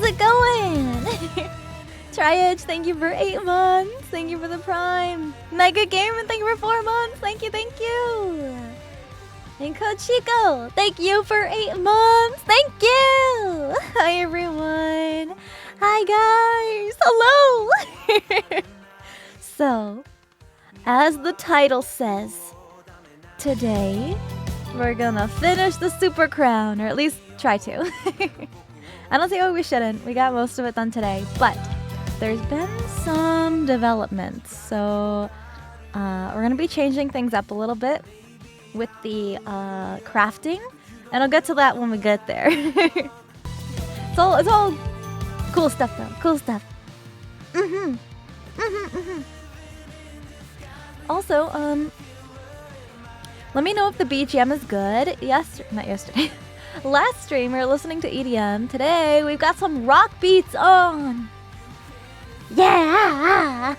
How's it going? Triage, thank you for 8 months. Thank you for the Prime. Mega Gamer, thank you for 4 months. Thank you, thank you. And Coach Chico, thank you for 8 months. Thank you. Hi, everyone. Hi, guys. Hello. So, as the title says, today we're gonna finish the Super Crown, or at least try to. I don't see why we shouldn't. We got most of it done today, but there's been some developments. So we're gonna be changing things up a little bit with the crafting, and I'll get to that when we get there. It's all cool stuff though. Cool stuff. Also, let me know if the BGM is good. Not yesterday. Last stream we were listening to EDM. Today we've got some rock beats on. Yeah!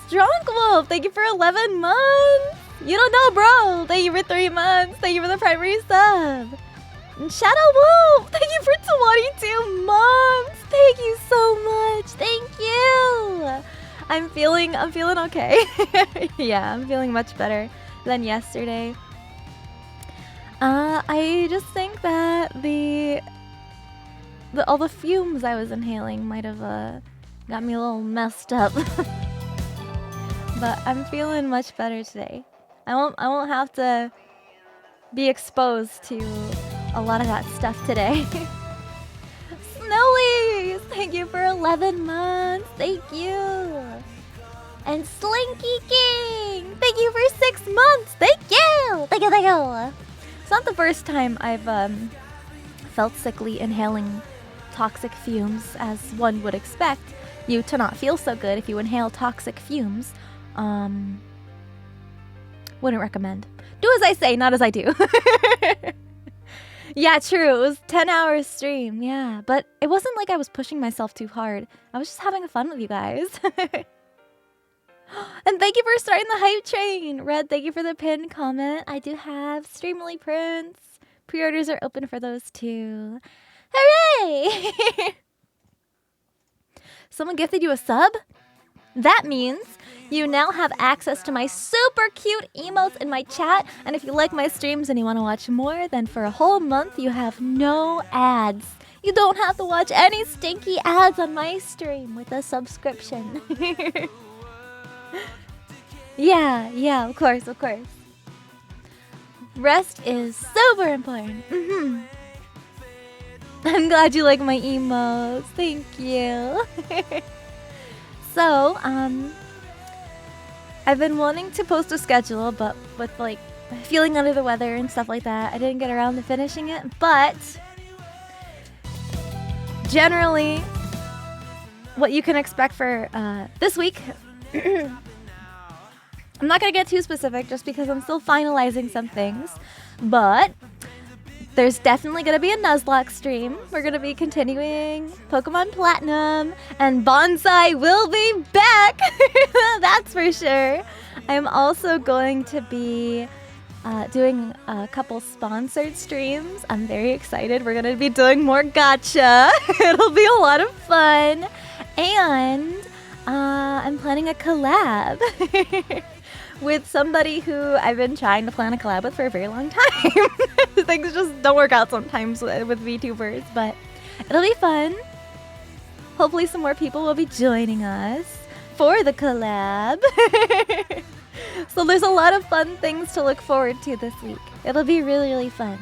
Strong Wolf, thank you for 11 months. You don't know, bro. Thank you for 3 months. Thank you for the primary sub. And Shadow Wolf, thank you for 22 months. Thank you so much. Thank you. I'm feeling okay. Yeah, I'm feeling much better than yesterday. I just think that all the fumes I was inhaling might have got me a little messed up. But I'm feeling much better today. I won't have to be exposed to a lot of that stuff today. Snowy, thank you for 11 months. Thank you. And Slinky King, thank you for 6 months. Thank you. Thank you. Thank you. It's not the first time I've felt sickly inhaling toxic fumes, as one would expect you to not feel so good if you inhale toxic fumes. Wouldn't recommend. Do as I say, not as I do. Yeah, true. It was 10 hours stream, yeah. But it wasn't like I was pushing myself too hard. I was just having fun with you guys. And thank you for starting the hype train. Red, thank you for the pinned comment. I do have Streamly prints. Pre-orders are open for those too. Hooray! Someone gifted you a sub? That means you now have access to my super cute emotes in my chat. And if you like my streams and you want to watch more, then for a whole month you have no ads. You don't have to watch any stinky ads on my stream with a subscription. Yeah, of course. Rest is super important. I'm glad you like my emotes. Thank you. So, I've been wanting to post a schedule, but with like feeling under the weather and stuff like that, I didn't get around to finishing it. But generally, what you can expect for this week, I'm not gonna get too specific just because I'm still finalizing some things, but there's definitely gonna be a Nuzlocke stream. We're gonna be continuing Pokemon Platinum, and Bonsai will be back. That's for sure. I'm also going to be doing a couple sponsored streams. I'm very excited. We're gonna be doing more gacha. It'll be a lot of fun, and I'm planning a collab. With somebody who I've been trying to plan a collab with for a very long time. Things just don't work out sometimes with VTubers, but it'll be fun. Hopefully some more people will be joining us for the collab. So there's a lot of fun things to look forward to this week. It'll be really, really fun.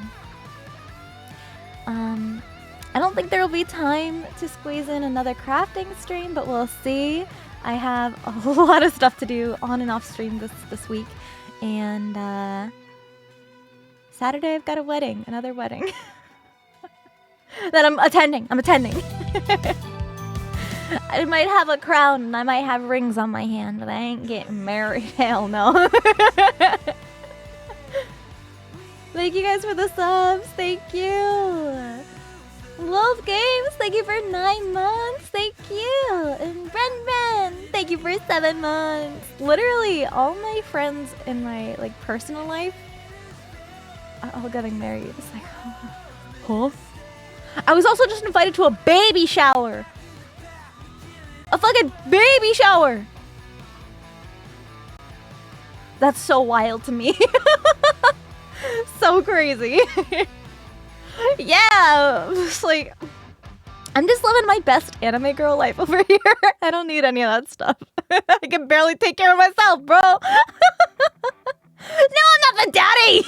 I don't think there will be time to squeeze in another crafting stream, but we'll see. I have a lot of stuff to do on and off stream this week, and Saturday I've got a wedding, another wedding that I'm attending. I might have a crown and I might have rings on my hand, but I ain't getting married. Hell no. Thank you guys for the subs. Thank you. Love Games, thank you for 9 months. Thank you. And Bren, thank you for 7 months. Literally, all my friends in my personal life are all getting married. It's like, huh? I was also just invited to a baby shower. A fucking baby shower. That's so wild to me. So crazy. Yeah, it's like, I'm just living my best anime girl life over here. I don't need any of that stuff. I can barely take care of myself, bro. No, I'm not the daddy.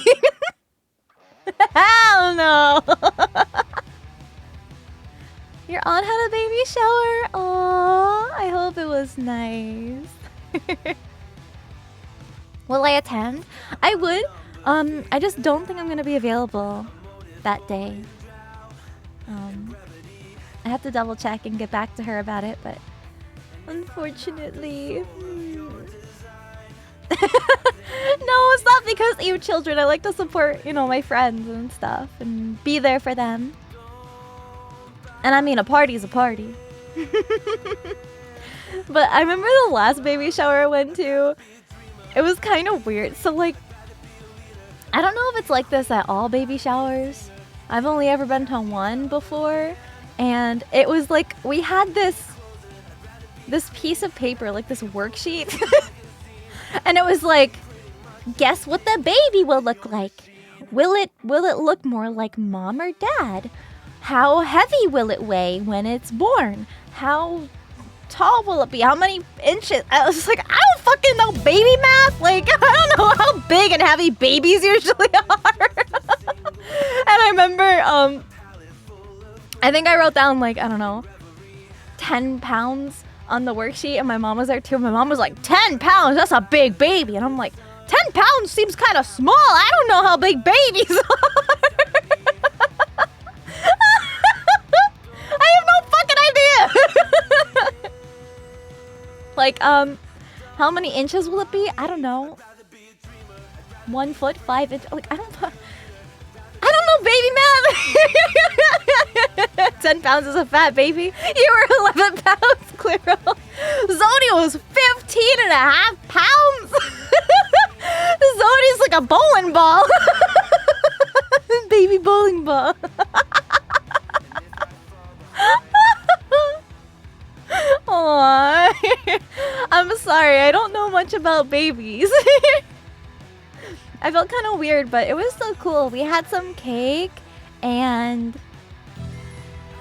Hell no. Your aunt had a baby shower? Aww, I hope it was nice. Will I attend? I would. I just don't think I'm gonna be available that day. I have to double check and get back to her about it, but unfortunately. No, it's not because of you children. I like to support, you know, my friends and stuff and be there for them. And I mean, a party's a party. But I remember the last baby shower I went to. It was kind of weird. So, like, I don't know if it's like this at all baby showers. I've only ever been to one before. And it was like, we had this piece of paper, like this worksheet. And it was like, guess what the baby will look like? Will it look more like mom or dad? How heavy will it weigh when it's born? How tall will it be? How many inches? I was like, I don't fucking know baby math. Like, I don't know how big and heavy babies usually are. And I remember, I think I wrote down, like, I don't know, 10 pounds on the worksheet, and my mom was there too. My mom was like, 10 pounds? That's a big baby. And I'm like, 10 pounds seems kind of small. I don't know how big babies are. I have no fucking idea. Like, how many inches will it be? I don't know. 1 foot, 5 inches. Like, I don't know baby math. 10 pounds is a fat baby. You were 11 pounds, Clero. Zodi was 15 and a half pounds. Zodi's like a bowling ball. Baby bowling ball. Aww. I'm sorry, I don't know much about babies. I felt kind of weird, but it was so cool. We had some cake, and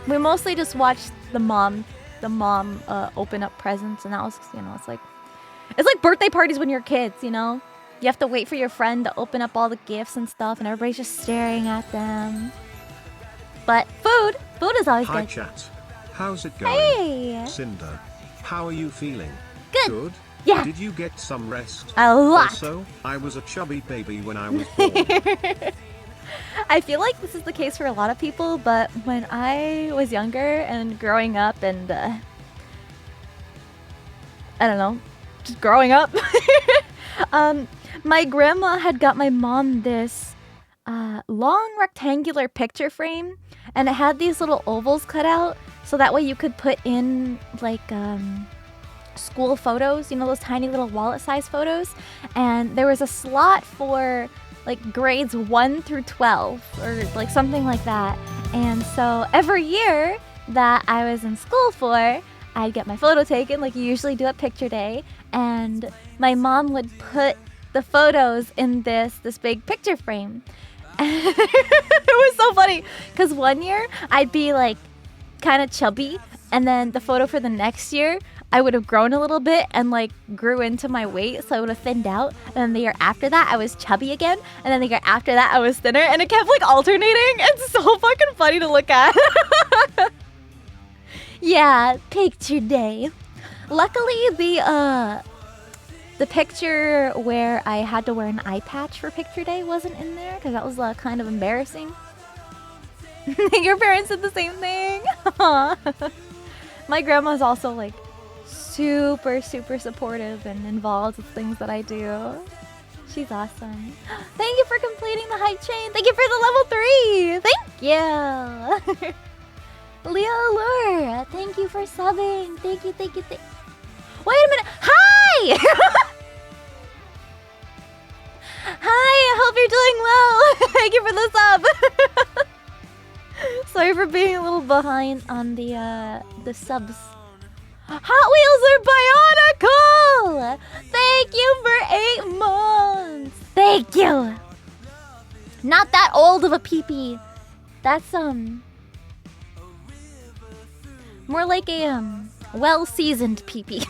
we mostly just watched the mom open up presents, and that was, you know, it's like birthday parties when you're kids, you know? You have to wait for your friend to open up all the gifts and stuff, and everybody's just staring at them. But food is always good. Hi chat. How's it going? Hey! Sinder. How are you feeling? Good. Yeah. Did you get some rest? A lot. Also, I was a chubby baby when I was born. I feel like this is the case for a lot of people, but when I was younger and growing up and, I don't know, just growing up, my grandma had got my mom this long rectangular picture frame, and it had these little ovals cut out, so that way you could put in, like, school photos, you know, those tiny little wallet-sized photos, and there was a slot for like grades 1 through 12 or like something like that. And so every year that I was in school for, I'd get my photo taken like you usually do at picture day, and my mom would put the photos in this big picture frame. It was so funny because one year I'd be like kind of chubby, and then the photo for the next year I would have grown a little bit and like grew into my weight, so I would have thinned out. And then the year after that I was chubby again, and then the year after that I was thinner, and it kept like alternating. It's so fucking funny to look at. Yeah, picture day. Luckily the picture where I had to wear an eye patch for picture day wasn't in there, because that was kind of embarrassing. Your parents did the same thing? My grandma's also like super supportive and involved with things that I do. She's awesome. Thank you for completing the hype chain. Thank you for the level 3. Thank you. Leo Allure, thank you for subbing. Thank you. Wait a minute. Hi! Hi, I hope you're doing well. Thank you for the sub. Sorry for being a little behind on the subs. Hot Wheels are bionicle! Thank you for 8 months! Thank you! Not that old of a peepee. That's, more like a, well-seasoned peepee.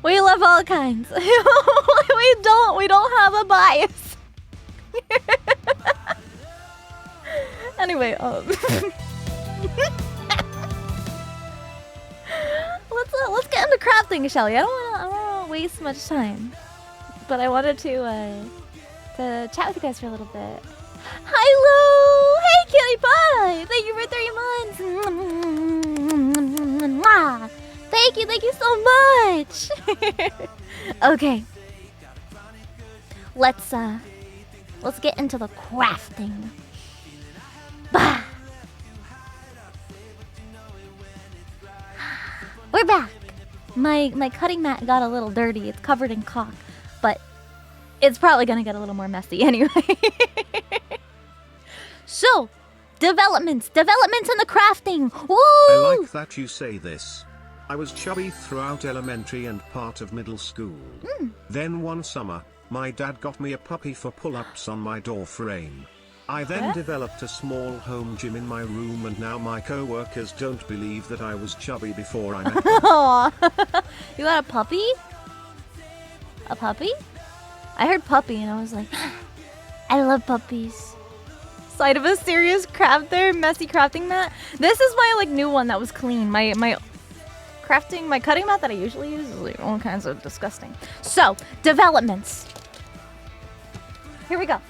We love all kinds. We don't have a bias. Anyway, let's get into crafting, shall we? I don't wanna waste much time, but I wanted to chat with you guys for a little bit. Hi, Lou! Hey, Kitty Pie! Thank you for 3 months. Thank you so much. Okay, let's get into the crafting. Bah! We're back. My cutting mat got a little dirty. It's covered in caulk, but it's probably gonna get a little more messy anyway. So, developments in the crafting. Woo! I like that you say this. I was chubby throughout elementary and part of middle school. Then one summer, my dad got me a puppy for pull-ups on my door frame. I then developed a small home gym in my room, and now my co-workers don't believe that I was chubby before I met them. You got a puppy? A puppy? I heard puppy and I was like, I love puppies. Side of a serious messy crafting mat. This is my new one that was clean. My cutting mat that I usually use is all kinds of disgusting. So, developments. Here we go.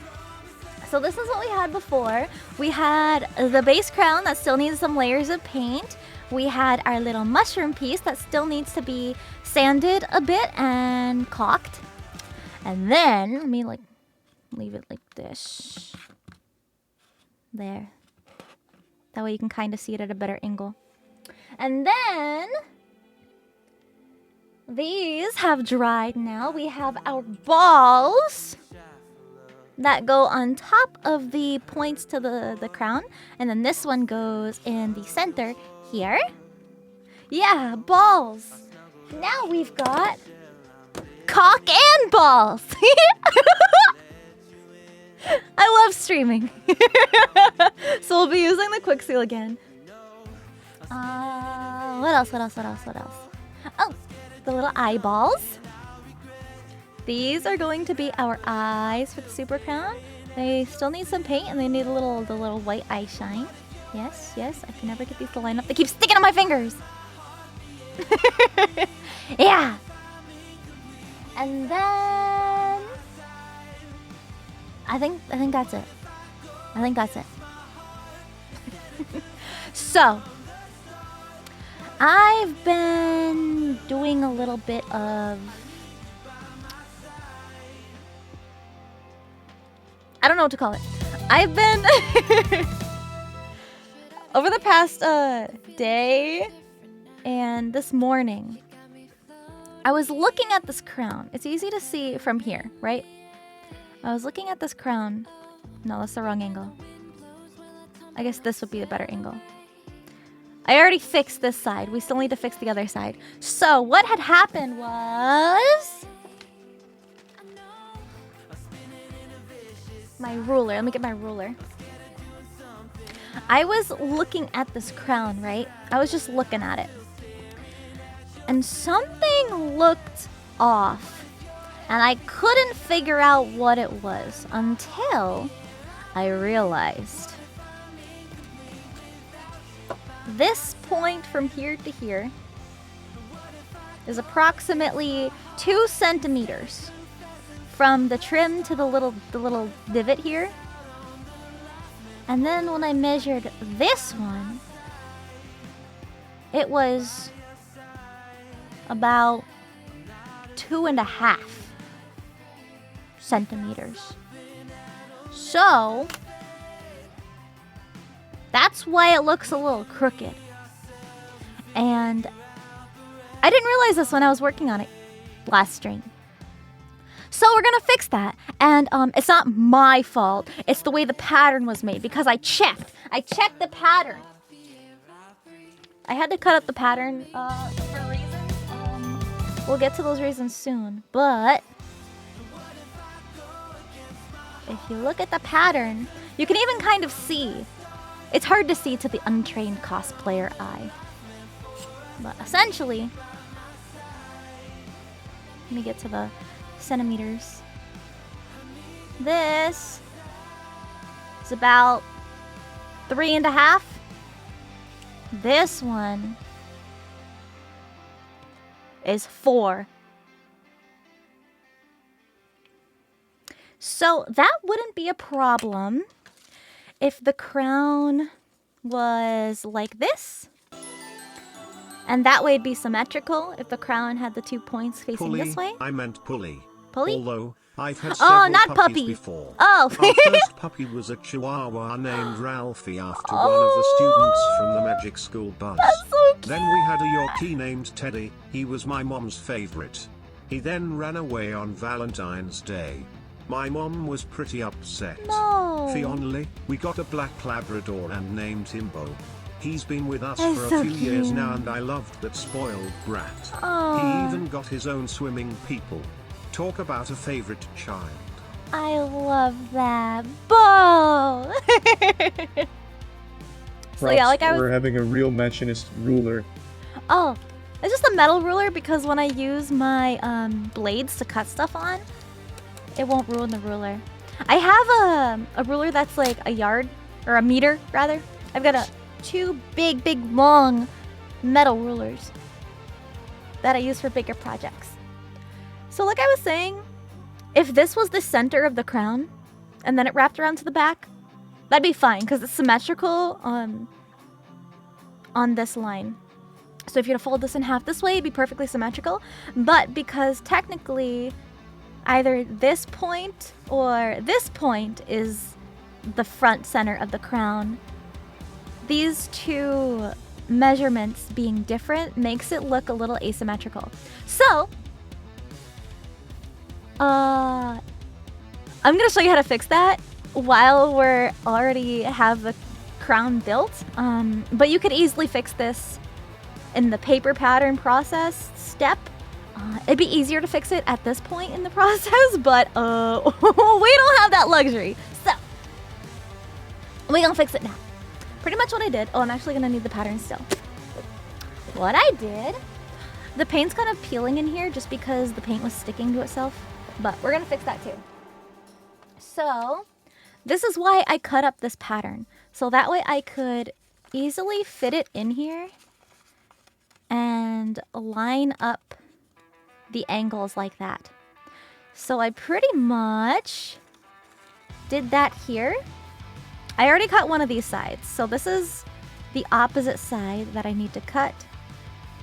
So this is what we had before. We had the base crown that still needs some layers of paint. We had our little mushroom piece that still needs to be sanded a bit and caulked. And then, let me leave it like this. There. That way you can kind of see it at a better angle. And then, these have dried now. We have our balls that go on top of the points to the crown. And then this one goes in the center here. Yeah, balls. Now we've got cock and balls. I love streaming. So we'll be using the quick seal again. What else? Oh, the little eyeballs. These are going to be our eyes for the super crown. They still need some paint and they need the little white eye shine. Yes, I can never get these to line up. They keep sticking on my fingers. Yeah. And then I think that's it. So, I've been doing a little bit of, I don't know what to call it. I've been over the past day and this morning, I was looking at this crown. It's easy to see from here, right? I was looking at this crown. No, that's the wrong angle. I guess this would be the better angle. I already fixed this side. We still need to fix the other side. So what had happened was my ruler. Let me get my ruler. I was looking at this crown, right? I was just looking at it. And something looked off. And I couldn't figure out what it was until I realized this point from here to here is approximately 2 centimeters from the trim to the little divot here. And then when I measured this one, it was about 2.5 centimeters. So that's why it looks a little crooked. And I didn't realize this when I was working on it last stream. So we're gonna fix that. And it's not my fault. It's the way the pattern was made because I checked. I checked the pattern. I had to cut up the pattern for reasons. We'll get to those reasons soon. But if you look at the pattern, you can even kind of see. It's hard to see to the untrained cosplayer eye. But essentially, let me get to the centimeters. This is about 3.5. This one is 4. So that wouldn't be a problem if the crown was like this. And that way it'd be symmetrical if the crown had the 2 points facing Pulley, this way. I meant pulley. Pulley? Although, I've had several not puppies puppy. before. Oh. Our first puppy was a Chihuahua named Ralphie after one of the students from the Magic School Buzz. That's so cute. Then we had a Yorkie named Teddy. He was my mom's favorite. He then ran away on Valentine's Day. My mom was pretty upset. No. Finally, we got a black Labrador and named him Bo. He's been with us That's for a so few years cute. now and I loved that spoiled brat. Aw. He even got his own swimming people. Talk about a favorite child. I love that. Bo! So yeah, like I was... We're having a real machinist ruler. Oh, it's just a metal ruler because when I use my blades to cut stuff on, it won't ruin the ruler. I have a ruler that's like a yard, or a meter rather. I've got 2 big, long metal rulers that I use for bigger projects. So like I was saying, if this was the center of the crown and then it wrapped around to the back, that'd be fine because it's symmetrical on this line. So if you were to fold this in half this way, it'd be perfectly symmetrical. But because technically either this point or this point is the front center of the crown, these 2 measurements being different makes it look a little asymmetrical. So, I'm gonna show you how to fix that while we're already have the crown built. But you could easily fix this in the paper pattern process step. It'd be easier to fix it at this point in the process, but we don't have that luxury. So, we're gonna fix it now. Pretty much what I did. Oh, I'm actually gonna need the pattern still. What I did, the paint's kind of peeling in here just because the paint was sticking to itself, but we're gonna fix that too. So, this is why I cut up this pattern. So that way I could easily fit it in here and line up the angles like that. So I pretty much did that here. I already cut one of these sides, so this is the opposite side that I need to cut.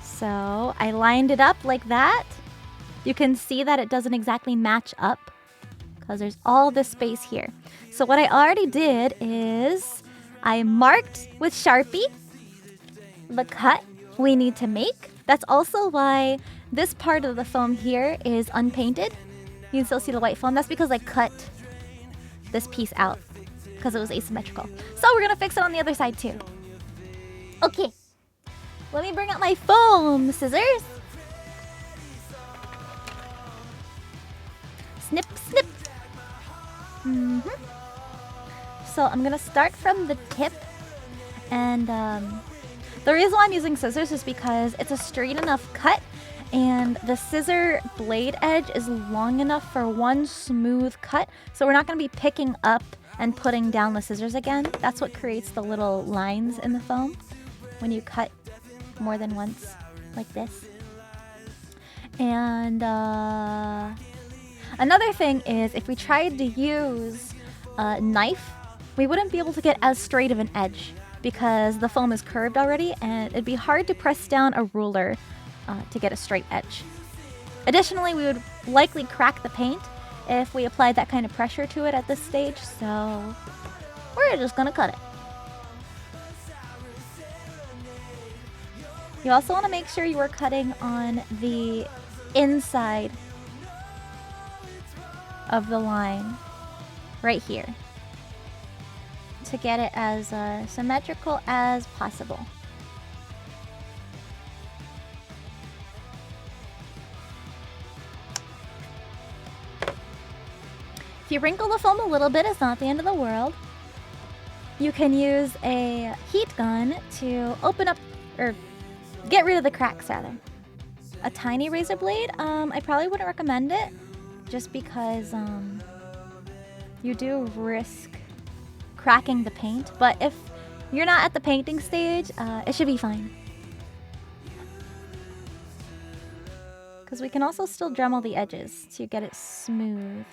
So I lined it up like that. You can see that it doesn't exactly match up because there's all this space here. So what I already did is I marked with Sharpie the cut we need to make. That's also why this part of the foam here is unpainted. You can still see the white foam. That's because I cut this piece out because it was asymmetrical. So we're gonna fix it on the other side too. Okay, let me bring out my foam scissors. Snip, snip. So I'm gonna start from the tip, and the reason why I'm using scissors is because it's a straight enough cut and the scissor blade edge is long enough for one smooth cut, so we're not going to be picking up and putting down the scissors again. That's what creates the little lines in the foam when you cut more than once like this. And another thing is if we tried to use a knife, we wouldn't be able to get as straight of an edge because the foam is curved already and it'd be hard to press down a ruler to get a straight edge. Additionally, we would likely crack the paint if we applied that kind of pressure to it at this stage, so we're just gonna cut it. You also want to make sure you are cutting on the inside of the line right here to get it as symmetrical as possible. If you wrinkle the foam a little bit, it's not the end of the world. You can use a heat gun to open up, or get rid of the cracks rather. A tiny razor blade, I probably wouldn't recommend it just because you do risk cracking the paint, but if you're not at the painting stage, it should be fine. Because we can also still Dremel the edges to get it smooth.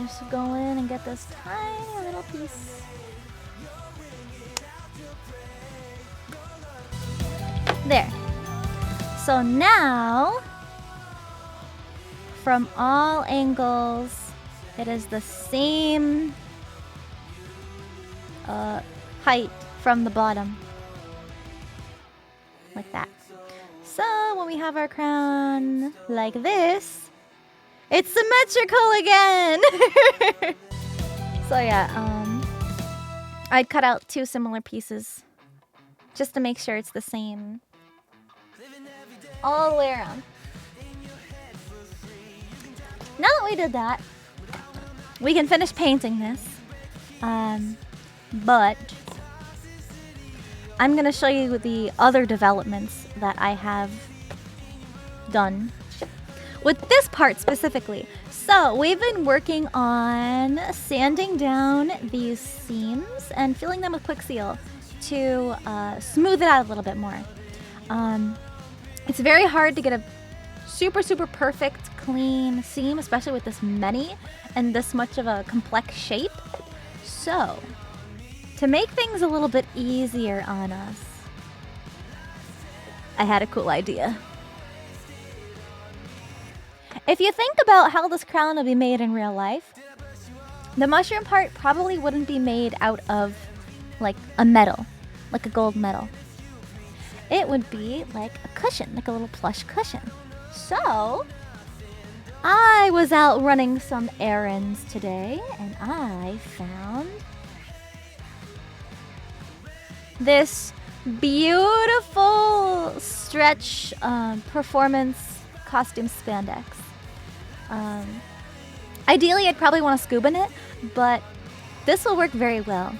Just go in and get this tiny little piece. There. So now, from all angles, it is the same height from the bottom. Like that. So when we have our crown like this, it's symmetrical again! So yeah, I'd cut out 2 similar pieces just to make sure it's the same all the way around. Now that we did that, we can finish painting this. But I'm gonna show you the other developments that I have done with this part specifically. So we've been working on sanding down these seams and filling them with quick seal to smooth it out a little bit more. It's very hard to get a super perfect clean seam, especially with this many and this much of a complex shape. So to make things a little bit easier on us, I had a cool idea. If you think about how this crown will be made in real life, the mushroom part probably wouldn't be made out of like a metal, like a gold metal. It would be like a cushion, like a little plush cushion. So I was out running some errands today and I found this beautiful stretch performance costume spandex. Ideally, I'd probably want to scuba knit, but this will work very well.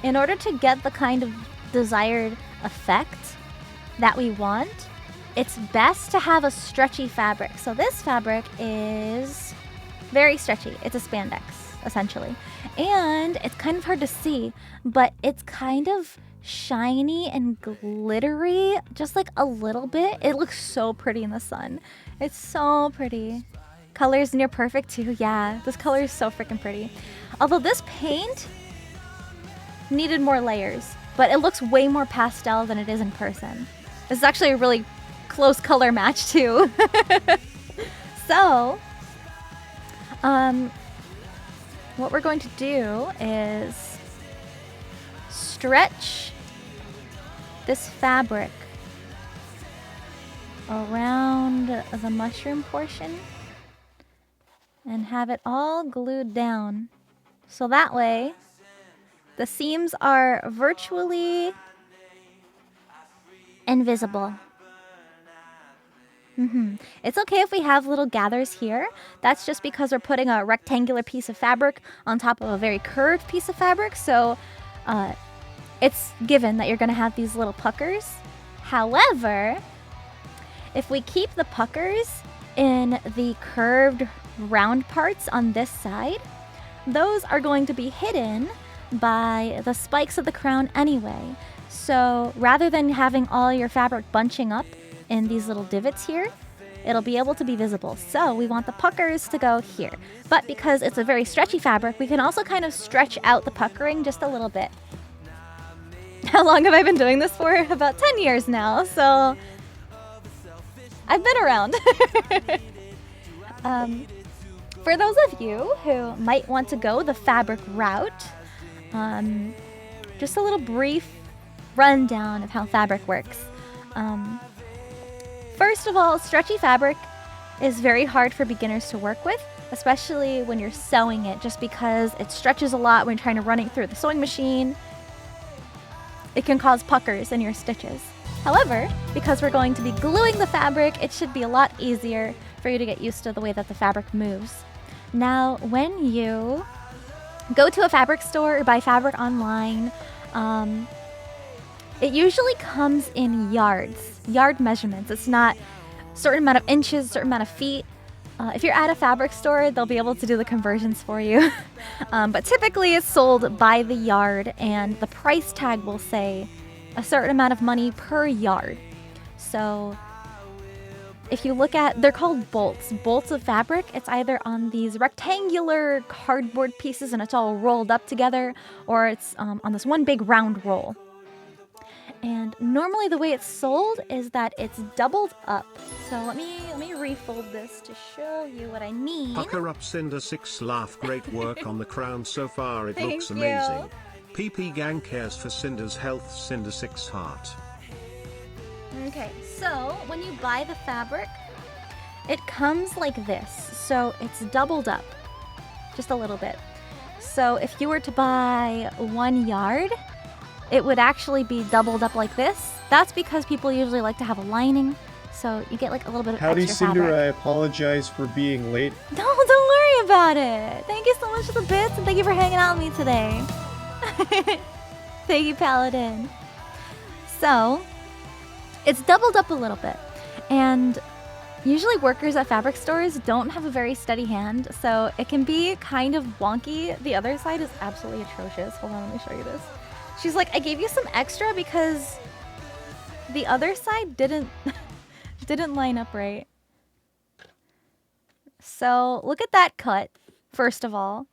In order to get the kind of desired effect that we want, it's best to have a stretchy fabric. So this fabric is very stretchy. It's a spandex, essentially. And it's kind of hard to see, but it's kind of shiny and glittery, just like a little bit. It looks so pretty in the sun. It's so pretty. Color's near perfect too. Yeah, this color is so freaking pretty. Although this paint needed more layers, but it looks way more pastel than it is in person. This is actually a really close color match too. So, what we're going to do is stretch this fabric around the mushroom portion and have it all glued down. So that way, the seams are virtually invisible. It's okay if we have little gathers here. That's just because we're putting a rectangular piece of fabric on top of a very curved piece of fabric. So it's given that you're going to have these little puckers. However, if we keep the puckers in the curved round parts on this side, those are going to be hidden by the spikes of the crown anyway. So rather than having all your fabric bunching up in these little divots here, it'll be able to be visible. So we want the puckers to go here. But because it's a very stretchy fabric, we can also kind of stretch out the puckering just a little bit. How long have I been doing this for? About 10 years now, so I've been around. For those of you who might want to go the fabric route, just a little brief rundown of how fabric works. First of all, stretchy fabric is very hard for beginners to work with, especially when you're sewing it, just because it stretches a lot when you're trying to run it through the sewing machine. It can cause puckers in your stitches. However, because we're going to be gluing the fabric, it should be a lot easier for you to get used to the way that the fabric moves. Now, when you go to a fabric store or buy fabric online, it usually comes in yard measurements. It's not a certain amount of inches, a certain amount of feet. If you're at a fabric store, they'll be able to do the conversions for you. But typically it's sold by the yard, and the price tag will say a certain amount of money per yard. So if you look at, they're called bolts of fabric. It's either on these rectangular cardboard pieces and it's all rolled up together, or it's on this one big round roll. And normally the way it's sold is that it's doubled up. So let me refold this to show you what I mean. Pucker up Sinder 6 laugh. Great work on the crown so far. It Thank looks you. amazing. PP Gang cares for Sinder's health. Sinder 6 heart. Okay, so when you buy the fabric, it comes like this. So it's doubled up just a little bit. So if you were to buy 1 yard, it would actually be doubled up like this. That's because people usually like to have a lining, so you get like a little bit of Howdy, extra Cinder. fabric. I apologize for being late. No, don't worry about it. Thank you so much for the bits, and thank you for hanging out with me today. Thank you, Paladin. So, it's doubled up a little bit, and usually workers at fabric stores don't have a very steady hand, so it can be kind of wonky. The other side is absolutely atrocious. Hold on, let me show you this. She's like, I gave you some extra because the other side didn't line up right. So look at that cut, first of all.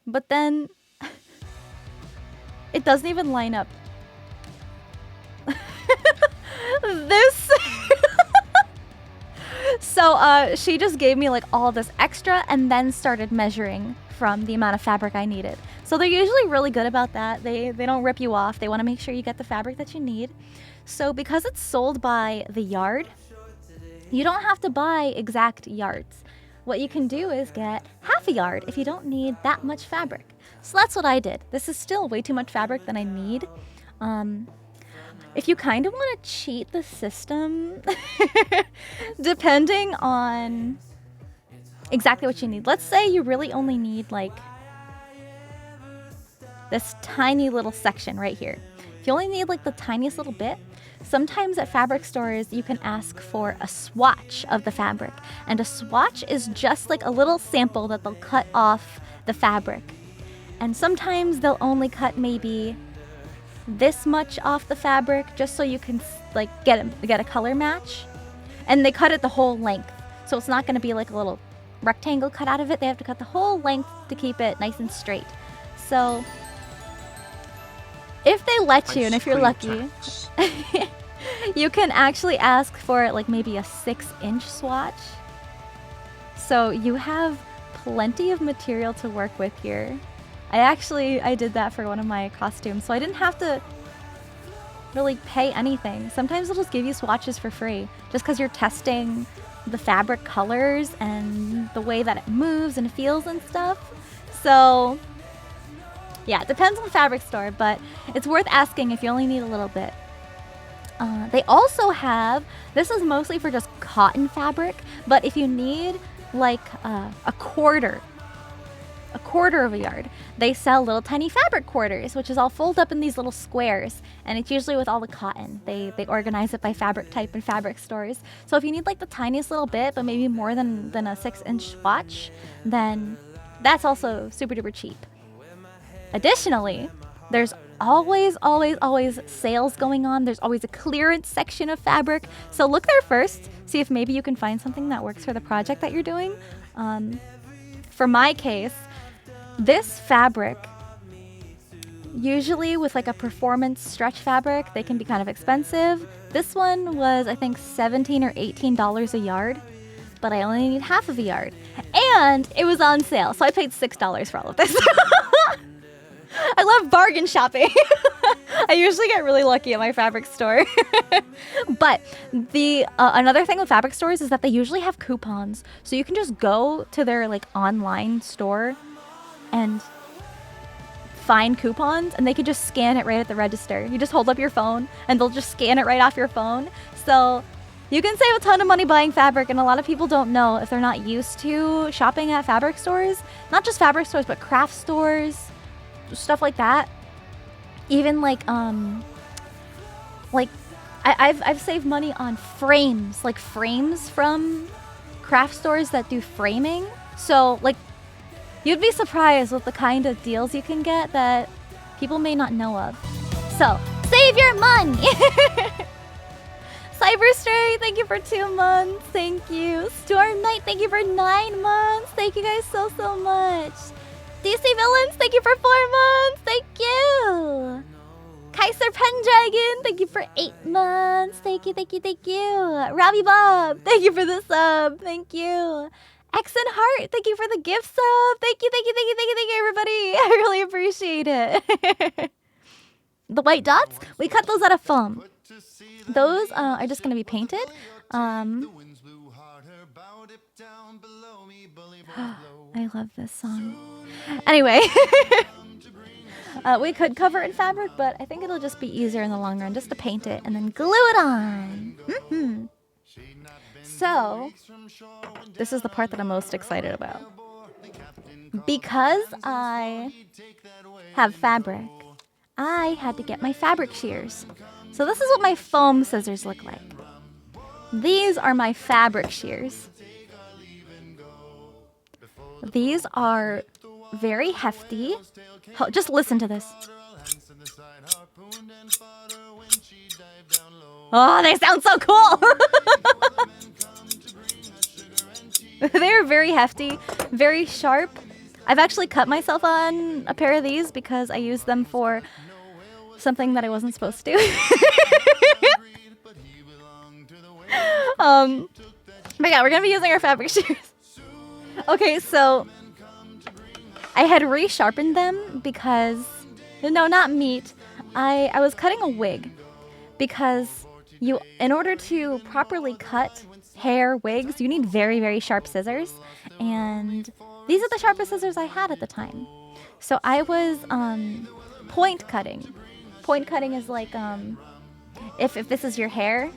But then it doesn't even line up. This So she just gave me like all this extra and then started measuring from the amount of fabric I needed. So they're usually really good about that. They don't rip you off. They want to make sure you get the fabric that you need. So because it's sold by the yard, you don't have to buy exact yards. What you can do is get half a yard if you don't need that much fabric. So that's what I did. This is still way too much fabric than I need. If you kind of want to cheat the system, depending on exactly what you need. Let's say you really only need like this tiny little section right here. If you only need like the tiniest little bit, sometimes at fabric stores you can ask for a swatch of the fabric. And a swatch is just like a little sample that they'll cut off the fabric. And sometimes they'll only cut maybe this much off the fabric just so you can like get a color match. And they cut it the whole length. So it's not going to be like a little rectangle cut out of it. They have to cut the whole length to keep it nice and straight. So if they let you, and if you're lucky, you can actually ask for like maybe a 6-inch swatch. So you have plenty of material to work with here. I did that for one of my costumes, so I didn't have to really pay anything. Sometimes they'll just give you swatches for free, just because you're testing the fabric colors and the way that it moves and feels and stuff. So yeah, it depends on the fabric store, but it's worth asking if you only need a little bit. They also have, this is mostly for just cotton fabric, but if you need like a quarter of a yard, they sell little tiny fabric quarters, which is all folded up in these little squares, and it's usually with all the cotton. They organize it by fabric type in fabric stores. So if you need like the tiniest little bit, but maybe more than a 6-inch swatch, then that's also super duper cheap. Additionally, there's always sales going on. There's always a clearance section of fabric. So look there first, see if maybe you can find something that works for the project that you're doing. For my case, this fabric, usually with like a performance stretch fabric, they can be kind of expensive. This one was, I think, $17 or $18 a yard, but I only need half of a yard. And it was on sale, so I paid $6 for all of this. I love bargain shopping. I usually get really lucky at my fabric store. But the another thing with fabric stores is that they usually have coupons. So you can just go to their like online store and find coupons, and they could just scan it right at the register. You just hold up your phone and they'll just scan it right off your phone. So you can save a ton of money buying fabric, and a lot of people don't know if they're not used to shopping at fabric stores. Not just fabric stores, but craft stores, stuff like that. Even I've saved money on frames, like frames from craft stores that do framing. So like you'd be surprised with the kind of deals you can get that people may not know of. So save your money. Cyberstray, thank you for 2 months. Thank you. Storm Knight, thank you for 9 months. Thank you guys so much. DC Villains, thank you for 4 months. Thank you. Kaiser Pendragon, thank you for 8 months. Thank you. Robbie Bob, thank you for the sub. Thank you. Exon Heart, thank you for the gift sub. Thank you, everybody. I really appreciate it. The white dots, we cut those out of foam. Those are just going to be painted. I love this song. Anyway, we could cover it in fabric, but I think it'll just be easier in the long run just to paint it and then glue it on. So, this is the part that I'm most excited about. Because I have fabric, I had to get my fabric shears. So this is what my foam scissors look like. These are my fabric shears. These are very hefty. Just listen to this. Oh, they sound so cool! They're very hefty, very sharp. I've actually cut myself on a pair of these because I used them for something that I wasn't supposed to. But yeah, we're gonna be using our fabric shears. Okay, so I had resharpened them because, no, not meat. I was cutting a wig because in order to properly cut hair wigs, you need very sharp scissors, and these are the sharpest scissors I had at the time. So I was point cutting. Point cutting is like if this is your hair,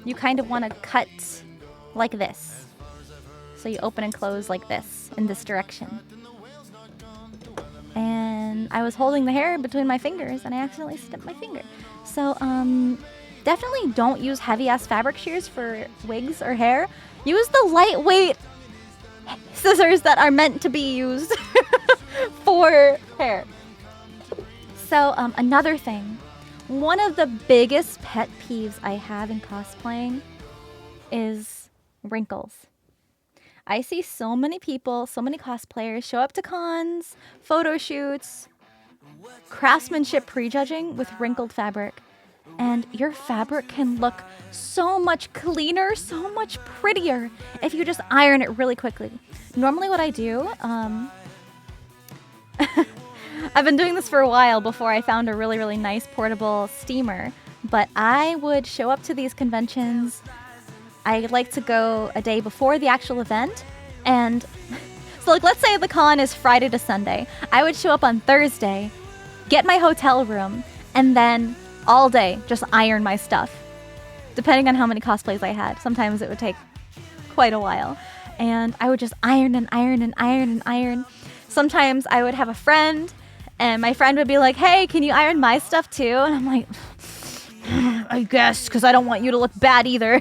you kind of want to cut like this. So you open and close like this in this direction. And I was holding the hair between my fingers and I accidentally snipped my finger. So definitely don't use heavy-ass fabric shears for wigs or hair. Use the lightweight scissors that are meant to be used for hair. So another thing, one of the biggest pet peeves I have in cosplaying is wrinkles. I see so many people, so many cosplayers show up to cons, photo shoots, craftsmanship prejudging with wrinkled fabric. And your fabric can look so much cleaner, so much prettier if you just iron it really quickly. Normally what I do, I've been doing this for a while before I found a really nice portable steamer, but I would show up to these conventions. I like to go a day before the actual event, and so like let's say the con is Friday to Sunday. I would show up on Thursday, get my hotel room, and then all day just iron my stuff. Depending on how many cosplays I had. Sometimes it would take quite a while. And I would just iron and iron and iron and iron. Sometimes I would have a friend, and my friend would be like, hey, can you iron my stuff too? And I'm like, I guess, because I don't want you to look bad either.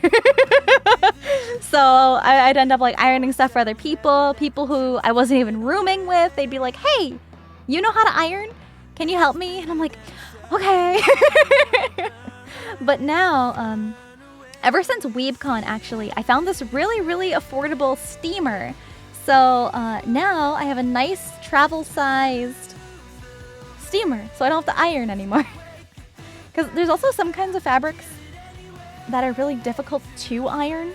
So I'd end up like ironing stuff for other people who I wasn't even rooming with. They'd be like, hey, you know how to iron? Can you help me? And I'm like, okay. But now, ever since WeebCon, actually, I found this really affordable steamer. So now I have a nice travel-sized steamer, so I don't have to iron anymore. Because there's also some kinds of fabrics that are really difficult to iron.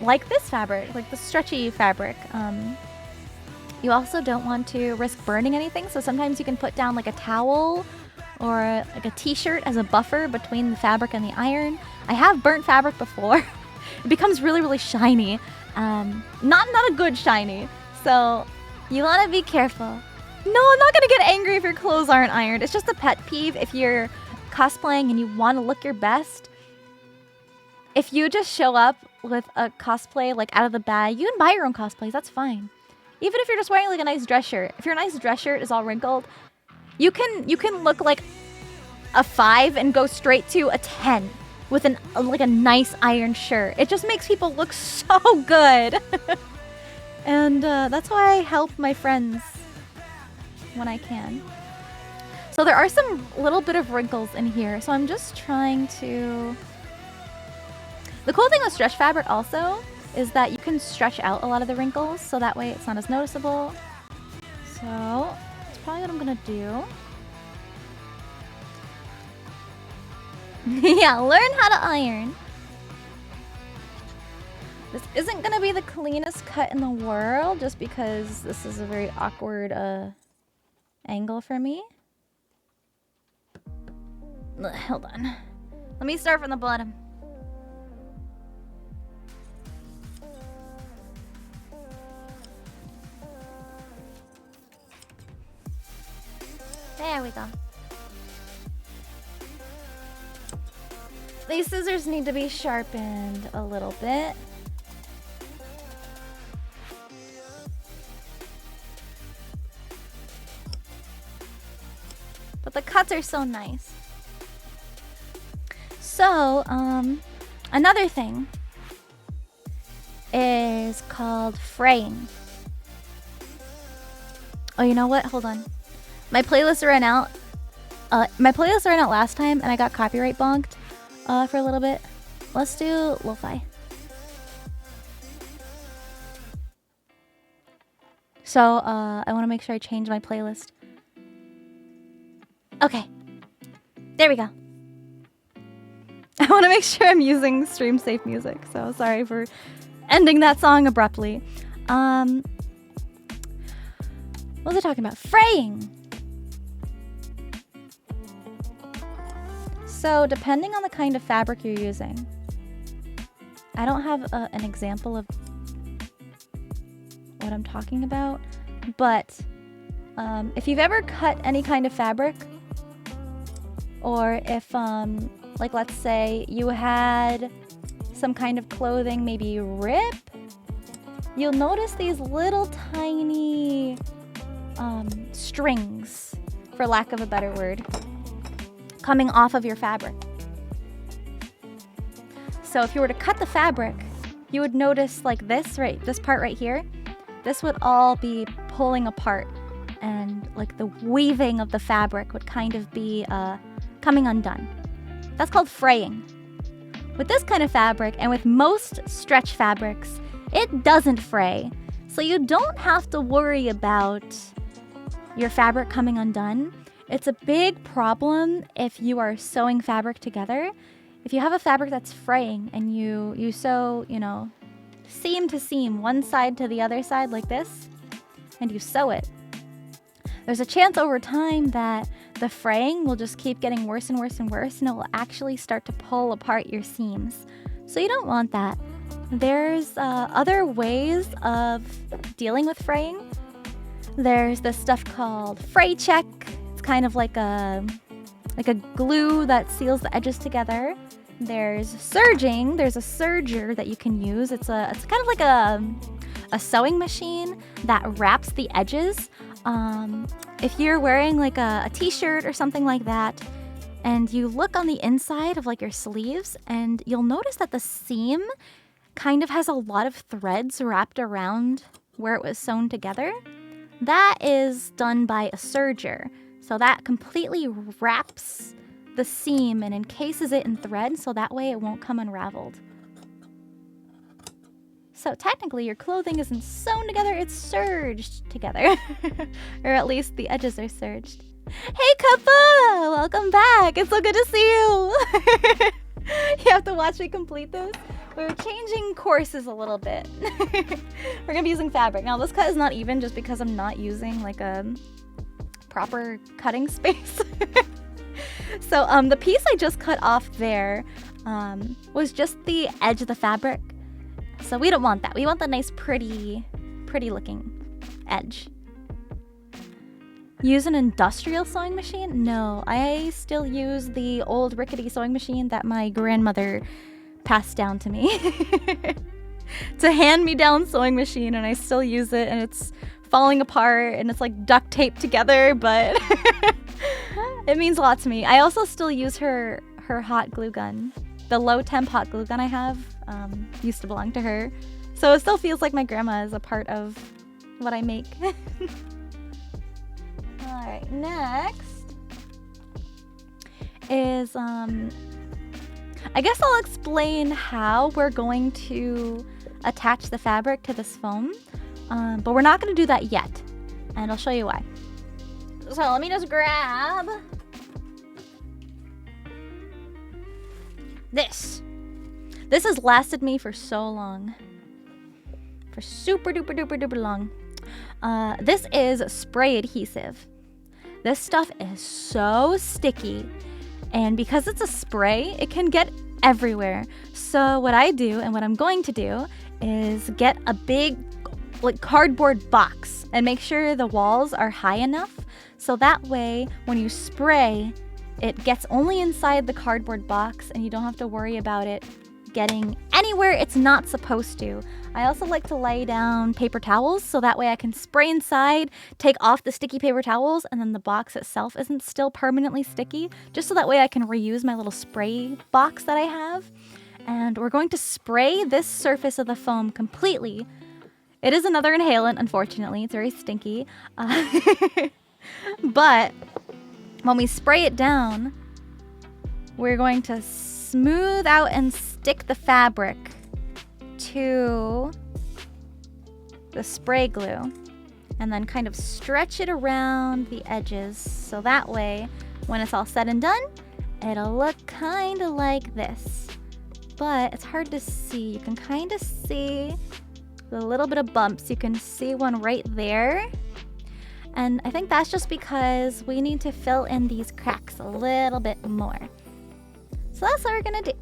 Like this fabric, like the stretchy fabric. You also don't want to risk burning anything, so sometimes you can put down like a towel or like a t-shirt as a buffer between the fabric and the iron. I have burnt fabric before. It becomes really, really shiny. Not a good shiny. So you want to be careful. No, I'm not going to get angry if your clothes aren't ironed. It's just a pet peeve if you're cosplaying and you want to look your best. If you just show up with a cosplay like out of the bag, you can buy your own cosplays. That's fine. Even if you're just wearing like a nice dress shirt. If your nice dress shirt is all wrinkled, you can look like a 5 and go straight to a 10 with like a nice iron shirt. It just makes people look so good. And that's why I help my friends when I can. So there are some little bit of wrinkles in here. So I'm just trying to... The cool thing with stretch fabric also is that you can stretch out a lot of the wrinkles, so that way it's not as noticeable. So that's probably what I'm gonna do. Yeah, learn how to iron. This isn't gonna be the cleanest cut in the world, just because this is a very awkward angle for me. Hold on. Let me start from the bottom. There we go. These scissors need to be sharpened a little bit. But the cuts are so nice. So, another thing is called fraying. Oh, you know what? Hold on. My playlist ran out. My playlist ran out last time, and I got copyright bonked for a little bit. Let's do lo-fi. So I want to make sure I change my playlist. Okay, there we go. I want to make sure I'm using stream safe music. So sorry for ending that song abruptly. What was I talking about? Fraying. So depending on the kind of fabric you're using, I don't have an example of what I'm talking about, but if you've ever cut any kind of fabric, or if like let's say you had some kind of clothing maybe rip, you'll notice these little tiny strings, for lack of a better word, coming off of your fabric. So if you were to cut the fabric, you would notice like this part right here, this would all be pulling apart, and like the weaving of the fabric would kind of be coming undone. That's called fraying. With this kind of fabric, and with most stretch fabrics, it doesn't fray. So you don't have to worry about your fabric coming undone. It's a big problem if you are sewing fabric together. If you have a fabric that's fraying and you sew, you know, seam to seam, one side to the other side like this, and you sew it, there's a chance over time that the fraying will just keep getting worse and worse and worse, and it will actually start to pull apart your seams. So you don't want that. There's other ways of dealing with fraying. There's this stuff called fray check. It's kind of like a glue that seals the edges together. There's serging. There's a serger that you can use. It's kind of like a sewing machine that wraps the edges. If you're wearing like a t-shirt or something like that, and you look on the inside of like your sleeves, and you'll notice that the seam kind of has a lot of threads wrapped around where it was sewn together. That is done by a serger. So that completely wraps the seam and encases it in thread, so that way it won't come unraveled. So technically your clothing isn't sewn together, it's serged together. Or at least the edges are serged. Hey Kappa! Welcome back! It's so good to see you! You have to watch me complete this. We're changing courses a little bit. We're gonna be using fabric. Now this cut is not even just because I'm not using like a proper cutting space. So the piece I just cut off there was just the edge of the fabric. So we don't want that. We want the nice, pretty looking edge. Use an industrial sewing machine? No, I still use the old rickety sewing machine that my grandmother passed down to me. It's a hand-me-down sewing machine, and I still use it, and it's falling apart, and it's like duct taped together, but it means a lot to me. I also still use her hot glue gun. The low temp hot glue gun I have used to belong to her. So it still feels like my grandma is a part of what I make. Alright, next is, I guess I'll explain how we're going to attach the fabric to this foam. But we're not going to do that yet. And I'll show you why. So let me just grab this. This has lasted me for so long. For super duper duper duper long. This is spray adhesive. This stuff is so sticky. And because it's a spray, it can get everywhere. So what I do, and what I'm going to do, is get a big like cardboard box and make sure the walls are high enough so that way when you spray, it gets only inside the cardboard box and you don't have to worry about it getting anywhere it's not supposed to. I also like to lay down paper towels so that way I can spray inside, take off the sticky paper towels, and then the box itself isn't still permanently sticky, just so that way I can reuse my little spray box that I have. And we're going to spray this surface of the foam completely. It is another inhalant, unfortunately. It's very stinky. But when we spray it down, we're going to smooth out and stick the fabric to the spray glue and then kind of stretch it around the edges so that way when it's all said and done, it'll look kind of like this. But it's hard to see. You can kind of see the little bit of bumps. You can see one right there. And I think that's just because we need to fill in these cracks a little bit more. So that's what we're gonna do.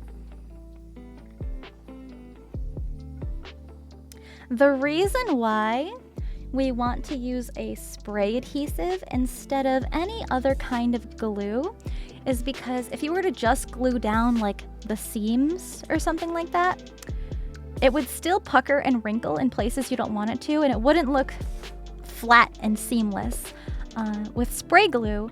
The reason why we want to use a spray adhesive instead of any other kind of glue is because if you were to just glue down like the seams or something like that, it would still pucker and wrinkle in places you don't want it to, and it wouldn't look flat and seamless. With spray glue,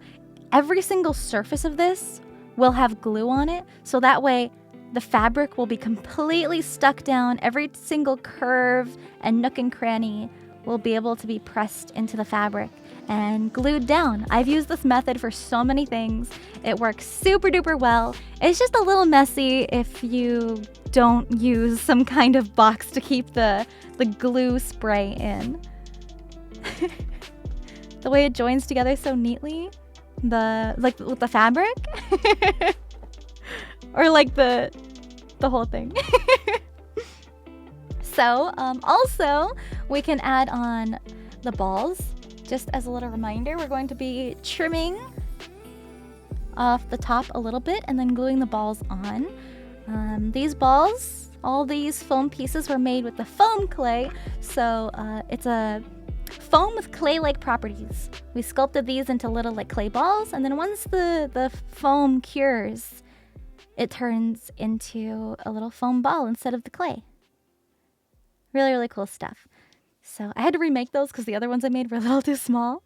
every single surface of this will have glue on it, so that way the fabric will be completely stuck down. Every single curve and nook and cranny will be able to be pressed into the fabric and glued down. I've used this method for so many things. It works super duper well. It's just a little messy if you don't use some kind of box to keep the glue spray in. The way it joins together so neatly, like with the fabric, or like the whole thing. So also we can add on the balls. Just as a little reminder, we're going to be trimming off the top a little bit and then gluing the balls on. These balls, all these foam pieces were made with the foam clay, so it's a foam with clay-like properties. We sculpted these into little like clay balls, and then once the foam cures, it turns into a little foam ball instead of the clay. Really, really cool stuff. So I had to remake those because the other ones I made were a little too small.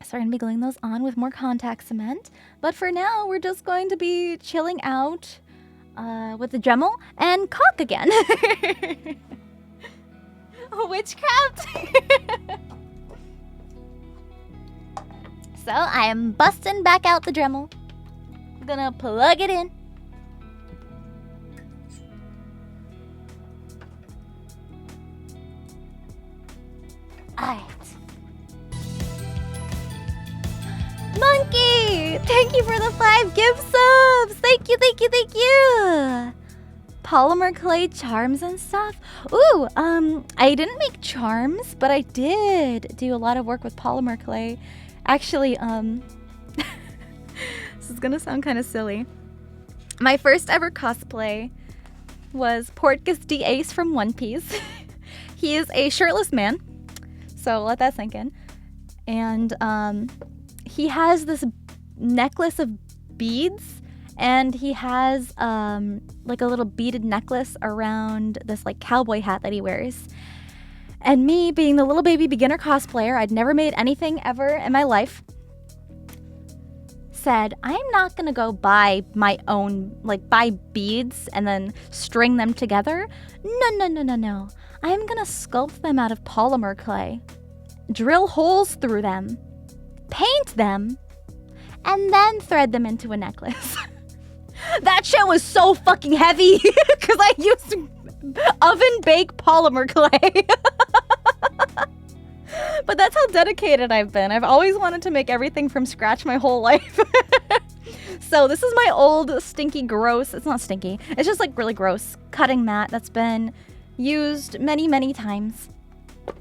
So we're going to be gluing those on with more contact cement. But for now, we're just going to be chilling out with the Dremel and caulk again. Witchcraft! So I am busting back out the Dremel. I'm gonna plug it in. Alright. Monkey! Thank you for the 5 gift subs! Thank you, thank you, thank you! Polymer clay charms and stuff? Ooh, I didn't make charms, but I did do a lot of work with polymer clay. Actually, This is gonna sound kind of silly. My first ever cosplay was Portgas D. Ace from One Piece. He is a shirtless man, so let that sink in. And he has this necklace of beads, and he has like a little beaded necklace around this like cowboy hat that he wears. And me being the little baby beginner cosplayer, I'd never made anything ever in my life, said, I'm not gonna go buy my own, like buy beads and then string them together. No. I'm gonna sculpt them out of polymer clay, drill holes through them, paint them, and then thread them into a necklace. That shit was so fucking heavy because I used oven bake polymer clay. But that's how dedicated I've been. I've always wanted to make everything from scratch my whole life. So this is my old stinky gross, it's not stinky, it's just like really gross cutting mat that's been used many times.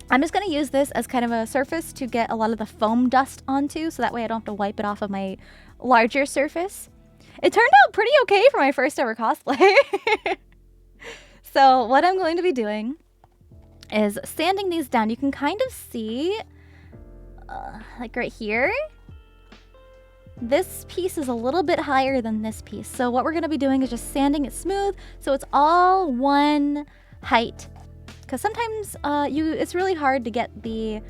I'm just going to use this as kind of a surface to get a lot of the foam dust onto, so that way I don't have to wipe it off of my larger surface. It turned out pretty okay for my first ever cosplay. So what I'm going to be doing is sanding these down. You can kind of see, like right here, this piece is a little bit higher than this piece. So what we're going to be doing is just sanding it smooth so it's all one height. Because sometimes it's really hard to get the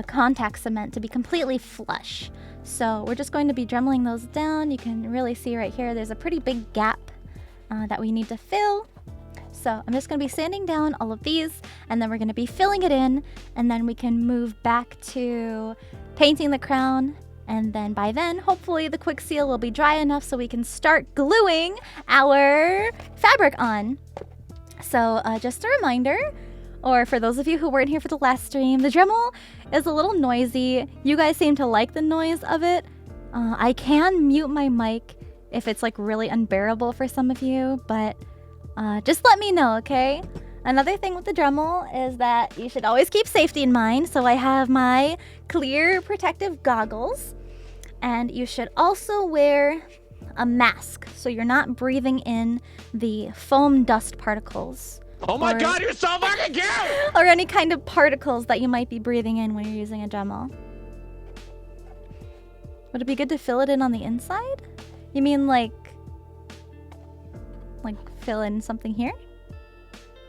contact cement to be completely flush. So we're just going to be dremeling those down. You can really see right here, there's a pretty big gap that we need to fill. So I'm just going to be sanding down all of these, and then we're going to be filling it in, and then we can move back to painting the crown. And then by then, hopefully the quick seal will be dry enough so we can start gluing our fabric on. So just a reminder, or for those of you who weren't here for the last stream, the Dremel is a little noisy. You guys seem to like the noise of it. I can mute my mic if it's like really unbearable for some of you, but just let me know, okay? Another thing with the Dremel is that you should always keep safety in mind. So I have my clear protective goggles, and you should also wear a mask so you're not breathing in the foam dust particles. Oh my god, you're so fucking cute! Or any kind of particles that you might be breathing in when you're using a Dremel. Would it be good to fill it in on the inside? You mean like fill in something here?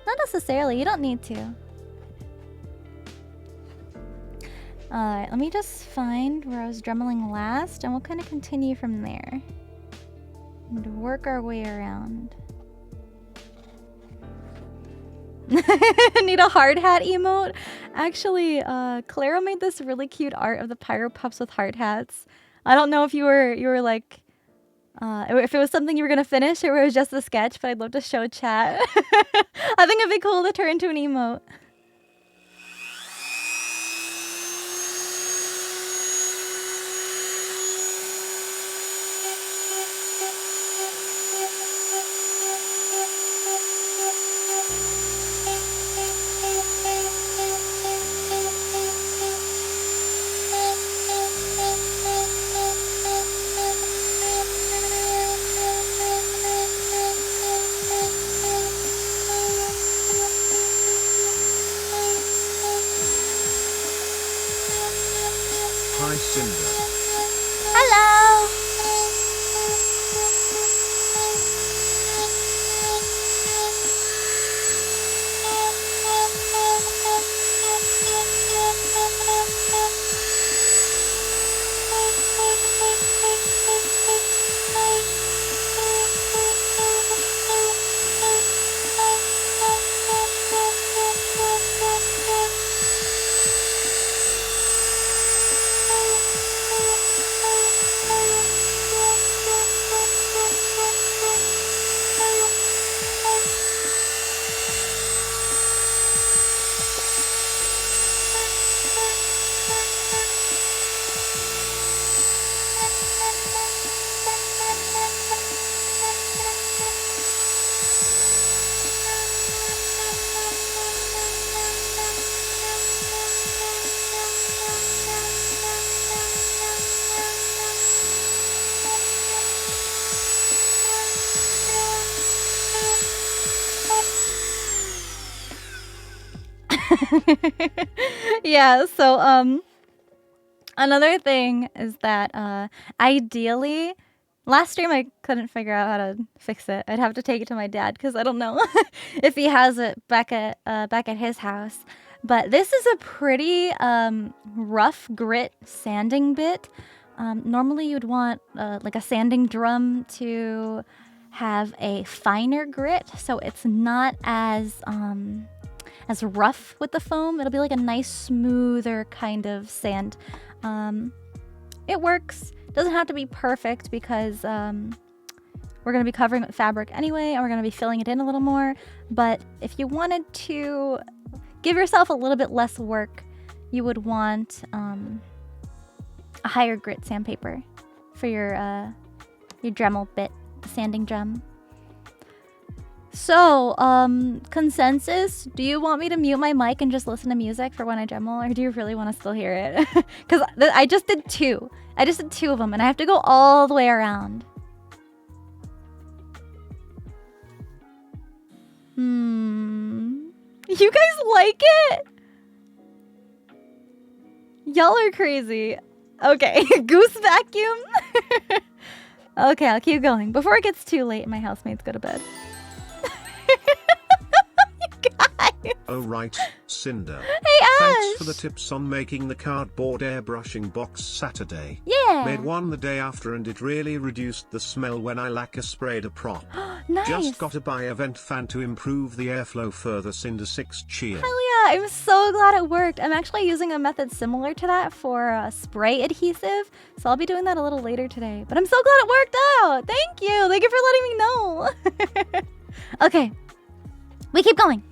Not necessarily, you don't need to. Alright, let me just find where I was dremeling last, and we'll kind of continue from there. And work our way around. Need a hard hat emote? Actually, Clara made this really cute art of the Pyro Pups with hard hats. I don't know if you were like, if it was something you were gonna finish or it was just a sketch, but I'd love to show chat. I think it'd be cool to turn into an emote. Hi Sinder. Hello! Yeah, so another thing is that ideally, last stream I couldn't figure out how to fix it. I'd have to take it to my dad because I don't know if he has it back at his house. But this is a pretty rough grit sanding bit. Normally you'd want like a sanding drum to have a finer grit, so it's not as rough with the foam. It'll be like a nice smoother kind of sand. It works. Doesn't have to be perfect because we're going to be covering it with fabric anyway, and we're going to be filling it in a little more. But if you wanted to give yourself a little bit less work, you would want a higher grit sandpaper for your Dremel bit, the sanding drum. So, consensus, do you want me to mute my mic and just listen to music for when I Dremel, or do you really want to still hear it? Because I just did two. I just did two of them, and I have to go all the way around. You guys like it? Y'all are crazy. Okay, goose vacuum. Okay, I'll keep going. Before it gets too late and my housemates go to bed. You guys. Oh right, Sinder. Hey Ash! Thanks for the tips on making the cardboard airbrushing box Saturday. Yeah. Made one the day after and it really reduced the smell when I lacquer sprayed a prop. Nice. Just got to buy a vent fan to improve the airflow further. Cinder 6 cheer. Hell yeah, I'm so glad it worked. I'm actually using a method similar to that for spray adhesive, so I'll be doing that a little later today. But I'm so glad it worked out. Thank you. Thank you for letting me know. Okay, we keep going.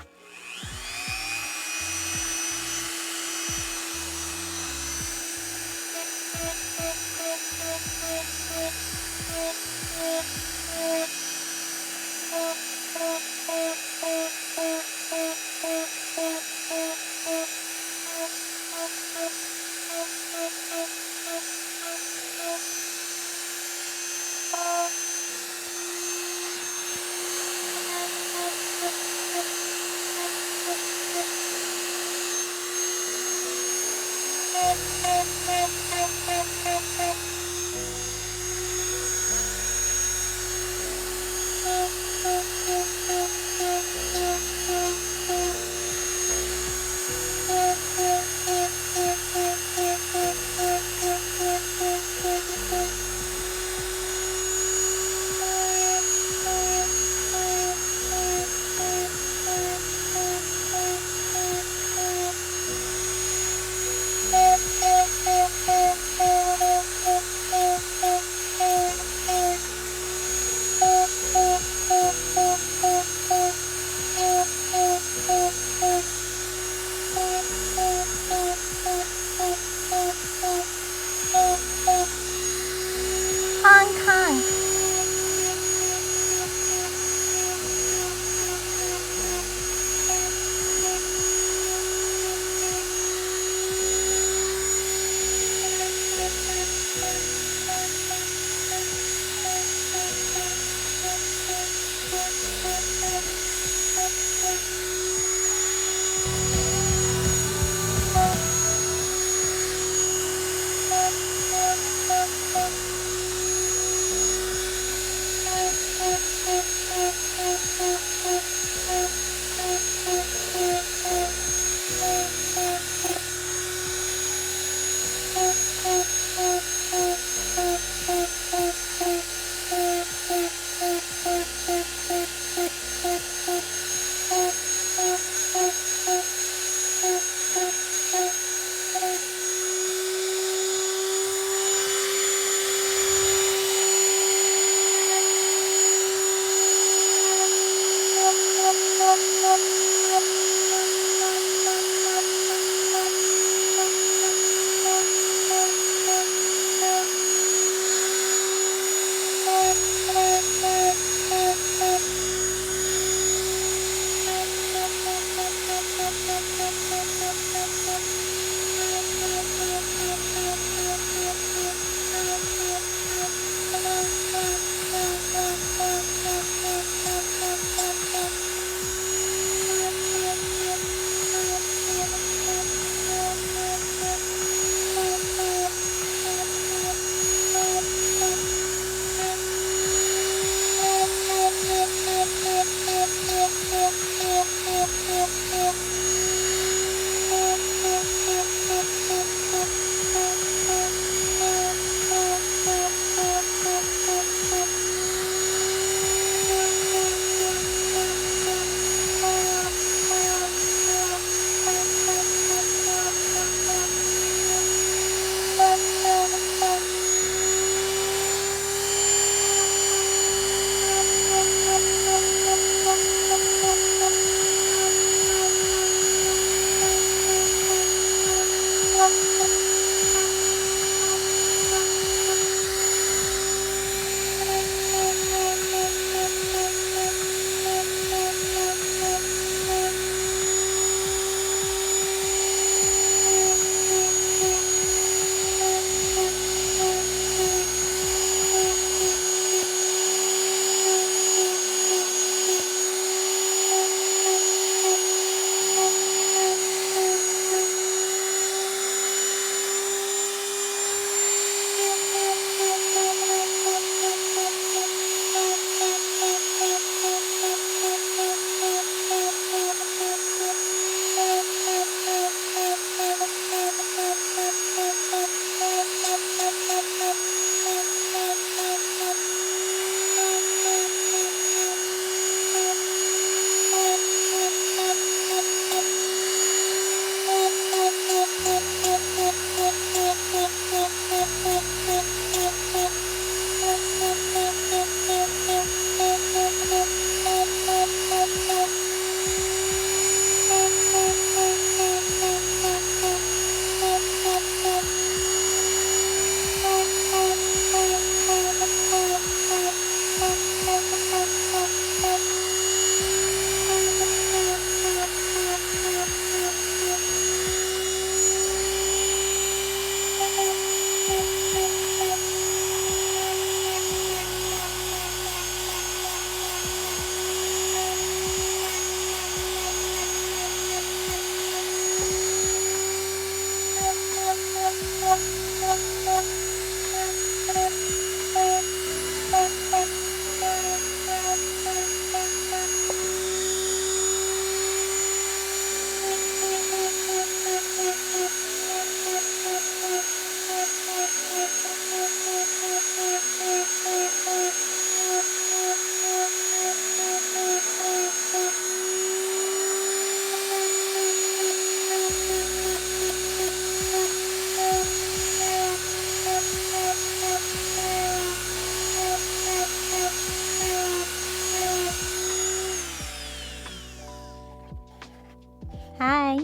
Hi.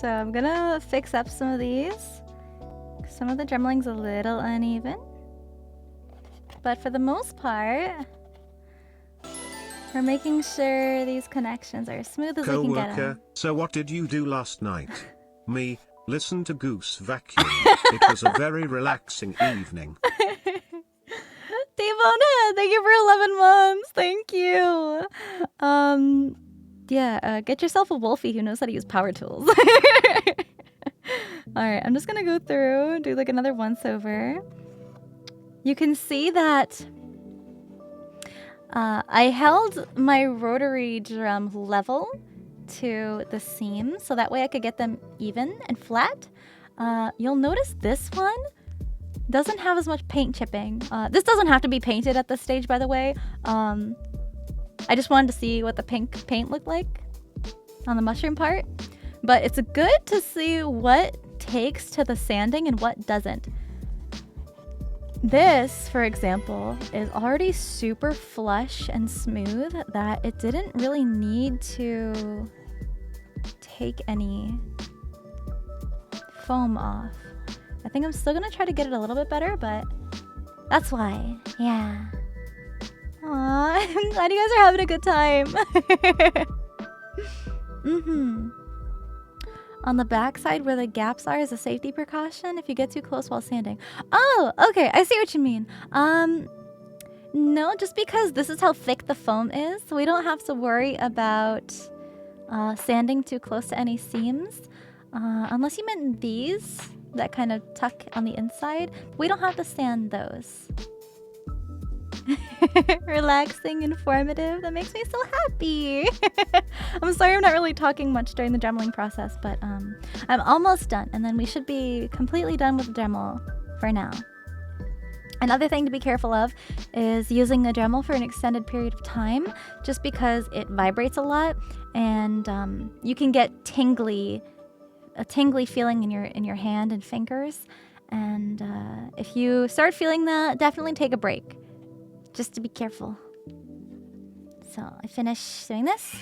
So I'm gonna fix up some of these. Some of the drumling's a little uneven. But for the most part, we're making sure these connections are as smooth as we can get Co-worker, them. so what did you do last night? Me, listen to Goose vacuum. It was a very relaxing evening. Devona, thank you for 11 months. Thank you. Get yourself a Wolfie who knows how to use power tools. Alright, I'm just gonna go through, do like another once over. You can see that I held my rotary drum level to the seam so that way I could get them even and flat. You'll notice this one doesn't have as much paint chipping. This doesn't have to be painted at this stage, by the way. I just wanted to see what the pink paint looked like on the mushroom part. But it's good to see what takes to the sanding and what doesn't. This, for example, is already super flush and smooth that it didn't really need to take any foam off. I think I'm still gonna try to get it a little bit better, but that's why. Yeah. Aw, I'm glad you guys are having a good time. On the back side where the gaps are is a safety precaution if you get too close while sanding. Oh, okay, I see what you mean. No, just because this is how thick the foam is, so we don't have to worry about sanding too close to any seams. Unless you meant these that kind of tuck on the inside. We don't have to sand those. Relaxing, informative. That makes me so happy. I'm sorry I'm not really talking much during the dremeling process, but I'm almost done, and then we should be completely done with the Dremel for now. Another thing to be careful of is using a Dremel for an extended period of time, just because it vibrates a lot, and you can get a tingly feeling in your hand and fingers. And if you start feeling that, definitely take a break. Just to be careful. So I finished doing this.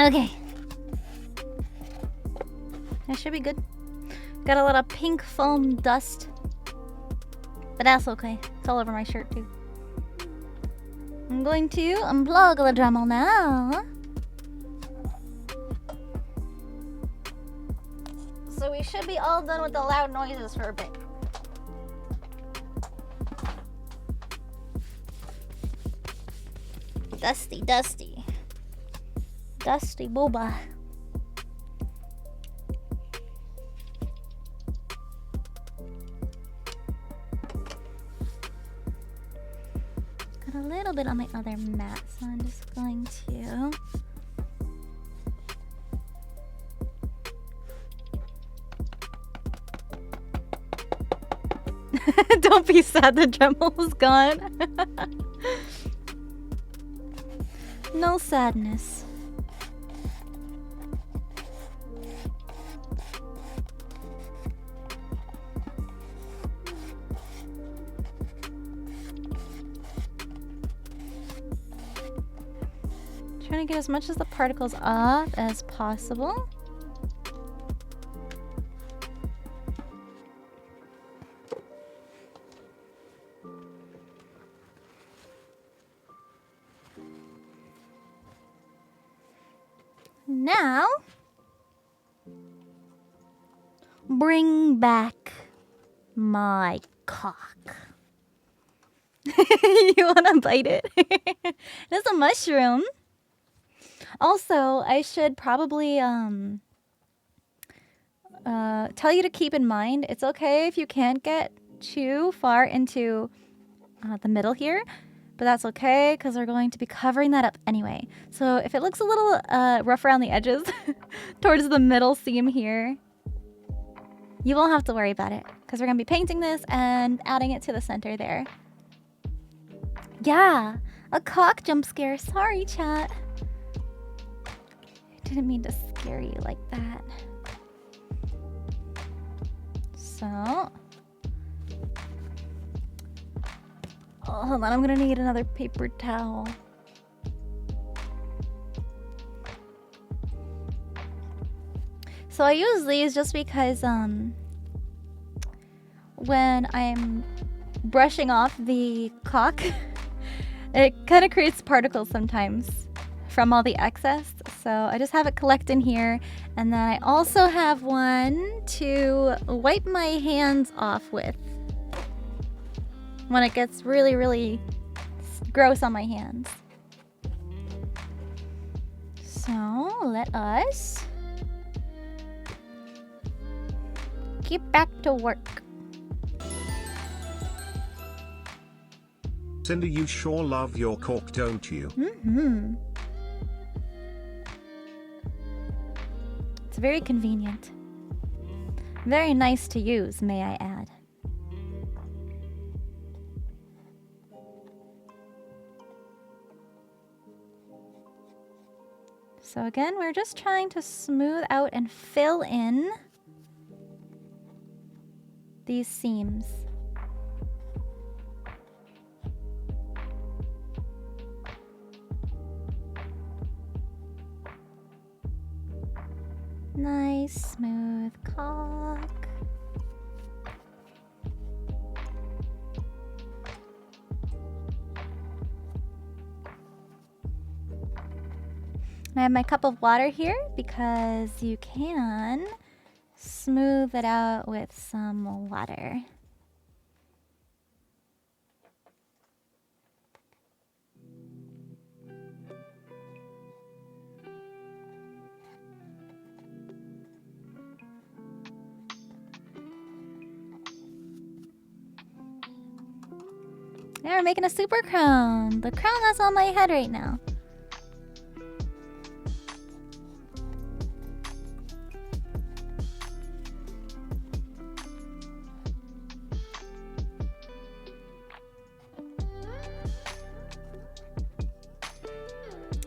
Okay. That should be good. Got a lot of pink foam dust. But that's okay. It's all over my shirt too. I'm going to unplug the Dremel now. So we should be all done with the loud noises for a bit. Dusty, dusty. Dusty booba. Got a little bit on my other mat, so I'm just going to... Don't be sad, the Dremel's gone. No sadness. Trying to get as much of the particles off as possible. Now, bring back my cock. You wanna bite it? It's a mushroom. Also, I should probably tell you to keep in mind, it's okay if you can't get too far into the middle here, but that's okay because we're going to be covering that up anyway. So if it looks a little rough around the edges towards the middle seam here, you won't have to worry about it because we're going to be painting this and adding it to the center there. Yeah, a cock jump scare. Sorry, chat. I didn't mean to scare you like that. So, oh, hold on, I'm gonna need another paper towel. So I use these just because when I'm brushing off the cock, it kind of creates particles sometimes from all the excess. So I just have it collect in here, and then I also have one to wipe my hands off with when it gets really, really gross on my hands. So let us get back to work. Cinder, you sure love your cork, don't you? Mm-hmm. It's very convenient. Very nice to use, may I add. So again, we're just trying to smooth out and fill in these seams. Nice, smooth cock. I have my cup of water here because you can smooth it out with some water. Now we're making a super crown. The crown that's on my head right now.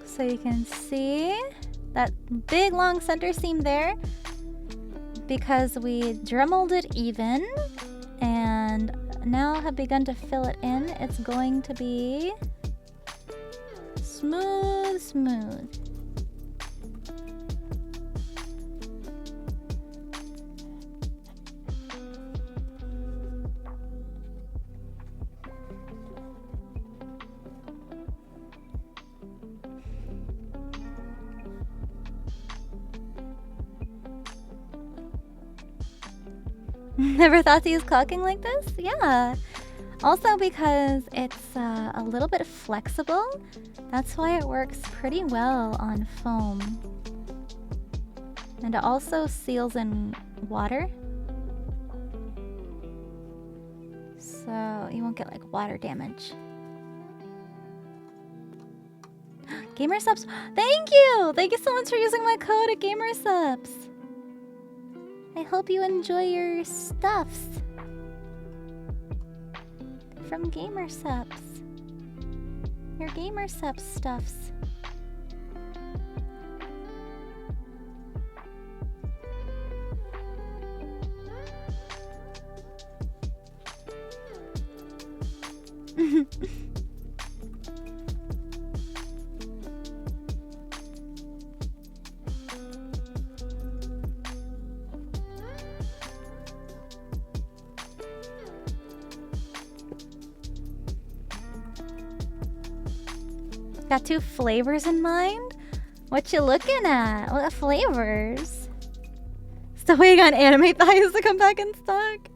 So you can see that big long center seam there because we dremeled it even and now have begun to fill it in. It's going to be smooth, smooth. Never thought to use caulking like this? Yeah. Also because it's a little bit flexible. That's why it works pretty well on foam. And it also seals in water. So you won't get like water damage. Gamersubs, thank you! Thank you so much for using my code at Gamersubs. I hope you enjoy your stuffs from Gamersubs. Your Gamersubs stuffs. Got 2 flavors in mind? What you looking at? What flavors? Still waiting on anime thighs to come back in stock.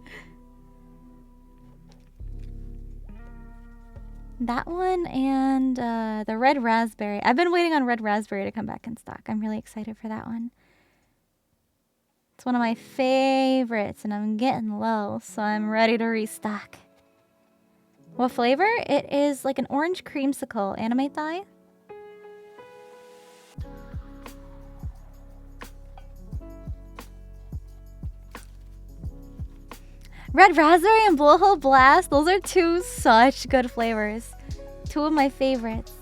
That one and the red raspberry. I've been waiting on red raspberry to come back in stock. I'm really excited for that one. It's one of my favorites and I'm getting low, so I'm ready to restock. What flavor? It is like an orange creamsicle. Anime thigh. Red raspberry and blowhole blast. Those are 2 such good flavors. 2 of my favorites.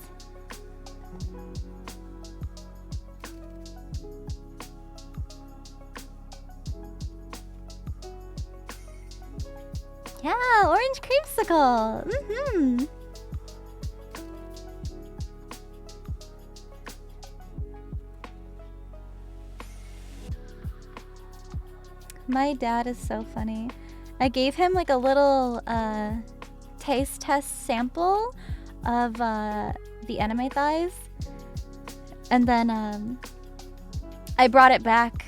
Yeah, orange creamsicle. Mm-hmm. My dad is so funny. I gave him like a little taste test sample of the anime thighs. And then I brought it back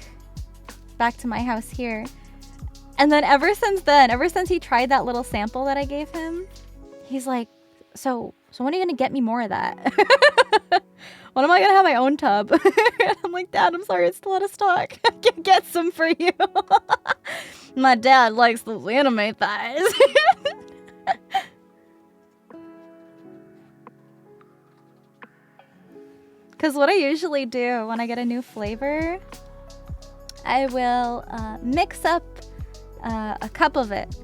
to my house here. And then ever since he tried that little sample that I gave him, he's like, so when are you gonna get me more of that? When am I gonna have my own tub? I'm like, Dad, I'm sorry, it's still out of stock. I can get some for you. My dad likes those anime thighs. Because what I usually do when I get a new flavor, I will mix up a cup of it,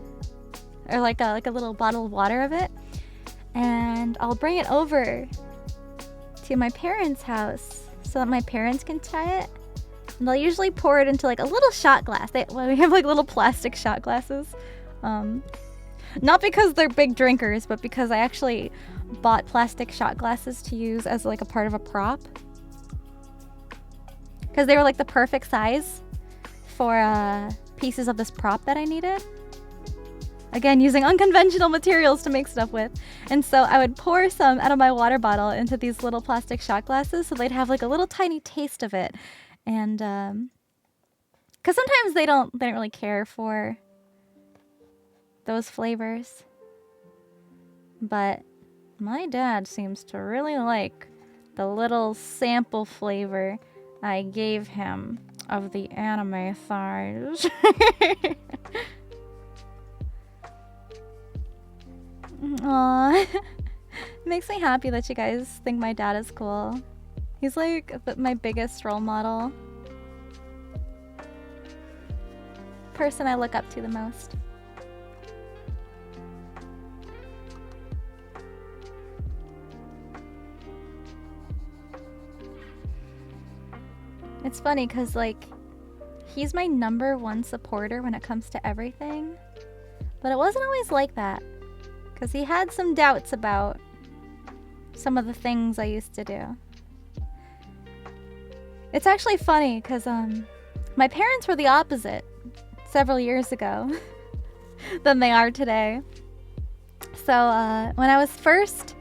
or like a little bottle of water of it, and I'll bring it over to my parents' house so that my parents can try it. And they'll usually pour it into like a little shot glass. We have like little plastic shot glasses. Not because they're big drinkers, but because I actually bought plastic shot glasses to use as like a part of a prop. Because they were like the perfect size for pieces of this prop that I needed. Again, using unconventional materials to make stuff with. And so I would pour some out of my water bottle into these little plastic shot glasses so they'd have like a little tiny taste of it. And because sometimes they don't really care for those flavors. But my dad seems to really like the little sample flavor I gave him of the anime thighs. Aww. Makes me happy that you guys think my dad is cool. He's like my biggest role model. Person I look up to the most. It's funny because like he's my #1 supporter when it comes to everything. But it wasn't always like that, because he had some doubts about some of the things I used to do. It's actually funny, because my parents were the opposite several years ago than they are today. So when I was first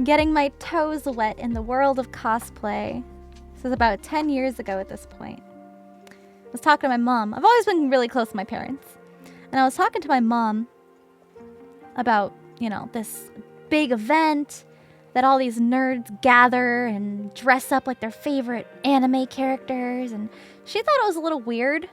getting my toes wet in the world of cosplay, this was about 10 years ago at this point, I was talking to my mom. I've always been really close to my parents. And I was talking to my mom about, you know, this big event that all these nerds gather and dress up like their favorite anime characters. And she thought it was a little weird.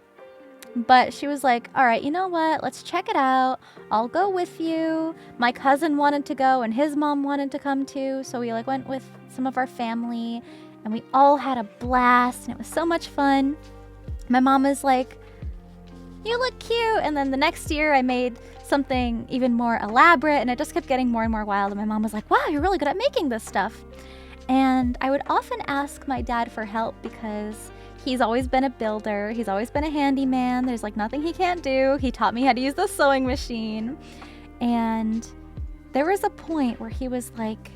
But she was like, all right, you know what? Let's check it out. I'll go with you. My cousin wanted to go and his mom wanted to come too. So we like went with some of our family and we all had a blast and it was so much fun. My mom was like, you look cute. And then the next year I made something even more elaborate and it just kept getting more and more wild. And my mom was like, wow, you're really good at making this stuff. And I would often ask my dad for help because he's always been a builder. He's always been a handyman. There's like nothing he can't do. He taught me how to use the sewing machine. And there was a point where he was like,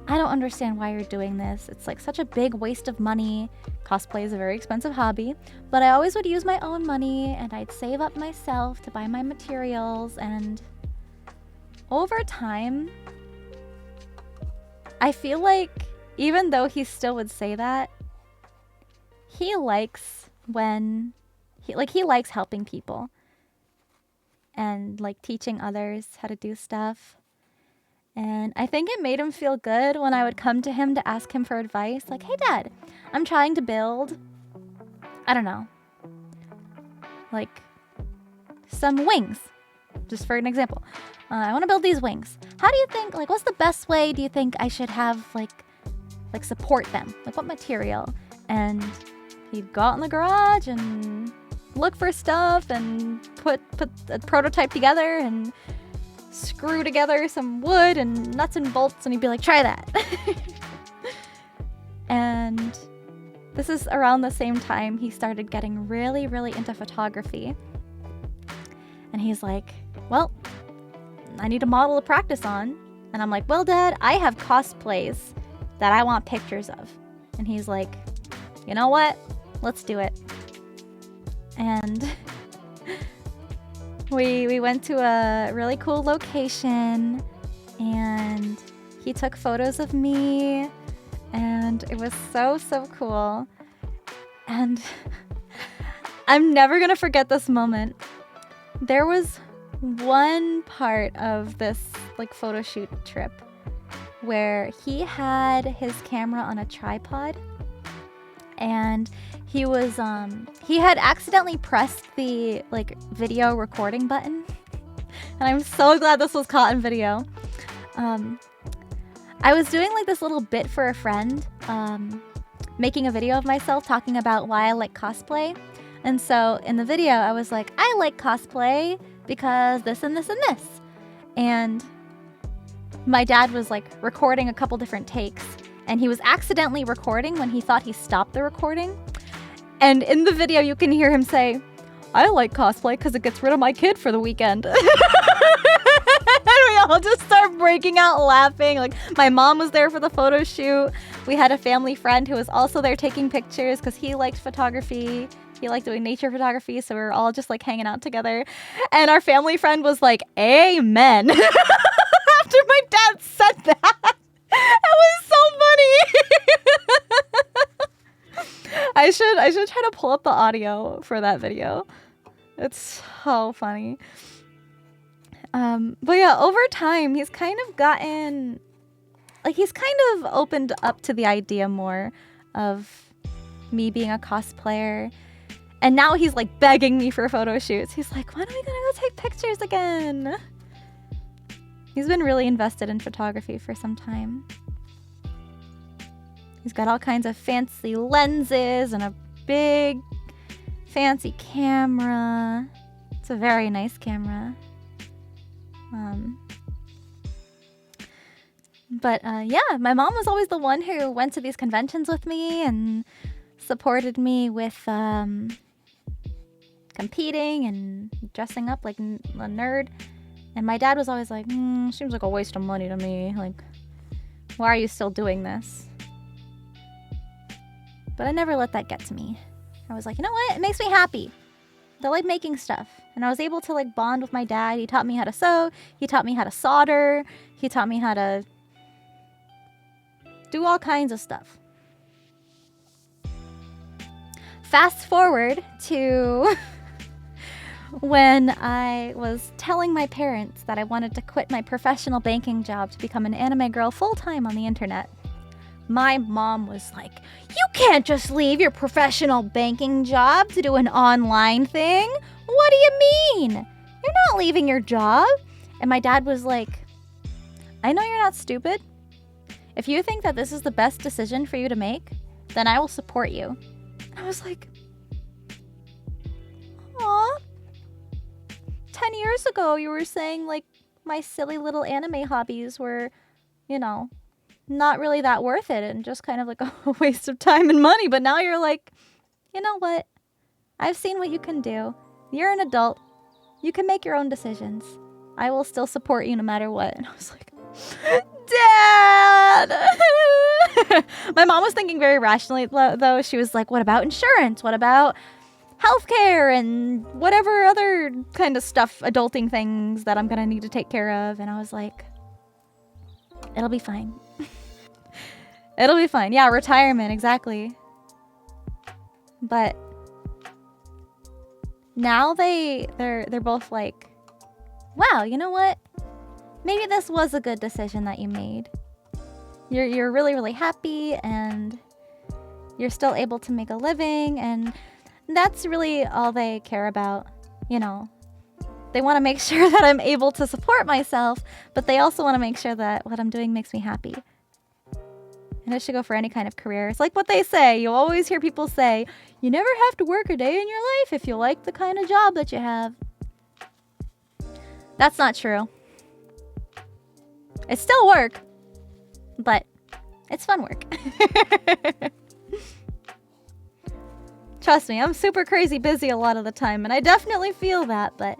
I don't understand why you're doing this. It's like such a big waste of money. Cosplay is a very expensive hobby, but I always would use my own money and I'd save up myself to buy my materials. And over time, I feel like even though he still would say that, he likes when he likes helping people and like teaching others how to do stuff. And I think it made him feel good when I would come to him to ask him for advice. Like, hey, Dad, I'm trying to build, I don't know, like some wings, just for an example. I want to build these wings. How do you think, like, what's the best way do you think I should have, like support them? Like, what material? And he'd go out in the garage and look for stuff and put a prototype together and screw together some wood and nuts and bolts, and he'd be like, try that. And this is around the same time he started getting really, really into photography. And he's like, well, I need a model to practice on. And I'm like, well, Dad, I have cosplays that I want pictures of. And he's like, you know what? Let's do it. And we went to a really cool location and he took photos of me and it was so, so cool. And I'm never gonna forget this moment. There was one part of this like photo shoot trip where he had his camera on a tripod and he had accidentally pressed the like video recording button. And I'm so glad this was caught in video. I was doing like this little bit for a friend, making a video of myself talking about why I like cosplay. And so in the video I was like, I like cosplay because this and this and this. And my dad was like recording a couple different takes and he was accidentally recording when he thought he stopped the recording. And in the video, you can hear him say, I like cosplay because it gets rid of my kid for the weekend. And we all just start breaking out laughing. Like, my mom was there for the photo shoot. We had a family friend who was also there taking pictures because he liked photography. He liked doing nature photography. So we were all just like hanging out together. And our family friend was like, amen. After my dad said that. It was so funny. I should try to pull up the audio for that video. It's so funny. But yeah, over time, he's kind of gotten, like, he's kind of opened up to the idea more of me being a cosplayer. And now he's like begging me for photo shoots. He's like, when are we gonna go take pictures again? He's been really invested in photography for some time. He's got all kinds of fancy lenses and a big fancy camera. It's a very nice camera. Yeah, my mom was always the one who went to these conventions with me and supported me with competing and dressing up like a nerd. And my dad was always like, seems like a waste of money to me. Like, why are you still doing this? But I never let that get to me. I was like, you know what? It makes me happy. I like making stuff. And I was able to like bond with my dad. He taught me how to sew. He taught me how to solder. He taught me how to do all kinds of stuff. Fast forward to when I was telling my parents that I wanted to quit my professional banking job to become an anime girl full-time on the internet. My mom was like, you can't just leave your professional banking job to do an online thing. What do you mean? You're not leaving your job. And my dad was like, I know you're not stupid. If you think that this is the best decision for you to make, then I will support you. I was like, aw. 10 years ago, you were saying, like, my silly little anime hobbies were, you know, not really that worth it and just kind of like a waste of time and money. But now you're like, you know what? I've seen what you can do. You're an adult. You can make your own decisions. I will still support you no matter what. And I was like, Dad! My mom was thinking very rationally, though. She was like, what about insurance? What about healthcare and whatever other kind of stuff, adulting things that I'm going to need to take care of? And I was like, it'll be fine. It'll be fine. Yeah, retirement, exactly. But now they're both like, wow, you know what? Maybe this was a good decision that you made. You're really, really happy and you're still able to make a living, and that's really all they care about, you know. They want to make sure that I'm able to support myself, but they also want to make sure that what I'm doing makes me happy. And it should go for any kind of career. It's like what they say. You'll always hear people say, you never have to work a day in your life if you like the kind of job that you have. That's not true. It's still work, but it's fun work. Trust me, I'm super crazy busy a lot of the time, and I definitely feel that, but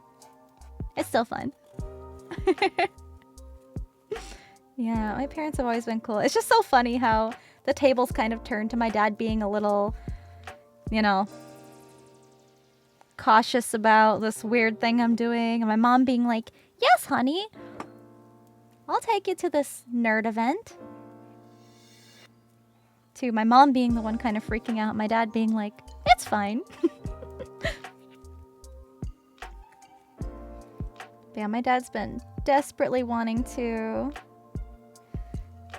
it's still fun. Yeah, my parents have always been cool. It's just so funny how the tables kind of turned to my dad being a little, you know, cautious about this weird thing I'm doing, and my mom being like, yes, honey, I'll take you to this nerd event. To my mom being the one kind of freaking out, my dad being like, it's fine. Yeah, my dad's been desperately wanting to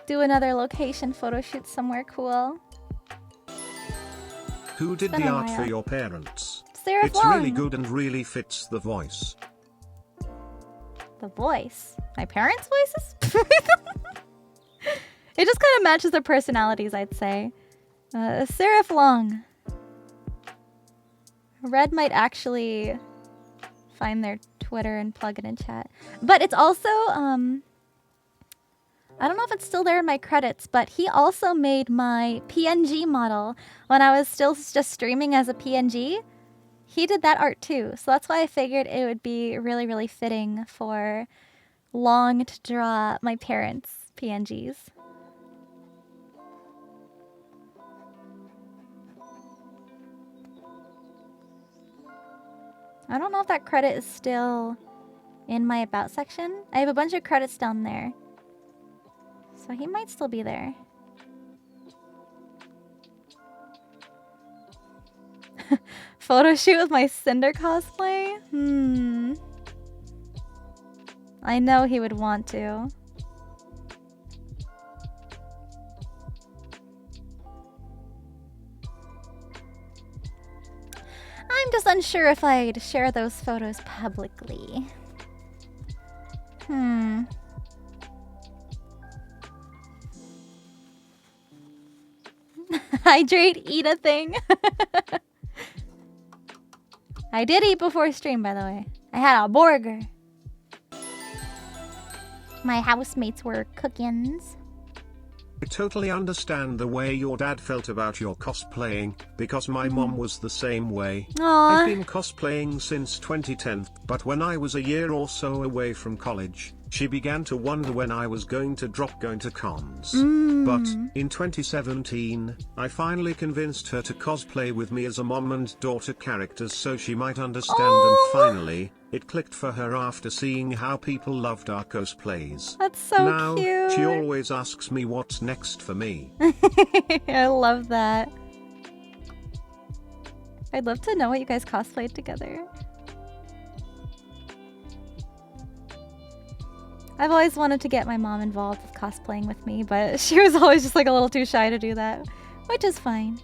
do another location photo shoot somewhere cool. Who did the art for your parents? Sarah It's Vaughn. really good and really fits the voice. The voice? My parents' voices? It just kind of matches their personalities, I'd say. Seraph Long. Red might actually find their Twitter and plug it in chat. But it's also, I don't know if it's still there in my credits, but he also made my PNG model when I was still just streaming as a PNG. He did that art too. So that's why I figured it would be really, really fitting for Long to draw my parents' PNGs. I don't know if that credit is still in my About section. I have a bunch of credits down there. So he might still be there. Photo shoot with my Sinder cosplay? I know he would want to. I'm just unsure if I'd share those photos publicly. Hydrate, eat a thing. I did eat before stream, by the way. I had a burger. My housemates were cookins. I totally understand the way your dad felt about your cosplaying, because my mom was the same way. Aww. I've been cosplaying since 2010, but when I was a year or so away from college, she began to wonder when I was going to drop going to cons. But, in 2017, I finally convinced her to cosplay with me as a mom and daughter characters so she might understand, and finally, it clicked for her after seeing how people loved our cosplays. That's so now, cute. she always asks me what's next for me. I love that. I'd love to know what you guys cosplayed together. I've always wanted to get my mom involved with cosplaying with me, but she was always just like a little too shy to do that, which is fine.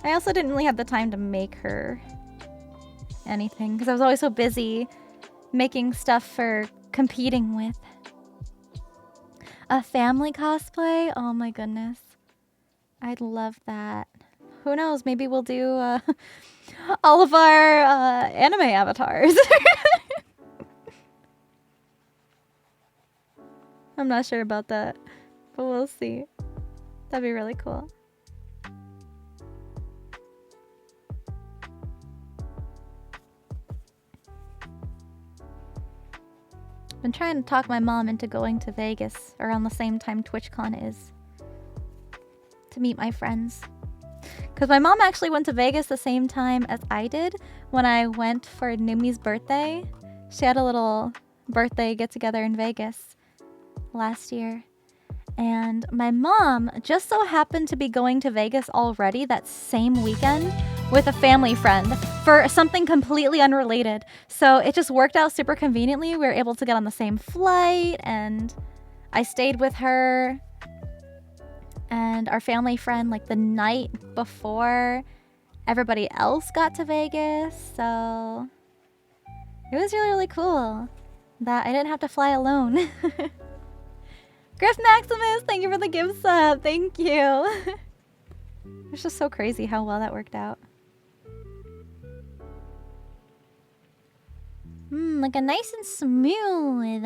I also didn't really have the time to make her anything because I was always so busy making stuff for competing with. A family cosplay? Oh my goodness. I'd love that. Who knows? Maybe we'll do all of our anime avatars. I'm not sure about that, but we'll see. That'd be really cool. Been trying to talk my mom into going to Vegas around the same time TwitchCon is to meet my friends. Because my mom actually went to Vegas the same time as I did when I went for Numi's birthday. She had a little birthday get-together in Vegas last year. And my mom just so happened to be going to Vegas already that same weekend with a family friend for something completely unrelated. So it just worked out super conveniently. We were able to get on the same flight, and I stayed with her and our family friend like the night before everybody else got to Vegas. So it was really, really cool that I didn't have to fly alone. Griff Maximus, thank you for the gift sub. Thank you. It's just so crazy how well that worked out. Like a nice and smooth.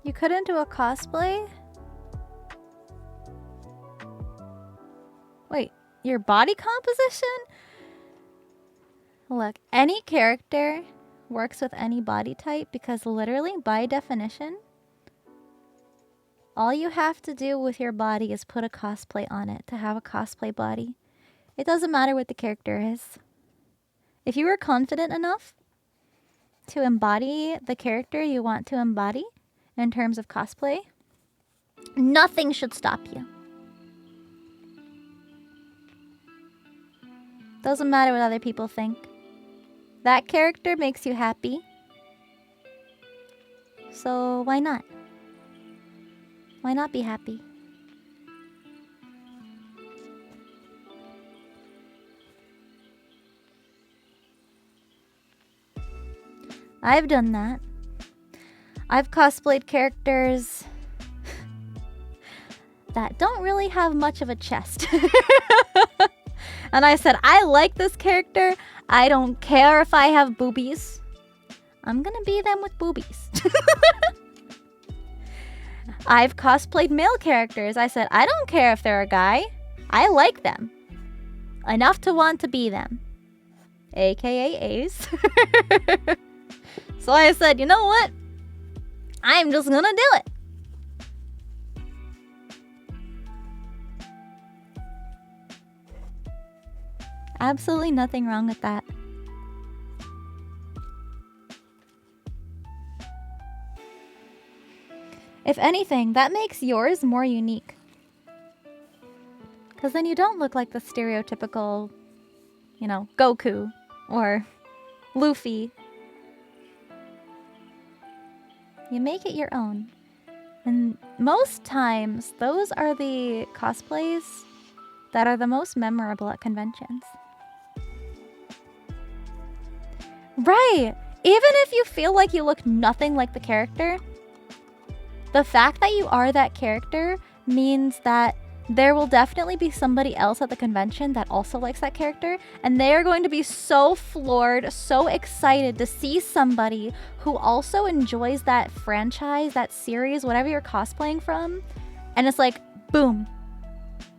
You couldn't do a cosplay? Wait, your body composition? Look, any character works with any body type because literally, by definition, all you have to do with your body is put a cosplay on it to have a cosplay body. It doesn't matter what the character is. If you are confident enough to embody the character you want to embody, in terms of cosplay, nothing should stop you. Doesn't matter what other people think. That character makes you happy. So why not? Why not be happy? I've done that. I've cosplayed characters that don't really have much of a chest. And I said, I like this character. I don't care if I have boobies. I'm gonna be them with boobies. I've cosplayed male characters. I said, I don't care if they're a guy. I like them enough to want to be them. AKA Ace. So I said, you know what? I'm just gonna do it. Absolutely nothing wrong with that. If anything, that makes yours more unique. Because then you don't look like the stereotypical, you know, Goku or Luffy. You make it your own. And most times, those are the cosplays that are the most memorable at conventions. Right! Even if you feel like you look nothing like the character, the fact that you are that character means that there will definitely be somebody else at the convention that also likes that character, and they are going to be so floored, so excited to see somebody who also enjoys that franchise, that series, whatever you're cosplaying from. And it's like, boom,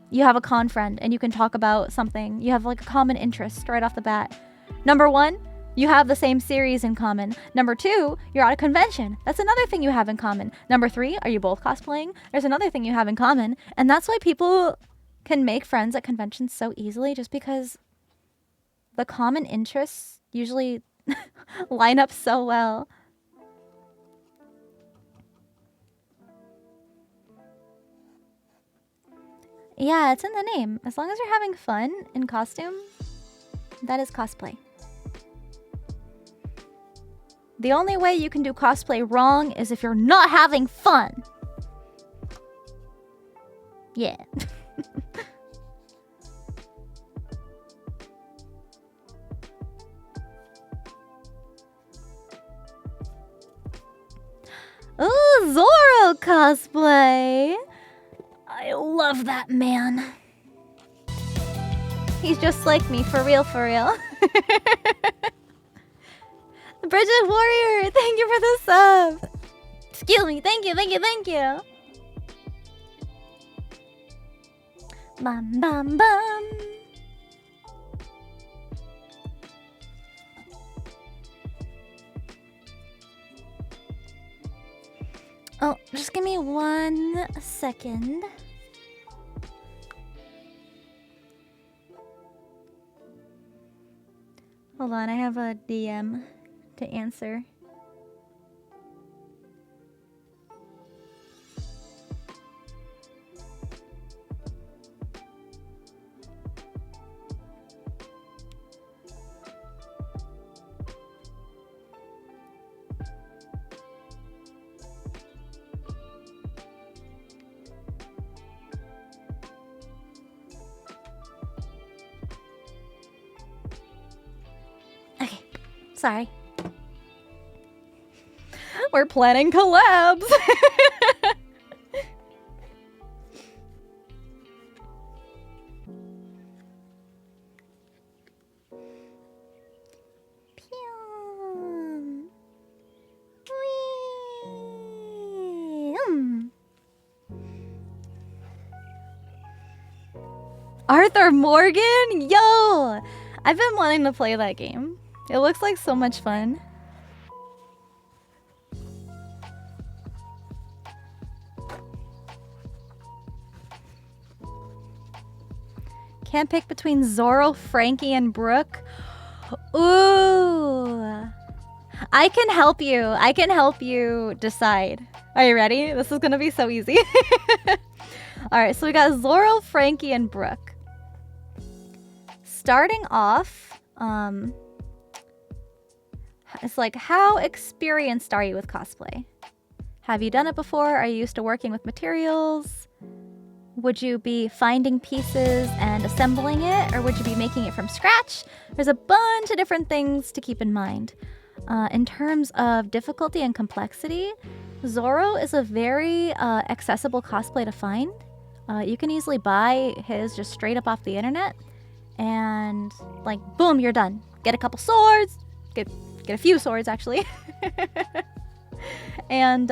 you have a con friend and you can talk about something. You have like a common interest right off the bat. Number one, you have the same series in common. Number two, you're at a convention. That's another thing you have in common. Number three, are you both cosplaying? There's another thing you have in common. And that's why people can make friends at conventions so easily, just because the common interests usually line up so well. Yeah, it's in the name. As long as you're having fun in costume, that is cosplay. The only way you can do cosplay wrong is if you're not having fun. Yeah. Ooh, Zoro cosplay. I love that man. He's just like me, for real, for real. Bridget Warrior, thank you for the sub. Excuse me, thank you, thank you, thank you. Bum, bum, bum. Oh, just give me 1 second. Hold on, I have a DM to answer. Okay, sorry. We're planning collabs. Pew. Whee. Arthur Morgan? Yo! I've been wanting to play that game. It looks like so much fun. Can't pick between Zoro, Frankie, and Brooke. Ooh. I can help you. I can help you decide. Are you ready? This is gonna be so easy. Alright, so we got Zoro, Frankie, and Brooke. Starting off, it's like, how experienced are you with cosplay? Have you done it before? Are you used to working with materials? Would you be finding pieces and assembling it, or would you be making it from scratch? There's a bunch of different things to keep in mind. In terms of difficulty and complexity, Zoro is a very accessible cosplay to find. You can easily buy his just straight up off the internet, and like, boom, you're done. Get a couple swords, get a few swords actually, and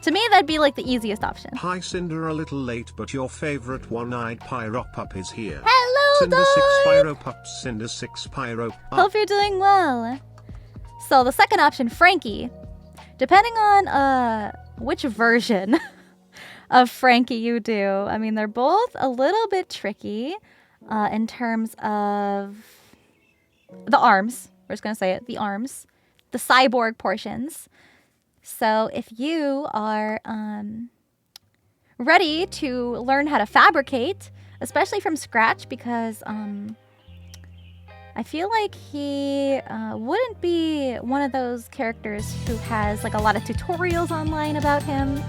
to me, that'd be like the easiest option. Hi Cinder, a little late, but your favorite one-eyed pyro pup is here. Hello, Cinder 6 Dawn! pyro pups, Cinder 6 pyro pup. Hope you're doing well. So the second option, Frankie. Depending on which version of Frankie you do, I mean, they're both a little bit tricky in terms of the arms. We're just gonna say it, the arms, the cyborg portions. So if you are ready to learn how to fabricate, especially from scratch, because I feel like he wouldn't be one of those characters who has like a lot of tutorials online about him.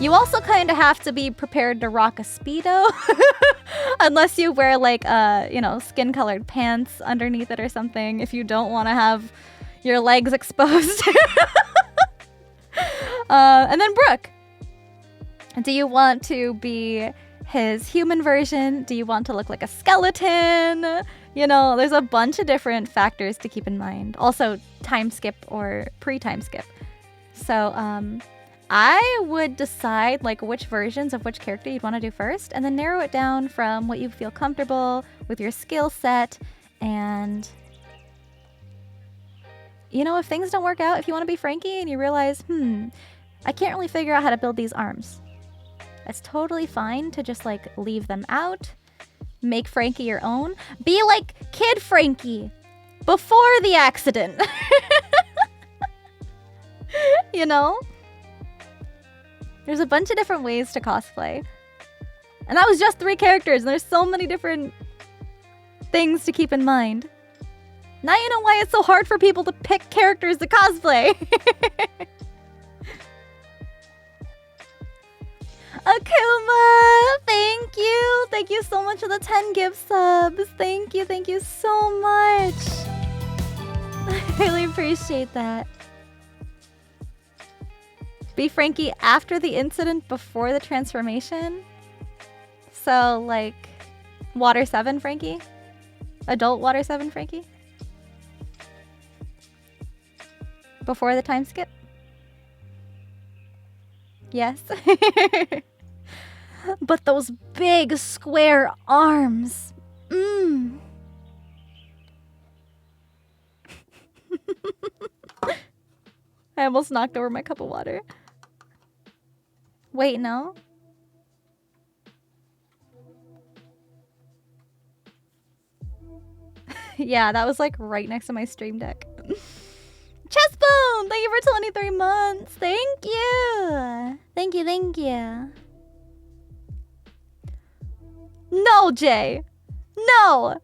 You also kind of have to be prepared to rock a Speedo. Unless you wear like, skin colored pants underneath it or something. If you don't want to have your legs exposed. And then Brooke. Do you want to be his human version? Do you want to look like a skeleton? You know, there's a bunch of different factors to keep in mind. Also, time skip or pre-time skip. So, I would decide like which versions of which character you'd want to do first, and then narrow it down from what you feel comfortable with your skill set. And, you know, if things don't work out, if you want to be Frankie and you realize, I can't really figure out how to build these arms. It's totally fine to just like leave them out, make Frankie your own, be like Kid Frankie before the accident. You know? There's a bunch of different ways to cosplay. And that was just 3 characters, and there's so many different things to keep in mind. Now you know why it's so hard for people to pick characters to cosplay. Akuma, thank you. Thank you so much for the 10 gift subs. Thank you so much. I really appreciate that. Be Frankie after the incident, before the transformation. So, like, Water 7 Frankie? Adult Water 7 Frankie? Before the time skip? Yes. But those big square arms. I almost knocked over my cup of water. Wait, no? Yeah, that was like right next to my stream deck. Chessbone! Thank you for 23 months. Thank you. Thank you. No, Jay. No.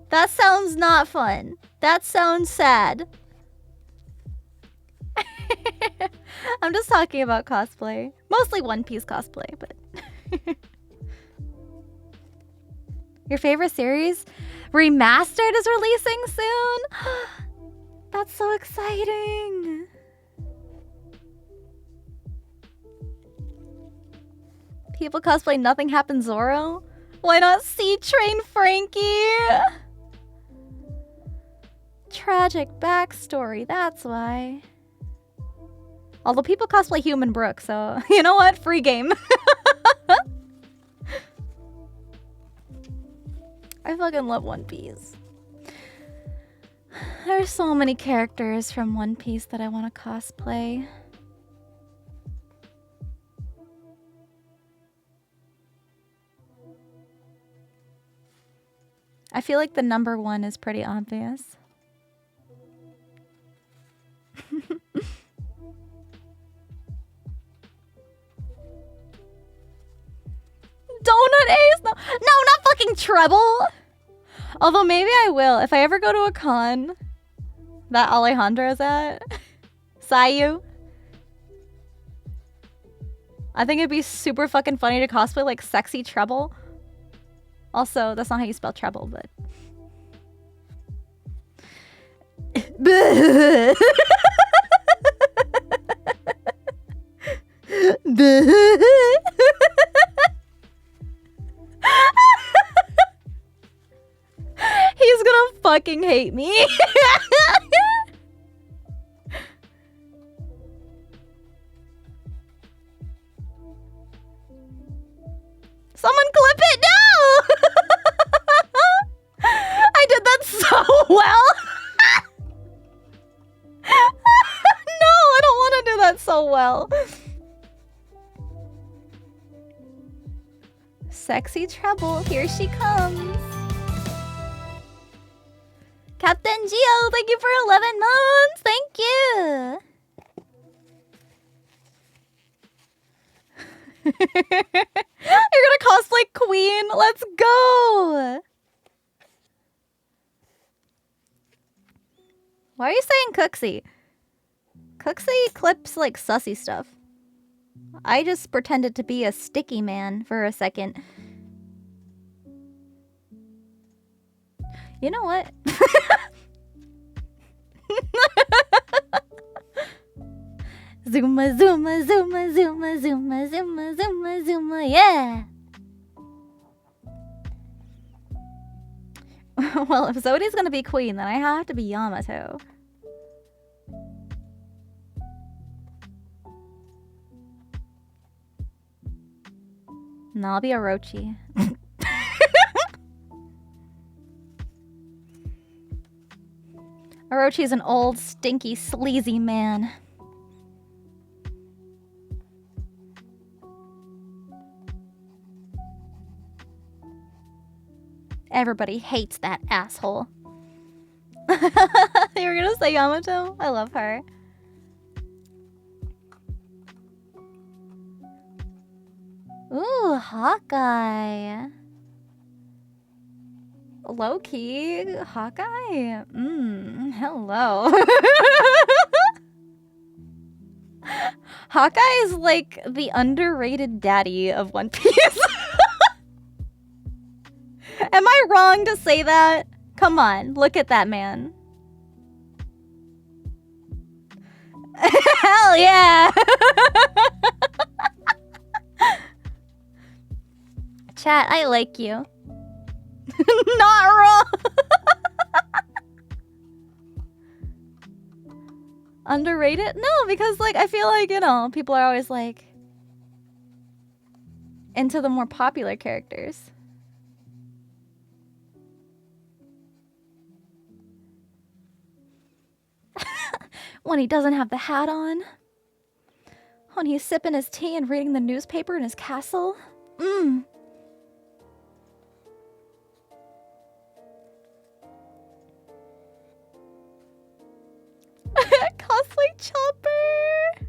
That sounds not fun. That sounds sad. I'm just talking about cosplay. Mostly One Piece cosplay, but... Your favorite series? Remastered is releasing soon? That's so exciting. People cosplay Nothing Happened Zoro? Why not C-Train Frankie? Tragic backstory, that's why. Although people cosplay Human Brook, so you know what? Free game. I fucking love One Piece. There's so many characters from One Piece that I want to cosplay. I feel like the number 1 is pretty obvious. Donut Ace? No, not fucking Treble! Although maybe I will. If I ever go to a con that Alejandro's at, Sayu, I think it'd be super fucking funny to cosplay like sexy Treble. Also, that's not how you spell treble, but... He's gonna fucking hate me. Someone clip it now. I did that so well. No, I don't want to do that so well. Sexy Treble, here she comes. Captain Geo, thank you for 11 months. Thank you. You're gonna cosplay Queen. Let's go. Why are you saying Cooksy? Cooksey clips like sussy stuff. I just pretended to be a sticky man for a second. You know what? Zuma, zuma, zuma, zuma, zuma, zuma, zuma, zuma, yeah! Well, if Zodi's gonna be queen, then I have to be Yamato. No, I'll be Orochi. Orochi's an old, stinky, sleazy man. Everybody hates that asshole. You were gonna say Yamato? I love her. Ooh, Hawkeye. Low-key, Hawkeye? Hello. Hawkeye is like the underrated daddy of One Piece. Am I wrong to say that? Come on, look at that man. Hell yeah! Chat, I like you. Not wrong! Underrated? No, because like I feel like, you know, people are always like into the more popular characters. When he doesn't have the hat on. When he's sipping his tea and reading the newspaper in his castle. Cosplay Chopper.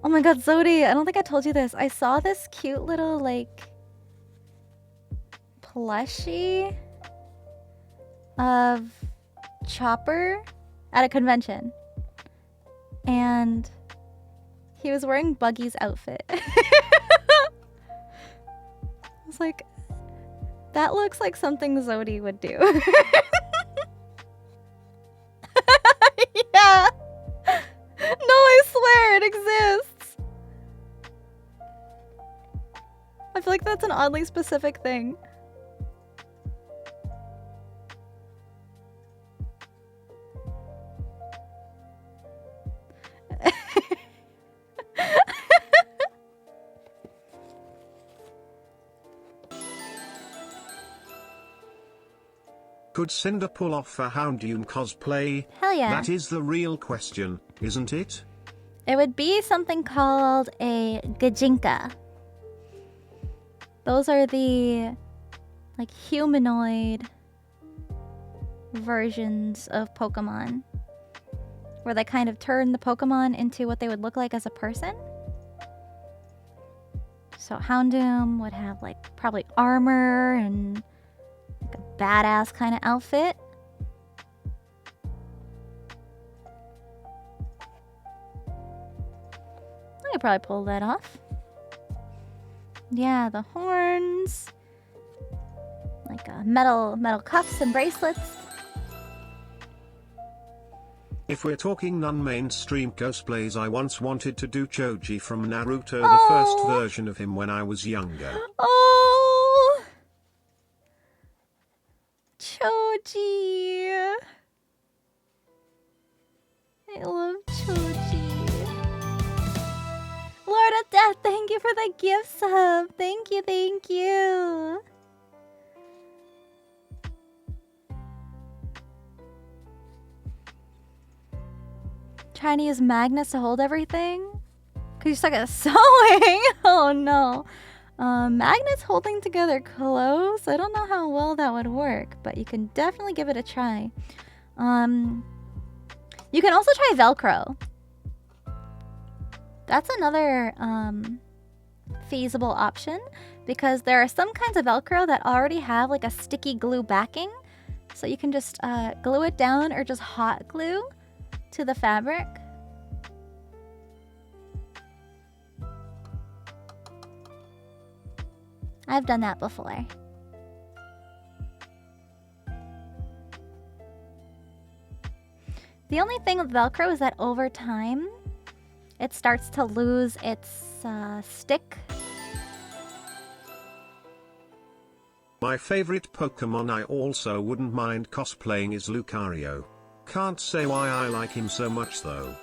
Oh my god, Zodi, I don't think I told you this. I saw this cute little like plushie of Chopper at a convention, and he was wearing Buggy's outfit. I was like, that looks like something Zodi would do. Yeah. No, I swear it exists. I feel like that's an oddly specific thing. Could Cinder pull off a Houndoom cosplay? Hell yeah. That is the real question, isn't it? It would be something called a Gajinka. Those are the like humanoid versions of Pokemon, where they kind of turn the Pokemon into what they would look like as a person. So Houndoom would have like probably armor and like a badass kind of outfit. I could probably pull that off. Yeah, the horns, like metal cuffs and bracelets. If we're talking non-mainstream cosplays, I once wanted to do Choji from Naruto, the first version of him when I was younger. Oh, Choji. I love Choji. Lord of Death, thank you for the gift sub. Thank you, thank you. Trying to use magnets to hold everything? Cause you suck at sewing? Oh no. Magnets holding together clothes? I don't know how well that would work, but you can definitely give it a try. You can also try Velcro. That's another feasible option because there are some kinds of Velcro that already have like a sticky glue backing. So you can just glue it down or just hot glue to the fabric. I've done that before. The only thing with Velcro is that over time, it starts to lose its stick. My favorite Pokemon I also wouldn't mind cosplaying is Lucario. Can't say why I like him so much though.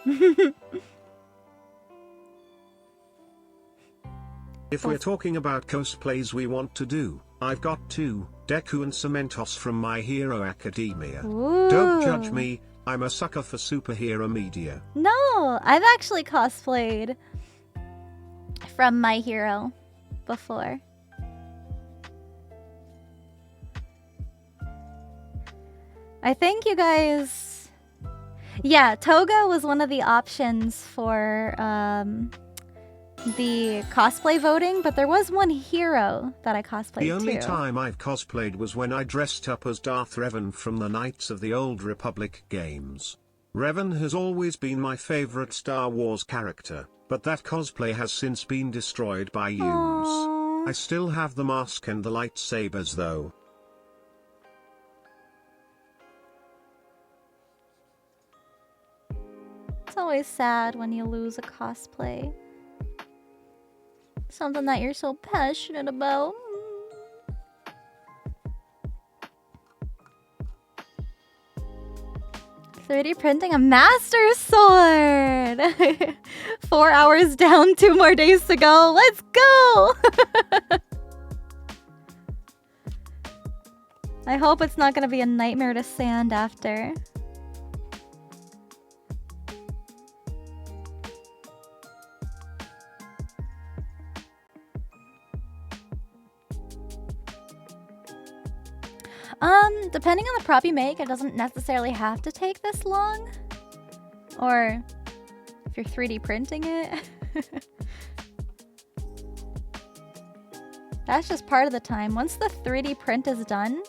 If we're talking about cosplays we want to do, I've got two, Deku and Cementos from My Hero Academia. Ooh. Don't judge me, I'm a sucker for superhero media. No, I've actually cosplayed from My Hero before. I think you guys... Yeah, Toga was one of the options for the cosplay voting, but there was one hero that I cosplayed The only too. time I've cosplayed was when I dressed up as Darth Revan from the Knights of the Old Republic games. Revan has always been my favorite Star Wars character, but that cosplay has since been destroyed by use. Aww. I still have the mask and the lightsabers though. It's always sad when you lose a cosplay. Something that you're so passionate about. 3D printing a master sword! 4 hours down, 2 more days to go. Let's go! I hope it's not gonna be a nightmare to sand after. Depending on the prop you make, it doesn't necessarily have to take this long. Or if you're 3D printing it. That's just part of the time. Once the 3D print is done,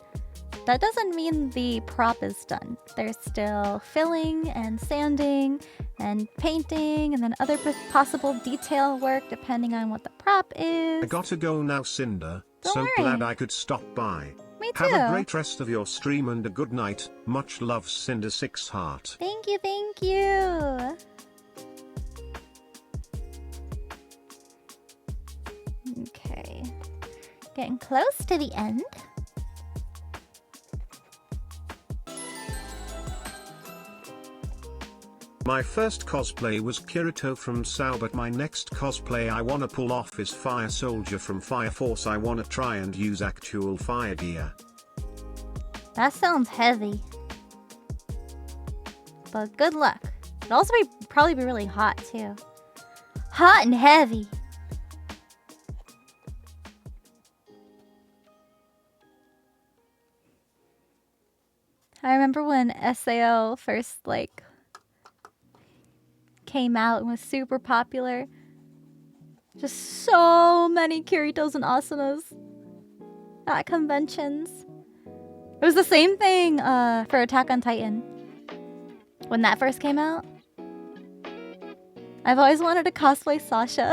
that doesn't mean the prop is done. There's still filling and sanding and painting and then other possible detail work depending on what the prop is. I gotta go now, Cinder. Don't so worry. glad I could stop by. Me too. Have a great rest of your stream and a good night. Much love, Cinder 6 Heart. Thank you, thank you. Okay. Getting close to the end. My first cosplay was Kirito from SAO, but my next cosplay I wanna pull off is Fire Soldier from Fire Force. I wanna try and use actual fire gear. That sounds heavy. But good luck. It'd also probably be really hot too. Hot and heavy. I remember when SAO first came out and was super popular. Just so many Kiritos and Asunas at conventions. It was the same thing for Attack on Titan. When that first came out. I've always wanted to cosplay Sasha.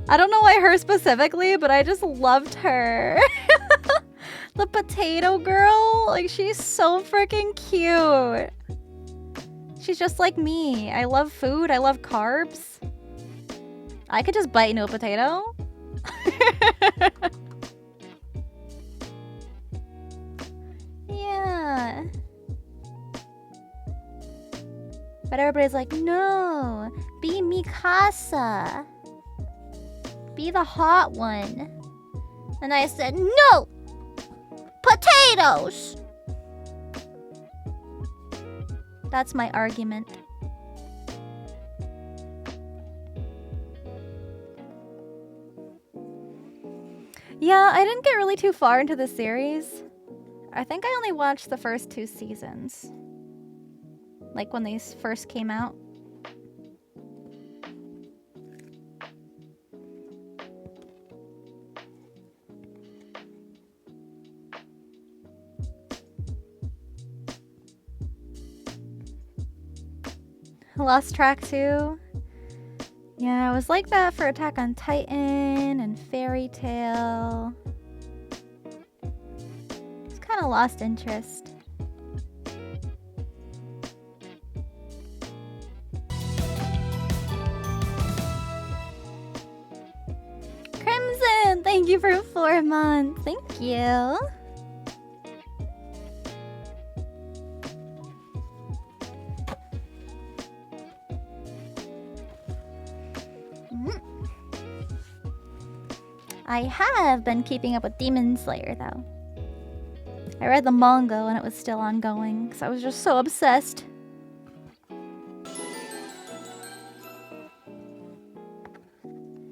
I don't know why her specifically, but I just loved her. The potato girl, like she's so freaking cute. She's just like me. I love food, I love carbs. I could just bite into a potato. Yeah. But everybody's like, no, be Mikasa. Be the hot one. And I said, no! Potatoes! That's my argument. Yeah, I didn't get really too far into the series. I think I only watched the first 2 seasons. Like when they first came out. lost track too. Yeah, it was like that for Attack on Titan and Fairy Tail. It's kind of lost interest. Crimson, thank you for 4 months. Thank you. I have been keeping up with Demon Slayer, though. I read the manga when it was still ongoing, because I was just so obsessed.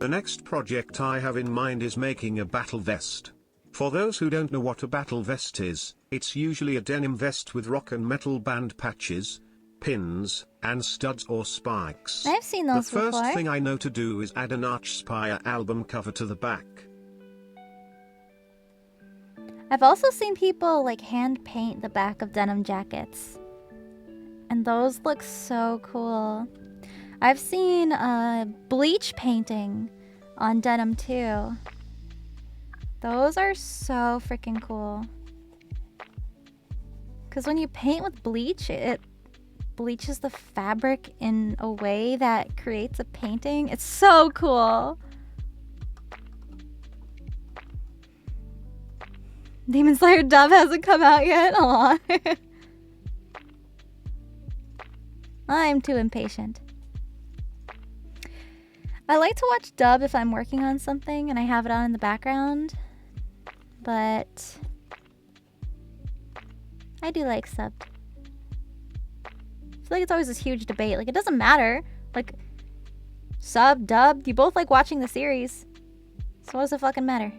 The next project I have in mind is making a battle vest. For those who don't know what a battle vest is, it's usually a denim vest with rock and metal band patches, pins, and studs or spikes. I've seen those before. The first thing I know to do is add an Archspire album cover to the back. I've also seen people like hand paint the back of denim jackets. And those look so cool. I've seen bleach painting on denim too. Those are so freaking cool. Because when you paint with bleach, it bleaches the fabric in a way that creates a painting. It's so cool. Demon Slayer dub hasn't come out yet. Aw. I'm too impatient. I like to watch dub if I'm working on something and I have it on in the background. But I do like subbed. I feel like it's always this huge debate. Like, it doesn't matter. Like, sub, dub, you both like watching the series. So what does it fucking matter?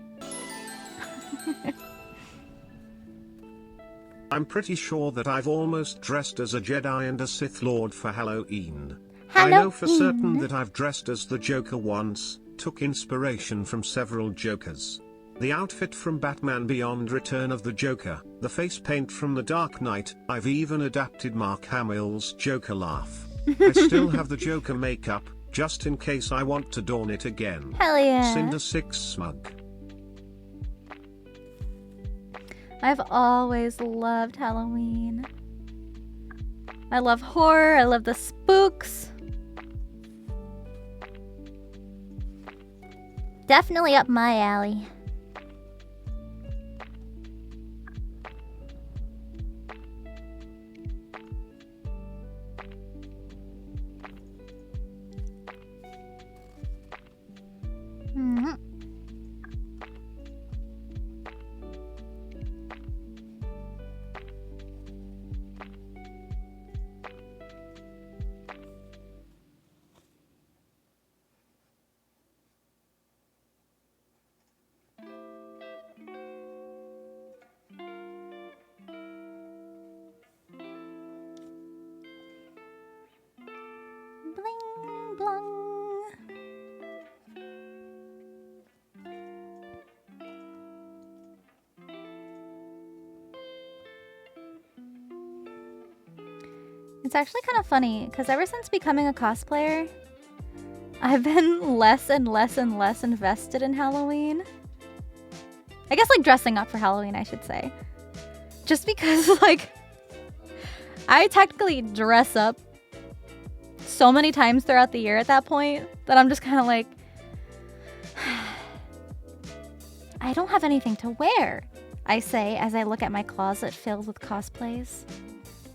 I'm pretty sure that I've almost dressed as a Jedi and a Sith Lord for Halloween. Halloween. I know for certain that I've dressed as the Joker once, took inspiration from several Jokers. The outfit from Batman Beyond Return of the Joker, the face paint from The Dark Knight, I've even adapted Mark Hamill's Joker laugh. I still have the Joker makeup, just in case I want to don it again. Hell yeah. Cinder 6 Smug. I've always loved Halloween. I love horror, I love the spooks. Definitely up my alley. Mm-hmm. Bling blong. It's actually kind of funny because ever since becoming a cosplayer, I've been less and less and less invested in Halloween. I guess like dressing up for Halloween, I should say. Just because like I technically dress up so many times throughout the year at that point that I'm just kind of like, I don't have anything to wear, I say as I look at my closet filled with cosplays.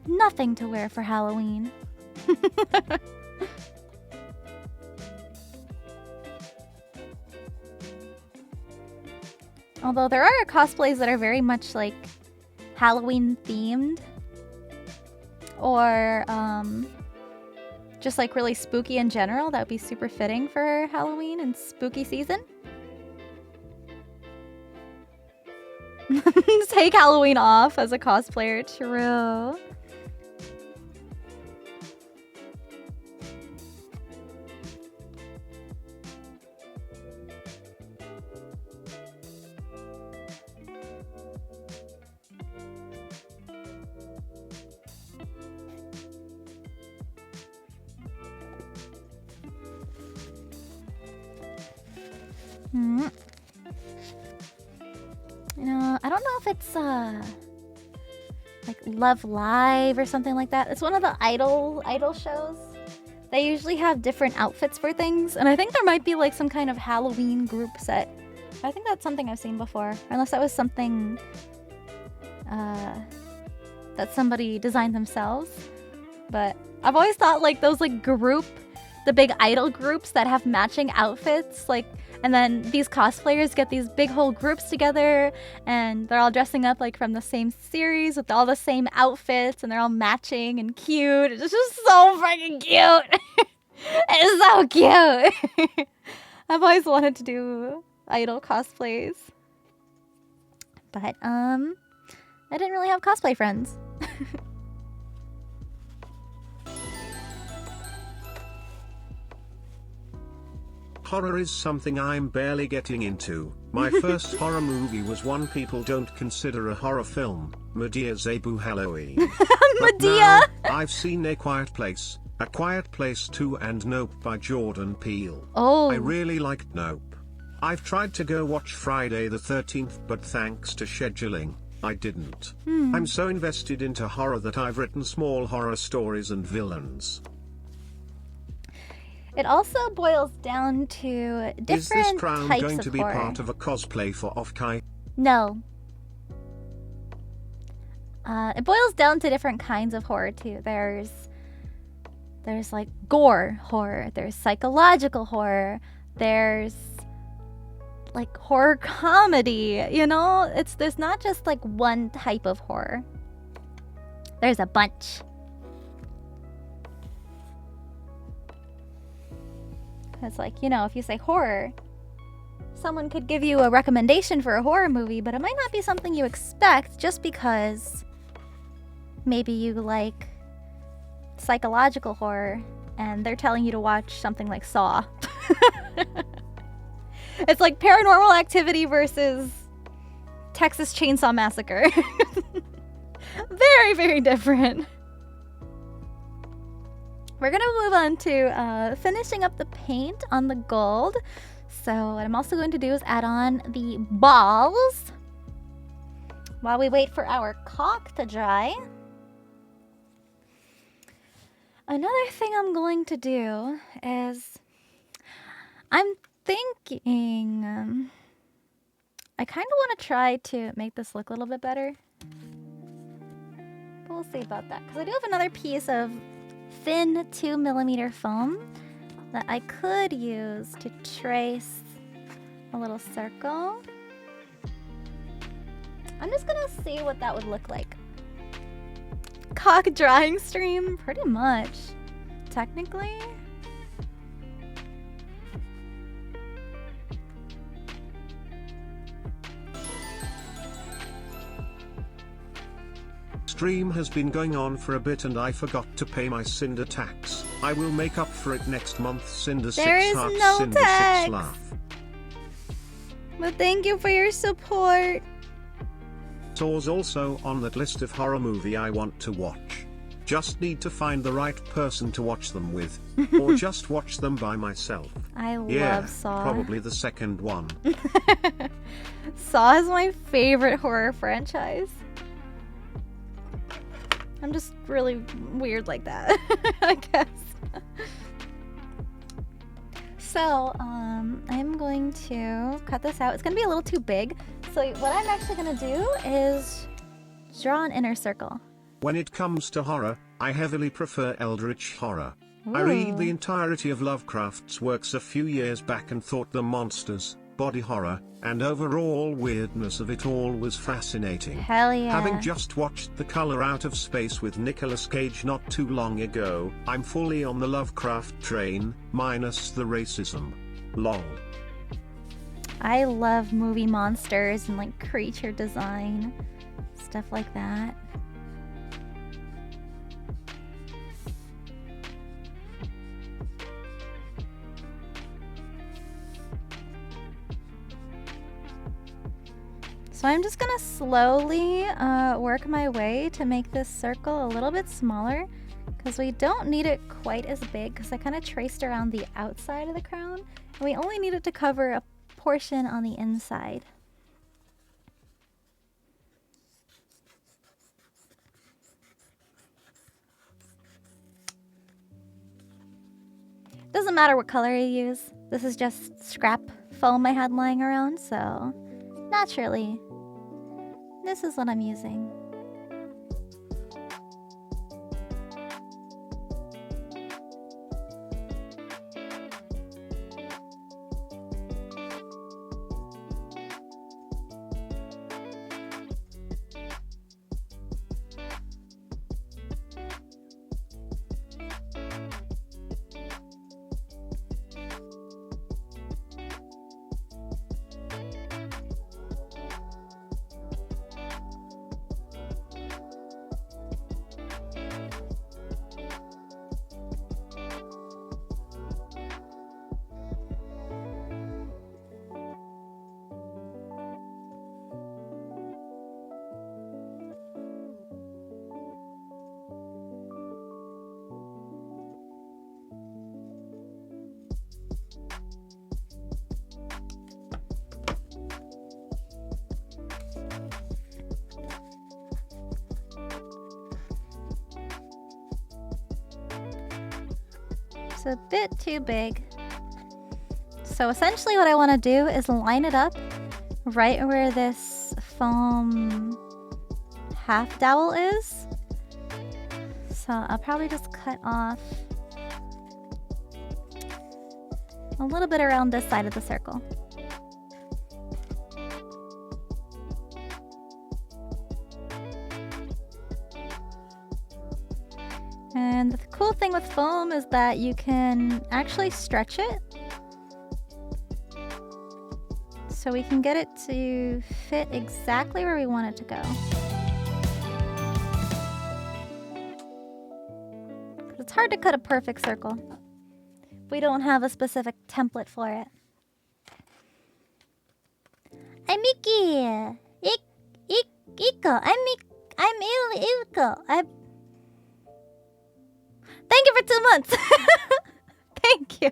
Nothing to wear for Halloween. Although there are cosplays that are very much like Halloween themed. Or just like really spooky in general. That would be super fitting for Halloween and spooky season. Take Halloween off as a cosplayer. True. You know, I don't know if it's like Love Live or something like that. It's one of the idol shows. They usually have different outfits for things, and I think there might be like some kind of Halloween group set. I think that's something I've seen before, unless that was something that somebody designed themselves. But I've always thought like those like the big idol groups that have matching outfits, like, and then these cosplayers get these big whole groups together and they're all dressing up like from the same series with all the same outfits and they're all matching and cute. It's just so freaking cute. It's so cute. I've always wanted to do idol cosplays. But I didn't really have cosplay friends. Horror is something I'm barely getting into. My first horror movie was one people don't consider a horror film, Medea's Abu Halloween. Medea! I've seen A Quiet Place 2 and Nope by Jordan Peele. Oh. I really liked Nope. I've tried to go watch Friday the 13th, but thanks to scheduling, I didn't. I'm so invested into horror that I've written small horror stories and villains. It also boils down to different Is this crown types going of to be horror. part of a cosplay for Off-Kai? No. It boils down to different kinds of horror too. There's like gore horror. There's psychological horror. There's like horror comedy. You know, there's not just like one type of horror. There's a bunch. It's like, you know, if you say horror, someone could give you a recommendation for a horror movie, but it might not be something you expect just because maybe you like psychological horror and they're telling you to watch something like Saw. It's like Paranormal Activity versus Texas Chainsaw Massacre. Very, very different. We're gonna move on to finishing up the paint on the gold. So what I'm also going to do is add on the balls while we wait for our caulk to dry. Another thing I'm going to do is I'm thinking I kind of want to try to make this look a little bit better. But we'll see about that because I do have another piece of thin 2mm foam that I could use to trace a little circle. I'm just gonna see what that would look like. Caulk drying stream? Pretty much. Technically. Stream has been going on for a bit and I forgot to pay my Sinder tax. I will make up for it next month. Sinder 6 There is hearts, no Sinder tax. 6 laugh. But thank you for your support. Saw's also on that list of horror movie I want to watch. Just need to find the right person to watch them with. Or just watch them by myself. I Yeah, love Saw. probably the second one. Saw is my favorite horror franchise. I'm just really weird like that, I guess. So, I'm going to cut this out. It's gonna be a little too big. So what I'm actually gonna do is draw an inner circle. When it comes to horror, I heavily prefer eldritch horror. I read the entirety of Lovecraft's works a few years back and thought the monsters, body horror, and overall weirdness of it all was fascinating. Hell yeah. Having just watched The Color Out of Space with Nicolas Cage not too long ago, I'm fully on the Lovecraft train, minus the racism. Lol. I love movie monsters and like creature design, stuff like that. So I'm just gonna slowly work my way to make this circle a little bit smaller because we don't need it quite as big because I kind of traced around the outside of the crown and we only need it to cover a portion on the inside. Doesn't matter what color you use. This is just scrap foam I had lying around, so naturally, this is what I'm using. It's a bit too big. So essentially what I want to do is line it up right where this foam half dowel is. So I'll probably just cut off a little bit around this side of the circle. And the cool thing with foam is that you can actually stretch it. So we can get it to fit exactly where we want it to go. It's hard to cut a perfect circle. We don't have a specific template for it. I'm Mickey. Iko. I'm Ilko. Thank you for 2 months. Thank you.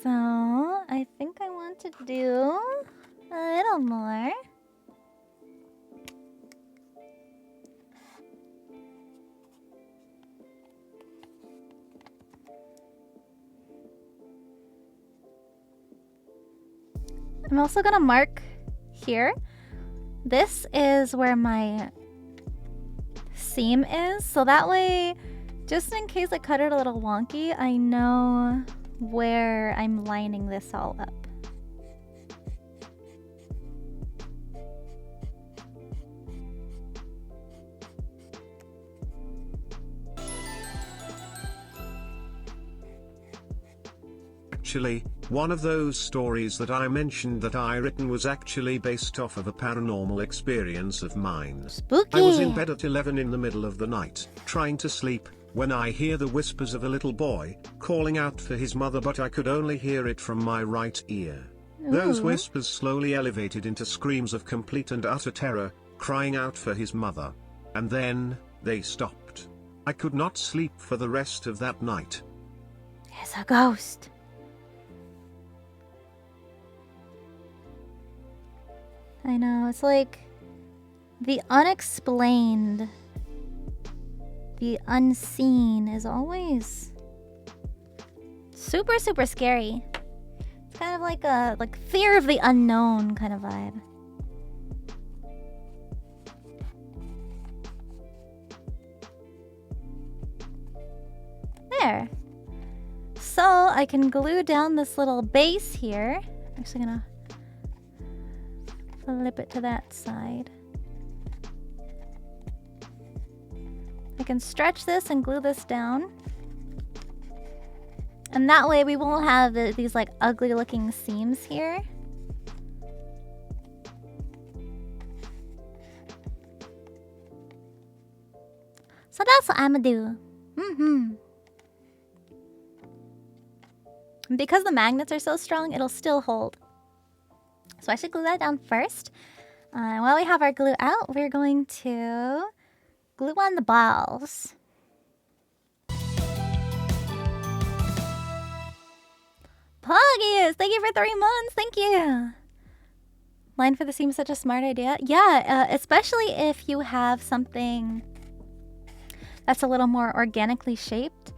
So, I think I want to do a little more. I'm also gonna mark here. This is where my seam is, so that way, just in case I cut it a little wonky, I know where I'm lining this all up. Actually, one of those stories that I mentioned that I written was actually based off of a paranormal experience of mine. Spooky. I was in bed at 11 in the middle of the night, trying to sleep, when I hear the whispers of a little boy calling out for his mother, but I could only hear it from my right ear. Those whispers slowly elevated into screams of complete and utter terror, crying out for his mother. And then, they stopped. I could not sleep for the rest of that night. It's a ghost. I know, it's like the unexplained, the unseen is always super, super scary. It's kind of like a fear of the unknown kind of vibe. There. So I can glue down this little base here. I'm actually gonna flip it to that side. I can stretch this and glue this down. And that way we won't have these like ugly looking seams here. So that's what I'm gonna do. Because the magnets are so strong, it'll still hold. So I should glue that down first. While we have our glue out, we're going to glue on the balls. Poggies, thank you for 3 months. Thank you. Line for the seam is such a smart idea. Yeah, especially if you have something that's a little more organically shaped.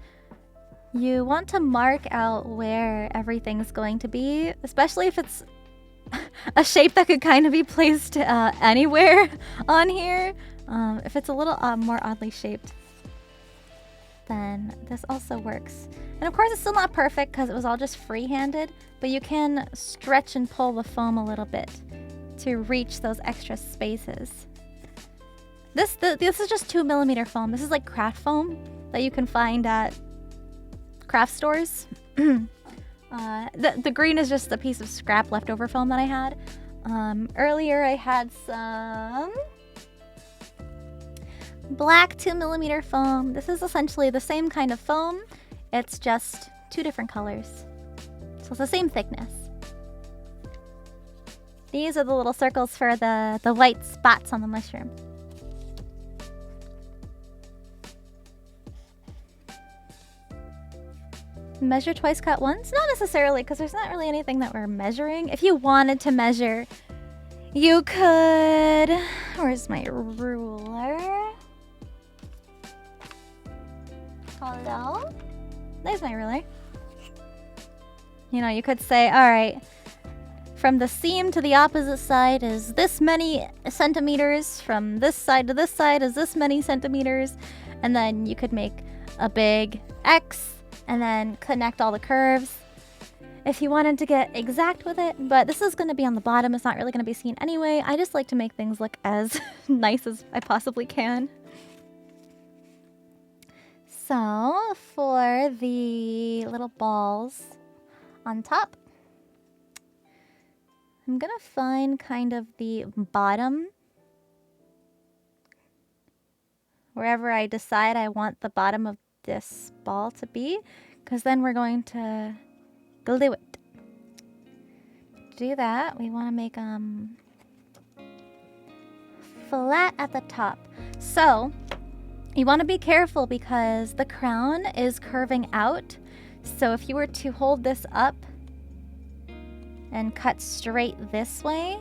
You want to mark out where everything's going to be, especially if it's a shape that could kind of be placed anywhere on here. If it's a little more oddly shaped, then this also works. And of course it's still not perfect because it was all just free-handed, but you can stretch and pull the foam a little bit to reach those extra spaces. This is just 2mm foam. This is like craft foam that you can find at craft stores. The green is just a piece of scrap leftover foam that I had. Earlier I had some black 2mm foam. This is essentially the same kind of foam. It's just 2 different colors. So it's the same thickness. These are the little circles for the white spots on the mushroom. Measure twice, cut once? Not necessarily, because there's not really anything that we're measuring. If you wanted to measure, you could... Where's my ruler? Hello? There's my ruler. You know, you could say, alright, from the seam to the opposite side is this many centimeters. From this side to this side is this many centimeters. And then you could make a big X and then connect all the curves if you wanted to get exact with it. But this is going to be on the bottom. It's not really going to be seen anyway. I just like to make things look as nice as I possibly can. So for the little balls on top, I'm going to find kind of the bottom, wherever I decide I want the bottom of this ball to be, because then we're going to glue it. To do that, we want to make flat at the top. So you want to be careful because the crown is curving out. So if you were to hold this up and cut straight this way,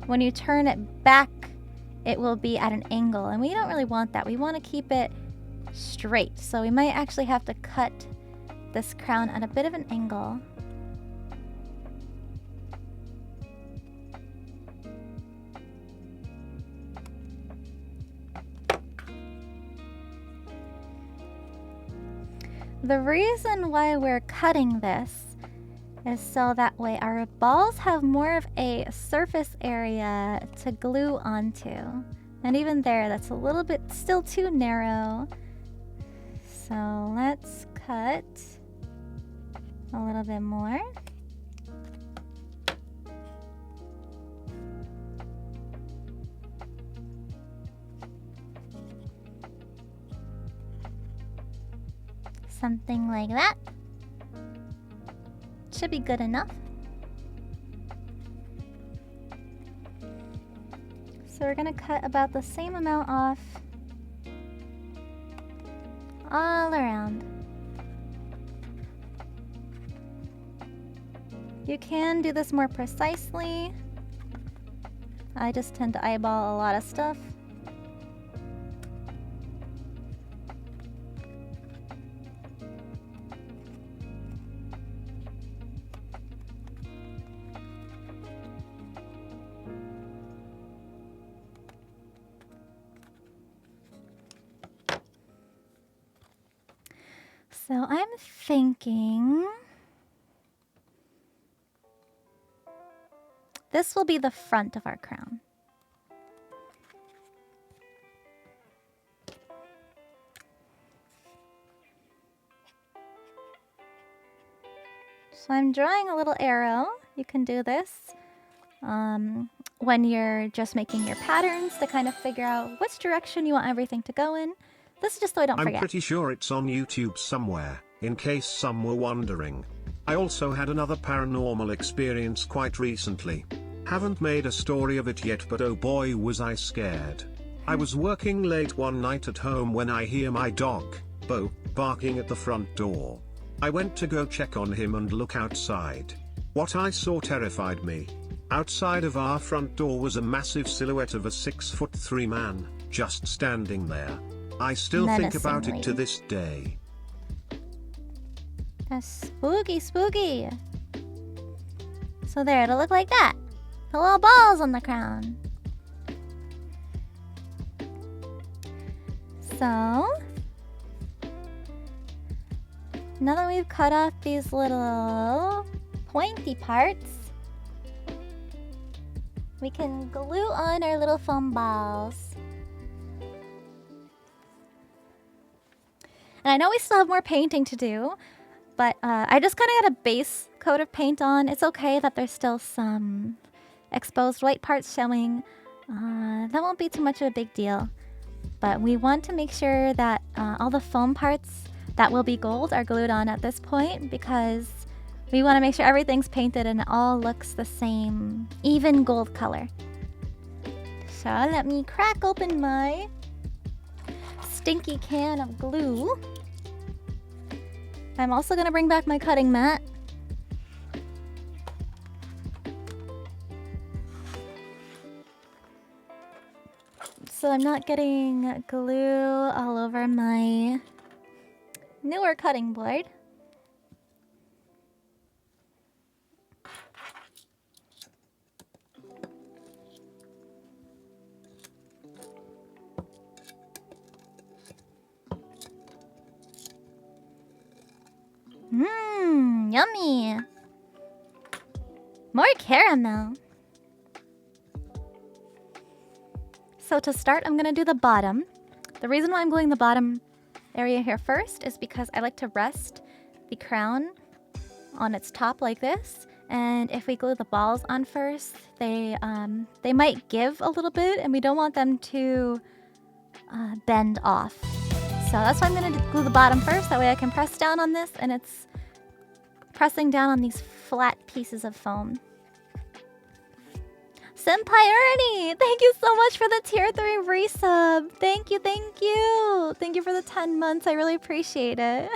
when you turn it back, it will be at an angle. And we don't really want that. We want to keep it straight. So we might actually have to cut this crown at a bit of an angle. The reason why we're cutting this is so that way our balls have more of a surface area to glue onto. And even there, that's a little bit still too narrow. So let's cut a little bit more. Something like that. Should be good enough. So we're gonna cut about the same amount off all around. You can do this more precisely. I just tend to eyeball a lot of stuff. So I'm thinking this will be the front of our crown. So I'm drawing a little arrow. You can do this when you're just making your patterns to kind of figure out which direction you want everything to go in. This is just so I don't forget. I'm pretty sure it's on YouTube somewhere, in case some were wondering. I also had another paranormal experience quite recently. Haven't made a story of it yet, but oh boy was I scared. I was working late one night at home when I hear my dog, Bo, barking at the front door. I went to go check on him and look outside. What I saw terrified me. Outside of our front door was a massive silhouette of a 6'3" man, just standing there. I still think about it to this day. That's spooky, spooky. So there, it'll look like that. The little balls on the crown. So, now that we've cut off these little pointy parts, we can glue on our little foam balls. And I know we still have more painting to do, but I just kind of got a base coat of paint on. It's okay that there's still some exposed white parts showing. That won't be too much of a big deal. But we want to make sure that all the foam parts that will be gold are glued on at this point, because we want to make sure everything's painted and it all looks the same, even gold color. So let me crack open my stinky can of glue. I'm also going to bring back my cutting mat. So I'm not getting glue all over my newer cutting board. Mmm, yummy. More caramel. So to start, I'm gonna do the bottom. The reason why I'm gluing the bottom area here first is because I like to rest the crown on its top like this. And if we glue the balls on first, they might give a little bit, and we don't want them to bend off. So that's why I'm gonna glue the bottom first. That way I can press down on this, and it's pressing down on these flat pieces of foam. Senpai Ernie, thank you so much for the tier 3 resub. Thank you, thank you. Thank you for the 10 months. I really appreciate it.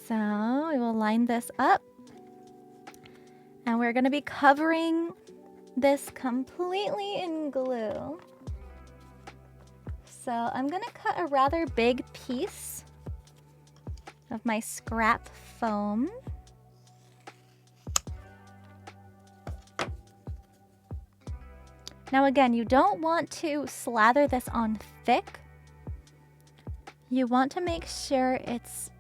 So we will line this up. And we're going to be covering this completely in glue. So I'm going to cut a rather big piece of my scrap foam. Now again, you don't want to slather this on thick. You want to make sure it's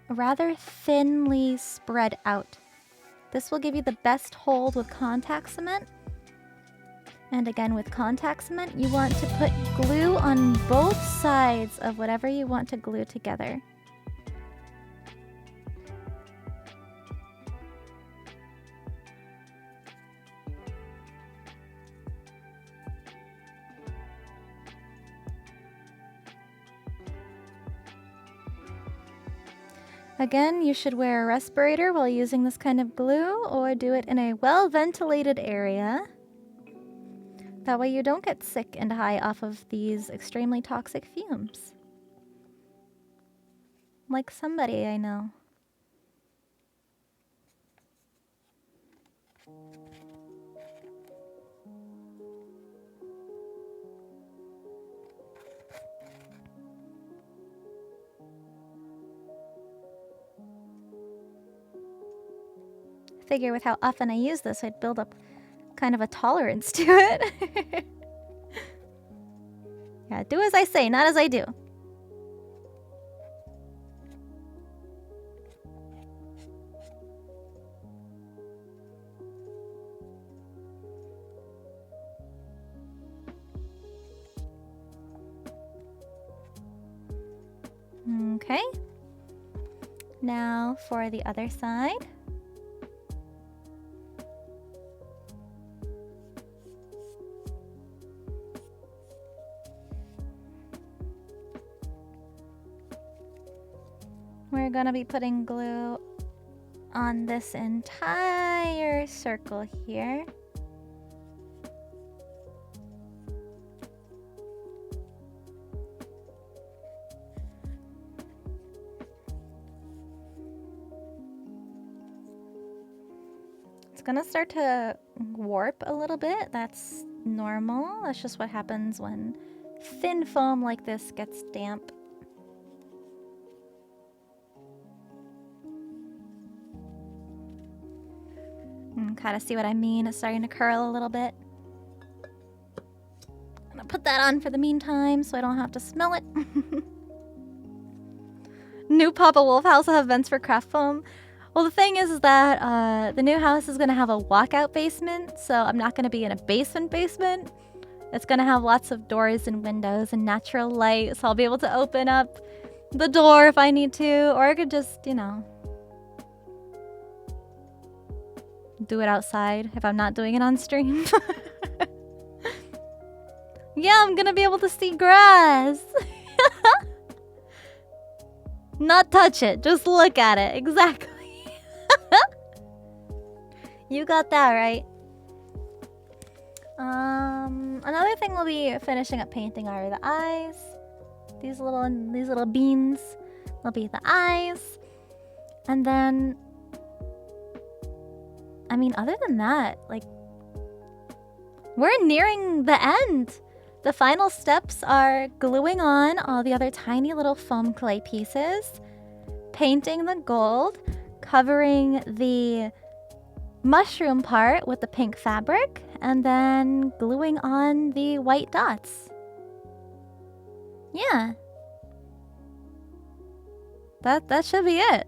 rather thinly spread out. This will give you the best hold with contact cement. And again, with contact cement, you want to put glue on both sides of whatever you want to glue together. Again, you should wear a respirator while using this kind of glue, or do it in a well-ventilated area. That way you don't get sick and high off of these extremely toxic fumes. Like somebody I know. Figure with how often I use this, I'd build up kind of a tolerance to it. Yeah, do as I say, not as I do. Okay. Now for the other side. We're gonna be putting glue on this entire circle here. It's gonna start to warp a little bit. That's normal. That's just what happens when thin foam like this gets damp. Kind of see what I mean. It's starting to curl a little bit. I'm gonna put that on for the meantime so I don't have to smell it. New Papa Wolf house will have vents for craft foam. Well, the thing is that the new house is gonna have a walkout basement, so I'm not gonna be in a basement. It's gonna have lots of doors and windows and natural light, so I'll be able to open up the door if I need to, or I could just, you know, do it outside if I'm not doing it on stream. Yeah, I'm gonna be able to see grass. Not touch it, just look at it. Exactly. You got that right. Another thing we'll be finishing up painting are the eyes. These little beans will be the eyes. And then, I mean, other than that, like, we're nearing the end. The final steps are gluing on all the other tiny little foam clay pieces, painting the gold, covering the mushroom part with the pink fabric, and then gluing on the white dots. Yeah. That should be it.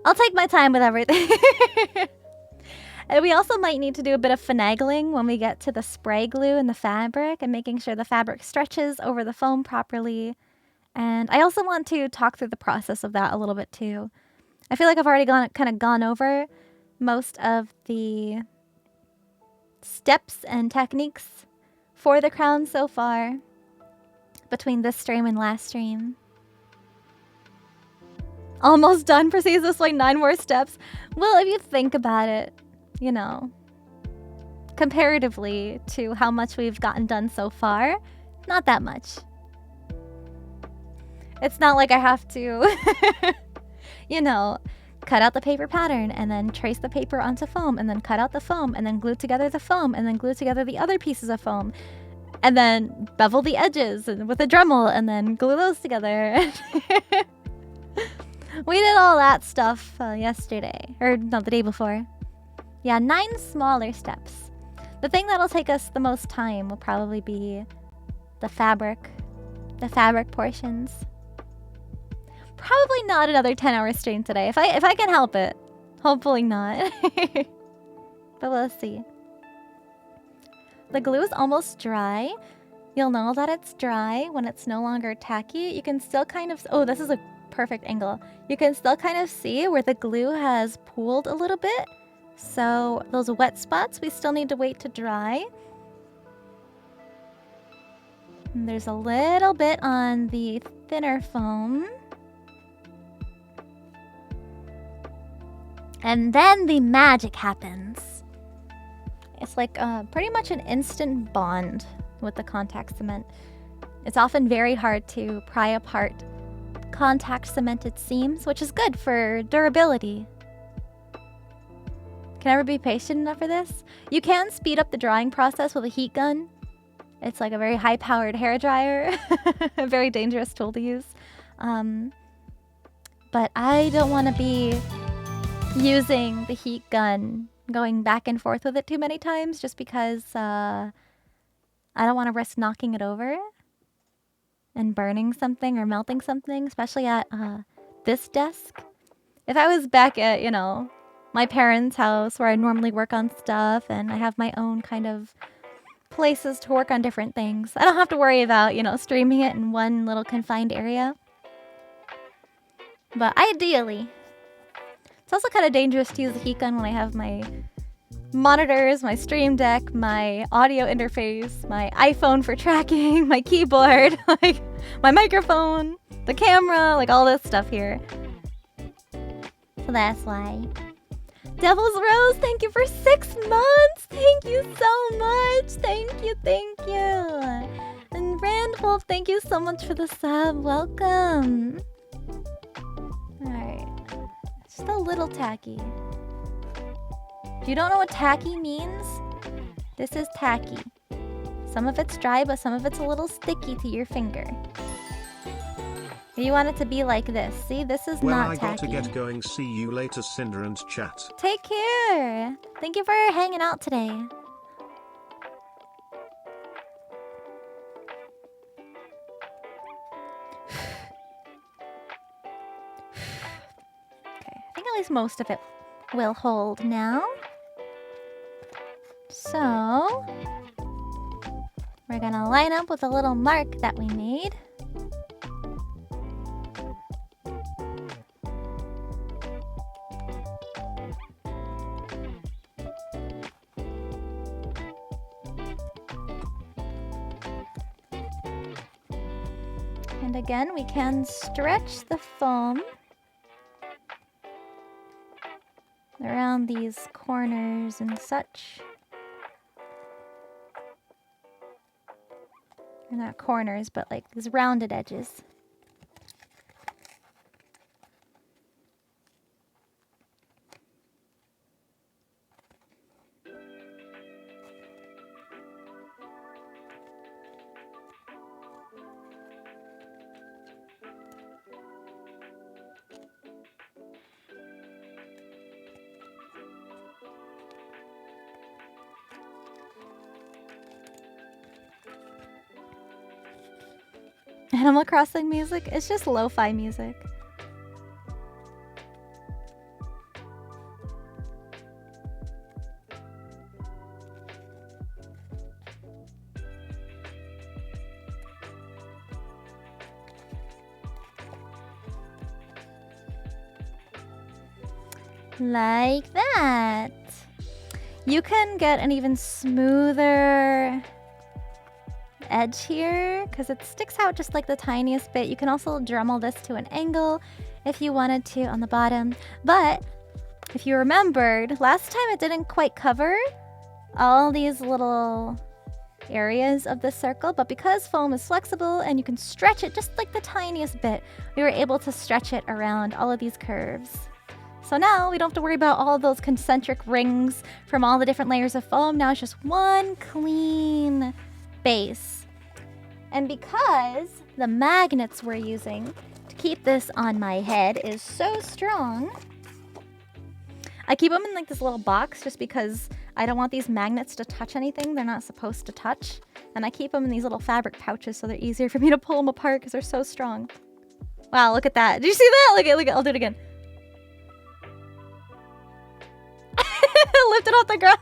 I'll take my time with everything. And we also might need to do a bit of finagling when we get to the spray glue and the fabric and making sure the fabric stretches over the foam properly. And I also want to talk through the process of that a little bit too. I feel like I've already gone over most of the steps and techniques for the crown so far between this stream and last stream. Almost done. Proceeds this way, 9 more steps. Well, if you think about it, you know, comparatively to how much we've gotten done so far, not that much. It's not like I have to, you know, cut out the paper pattern and then trace the paper onto foam and then cut out the foam and then glue together the foam and then glue together the other pieces of foam and then bevel the edges with a Dremel and then glue those together. We did all that stuff yesterday, or no, the day before. Yeah, 9 smaller steps. The thing that'll take us the most time will probably be the fabric portions. Probably not another 10-hour stream today, if I can help it. Hopefully not. But we'll see. The glue is almost dry. You'll know that it's dry when it's no longer tacky. You can still kind of... Oh, this is a perfect angle. You can still kind of see where the glue has pooled a little bit. So those wet spots, we still need to wait to dry. And there's a little bit on the thinner foam. And then the magic happens. It's like pretty much an instant bond with the contact cement. It's often very hard to pry apart contact cemented seams, which is good for durability. Can I ever be patient enough for this? You can speed up the drying process with a heat gun. It's like a very high-powered hairdryer. A very dangerous tool to use. But I don't want to be using the heat gun, going back and forth with it too many times, just because I don't want to risk knocking it over and burning something or melting something, especially at this desk. If I was back at, you know, my parents' house where I normally work on stuff and I have my own kind of places to work on different things, I don't have to worry about, you know, streaming it in one little confined area. But ideally, it's also kind of dangerous to use the heat gun when I have my monitors, my stream deck, my audio interface, my iPhone for tracking, my keyboard, like my microphone, the camera, like all this stuff here. So that's why. Devil's Rose, thank you for 6 months. Thank you so much. Thank you, thank you. And Randwolf, thank you so much for the sub. Welcome. Alright. Just a little tacky. If you don't know what tacky means, this is tacky. Some of it's dry, but some of it's a little sticky to your finger. You want it to be like this. See, this is Well, not I got tacky. to get going. See you later, Cinder and chat. Take care. Thank you for hanging out today. Okay, I think at least most of it will hold now. So, we're gonna line up with a little mark that we made. And again, we can stretch the foam around these corners and such. Or not corners, but like these rounded edges. Animal Crossing music? It's just lo-fi music. Like that. You can get an even smoother edge here because it sticks out just like the tiniest bit. You can also Dremel this to an angle if you wanted to on the bottom. But if you remembered, last time it didn't quite cover all these little areas of the circle, but because foam is flexible and you can stretch it just like the tiniest bit, we were able to stretch it around all of these curves. So now we don't have to worry about all of those concentric rings from all the different layers of foam. Now it's just one clean base. And because the magnets we're using to keep this on my head is so strong, I keep them in like this little box just because I don't want these magnets to touch anything they're not supposed to touch. And I keep them in these little fabric pouches so they're easier for me to pull them apart because they're so strong. Wow, look at that. Did you see that? Look at, I'll do it again. Lift it off the ground.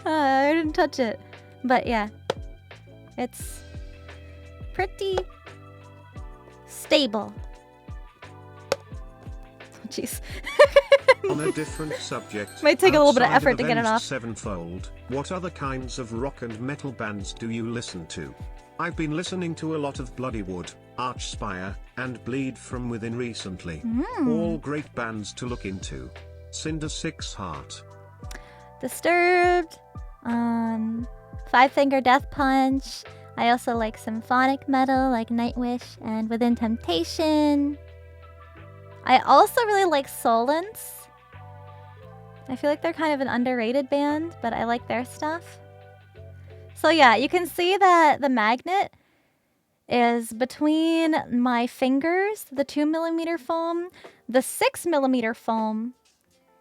I didn't touch it. But yeah, it's pretty stable. Oh, jeez. On a different subject, might take a little bit of outside effort to get it Avenged off. Sevenfold, what other kinds of rock and metal bands do you listen to? I've been listening to a lot of Bloodywood, Archspire, and Bleed From Within recently. All great bands to look into. Cinder 6 Heart. Disturbed. Five Finger Death Punch. I also like symphonic metal like Nightwish and Within Temptation. I also really like Solence. I feel like they're kind of an underrated band, but I like their stuff. So yeah, you can see that the magnet is between my fingers, the 2mm foam, the 6mm foam,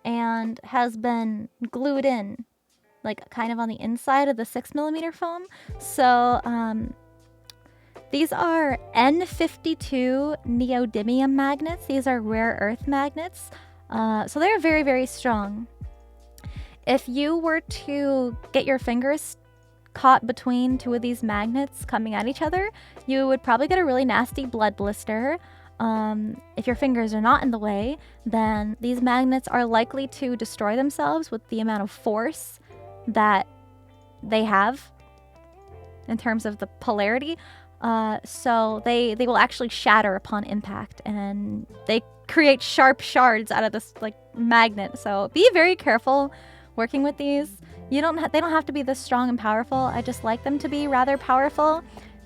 and has been glued in, like kind of on the inside of the 6mm foam. So these are N52 neodymium magnets. These are rare earth magnets. So they're very, very strong. If you were to get your fingers caught between two of these magnets coming at each other, you would probably get a really nasty blood blister. If your fingers are not in the way, then these magnets are likely to destroy themselves with the amount of force that they have in terms of the polarity. So they will actually shatter upon impact, and they create sharp shards out of this like magnet. So be very careful working with these. They don't have to be this strong and powerful. I just like them to be rather powerful,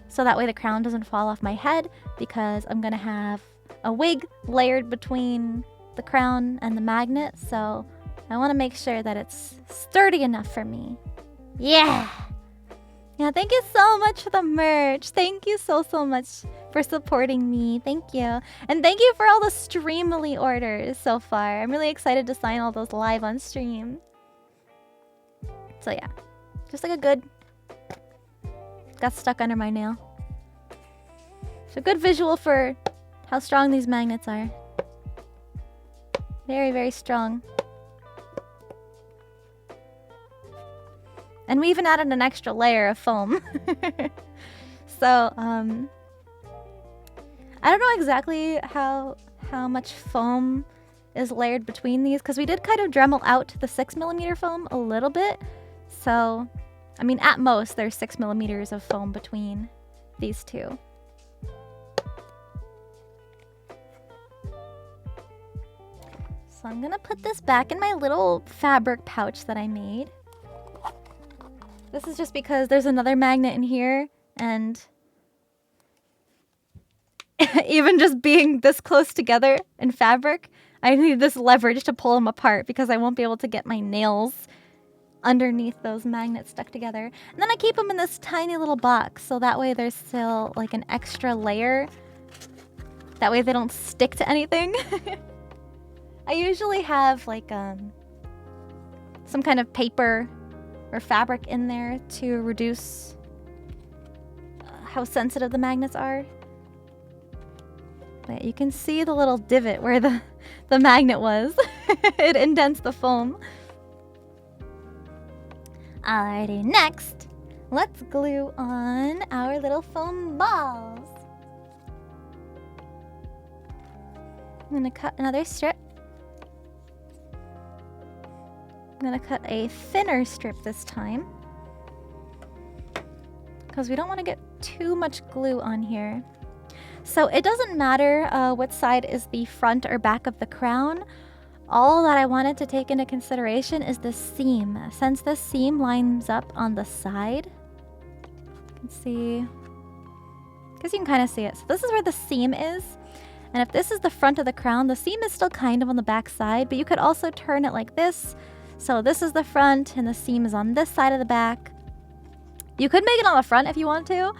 so that way the crown doesn't fall off my head, because I'm gonna have a wig layered between the crown and the magnet. So I want to make sure that it's sturdy enough for me. Yeah. Yeah, thank you so much for the merch. Thank you so much for supporting me. Thank you. And thank you for all the Streamily orders so far. I'm really excited to sign all those live on stream. So yeah, just like a good... Got stuck under my nail. So good visual for how strong these magnets are. Very, very strong. And we even added an extra layer of foam. So, I don't know exactly how much foam is layered between these, because we did kind of Dremel out the 6mm foam a little bit. So, I mean, at most, there's 6mm of foam between these two. So I'm gonna put this back in my little fabric pouch that I made. This is just because there's another magnet in here, and even just being this close together in fabric, I need this leverage to pull them apart, because I won't be able to get my nails underneath those magnets stuck together. And then I keep them in this tiny little box, so that way there's still like an extra layer. That way they don't stick to anything. I usually have like some kind of paper or fabric in there to reduce how sensitive the magnets are. But you can see the little divot where the magnet was. It indents the foam. Alrighty, next, let's glue on our little foam balls. I'm gonna cut another strip. I'm gonna cut a thinner strip this time, because we don't want to get too much glue on here. So it doesn't matter what side is the front or back of the crown. All that I wanted to take into consideration is the seam. Since the seam lines up on the side, you can see, because you can kind of see it. So this is where the seam is. And if this is the front of the crown, the seam is still kind of on the back side, but you could also turn it like this. So this is the front and the seam is on this side of the back. You could make it on the front if you want to,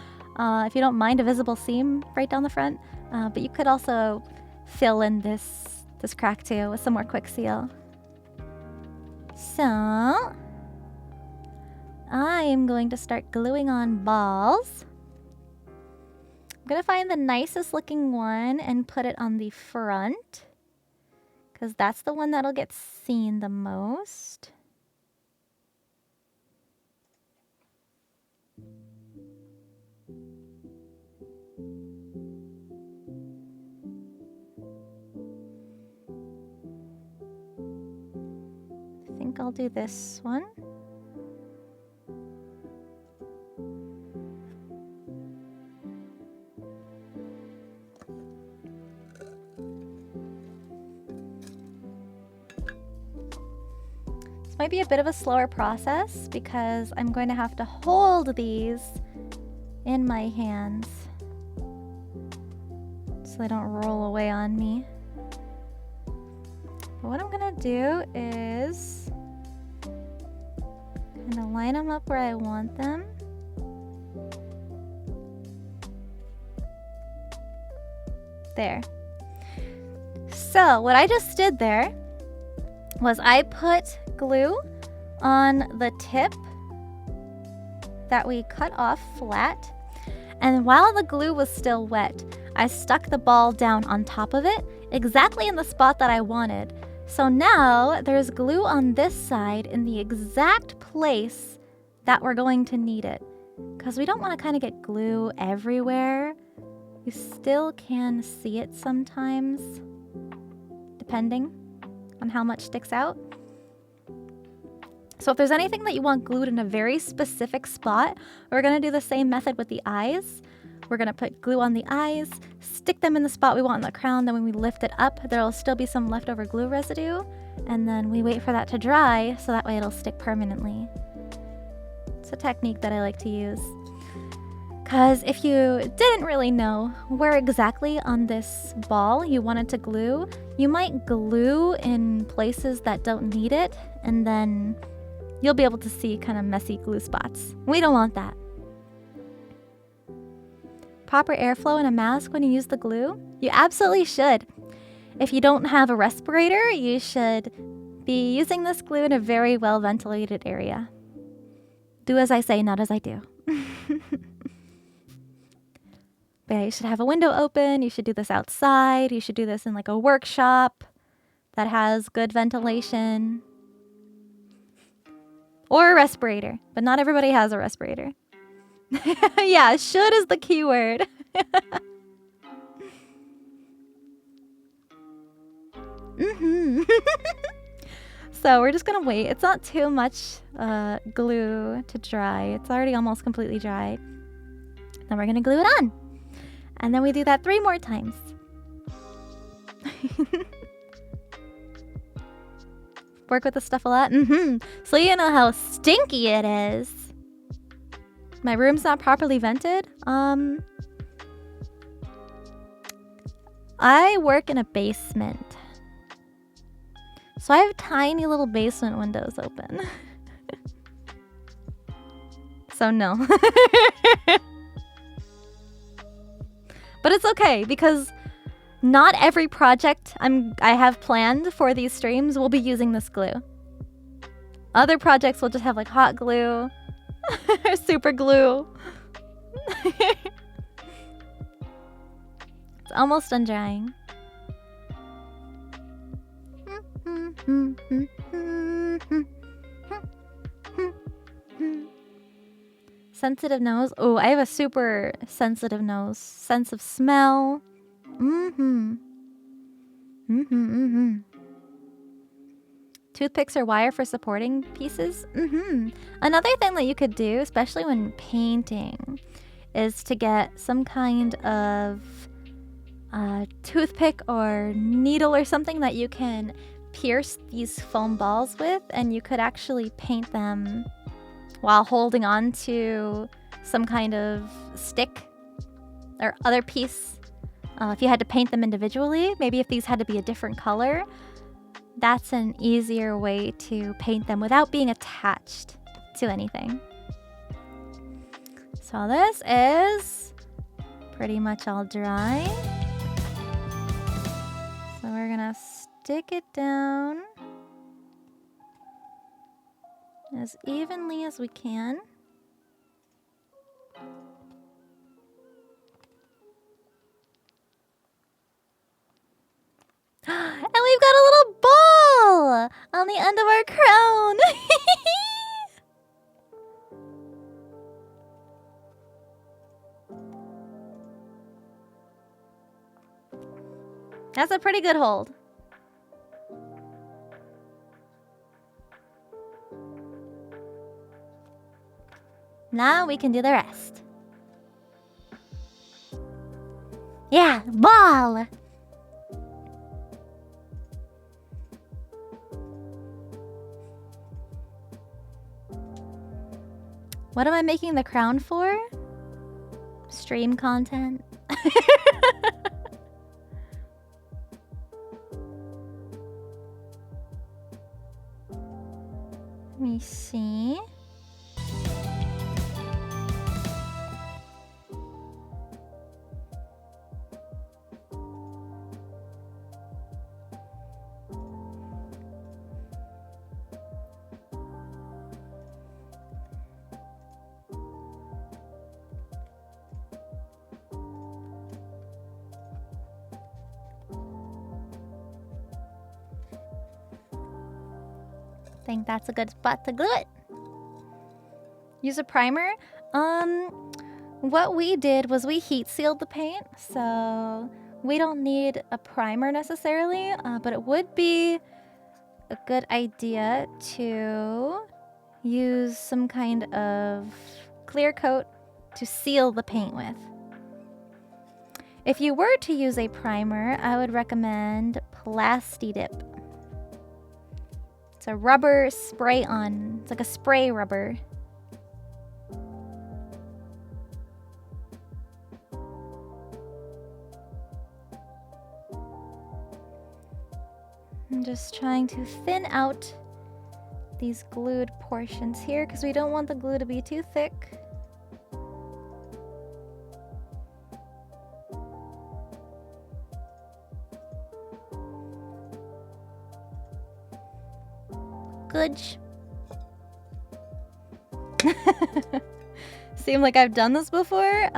if you don't mind a visible seam right down the front. But you could also fill in this crack too with some more quick seal. So I am going to start gluing on balls. I'm gonna find the nicest looking one and put it on the front, because that's the one that'll get seen the most. I think I'll do this one. This might be a bit of a slower process because I'm going to have to hold these in my hands so they don't roll away on me. But what I'm gonna do is kind of line them up where I want them. There. So what I just did there was I put glue on the tip that we cut off flat, and while the glue was still wet, I stuck the ball down on top of it exactly in the spot that I wanted. So now there's glue on this side in the exact place that we're going to need it, because we don't want to kind of get glue everywhere. You still can see it sometimes, depending on how much sticks out. So if there's anything that you want glued in a very specific spot, we're going to do the same method with the eyes. We're gonna put glue on the eyes, stick them in the spot we want on the crown, then when we lift it up, there'll still be some leftover glue residue, and then we wait for that to dry so that way it'll stick permanently. It's a technique that I like to use. Because if you didn't really know where exactly on this ball you wanted to glue, you might glue in places that don't need it, and then you'll be able to see kind of messy glue spots. We don't want that. Proper airflow in a mask when you use the glue? You absolutely should. If you don't have a respirator, you should be using this glue in a very well ventilated area. Do as I say, not as I do. But yeah, you should have a window open. You should do this outside. You should do this in like a workshop that has good ventilation. Or a respirator. But not everybody has a respirator. Yeah, should is the key word. So we're just gonna wait. It's not too much glue to dry. It's already almost completely dry. Then we're gonna glue it on. And then we do that 3 more times. Work with the stuff a lot? So you know how stinky it is. My room's not properly vented? I work in a basement. So I have tiny little basement windows open. So no. But it's okay because not every project I have planned for these streams will be using this glue. Other projects will just have like hot glue or super glue. It's almost done drying. Sensitive nose. Oh, I have a super sensitive nose. Sense of smell. Toothpicks or wire for supporting pieces. Another thing that you could do, especially when painting, is to get some kind of toothpick or needle or something that you can pierce these foam balls with, and you could actually paint them while holding on to some kind of stick or other piece. If you had to paint them individually, maybe if these had to be a different color, that's an easier way to paint them without being attached to anything. So this is pretty much all dry. So we're gonna stick it down as evenly as we can. And we've got a little ball on the end of our crown. That's a pretty good hold. Now we can do the rest. Yeah, ball! What am I making the crown for? Stream content. Let me see. Think that's a good spot to glue it. Use a primer. What we did was we heat sealed the paint, so we don't need a primer necessarily, but it would be a good idea to use some kind of clear coat to seal the paint with. If you were to use a primer, I would recommend Plasti Dip. It's a rubber spray on. It's like a spray rubber. I'm just trying to thin out these glued portions here because we don't want the glue to be too thick. Good. Seem like I've done this before?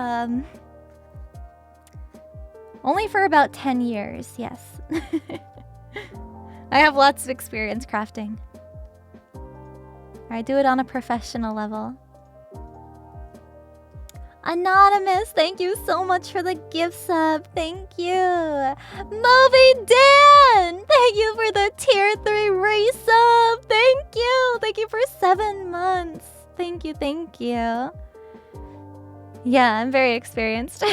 Only for about 10 years, yes. I have lots of experience crafting. I do it on a professional level. Anonymous, thank you so much for the gift sub. Thank you. Moby Dan, thank you for the tier 3 race sub. Thank you. Thank you for 7 months. Thank you, thank you. Yeah, I'm very experienced.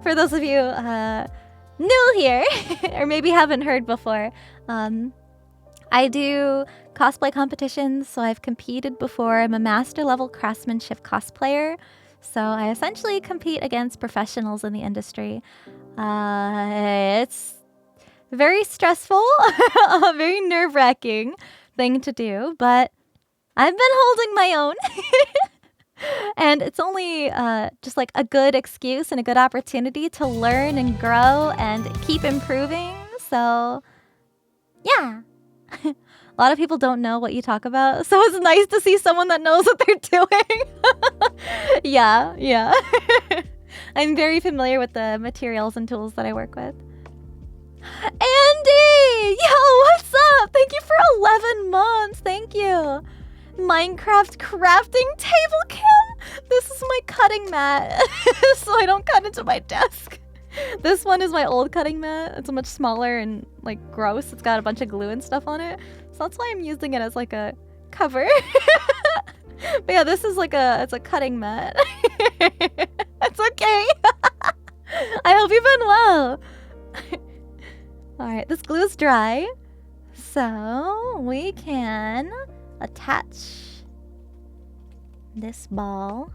For those of you new here, or maybe haven't heard before, I do cosplay competitions, so I've competed before. I'm a master level craftsmanship cosplayer. So I essentially compete against professionals in the industry. It's very stressful, a very nerve-wracking thing to do, but I've been holding my own. And it's only just like a good excuse and a good opportunity to learn and grow and keep improving. So yeah. A lot of people don't know what you talk about, so it's nice to see someone that knows what they're doing. Yeah. I'm very familiar with the materials and tools that I work with. Andy! Yo, what's up? Thank you for 11 months. Thank you. Minecraft crafting table cam? This is my cutting mat, so I don't cut into my desk. This one is my old cutting mat. It's much smaller and like gross. It's got a bunch of glue and stuff on it. So that's why I'm using it as like a cover. But yeah, this is like it's a cutting mat. It's okay. I hope you've been well. Alright, this glue is dry. So we can attach this ball.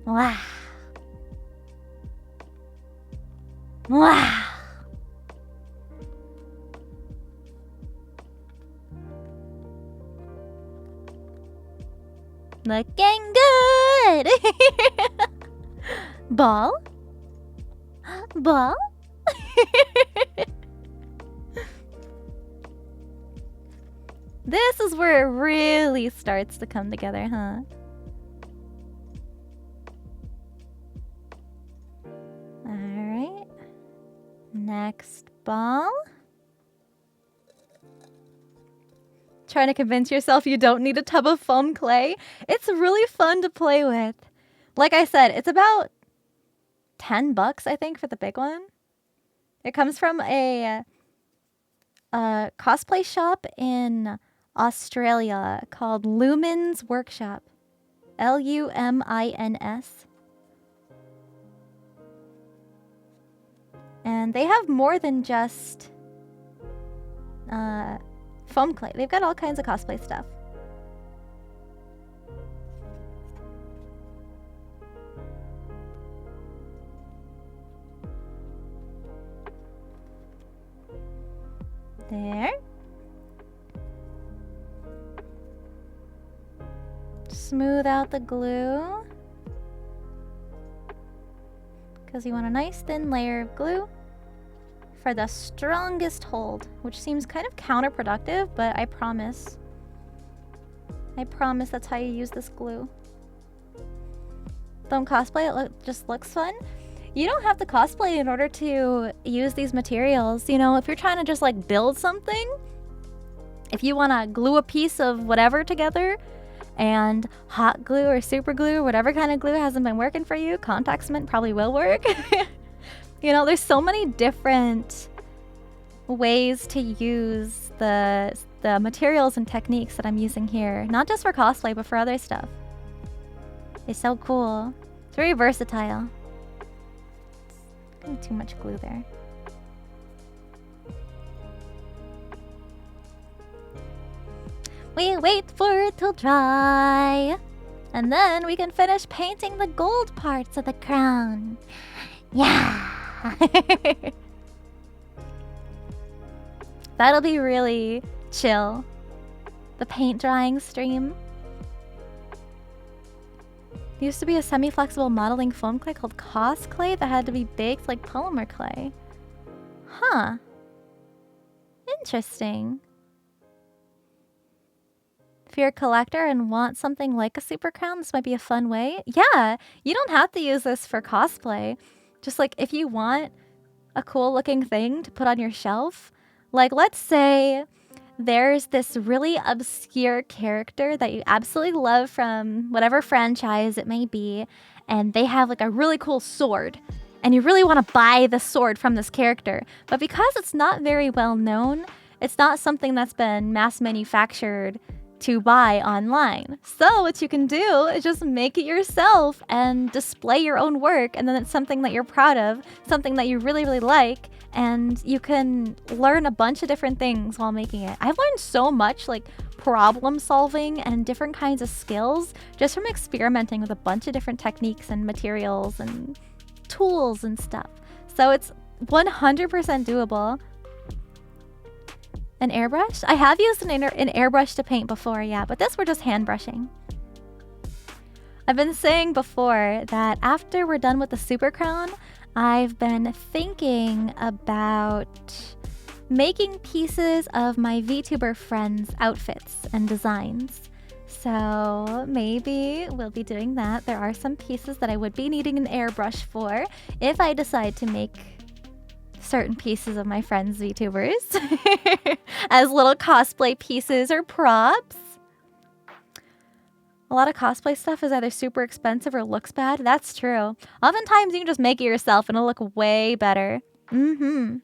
Wow. Wow. Looking good. Ball. Ball. This is where it really starts to come together, huh? Alright. Next ball. Trying to convince yourself you don't need a tub of foam clay. It's really fun to play with. Like I said, it's about $10, I think, for the big one. It comes from a cosplay shop in Australia called Lumin's Workshop. Lumins. And they have more than just foam clay. They've got all kinds of cosplay stuff. There. Smooth out the glue. Because you want a nice thin layer of glue for the strongest hold, which seems kind of counterproductive, but I promise that's how you use this glue. Don't cosplay, it just looks fun. You don't have to cosplay in order to use these materials. You know, if you're trying to just like build something, if you want to glue a piece of whatever together and hot glue or super glue, whatever kind of glue hasn't been working for you, contact cement probably will work. You know, there's so many different ways to use the materials and techniques that I'm using here. Not just for cosplay, but for other stuff. It's so cool. It's very versatile. Too much glue there. We wait for it to dry. And then we can finish painting the gold parts of the crown. Yeah! That'll be really chill. The paint drying stream. There used to be a semi-flexible modeling foam clay called Cos clay that had to be baked like polymer clay. Huh. Interesting. If you're a collector and want something like a super crown, this might be a fun way. Yeah, you don't have to use this for cosplay. Just like if you want a cool looking thing to put on your shelf, like let's say there's this really obscure character that you absolutely love from whatever franchise it may be, and they have like a really cool sword, and you really want to buy the sword from this character. But because it's not very well known, it's not something that's been mass manufactured to buy online. So what you can do is just make it yourself and display your own work, and then it's something that you're proud of, something that you really, really like, and you can learn a bunch of different things while making it. I've learned so much, like problem solving and different kinds of skills just from experimenting with a bunch of different techniques and materials and tools and stuff. So it's 100% doable. An airbrush? I have used an airbrush to paint before, yeah, but this we're just hand brushing. I've been saying before that after we're done with the super crown, I've been thinking about making pieces of my VTuber friends' outfits and designs. So maybe we'll be doing that. There are some pieces that I would be needing an airbrush for if I decide to make certain pieces of my friends' VTubers as little cosplay pieces or props. A lot of cosplay stuff is either super expensive or looks bad. That's true. Oftentimes you can just make it yourself and it'll look way better. I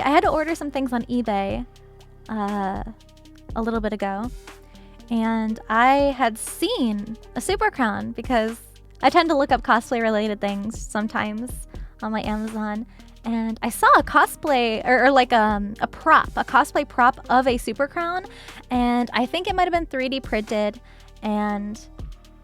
had to order some things on eBay a little bit ago, and I had seen a super crown because I tend to look up cosplay related things sometimes on my Amazon, and I saw a cosplay or like a cosplay prop of a super crown, and I think it might have been 3D printed, and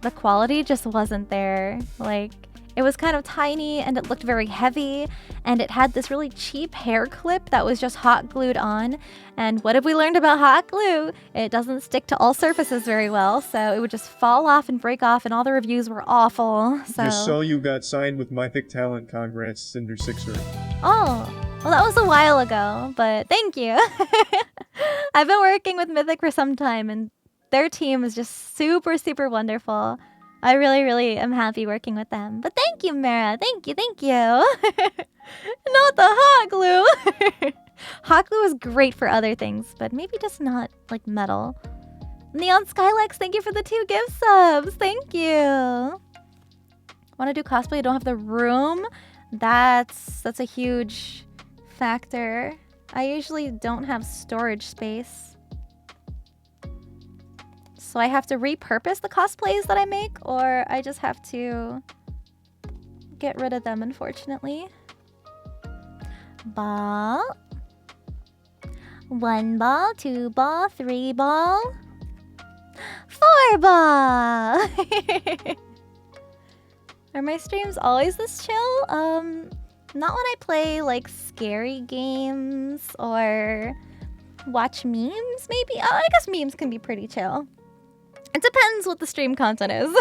the quality just wasn't there. Like, it was kind of tiny and it looked very heavy, and it had this really cheap hair clip that was just hot glued on. And what have we learned about hot glue? It doesn't stick to all surfaces very well, so it would just fall off and break off, and all the reviews were awful. Just so you got signed with Mythic Talent, congrats, Sinder Sixer. Oh, well, that was a while ago, but thank you. I've been working with Mythic for some time, and their team is just super, super wonderful. I really, really am happy working with them. But thank you, Mara. Thank you, thank you. Not the hot glue. Hot glue is great for other things, but maybe just not like metal. Neon Skylex, thank you for the 2 gift subs. Thank you. Want to do cosplay? Don't have the room? That's a huge factor. I usually don't have storage space. So I have to repurpose the cosplays that I make, or I just have to get rid of them, unfortunately. Ball. 1 ball, 2 ball, 3 ball, 4 ball. Are my streams always this chill? Not when I play like scary games or watch memes, maybe. Oh, I guess memes can be pretty chill. It depends what the stream content is.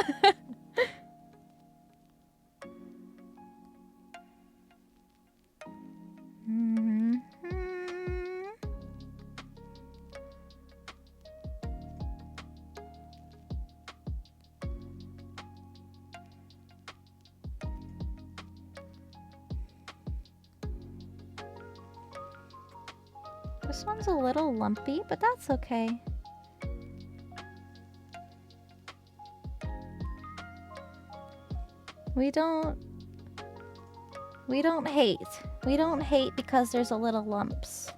This one's a little lumpy, but that's okay. We don't We don't hate. We don't hate because there's a little lumps.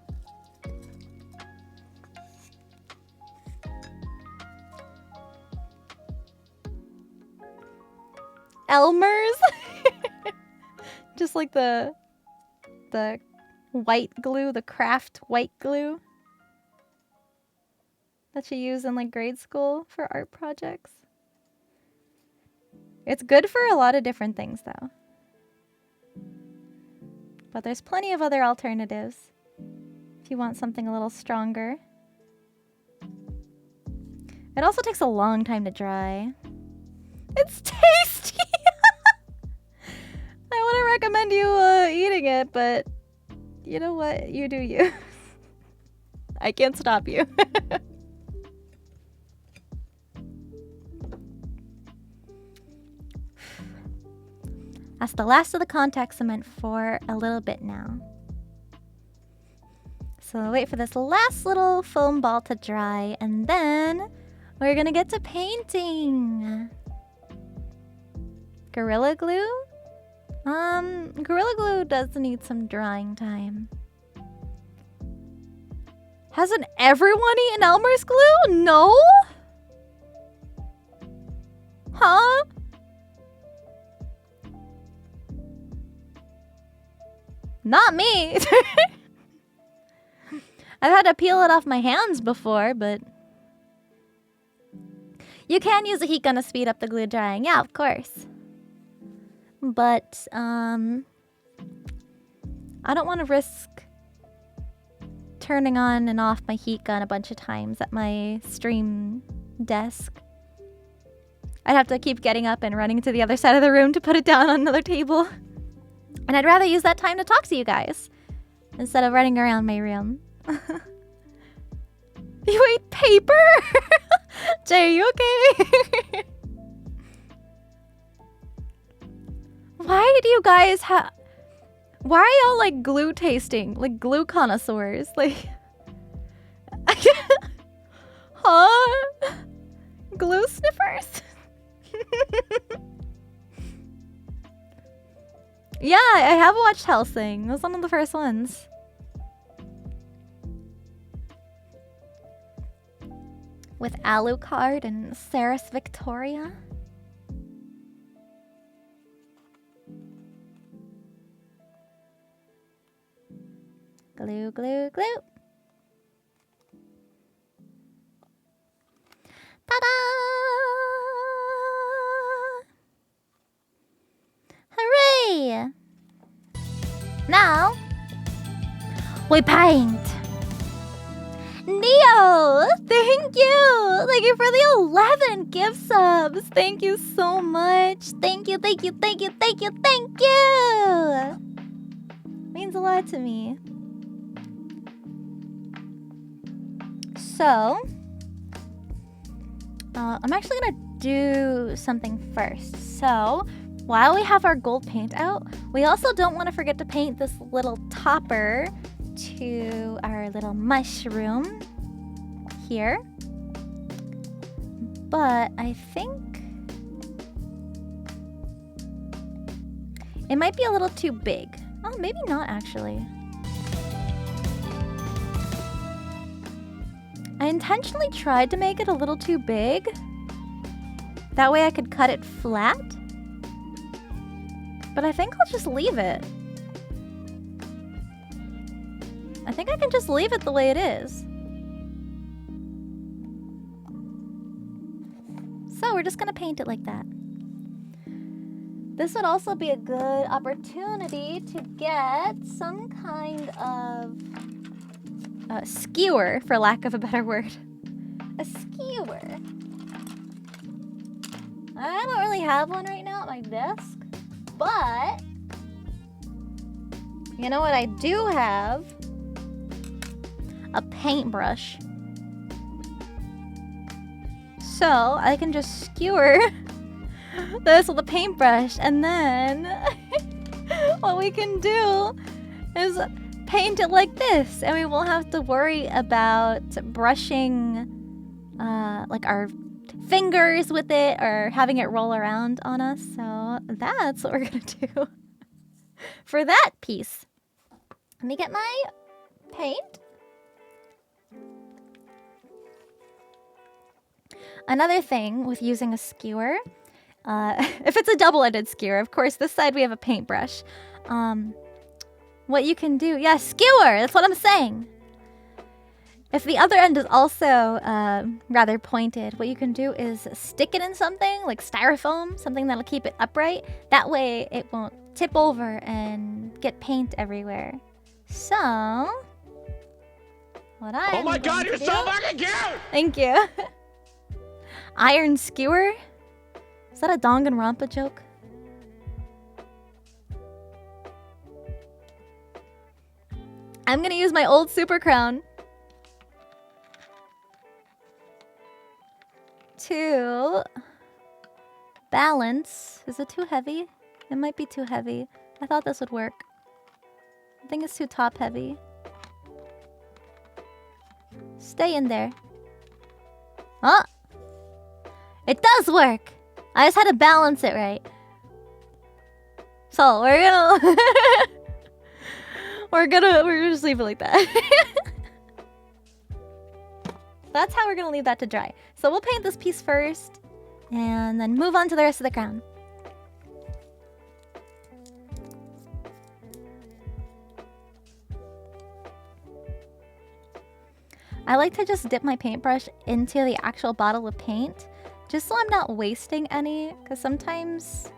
Elmer's? Just like the white glue, the craft white glue that you use in like grade school for art projects. It's good for a lot of different things though. But there's plenty of other alternatives if you want something a little stronger. It also takes a long time to dry. It's tasty! I wouldn't recommend you eating it, but you know what? You do you. I can't stop you. That's the last of the contact cement for a little bit now. So I'll wait for this last little foam ball to dry, and then we're gonna get to painting. Gorilla Glue? Gorilla Glue does need some drying time. Hasn't everyone eaten Elmer's glue? No? Huh? Not me. I've had to peel it off my hands before, but you can use a heat gun to speed up the glue drying. Yeah, of course. But I don't want to risk turning on and off my heat gun a bunch of times at my stream desk. I'd have to keep getting up and running to the other side of the room to put it down on another table. And I'd rather use that time to talk to you guys instead of running around my room. You ate paper? Jay, you okay? Why do you guys have... Why are y'all like glue tasting? Like glue connoisseurs? Like... Huh? Glue sniffers? Yeah, I have watched Hellsing. It was one of the first ones. With Alucard and Ceres Victoria. Glue, glue, glue. Ta-da! Hooray! Now, we paint. Neo, thank you. Thank you for the 11 gift subs. Thank you so much. Thank you, thank you, thank you, thank you, thank you. Means a lot to me. So, I'm actually gonna do something first. So, while we have our gold paint out, we also don't want to forget to paint this little topper to our little mushroom here. But I think it might be a little too big. Oh, maybe not actually. I intentionally tried to make it a little too big. That way I could cut it flat. But I think I'll just leave it. I think I can just leave it the way it is. So we're just gonna paint it like that. This would also be a good opportunity to get some kind of skewer, for lack of a better word. A skewer. I don't really have one right now at my desk, but you know what I do have? A paintbrush. So I can just skewer this with a paintbrush, and then what we can do is paint it like this, and we won't have to worry about brushing like our fingers with it or having it roll around on us. So that's what we're gonna do. for that piece. Let me get my paint. Another thing with using a skewer, if it's a double-ended skewer, of course, this side we have a paintbrush. What you can do, yeah, skewer, that's what I'm saying. If the other end is also rather pointed, what you can do is stick it in something like styrofoam, something that'll keep it upright. That way it won't tip over and get paint everywhere. So, what I Oh my god, you're so fucking cute! Thank you. Iron skewer? Is that a Danganronpa joke? I'm gonna use my old super crown to balance. Is it too heavy? It might be too heavy. I thought this would work. I think it's too top heavy. Stay in there. Oh! It does work! I just had to balance it right. So, we're gonna... we're gonna just leave it like that. That's how we're gonna leave that to dry. So we'll paint this piece first, and then move on to the rest of the crown. I like to just dip my paintbrush into the actual bottle of paint, just so I'm not wasting any, because sometimes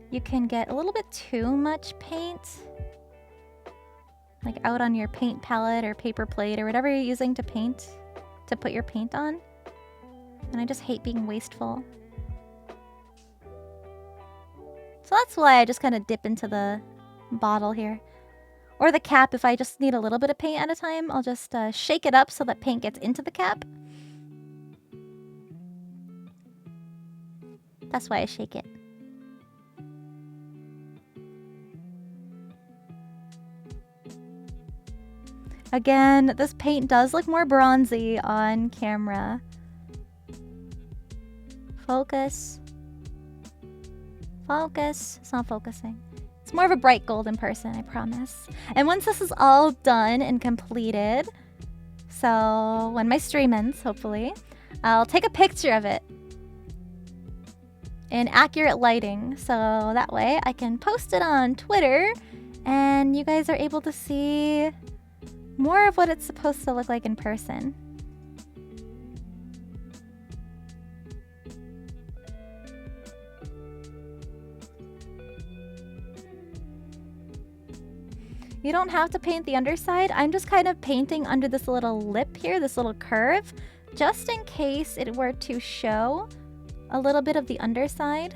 you can get a little bit too much paint, like out on your paint palette or paper plate or whatever you're using to paint, to put your paint on. And I just hate being wasteful. So that's why I just kind of dip into the bottle here. Or the cap, if I just need a little bit of paint at a time, I'll just shake it up so that paint gets into the cap. That's why I shake it. Again, this paint does look more bronzy on camera. Focus. Focus. It's not focusing. It's more of a bright gold in person, I promise. And once this is all done and completed, so when my stream ends, hopefully, I'll take a picture of it in accurate lighting. So that way I can post it on Twitter and you guys are able to see more of what it's supposed to look like in person. You don't have to paint the underside. I'm just kind of painting under this little lip here, this little curve, just in case it were to show a little bit of the underside.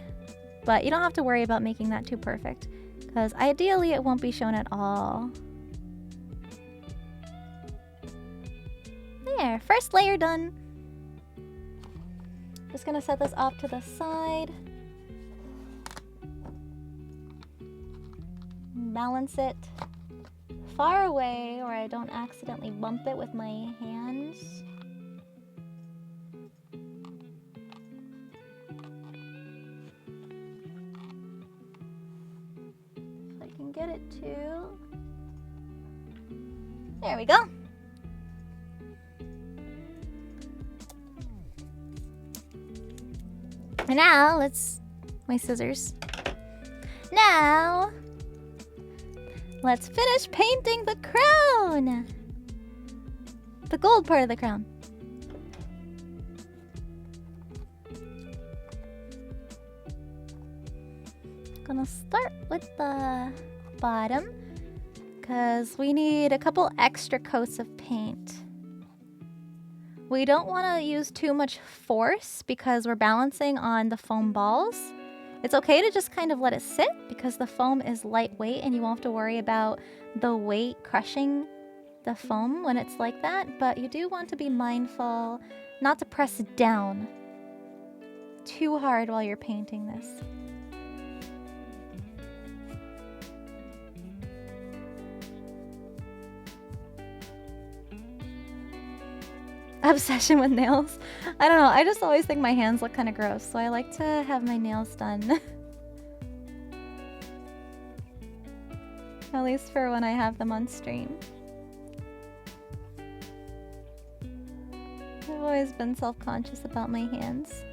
But you don't have to worry about making that too perfect, because ideally it won't be shown at all. There, first layer done. Just gonna set this off to the side. Balance it far away where I don't accidentally bump it with my hands. If I can get it to... There we go. And now, my scissors. Now, let's finish painting the crown. The gold part of the crown. Gonna start with the bottom, because we need a couple extra coats of paint. We don't want to use too much force because we're balancing on the foam balls. It's okay to just kind of let it sit because the foam is lightweight and you won't have to worry about the weight crushing the foam when it's like that. But you do want to be mindful not to press down too hard while you're painting this. Obsession with nails. I don't know, I just always think my hands look kind of gross, so I like to have my nails done. At least for when I have them on stream. I've always been self-conscious about my hands.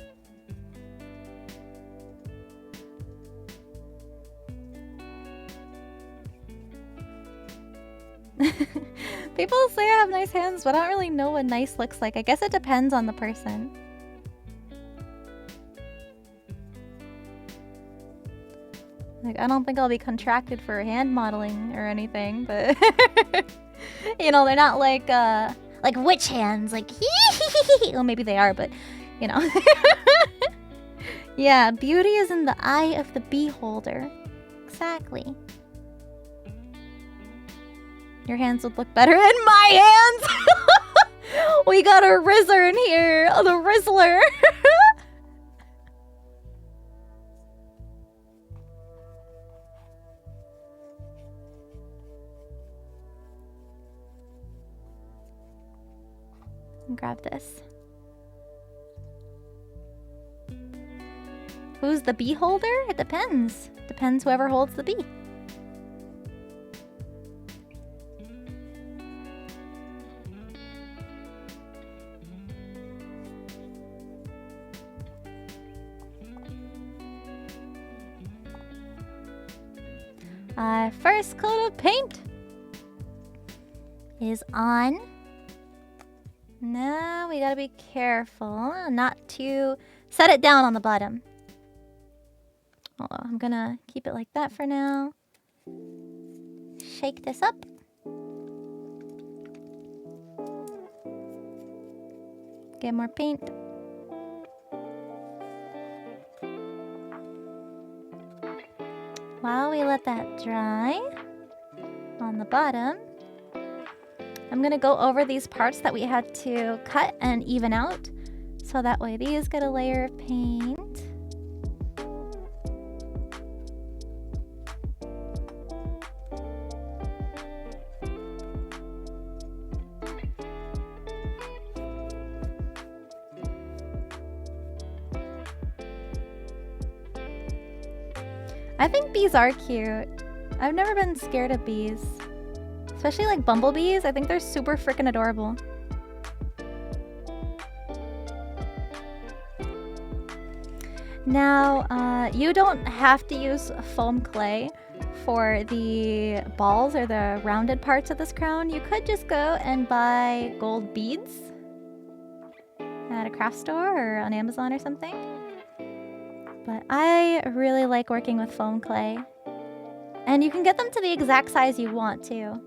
People say I have nice hands, but I don't really know what nice looks like. I guess it depends on the person. Like, I don't think I'll be contracted for hand modeling or anything, but you know, they're not like witch hands, like well, maybe they are, but you know. Yeah, beauty is in the eye of the beholder. Exactly. Your hands would look better in my hands. We got a Rizzer in here. Oh, the Rizzler. Grab this. Who's the bee holder? It depends. Depends whoever holds the bee. First coat of paint is on. Now we gotta be careful not to set it down on the bottom. Hold on, I'm gonna keep it like that for now. Shake this up. Get more paint. While we let that dry on the bottom, I'm gonna go over these parts that we had to cut and even out, so that way these get a layer of paint. I think bees are cute. I've never been scared of bees. Especially like bumblebees, I think they're super freaking adorable. Now, you don't have to use foam clay for the balls or the rounded parts of this crown. You could just go and buy gold beads at a craft store or on Amazon or something. But I really like working with foam clay. And you can get them to the exact size you want too,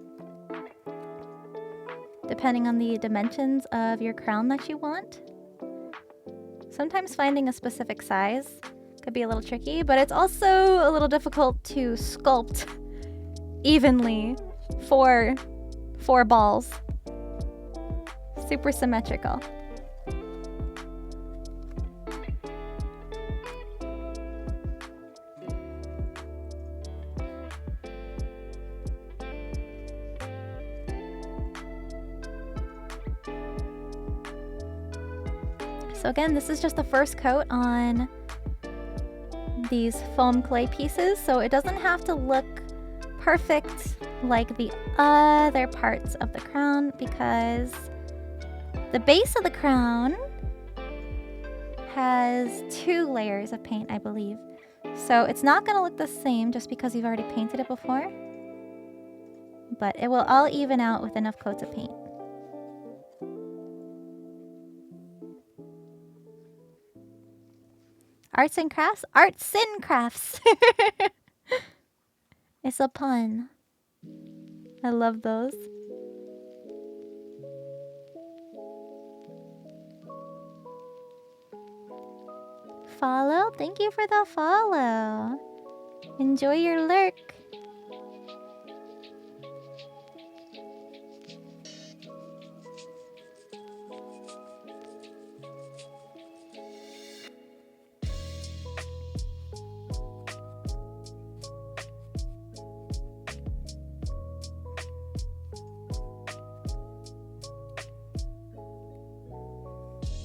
depending on the dimensions of your crown that you want. Sometimes finding a specific size could be a little tricky, but it's also a little difficult to sculpt evenly for 4 balls. Super symmetrical. So again, this is just the first coat on these foam clay pieces, so it doesn't have to look perfect like the other parts of the crown, because the base of the crown has 2 layers of paint, I believe. So it's not going to look the same just because you've already painted it before, but it will all even out with enough coats of paint. Arts and crafts? Arts and crafts! It's a pun. I love those. Follow? Thank you for the follow. Enjoy your lurk.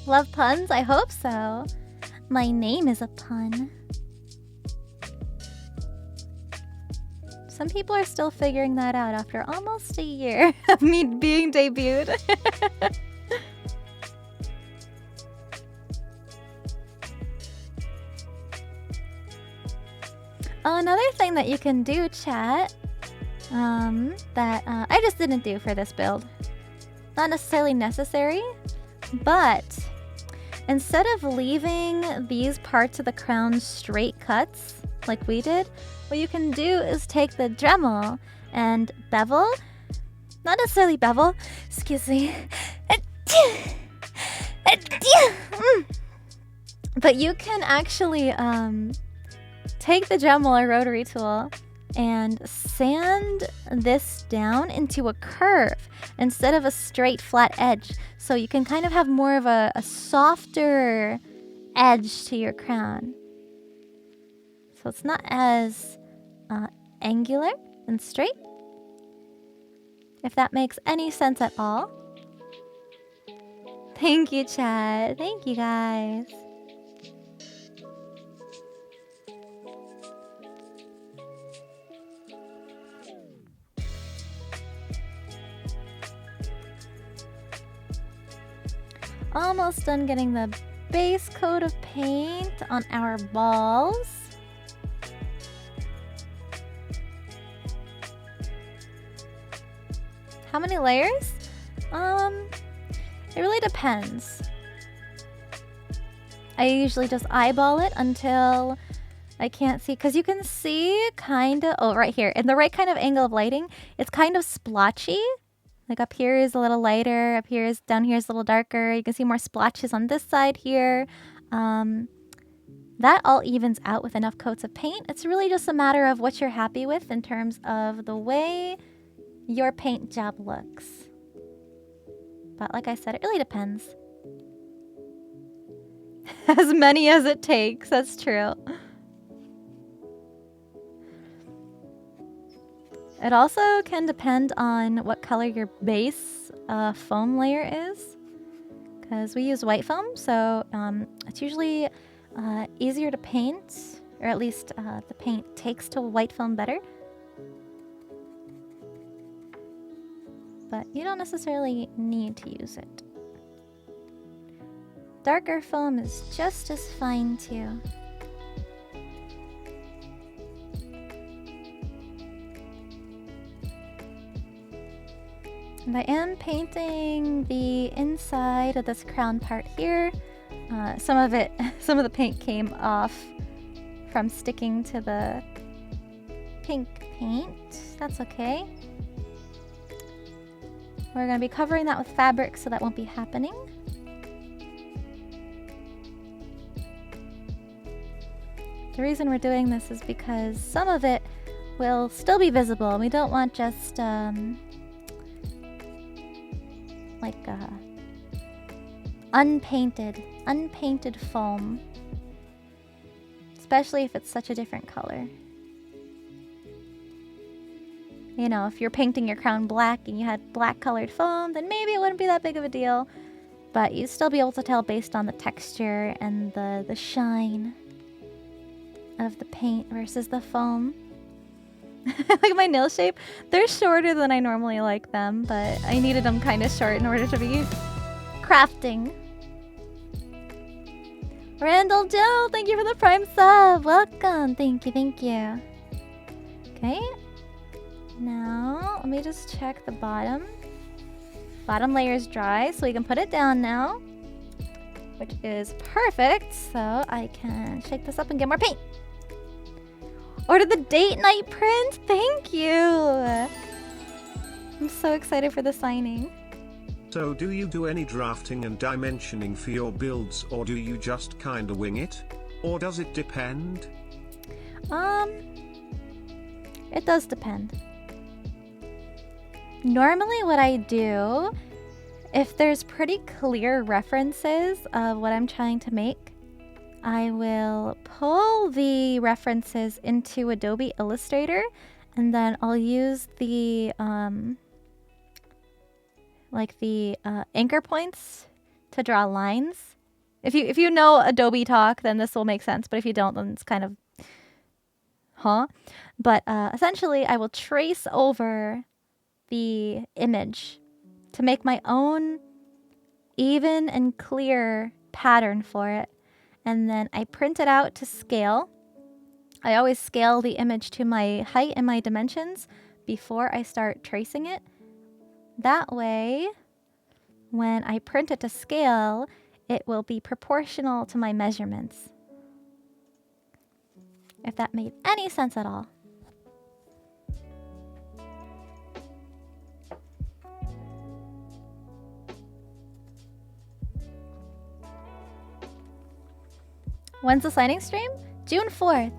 Love puns? I hope so. My name is a pun. Some people are still figuring that out after almost a year of me being debuted. Oh, another thing that you can do, chat, that I just didn't do for this build. Not necessarily necessary, but instead of leaving these parts of the crown straight cuts, like we did, what you can do is take the Dremel and bevel, not necessarily bevel, excuse me, but you can actually take the Dremel or rotary tool and sand this down into a curve instead of a straight flat edge. So you can kind of have more of a softer edge to your crown. So it's not as angular and straight, if that makes any sense at all. Thank you, chat. Thank you, guys. Almost done getting the base coat of paint on our balls. How many layers? It really depends. I usually just eyeball it until I can't see, because you can see kind of, oh, right here, in the right kind of angle of lighting, it's kind of splotchy. Like up here is a little lighter, up here is, down here is a little darker. You can see more splotches on this side here. That all evens out with enough coats of paint. It's really just a matter of what you're happy with in terms of the way your paint job looks. But like I said, it really depends. As many as it takes, that's true. It also can depend on what color your base foam layer is, because we use white foam, so it's usually easier to paint, or at least the paint takes to white foam better. But you don't necessarily need to use it. Darker foam is just as fine too. And I am painting the inside of this crown part here. Some of the paint came off from sticking to the pink paint. That's okay. We're going to be covering that with fabric, so that won't be happening. The reason we're doing this is because some of it will still be visible. We don't want just like unpainted foam, especially if it's such a different color. You know, if you're painting your crown black and you had black colored foam, then maybe it wouldn't be that big of a deal, but you'd still be able to tell based on the texture and the shine of the paint versus the foam. Like my nail shape, they're shorter than I normally like them, but I needed them kind of short in order to be crafting. Randall Joe, thank you for the Prime sub. Welcome. Thank you, thank you. Okay. Now, let me just check the bottom. Bottom layer is dry, so we can put it down now, which is perfect. So I can shake this up and get more paint. Order the date night print. Thank you. I'm so excited for the signing. So do you do any drafting and dimensioning for your builds, or do you just kinda wing it? Or does it depend? It does depend. Normally what I do, if there's pretty clear references of what I'm trying to make, I will pull the references into Adobe Illustrator, and then I'll use the anchor points to draw lines. If you know Adobe talk, then this will make sense, but if you don't, then it's kind of huh? But essentially, I will trace over the image to make my own even and clear pattern for it. And then I print it out to scale. I always scale the image to my height and my dimensions before I start tracing it. That way, when I print it to scale, it will be proportional to my measurements. If that made any sense at all. When's the signing stream? June 4th.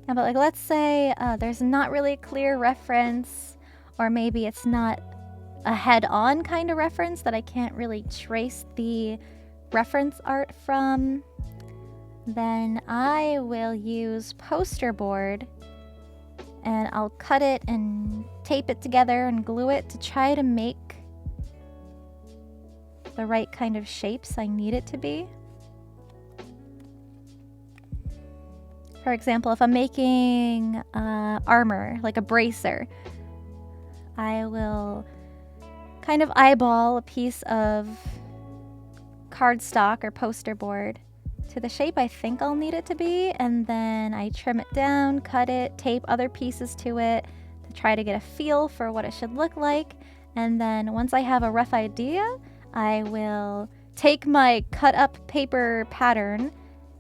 Yeah, but like, let's say there's not really a clear reference, or maybe it's not a head-on kind of reference that I can't really trace the reference art from, then I will use poster board and I'll cut it and tape it together and glue it to try to make the right kind of shapes I need it to be. For example, if I'm making armor, like a bracer, I will kind of eyeball a piece of cardstock or poster board to the shape I think I'll need it to be, and then I trim it down, cut it, tape other pieces to it to try to get a feel for what it should look like. And then once I have a rough idea, I will take my cut up paper pattern,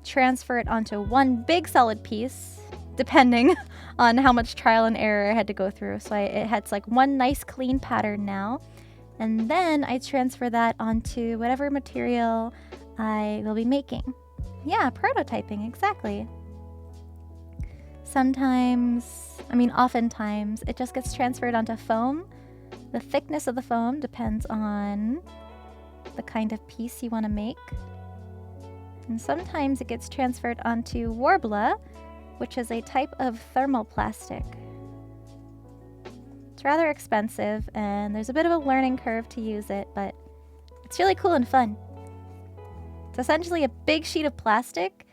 transfer it onto one big solid piece, depending on how much trial and error I had to go through. So it has like one nice clean pattern now. And then I transfer that onto whatever material I will be making. Yeah, prototyping, exactly. Oftentimes, it just gets transferred onto foam. The thickness of the foam depends on the kind of piece you want to make. And sometimes it gets transferred onto Warbla, which is a type of thermoplastic. It's rather expensive, and there's a bit of a learning curve to use it, but it's really cool and fun. It's essentially a big sheet of plastic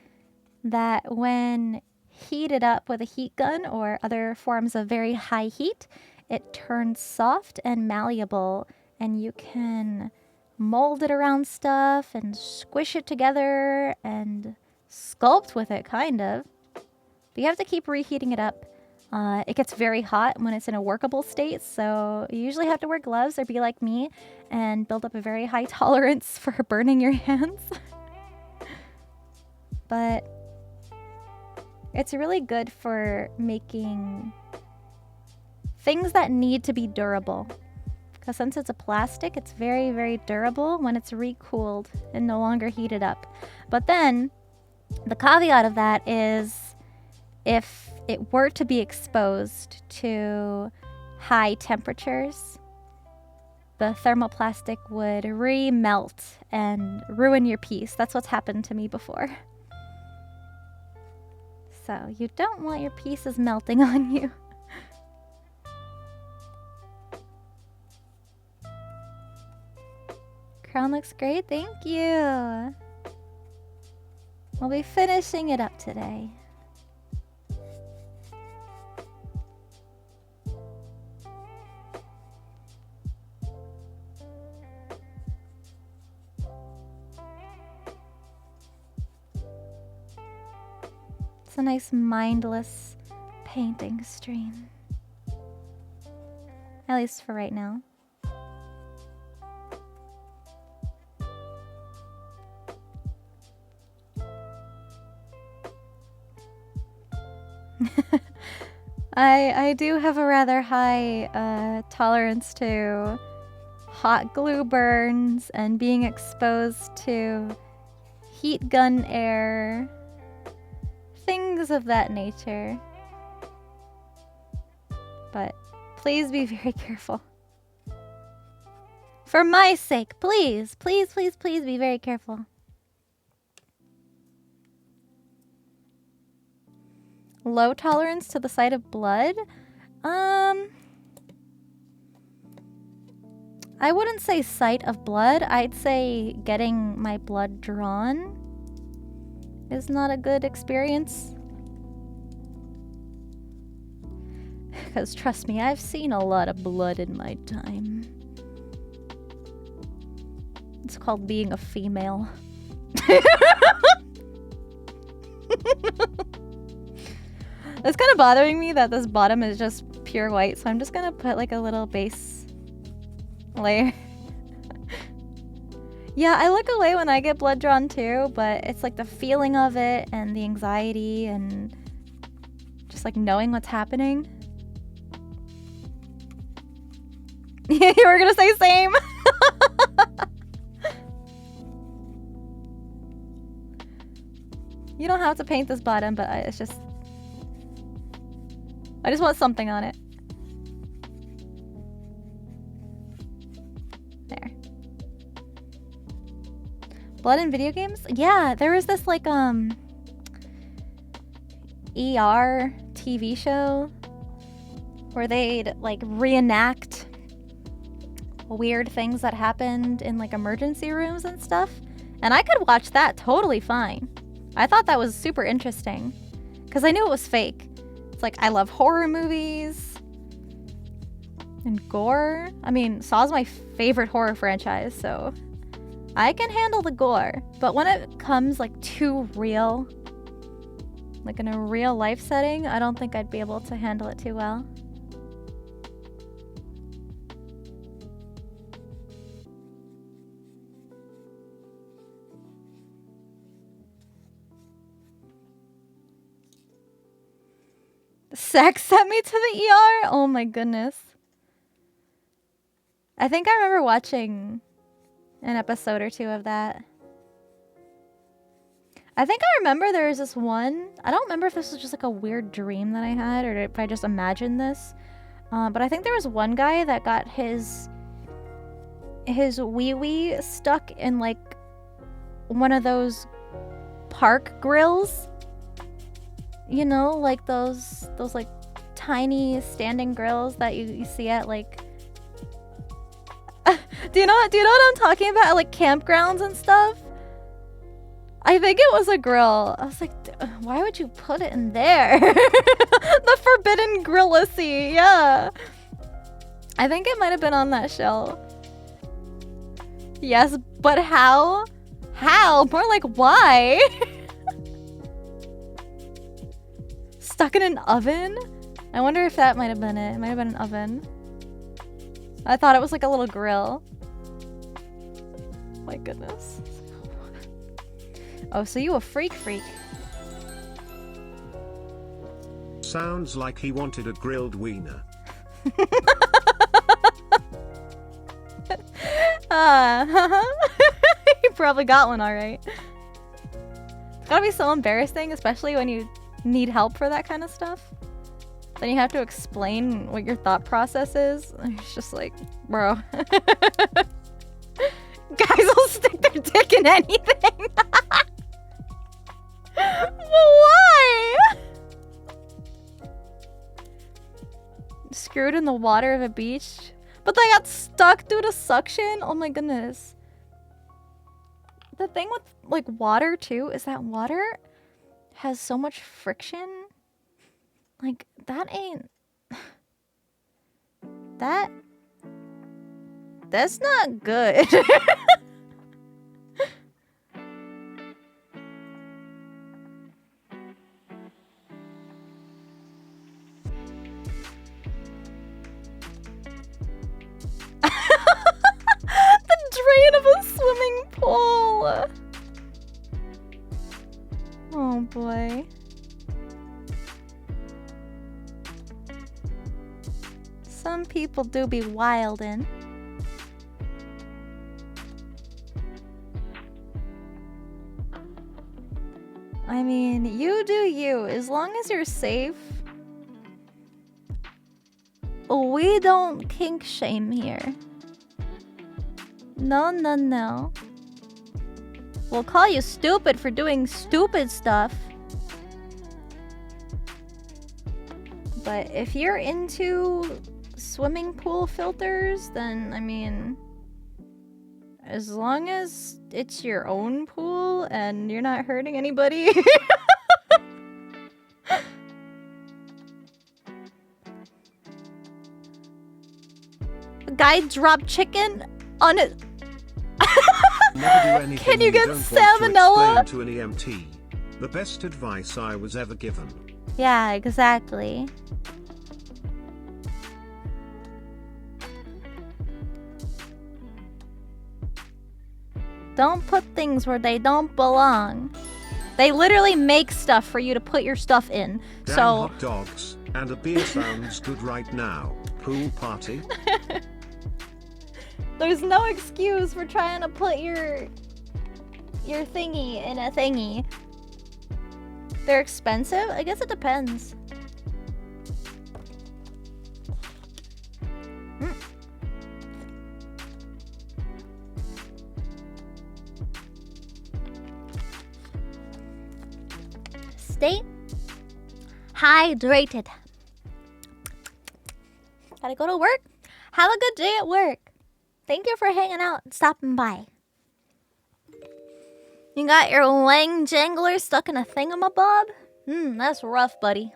that, when heated up with a heat gun or other forms of very high heat, it turns soft and malleable, and you can mold it around stuff and squish it together and sculpt with it, kind of. But you have to keep reheating it up. It gets very hot when it's in a workable state, so you usually have to wear gloves or be like me and build up a very high tolerance for burning your hands. But it's really good for making things that need to be durable. Because since it's a plastic, it's very, very durable when it's recooled and no longer heated up. But then, the caveat of that is, if it were to be exposed to high temperatures, the thermoplastic would remelt and ruin your piece. That's what's happened to me before. So you don't want your pieces melting on you. Crown looks great, thank you. We'll be finishing it up today. It's a nice mindless painting stream. At least for right now. I do have a rather high tolerance to hot glue burns and being exposed to heat gun air, things of that nature. But please be very careful. For my sake, please, please, please, please be very careful. Low tolerance to the sight of blood? I wouldn't say sight of blood. I'd say getting my blood drawn is not a good experience. Because trust me, I've seen a lot of blood in my time. It's called being a female. It's kind of bothering me that this bottom is just pure white, so I'm just gonna put like a little base layer. Yeah, I look away when I get blood drawn too, but it's like the feeling of it and the anxiety and just like knowing what's happening. You were gonna say same. You don't have to paint this bottom, but I just want something on it. There. Blood in video games? Yeah, there was this like ER TV show where they'd like reenact weird things that happened in like emergency rooms and stuff. And I could watch that totally fine. I thought that was super interesting because I knew it was fake. It's like I love horror movies and gore. I mean, Saw's my favorite horror franchise, so I can handle the gore. But when it comes like too real, like in a real life setting, I don't think I'd be able to handle it too well. Sex sent me to the ER? Oh my goodness. I think I remember watching an episode or two of that. I think I remember there was this one. I don't remember if this was just like a weird dream that I had or if I just imagined this. But I think there was one guy that got his wee-wee stuck in like one of those park grills. You know, like those like tiny standing grills that you see at like do you know what I'm talking about at like campgrounds and stuff? I think it was a grill. I was like, why would you put it in there? The forbidden grillacy, yeah. I think it might have been on that show. Yes, but how? How? More like why? Stuck in an oven? I wonder if that might have been it. It might have been an oven. I thought it was like a little grill. My goodness. Oh, so you a freak. Sounds like he wanted a grilled wiener. You probably got one alright. It's gotta be so embarrassing, especially when you need help for that kind of stuff. Then you have to explain what your thought process is. It's just like, bro. Guys will stick their dick in anything. Why? Screwed in the water of a beach. But they got stuck due to suction? Oh my goodness. The thing with like water too is that water has so much friction. Like that ain't that's not good. The drain of a swimming pool. Oh boy. Some people do be wildin'. I mean, you do you. As long as you're safe. We don't kink shame here. No, no, no. We'll call you stupid for doing stupid stuff. But if you're into swimming pool filters, then, I mean, as long as it's your own pool and you're not hurting anybody. A guy dropped chicken on it. Never do anything Can you get don't want salmonella? to explain to an EMT. The best advice I was ever given. Yeah, exactly. Don't put things where they don't belong. They literally make stuff for you to put your stuff in. Damn So hot dogs, and a beer sounds good right now. Pool party? there's no excuse for trying to put your thingy in a thingy. They're expensive? I guess it depends. Stay hydrated. Gotta go to work. Have a good day at work. Thank you for hanging out and stopping by. You got your wang jangler stuck in a thingamabob? That's rough, buddy.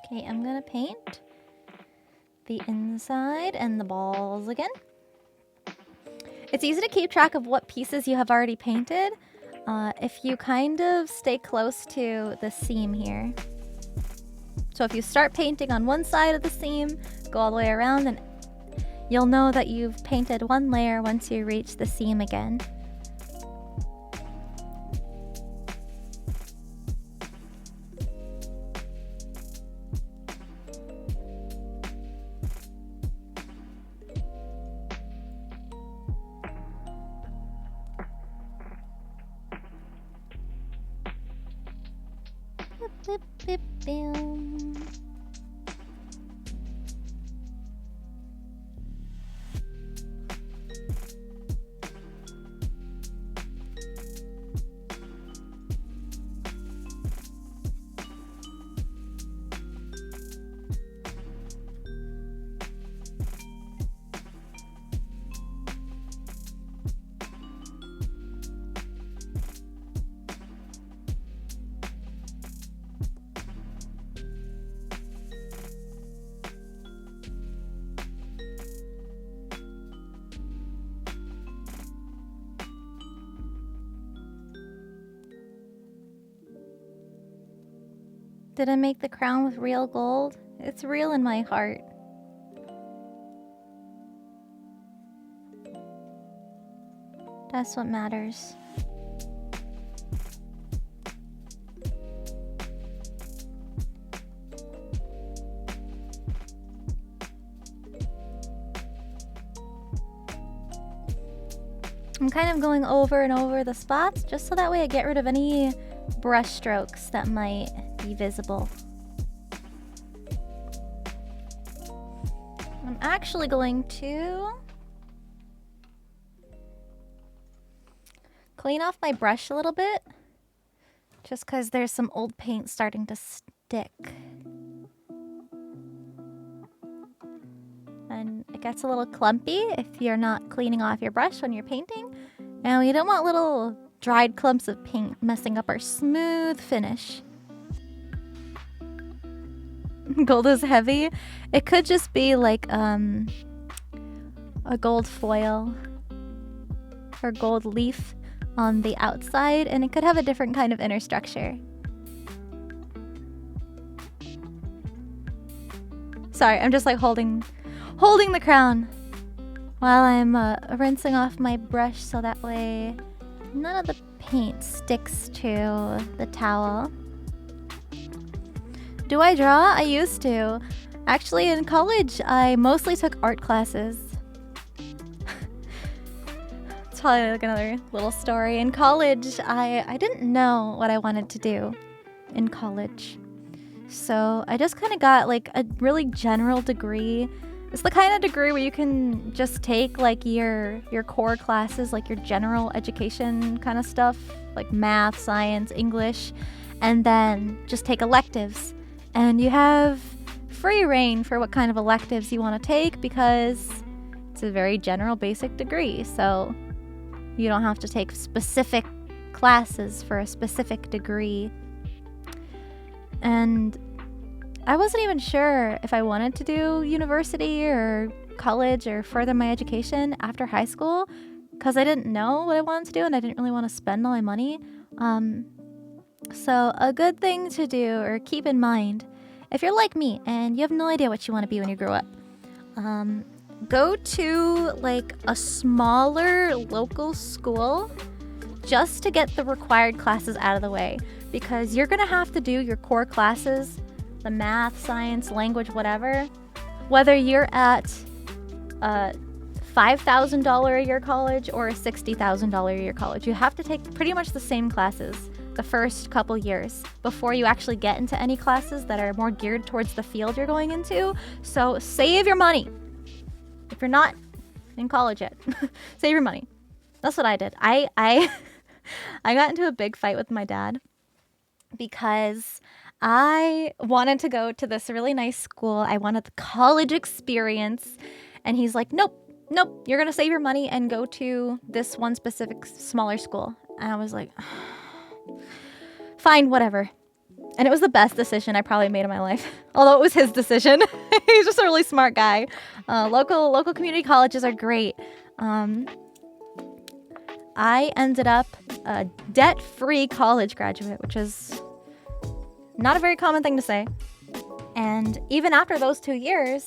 Okay, I'm gonna paint the inside and the balls again. It's easy to keep track of what pieces you have already painted if you kind of stay close to the seam here. So if you start painting on one side of the seam, go all the way around, and you'll know that you've painted one layer once you reach the seam again. Boop, boop, boom. Did I make the crown with real gold? It's real in my heart. That's what matters. I'm kind of going over and over the spots just so that way I get rid of any brush strokes that might be visible. I'm actually going to clean off my brush a little bit just because there's some old paint starting to stick. And it gets a little clumpy if you're not cleaning off your brush when you're painting. And we don't want little dried clumps of paint messing up our smooth finish. Gold is heavy. It could just be like a gold foil or gold leaf on the outside, and it could have a different kind of inner structure. Sorry, I'm just like holding the crown while I'm rinsing off my brush so that way none of the paint sticks to the towel. Do I draw? I used to. Actually, in college, I mostly took art classes. It's probably like another little story. In college, I didn't know what I wanted to do in college. So I just kind of got like a really general degree. It's the kind of degree where you can just take like your core classes, like your general education kind of stuff, like math, science, English, and then just take electives. And you have free reign for what kind of electives you want to take because it's a very general basic degree. So you don't have to take specific classes for a specific degree. And I wasn't even sure if I wanted to do university or college or further my education after high school because I didn't know what I wanted to do and I didn't really want to spend all my money. So a good thing to do or keep in mind, if you're like me and you have no idea what you want to be when you grow up, go to like a smaller local school just to get the required classes out of the way, because you're going to have to do your core classes, the math, science, language, whatever, whether you're at a $5,000 a year college or a $60,000 a year college. You have to take pretty much the same classes the first couple years before you actually get into any classes that are more geared towards the field you're going into. So save your money. If you're not in college yet, save your money. That's what I did. I got into a big fight with my dad because I wanted to go to this really nice school. I wanted the college experience. And he's like, nope, you're going to save your money and go to this one specific smaller school. And I was like, fine, whatever. And it was the best decision I probably made in my life. Although it was his decision. He's just a really smart guy. Local community colleges are great. I ended up a debt-free college graduate, which is not a very common thing to say. And even after those 2 years,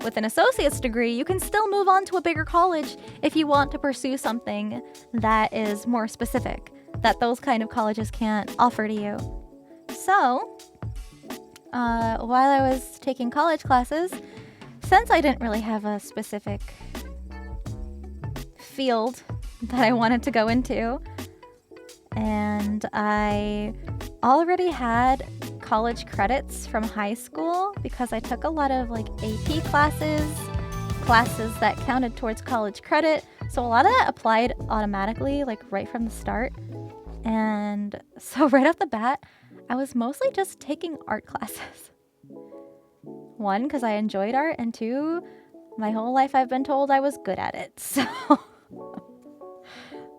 with an associate's degree, you can still move on to a bigger college if you want to pursue something that is more specific, that those kind of colleges can't offer to you. So, while I was taking college classes, since I didn't really have a specific field that I wanted to go into, and I already had college credits from high school because I took a lot of like AP classes that counted towards college credit. So a lot of that applied automatically, like right from the start. And so right off the bat, I was mostly just taking art classes. One, because I enjoyed art, and two, my whole life I've been told I was good at it. So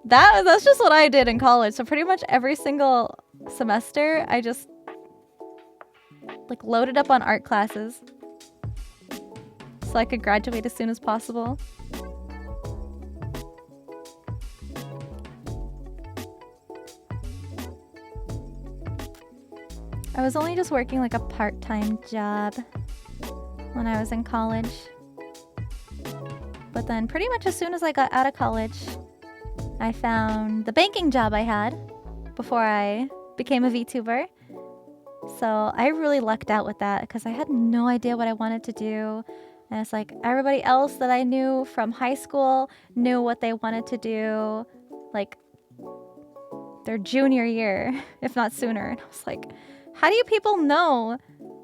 that's just what I did in college. So pretty much every single semester, I just like loaded up on art classes so I could graduate as soon as possible. I was only just working like a part-time job when I was in college. But then pretty much as soon as I got out of college, I found the banking job I had before I became a VTuber. So I really lucked out with that because I had no idea what I wanted to do. And it's like everybody else that I knew from high school knew what they wanted to do like their junior year, if not sooner. And I was like, how do you people know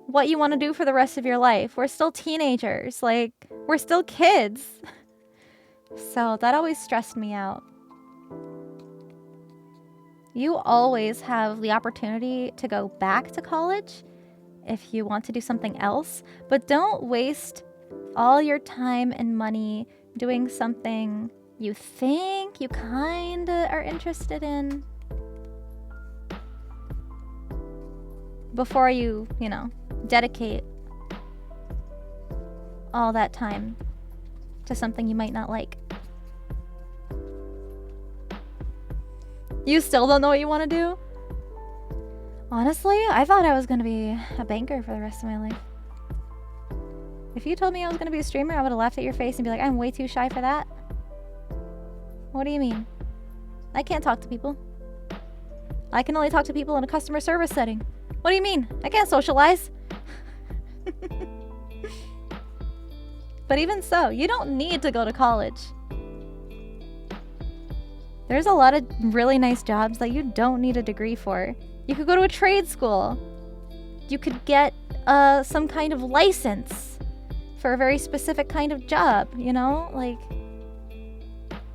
what you want to do for the rest of your life? We're still teenagers. Like, we're still kids. So that always stressed me out. You always have the opportunity to go back to college if you want to do something else, but don't waste all your time and money doing something you think you kinda are interested in before you dedicate all that time to something you might not like. You still don't know what you want to do? Honestly, I thought I was going to be a banker for the rest of my life. If you told me I was going to be a streamer, I would have laughed at your face and be like, I'm way too shy for that. What do you mean? I can't talk to people. I can only talk to people in a customer service setting. What do you mean? I can't socialize. But even so, you don't need to go to college. There's a lot of really nice jobs that you don't need a degree for. You could go to a trade school. You could get some kind of license for a very specific kind of job, Like,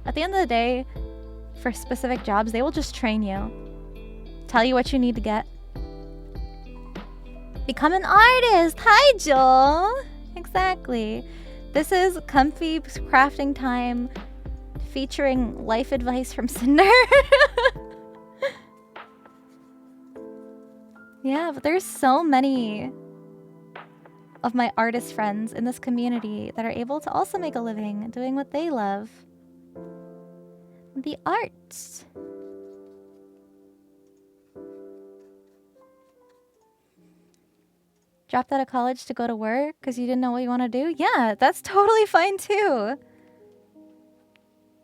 at the end of the day, for specific jobs, they will just train you. Tell you what you need to get. Become an artist. Hi, Joel. Exactly. This is comfy crafting time featuring life advice from Sinder. Yeah, but there's so many of my artist friends in this community that are able to also make a living doing what they love. The arts. Dropped out of college to go to work because you didn't know what you want to do? Yeah, that's totally fine too.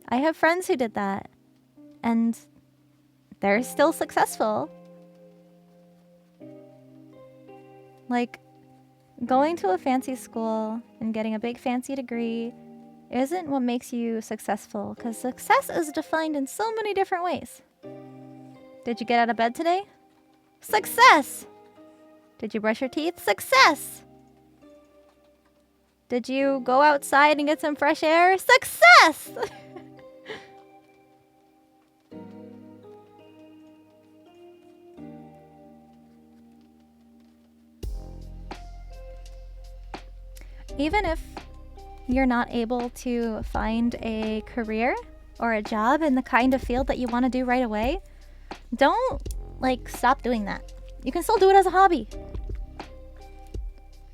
I have friends who did that. And they're still successful. Like, going to a fancy school and getting a big fancy degree isn't what makes you successful, because success is defined in so many different ways. Did you get out of bed today? Success! Did you brush your teeth? Success! Did you go outside and get some fresh air? Success! Even if you're not able to find a career or a job in the kind of field that you want to do right away, don't, like, stop doing that. You can still do it as a hobby.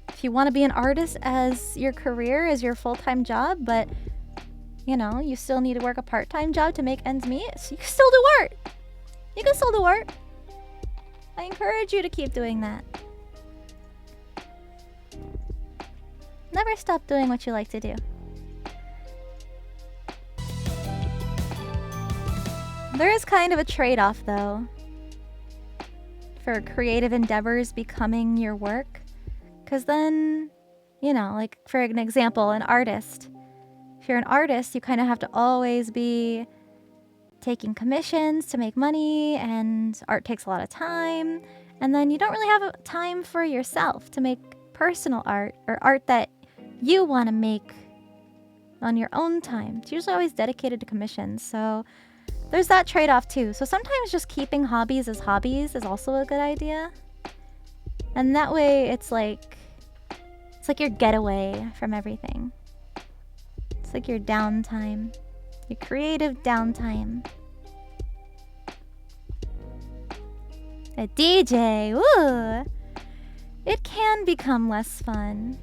If you want to be an artist as your career, as your full-time job, but, you know, you still need to work a part-time job to make ends meet, so you can still do art. You can still do art. I encourage you to keep doing that. Never stop doing what you like to do. There is kind of a trade-off, though, for creative endeavors becoming your work. Because then, you know, like, for an example, an artist. If you're an artist, you kind of have to always be taking commissions to make money, and art takes a lot of time. And then you don't really have time for yourself to make personal art, or art that you want to make on your own time. It's usually always dedicated to commissions, so there's that trade-off too. So sometimes just keeping hobbies as hobbies is also a good idea. And that way it's like your getaway from everything. It's like your downtime, your creative downtime. A DJ, ooh! It can become less fun.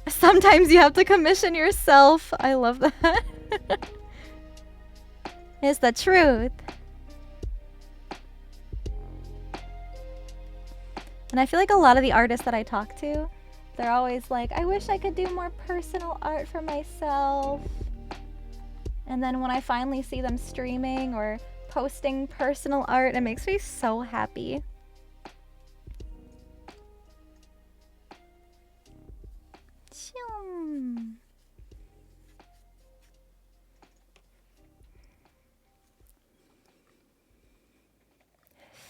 Sometimes you have to commission yourself. I love that. It's the truth. And I feel like a lot of the artists that I talk to, they're always like, I wish I could do more personal art for myself. And then when I finally see them streaming or posting personal art, it makes me so happy.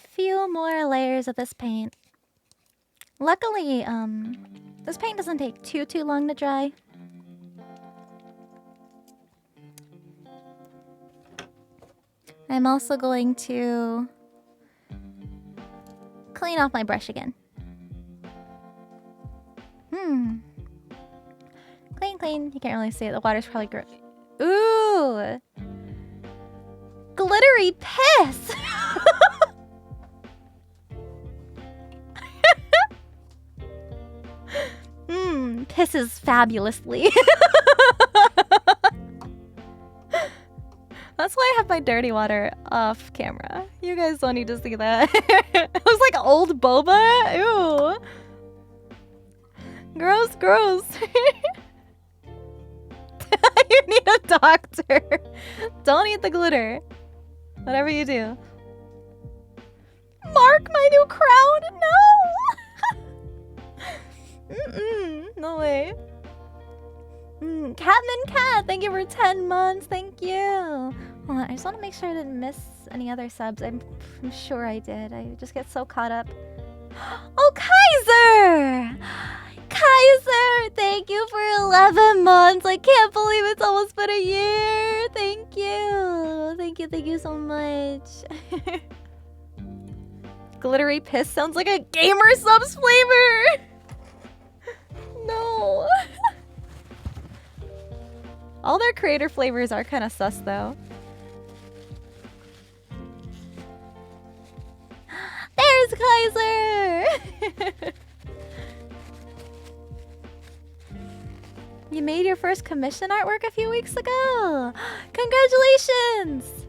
Few more layers of this paint. Luckily, this paint doesn't take too long to dry. I'm also going to clean off my brush again. Clean. You can't really see it. The water's probably gross. Ooh! Glittery piss! Pisses fabulously. That's why I have my dirty water off camera. You guys don't need to see that. It was like old boba. Ew. Gross. You need a doctor. Don't eat the glitter. Whatever you do. Mark my new crown? No! No way. Catman Cat, thank you for 10 months. Thank you. Hold on, I just want to make sure I didn't miss any other subs. I'm sure I did. I just get so caught up. Oh, Kaiser! Kaiser, thank you for 11 months. I can't believe it's almost been a year. Thank you so much. glittery piss sounds like a gamer subs flavor. No. All their creator flavors are kind of sus though. There's Kaiser! You made your first commission artwork a few weeks ago. Congratulations!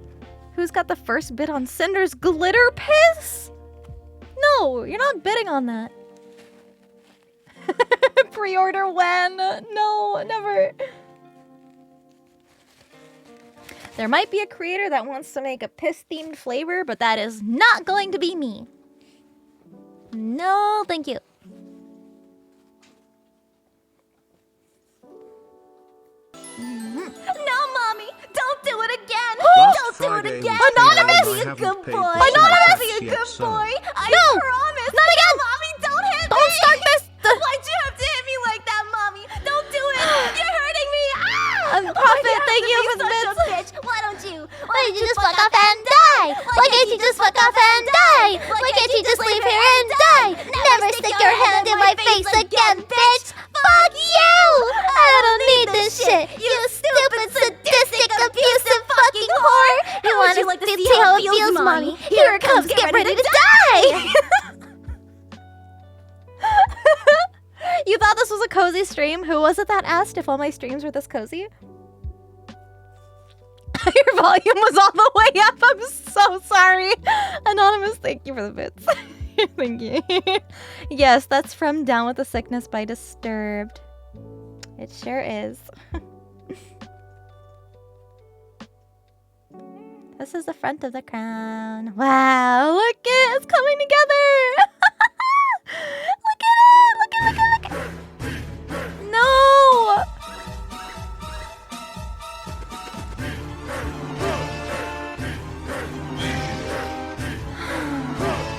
Who's got the first bid on Sinder's glitter piss? No, you're not bidding on that. Pre-order when? No, never. There might be a creator that wants to make a piss-themed flavor, but that is not going to be me. No, thank you. No, mommy, don't do it again. Don't do it again. Anonymous! Be a good boy. Anonymous! Be a good boy. I No! promise. Not again. Mommy, don't hit me. Don't start this. Why'd you have to hit me like that, mommy? Don't do it. You're hurting me. Prophet, thank you for the bits. Bitch, why don't you? Why don't you just fuck off and die? Why can't you just fuck off and die? Why can't you just leave here and die? Never stick your hand in my face again, bitch! Fuck you! I don't need this shit. You stupid, sadistic, abusive fucking whore! You wanna like to see see how it feels, mommy? Here it comes, get ready to die! You thought this was a cozy stream? Who was it that asked if all my streams were this cozy? Your volume was all the way up. I'm so sorry. Anonymous, thank you for the bits. Thank you. Yes, that's from Down with the Sickness by Disturbed. It sure is. This is the front of the crown. Wow, look it, it's coming together. Look at it, look at it. No.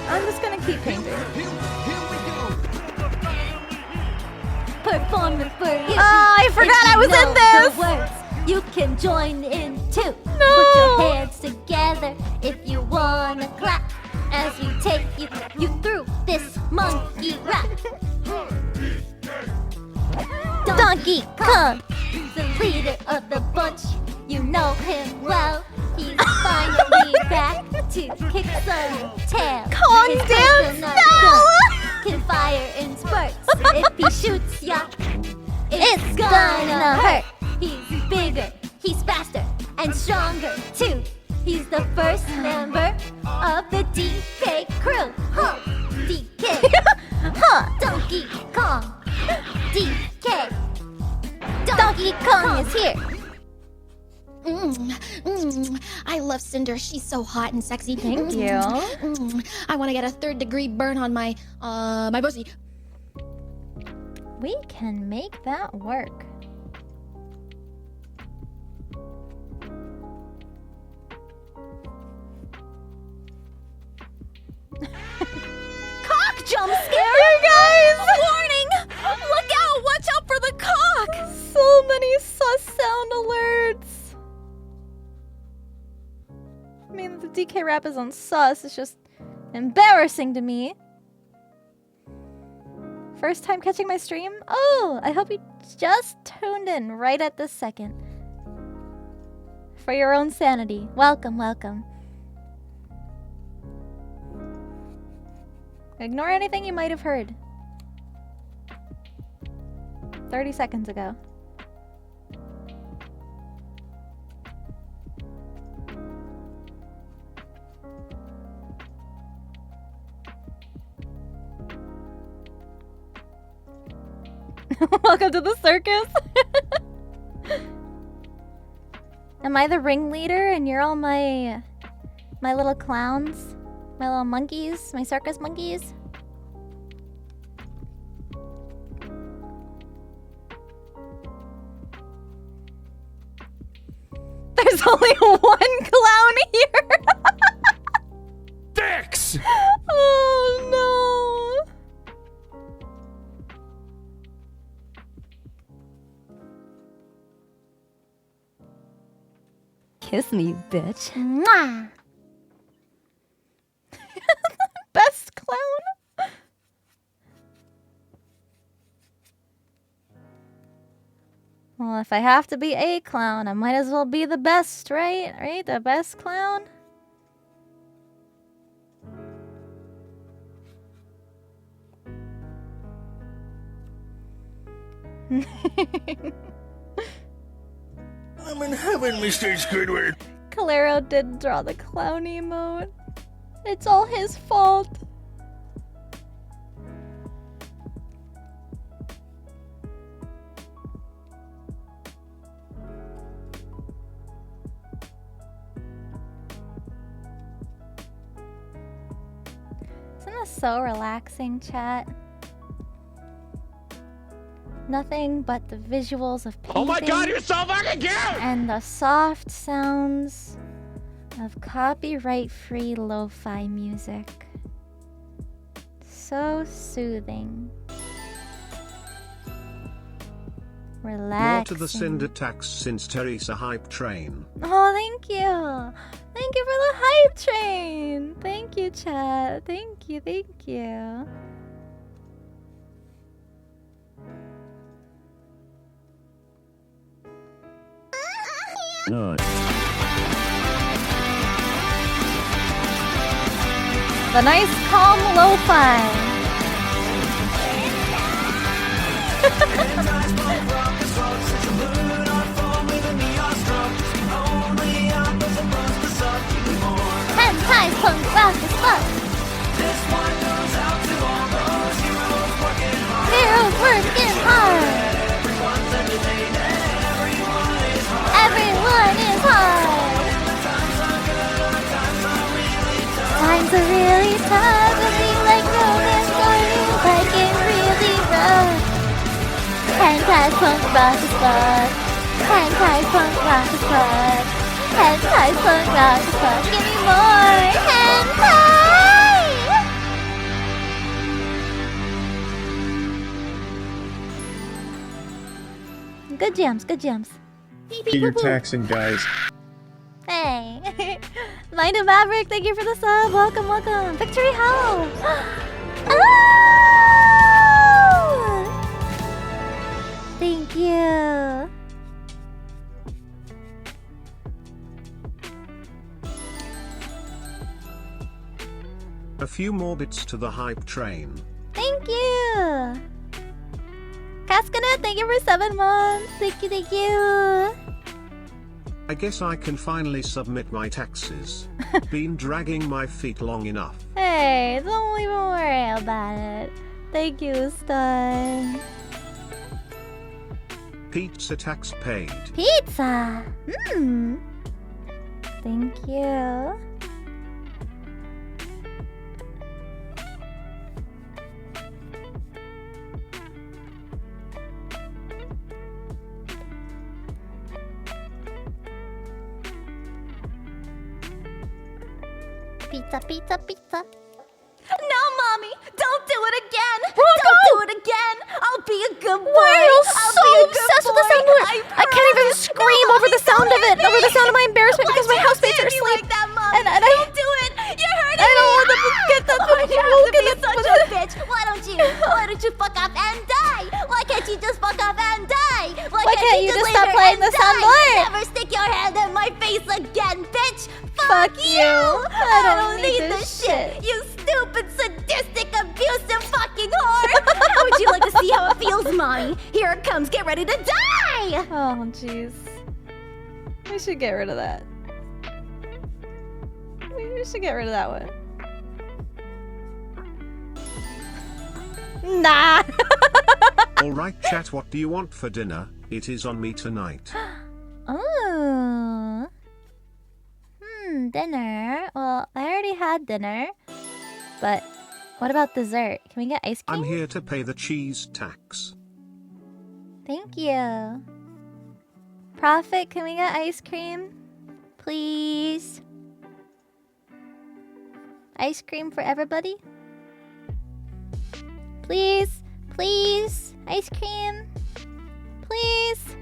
I'm just gonna keep painting. Performance for you. Oh, I forgot I was in this. The words you can join in too. No. Put your hands together if you wanna clap as we take you through this monkey rap. Donkey Kong, he's the leader of the bunch. You know him well. He's finally back to kick some tail. Kong His dance coconut style. gun can fire in spurts. If he shoots ya, it's gonna hurt. He's bigger, he's faster, and stronger too. He's the first member of the DK crew. Huh, DK. Huh, Donkey Kong. DK. Donkey Kong is here. I love Sinder. She's so hot and sexy. Thank you. I want to get a 3rd-degree burn on my my pussy. We can make that work. Cock jump scare! You guys! Warning! Look out! Watch out for the cock! So many sus sound alerts. I mean, the DK rap is on sus. It's just embarrassing to me. First time catching my stream? Oh, I hope you just tuned in right at this second. For your own sanity. Welcome, welcome. Ignore anything you might have heard 30 seconds ago. Welcome to the circus. Am I the ringleader and you're all my little clowns? My little monkeys? My circus monkeys? There's only one clown here. Dicks! Oh no. Kiss me, bitch. Mwah! Best Well, if I have to be a clown, I might as well be the best, right? Right? The best clown? I'm in heaven, Mr. Squidward. Calero did draw the clown emote. It's all his fault. Isn't this so relaxing, chat? Nothing but the visuals of painting. Oh my god, you're so fucking cute! And the soft sounds of copyright-free lo-fi music. So soothing. Relaxing. More to the Sinder tax since Teresa hype train. Oh, thank you. Thank you for the hype train. Thank you, chat. Thank you, thank you. The nice calm lo-fi. Hentai punk rock as fuck. Heroes working hard. Everyone is hard. Times are really tough, and we like romance stories, like it really rough. Hentai punk rock as fuck. Hentai punk rock as fuck. Hentai punk rock as fuck. Give me more hentai! Good jams, good jams. Pay your taxing, guys. Hey. Mind of Maverick, thank you for the sub. Welcome, welcome. Victory Hollow. Oh! Thank you. A few more bits to the hype train. Thank you. Cascanet, thank you for 7 months. Thank you, thank you. I guess I can finally submit my taxes. Been dragging my feet long enough. Hey, don't even worry about it. Thank you, Stun. Pizza tax paid. Pizza. Thank you. Pizza, pizza, pizza. No, mommy, don't do it again. Don't do it again. I'll be a good boy. Why are you I'll so be a good obsessed with the boy. sound of it? I can't even scream over the sound of it, over the sound of my embarrassment because my housemates are asleep. Like that, mommy. And I Don't do it. You're hurting I don't me. want them to get that Why do you have to be woken such a bitch? Why don't you fuck off and die? Why can't you just fuck off and die? Why can't you just lay stop there playing and the die? soundboard? Never stick your hand in my face again, bitch. Fuck you. I don't need this shit. You stupid, sadistic, abusive fucking whore. How would you like to see how it feels, mommy? Here it comes. Get ready to die. Oh, jeez. We should get rid of that. We should get rid of that one. Nah. Alright chat, what do you want for dinner? It is on me tonight. Oh. Dinner. Well, I already had dinner. But what about dessert? Can we get ice cream? I'm here to pay the cheese tax. Thank you. Prophet, can we get ice cream? Please. Ice cream for everybody? Please. Please. Ice cream. Please.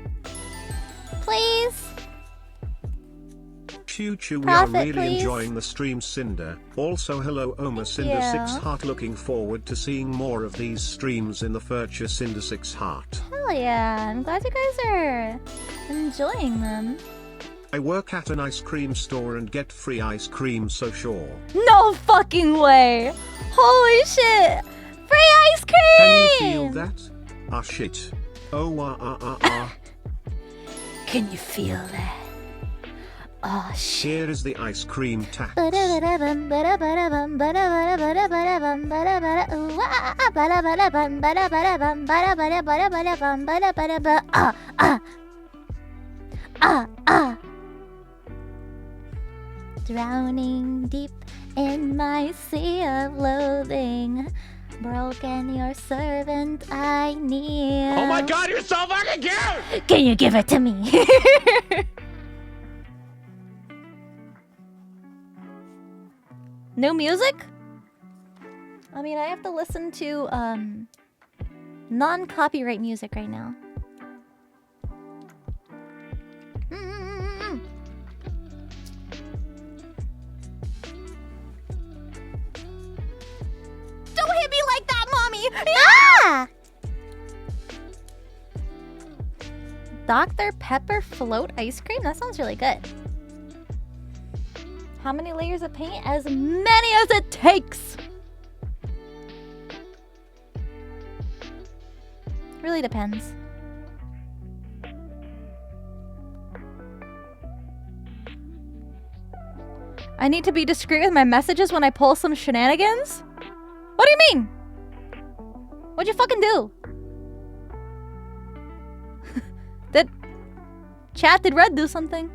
Please. Choo choo, we Prophet, are really please. enjoying the stream, Sinder. Also hello Oma Cinder you. 6 Heart, looking forward to seeing more of these streams in the future, Cinder 6 Heart. Hell yeah. I'm glad you guys are enjoying them. I work at an ice cream store and get free ice cream, so sure. No fucking way. Holy shit. Free ice cream. Can you feel that? Ah shit. Oh Can you feel that? Oh shit. Here is the ice cream tax. Drowning deep in my sea of loathing, broken your servant I need. Oh my god, you're so fucking cute! Can you give it to me? No music? I mean, I have to listen to non-copyright music right now. Don't hit me like that, mommy! Ah! Dr. Pepper float ice cream? That sounds really good. How many layers of paint? As many as it takes! Really depends. I need to be discreet with my messages when I pull some shenanigans? What do you mean? What'd you fucking do? Did Red do something?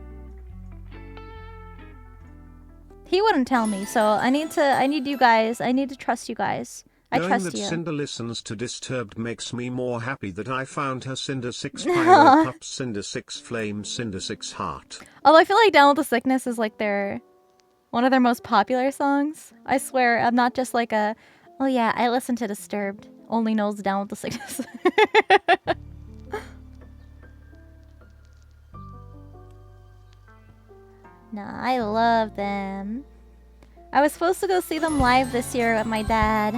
He wouldn't tell me, so I need you guys. I need to trust you guys. I Knowing trust that you. Sinder listens to Disturbed makes me more happy that I found her Sinder 6 Pyro Pup, Sinder 6 Flame, Sinder 6 Heart. Although I feel like Down with the Sickness is like one of their most popular songs. I swear, I'm not just like a, oh yeah, I listen to Disturbed. Only knows Down with the Sickness. Nah, I love them. I was supposed to go see them live this year with my dad.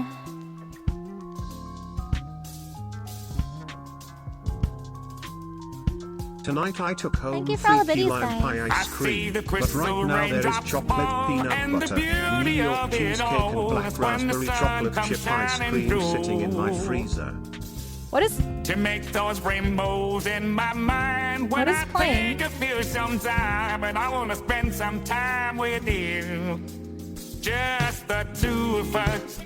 Tonight I took home Thank you for 3 all the key biddies, lime pie guys. ice cream, but right now there is chocolate peanut butter, New York cheesecake and black raspberry chocolate chip ice cream sitting in my freezer. What is... To make those rainbows in my mind when What is I playing? think of you sometime, and I wanna spend some time with you. Just the two of us.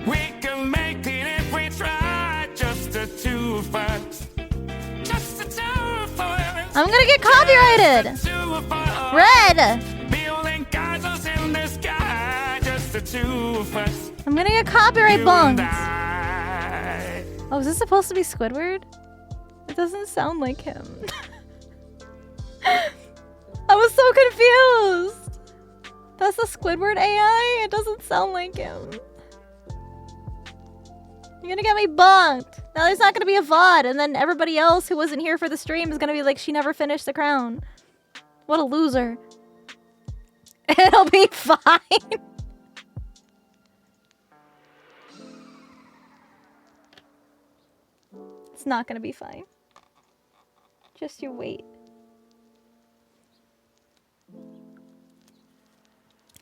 We can make it if we try. Just the two of us. Just the two of us. I'm gonna get copyrighted! Just the two of us. Red! Building castles in the sky. Just the two of us. I'm gonna get copyright You and bumped. I. Oh, is this supposed to be Squidward? It doesn't sound like him. I was so confused! That's the Squidward AI? It doesn't sound like him. You're gonna get me bunked! Now there's not gonna be a VOD, and then everybody else who wasn't here for the stream is gonna be like, she never finished the crown. What a loser. It'll be fine. It's not gonna be fine. Just you wait.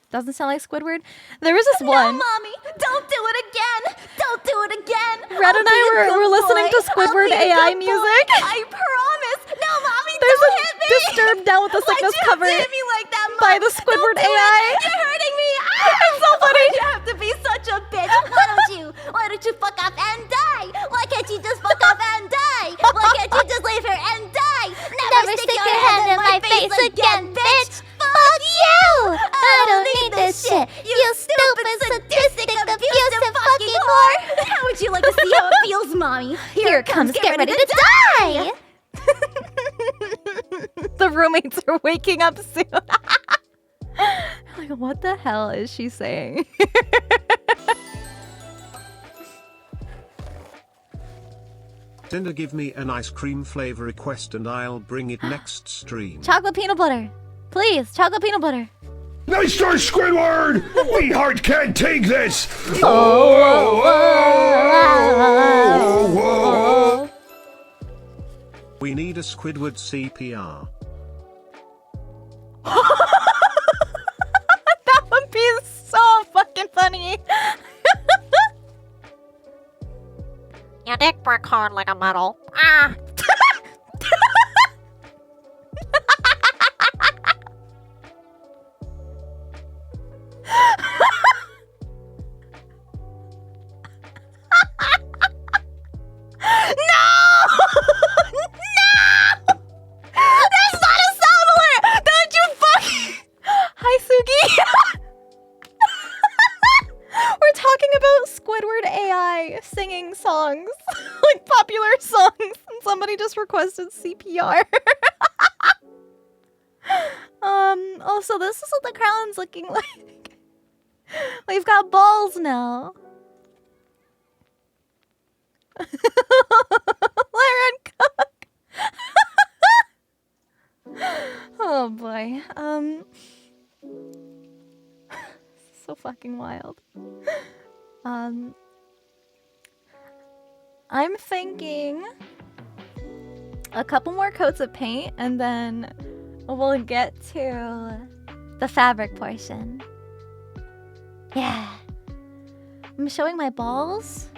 Doesn't sound like Squidward. There was this one. No, mommy! Don't do it again! Don't do it again! Red and I were listening to Squidward AI music. I promise! No, mommy, There's don't a hit me! Disturbed Down with the Sickness Why'd you cover have to hit me like that, Mom? by the Squidward Don't do AI. It. You're hurting me! Ah! It's so funny. Why'd you have to be such a bitch? Why don't you fuck off and die? Why can't you just fuck off and die? Why can't you just leave her and die? Never stick your hand in my face again, bitch! Fuck you! I don't need this shit! You stupid, sadistic, abusive fucking whore! How would you like to see how it feels, mommy? Here it comes, get ready to die! The roommates are waking up soon. Like, what the hell is she saying? Sinder, give me an ice cream flavor request and I'll bring it next stream. Chocolate peanut butter. Please, chocolate peanut butter. Mr. Squidward! We heart can't take this! We need a Squidward CPR. That would be so fucking funny. Your dick work hard like a metal. Ah! Singing songs, like popular songs, and somebody just requested CPR. Also, this is what the crown's looking like. We've got balls now. Lauren Cook. Oh boy. So fucking wild. I'm thinking a couple more coats of paint and then we'll get to the fabric portion. Yeah. I'm showing my balls.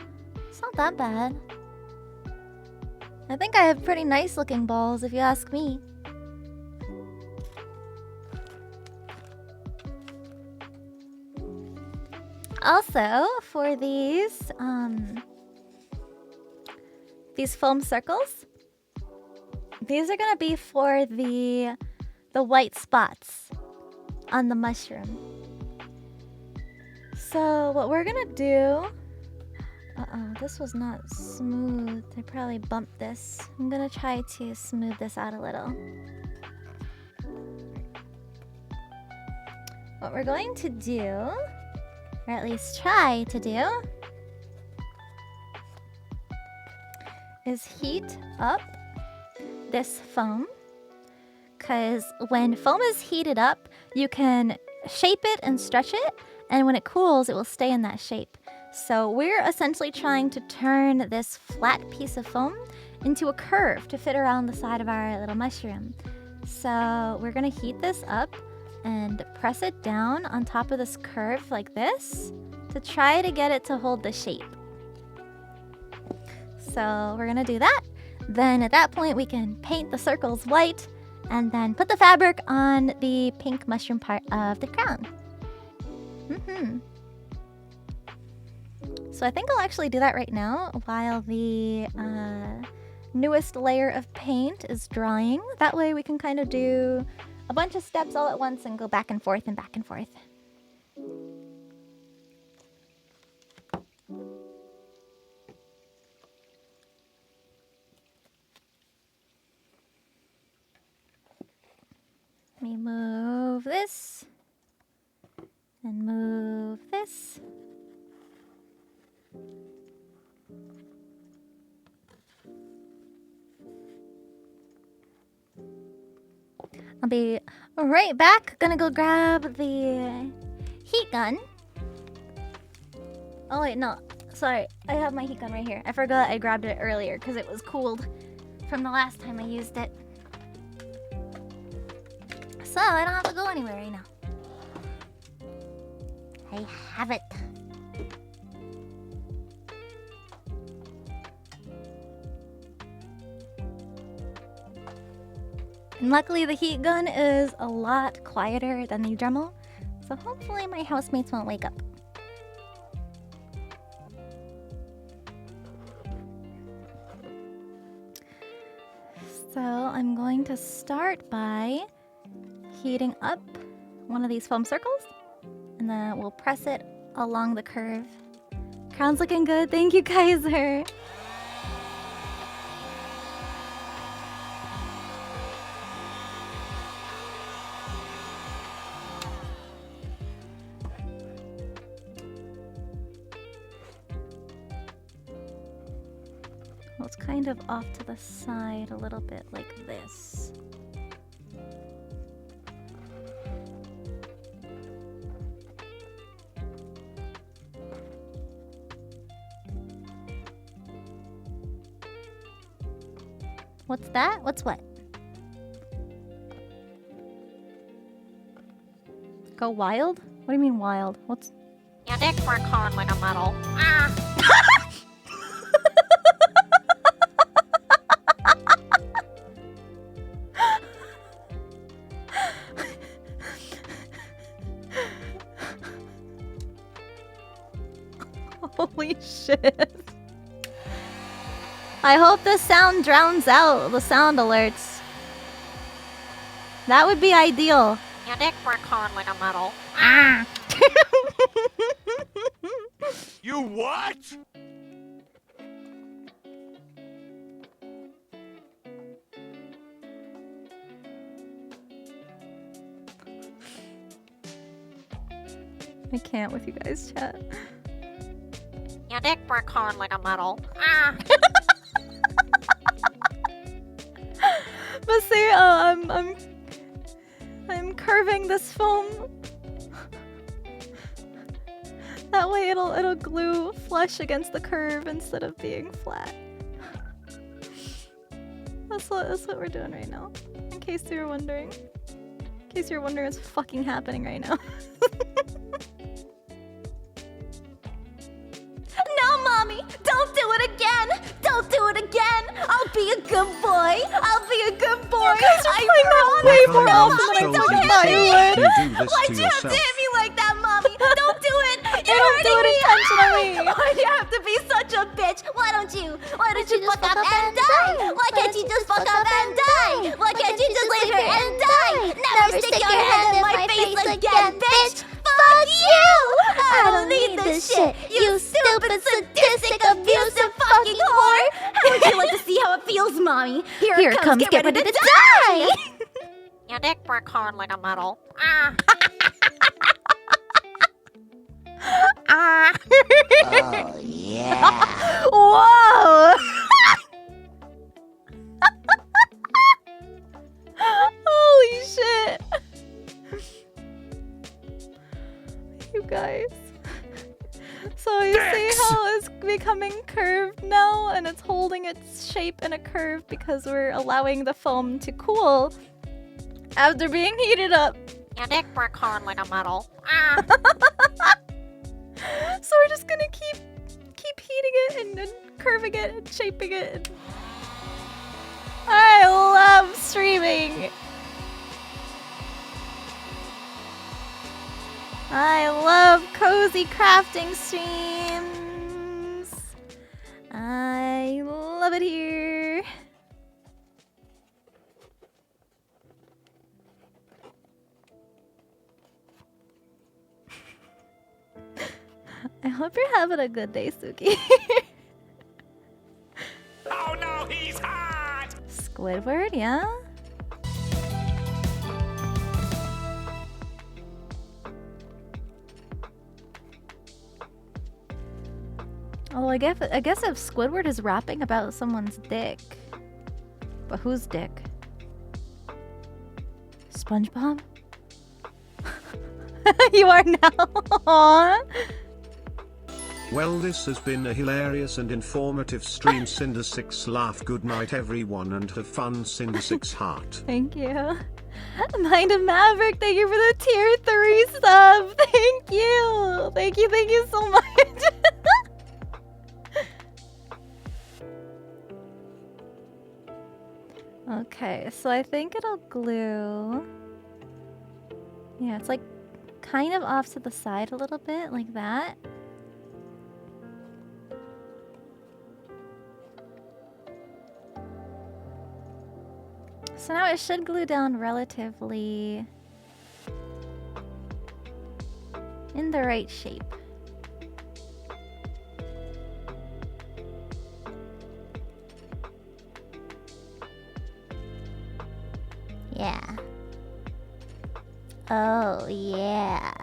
It's not that bad. I think I have pretty nice looking balls if you ask me. Also, for these foam circles, these are gonna be for the white spots on the mushroom. So what we're gonna do, this was not smooth. I probably bumped this. I'm gonna try to smooth this out a little. What we're going to do, or at least try to do, is heat up this foam, because when foam is heated up, you can shape it and stretch it, and when it cools, it will stay in that shape. So we're essentially trying to turn this flat piece of foam into a curve to fit around the side of our little mushroom. So we're gonna heat this up and press it down on top of this curve like this to try to get it to hold the shape. So we're gonna do that. Then at that point we can paint the circles white and then put the fabric on the pink mushroom part of the crown. So I think I'll actually do that right now while the newest layer of paint is drying. That way we can kind of do a bunch of steps all at once and go back and forth and back and forth. Let me move this and move this. I'll be right back. Gonna go grab the heat gun. Oh wait, no. Sorry, I have my heat gun right here. I forgot I grabbed it earlier because it was cooled from the last time I used it. So I don't have to go anywhere right now. I have it. And luckily the heat gun is a lot quieter than the Dremel, so hopefully my housemates won't wake up. So I'm going to start by heating up one of these foam circles, and then we'll press it along the curve. Crown's looking good, thank you, Kaiser. Well, it's kind of off to the side a little bit like this. What's that? What's what? Go wild? What do you mean wild? What's... Your dick work hard like a metal. Ah! Holy shit. I hope the sound drowns out the sound alerts. That would be ideal. Your dick work hard like a metal. Ah! You what? I can't with you guys, chat. Your dick work hard like a metal. Ah! But see, I'm curving this foam. That way it'll glue flush against the curve instead of being flat. That's what we're doing right now. In case you were wondering. In case you're wondering what's fucking happening right now. No, Mommy! Don't do it again! Don't do it again! I'll be a good boy! I'll be a good boy! You guys are I playing that promise. way My more father often than I told thought you you thought you would. to do this Why'd to you have to yourself. hit me like that, Mommy? Don't do it! I You're don't do hurting it me! intentionally. Why do you have to be such a bitch? Why don't you you fuck up and die? Why can't you just fuck up and die? Why can't you just leave her and die? Never stick your hand in my face again, bitch! Fuck you! I don't need this shit, you stupid, sadistic, abusive fucking whore! How would you like to see how it feels, Mommy? Here it comes, get ready to die! Your dick work hard like a metal. Ah! Ah! Oh, yeah. Whoa! Holy shit! You guys. So you see how it's becoming curved now and it's holding its shape in a curve because we're allowing the foam to cool after being heated up. Your dick work hard like a metal. Ah! So we're just gonna keep heating it and curving it and shaping it. I love streaming. I love cozy crafting streams. I love it here. I hope you're having a good day, Suki. Oh no, he's hot! Squidward, yeah? Oh, I guess if Squidward is rapping about someone's dick. But whose dick? SpongeBob? You are now. Aww. Well, this has been a hilarious and informative stream. Cinder6 laugh. Good night everyone and have fun. Cinder6 heart. Thank you. Mind of Maverick, thank you for the tier 3 sub. Thank you. Thank you so much. Okay, so I think it'll glue. Yeah, it's like kind of off to the side a little bit, like that. So now it should glue down relatively in the right shape. Yeah. Oh, yeah.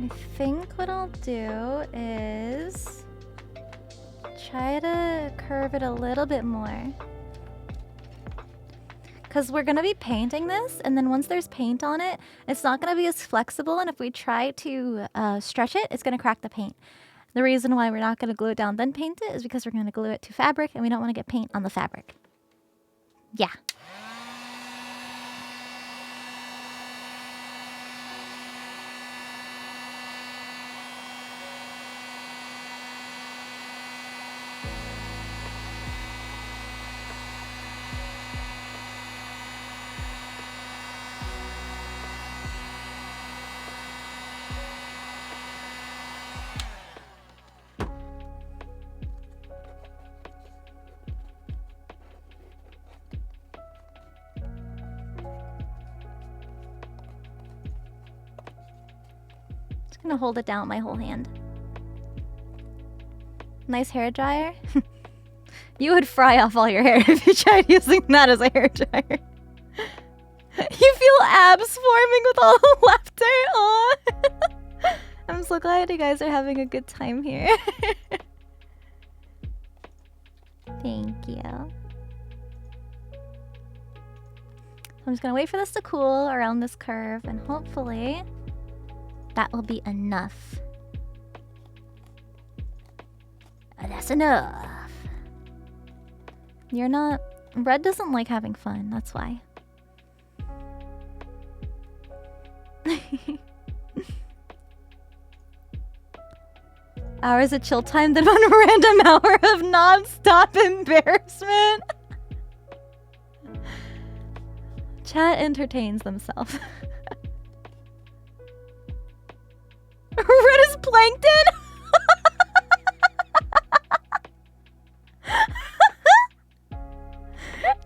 I think what I'll do is try to curve it a little bit more. Because we're going to be painting this, and then once there's paint on it, it's not going to be as flexible, and if we try to stretch it, it's going to crack the paint. The reason why we're not going to glue it down then paint it is because we're going to glue it to fabric, and we don't want to get paint on the fabric. Yeah. I'm gonna hold it down with my whole hand. Nice hair dryer. You would fry off all your hair if you tried using that as a hair dryer. You feel abs forming with all the laughter. Aw. I'm so glad you guys are having a good time here. Thank you. I'm just gonna wait for this to cool around this curve, and hopefully that will be enough. That's enough. You're not... Red doesn't like having fun, that's why. Hours of chill time, then 1 random hour of non-stop embarrassment. Chat entertains themselves. Red is plankton?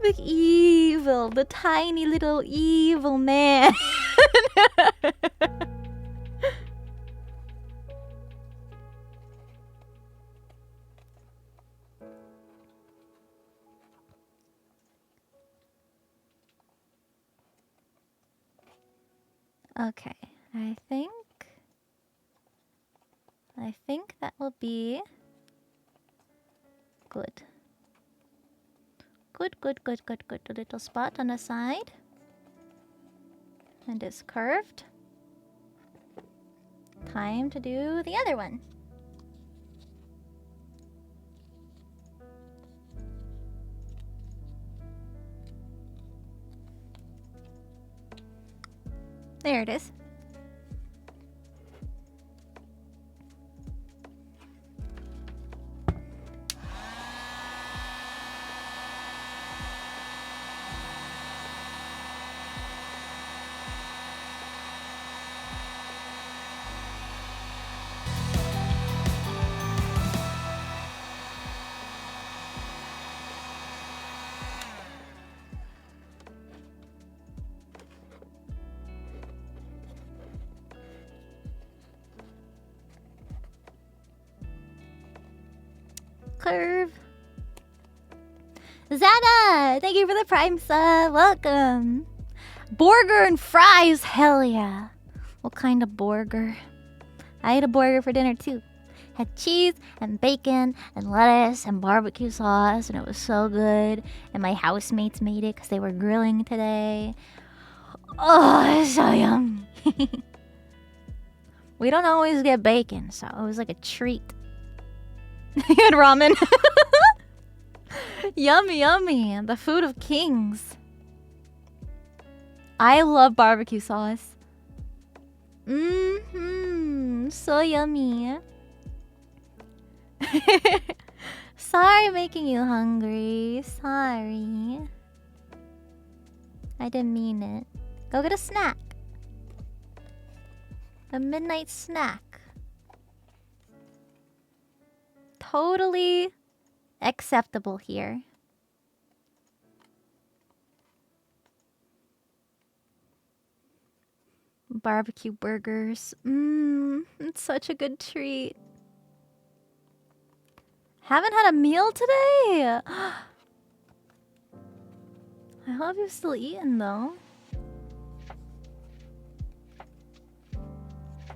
The evil, the tiny little evil man. Okay, I think that will be good. Good. A little spot on the side. And it's curved. Time to do the other one. There it is. Curve. Zana, thank you for the prime sub. Welcome. Burger and fries, hell yeah. What kind of burger? I ate a burger for dinner too. Had cheese and bacon and lettuce and barbecue sauce, and it was so good. And my housemates made it because they were grilling today. Oh, it's so yummy. We don't always get bacon, so it was like a treat. You had ramen. Yummy, yummy. The food of kings. I love barbecue sauce. So yummy. Sorry making you hungry. Sorry. I didn't mean it. Go get a snack. A midnight snack. Totally acceptable here. Barbecue burgers. It's such a good treat. Haven't had a meal today. I hope you've still eaten though.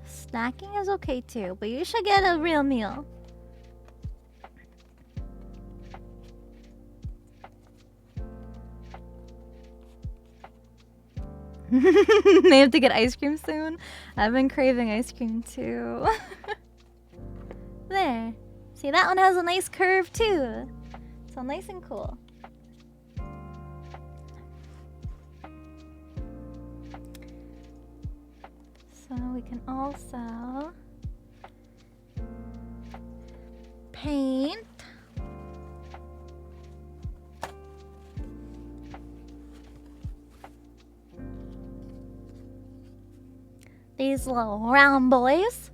Snacking is okay too, but you should get a real meal. They have to get ice cream soon. I've been craving ice cream too. There. See, that one has a nice curve too. So nice and cool. So we can also paint these little round boys.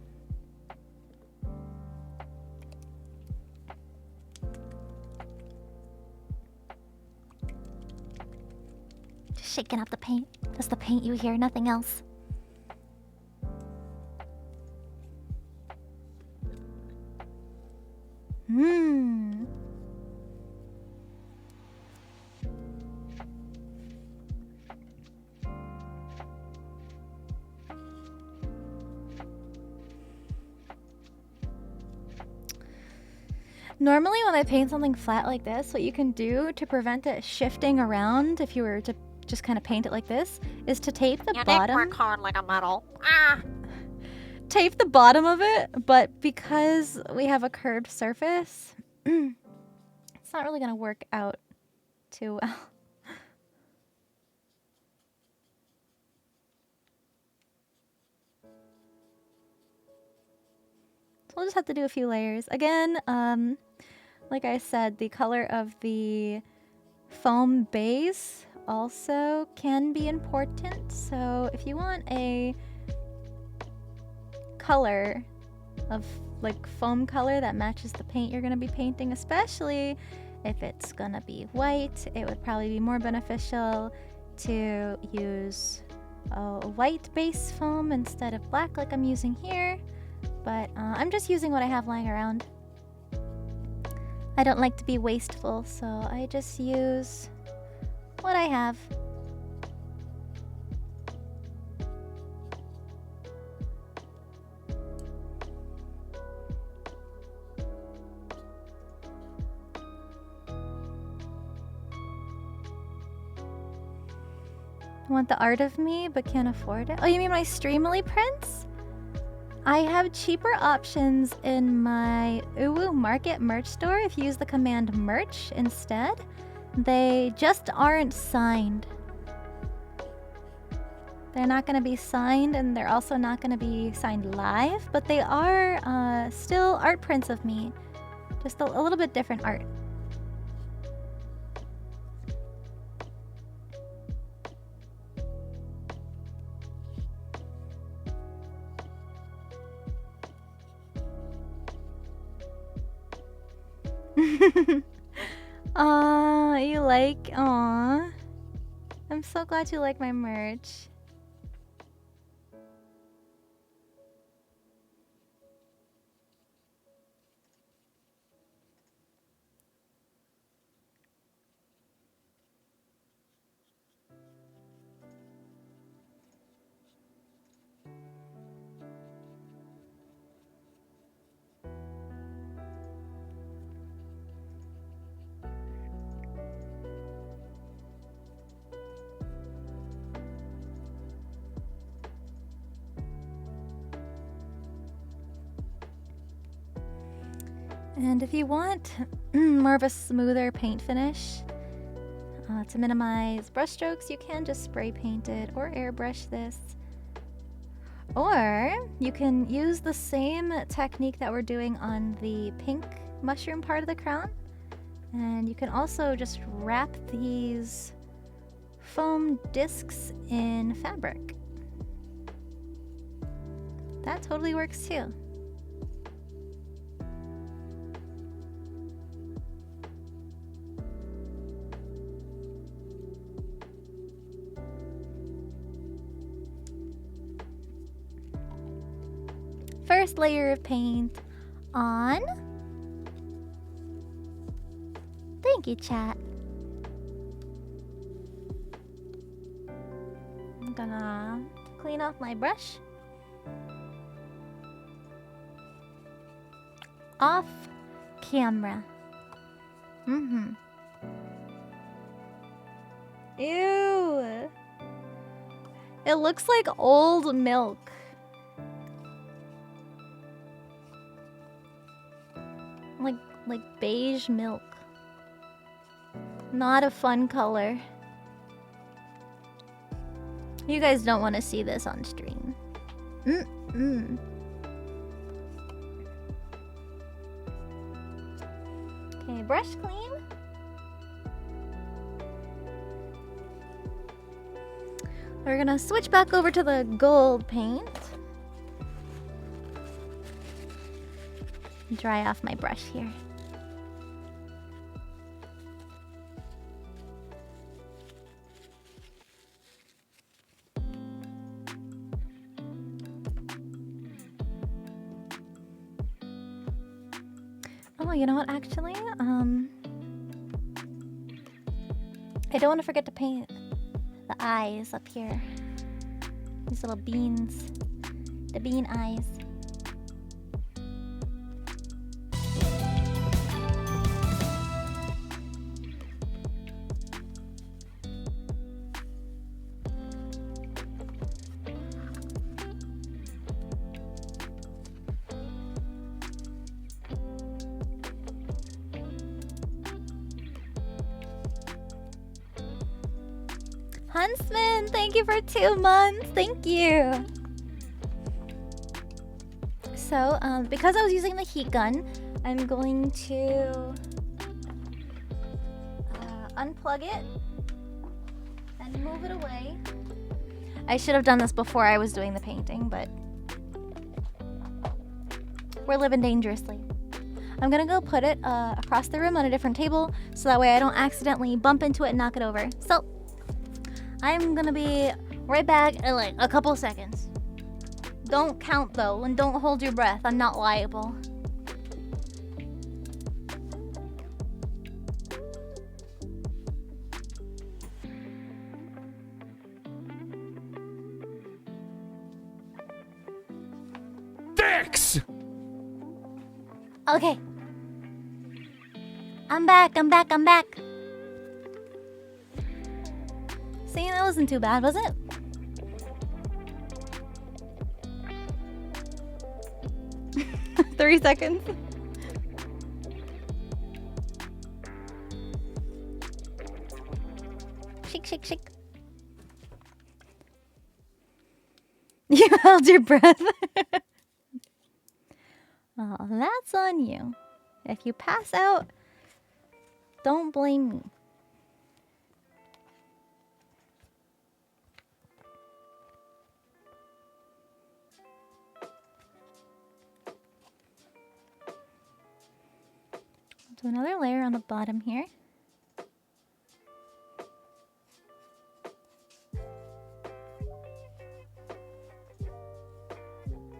Just shaking up the paint. Just the paint you hear, nothing else. Normally when I paint something flat like this, what you can do to prevent it shifting around if you were to just kind of paint it like this is to tape the bottom. Work hard like a metal. Ah! Tape the bottom of it, but because we have a curved surface, it's not really going to work out too well. So we'll just have to do a few layers. Again, like I said, the color of the foam base also can be important. So if you want a color of like foam color that matches the paint you're going to be painting, especially if it's going to be white, it would probably be more beneficial to use a white base foam instead of black like I'm using here. But I'm just using what I have lying around. I don't like to be wasteful, so I just use what I have. Want the art of me but can't afford it? Oh, you mean my Streamily prints? I have cheaper options in my Uwu Market merch store if you use the command merch instead. They just aren't signed. They're not going to be signed, and they're also not going to be signed live, but they are still art prints of me. Just a little bit different art. Aw, you like? Aw. I'm so glad you like my merch. And if you want more of a smoother paint finish, to minimize brush strokes, you can just spray paint it or airbrush this. Or you can use the same technique that we're doing on the pink mushroom part of the crown. And you can also just wrap these foam discs in fabric. That totally works too. First layer of paint on. Thank you, chat. I'm gonna clean off my brush. Off camera. Ew. It looks like old milk. Like beige milk. Not a fun color. You guys don't want to see this on stream. Okay, brush clean. We're gonna switch back over to the gold paint. Dry off my brush here. Oh, you know what, actually? I don't want to forget to paint the eyes up here. These little beans. The bean eyes. Huntsman, thank you for 2 months. Thank you. So, because I was using the heat gun, I'm going to unplug it and move it away. I should have done this before I was doing the painting, but we're living dangerously. I'm gonna go put it across the room on a different table, so that way I don't accidentally bump into it and knock it over. So, I'm gonna be right back in like a couple seconds. Don't count though, and don't hold your breath. I'm not liable. Dicks! Okay. I'm back. See, that wasn't too bad, was it? Three seconds. Shake. You held your breath. Oh, that's on you. If you pass out, don't blame me. Do another layer on the bottom here.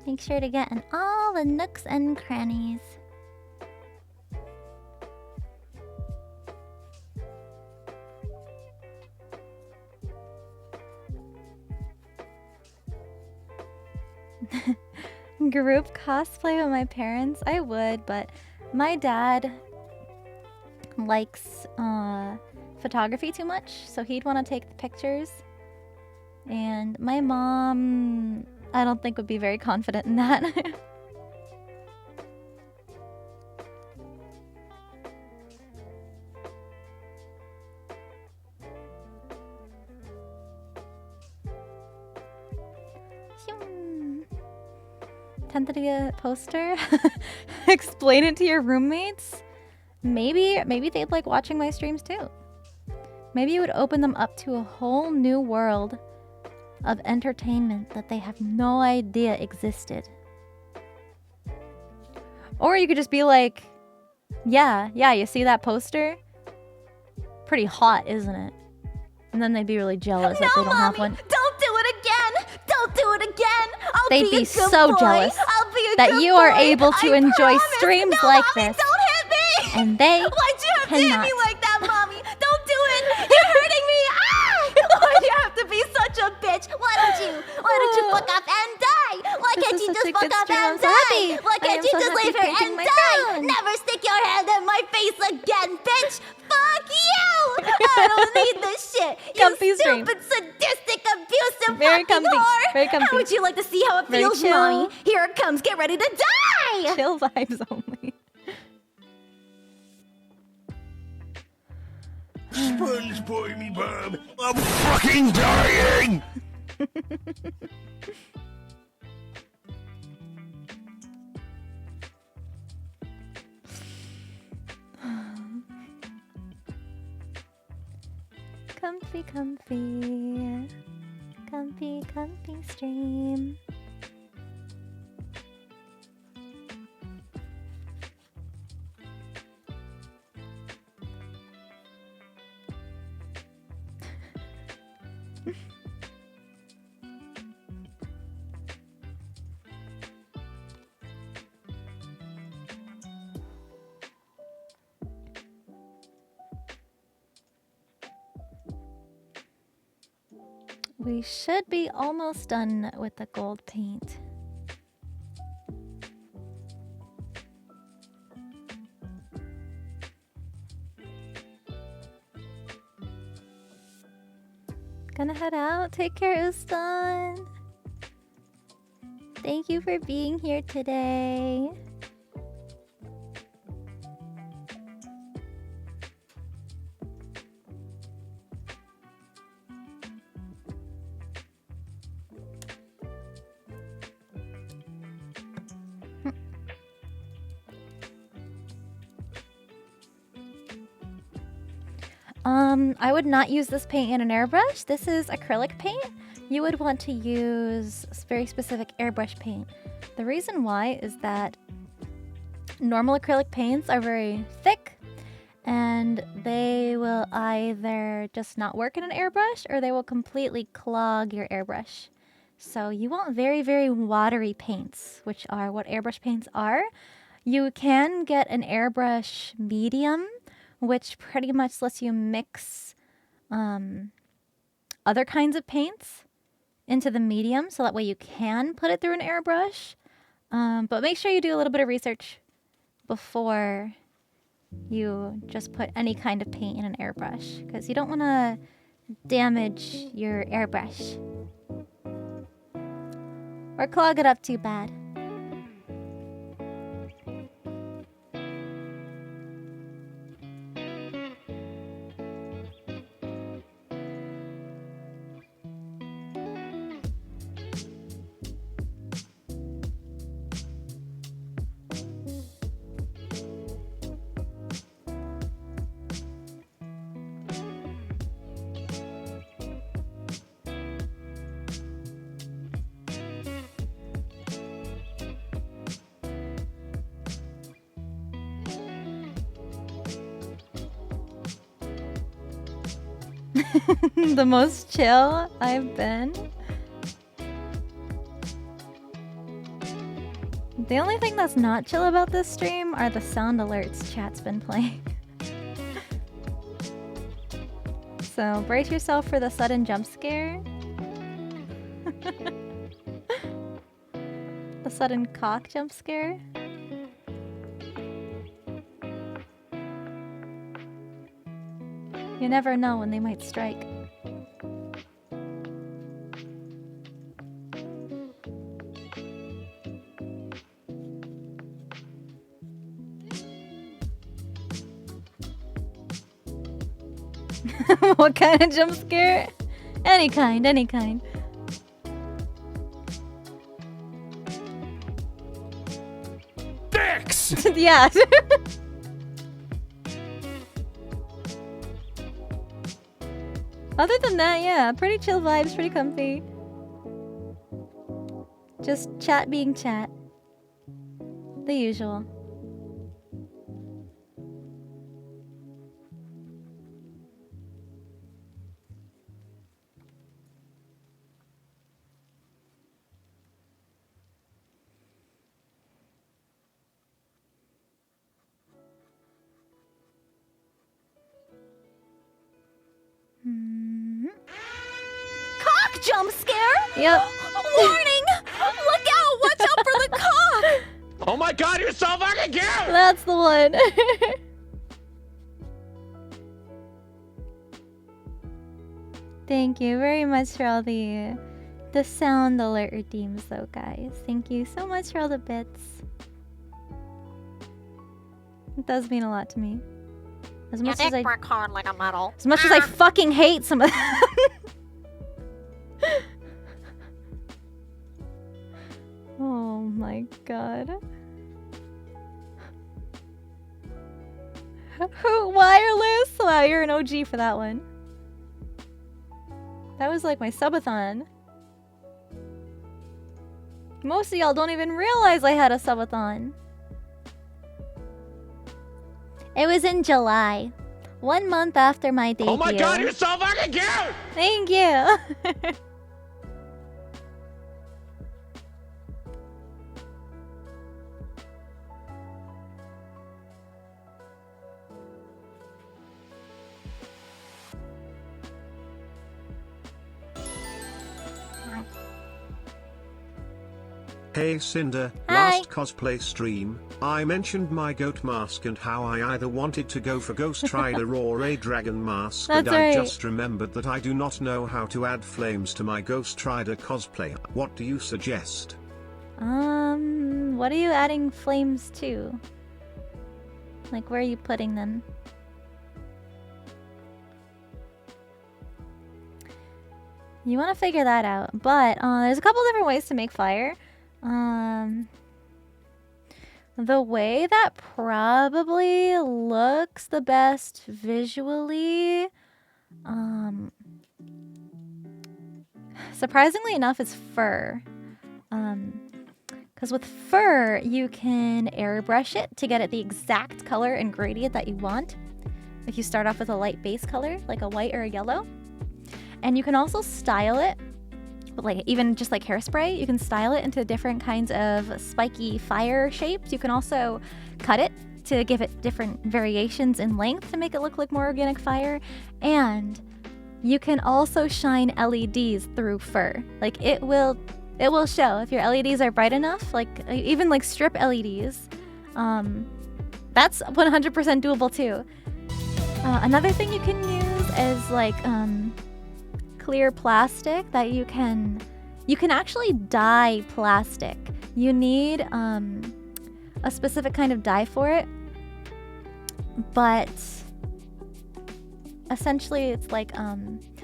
Make sure to get in all the nooks and crannies. Group cosplay with my parents? I would, but my dad likes photography too much, so he'd want to take the pictures. And my mom, I don't think would be very confident in that. Tempted to get a poster? Explain it to your roommates? Maybe they'd like watching my streams too. Maybe it would open them up to a whole new world of entertainment that they have no idea existed. Or you could just be like, yeah, you see that poster? Pretty hot, isn't it? And then they'd be really jealous that they don't have one. Don't do it again! Don't do it again! They'd be so jealous that you are able to enjoy streams like this. Don't hit me! And they Why'd you have to hit cannot. me like that, Mommy? Don't do it! You're hurting me! Ah! Why'd you have to be such a bitch? Why don't you fuck off and die? Why This can't is you such just a fuck good off stream. and I'm so die? happy. Why I can't am you so just happy leave her painting and my die? crown. Never stick your hand in my face again, bitch! Fuck you! I don't need this shit! You Comfy stream. stupid, sadistic, abusive Very comfy. whore. Very comfy. How would you like to see how it Very feels, chill. mommy? Here it comes. Get ready to die. Chill vibes only. SpongeBob me Bob, I'm fucking dying! Comfy, comfy. Comfy, comfy stream. We should be almost done with the gold paint. Gonna head out. Take care, Ustan. Thank you for being here today. I would not use this paint in an airbrush. This is acrylic paint. You would want to use very specific airbrush paint. The reason why is that normal acrylic paints are very thick and they will either just not work in an airbrush or they will completely clog your airbrush. So you want very, very watery paints, which are what airbrush paints are. You can get an airbrush medium, which pretty much lets you mix other kinds of paints into the medium, so that way you can put it through an airbrush. But make sure you do a little bit of research before you just put any kind of paint in an airbrush, because you don't want to damage your airbrush or clog it up too bad. The most chill I've been. The only thing that's not chill about this stream are the sound alerts chat's been playing. So brace yourself for the sudden jump scare. The sudden cock jump scare. You never know when they might strike. What kind of jump scare? Any kind, any kind. Dicks! Yeah. Other than that, yeah, pretty chill vibes, pretty comfy. Just chat being chat. The usual. Cock jump scare? Yep. Warning! Look out! Watch out for the cock! Oh my god, you're so fucking cute! That's the one. Thank you very much for all the the sound alert redeems though, guys. Thank you so much for all the bits. It does mean a lot to me. As Your much as dick I work hard like a metal. As much as I fucking hate some of them. Oh my god. Wireless? Wow, you're an OG for that one. That was like my subathon. Most of y'all don't even realize I had a subathon. It was in July, 1 month after my debut. Oh my god, you're so fucking cute! Thank you. Hey Cinder, Hi. last cosplay stream, I mentioned my goat mask and how I either wanted to go for Ghost Rider or a dragon mask, and That's I right. just remembered that I do not know how to add flames to my Ghost Rider cosplay. What do you suggest? What are you adding flames to? Like, where are you putting them? You want to figure that out, but there's a couple different ways to make fire. The way that probably looks the best visually, surprisingly enough, is fur. Because with fur, you can airbrush it to get it the exact color and gradient that you want. If you start off with a light base color, like a white or a yellow. And you can also style it, like even just like hairspray, you can style it into different kinds of spiky fire shapes. You can also cut it to give it different variations in length to make it look like more organic fire. And you can also shine LEDs through fur. Like it will show if your LEDs are bright enough, like even like strip LEDs. That's 100% doable too. Another thing you can use is like clear plastic that you can actually dye plastic. You need a specific kind of dye for it, but essentially it's like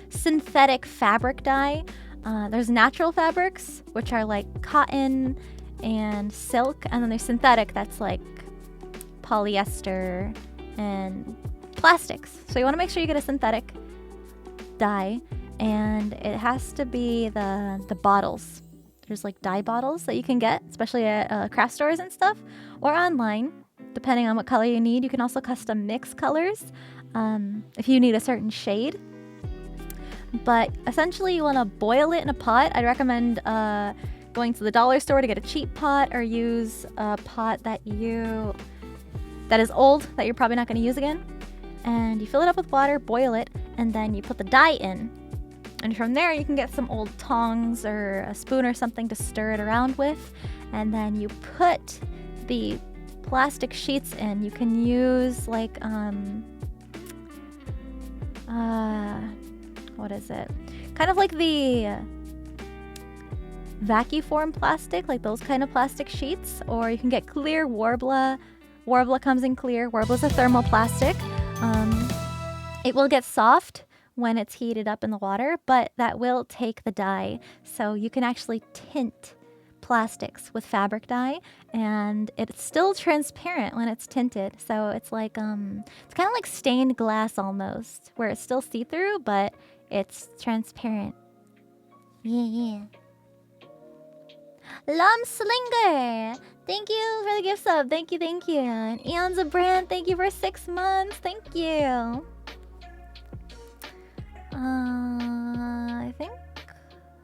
synthetic fabric dye. There's natural fabrics, which are like cotton and silk, and then there's synthetic that's like polyester and plastics. So you want to make sure you get a synthetic dye, and it has to be the bottles. There's like dye bottles that you can get, especially at craft stores and stuff, or online, depending on what color you need. You can also custom mix colors if you need a certain shade. But essentially, you want to boil it in a pot. I'd recommend going to the dollar store to get a cheap pot, or use a pot that is old, that you're probably not going to use again. And you fill it up with water, boil it, and then you put the dye in. And from there, you can get some old tongs or a spoon or something to stir it around with. And then you put the plastic sheets in. You can use like what is it? Kind of like the vacuform plastic, like those kind of plastic sheets. Or you can get clear Warbler. Warbler comes in clear. Warbler's a thermoplastic. It will get soft when it's heated up in the water, but that will take the dye. So you can actually tint plastics with fabric dye, and it's still transparent when it's tinted. So it's like it's kind of like stained glass almost, where it's still see-through, but it's transparent. Yeah. Lumslinger, thank you for the gift sub. Thank you. And Eon's a brand, thank you for 6 months. Thank you. I think,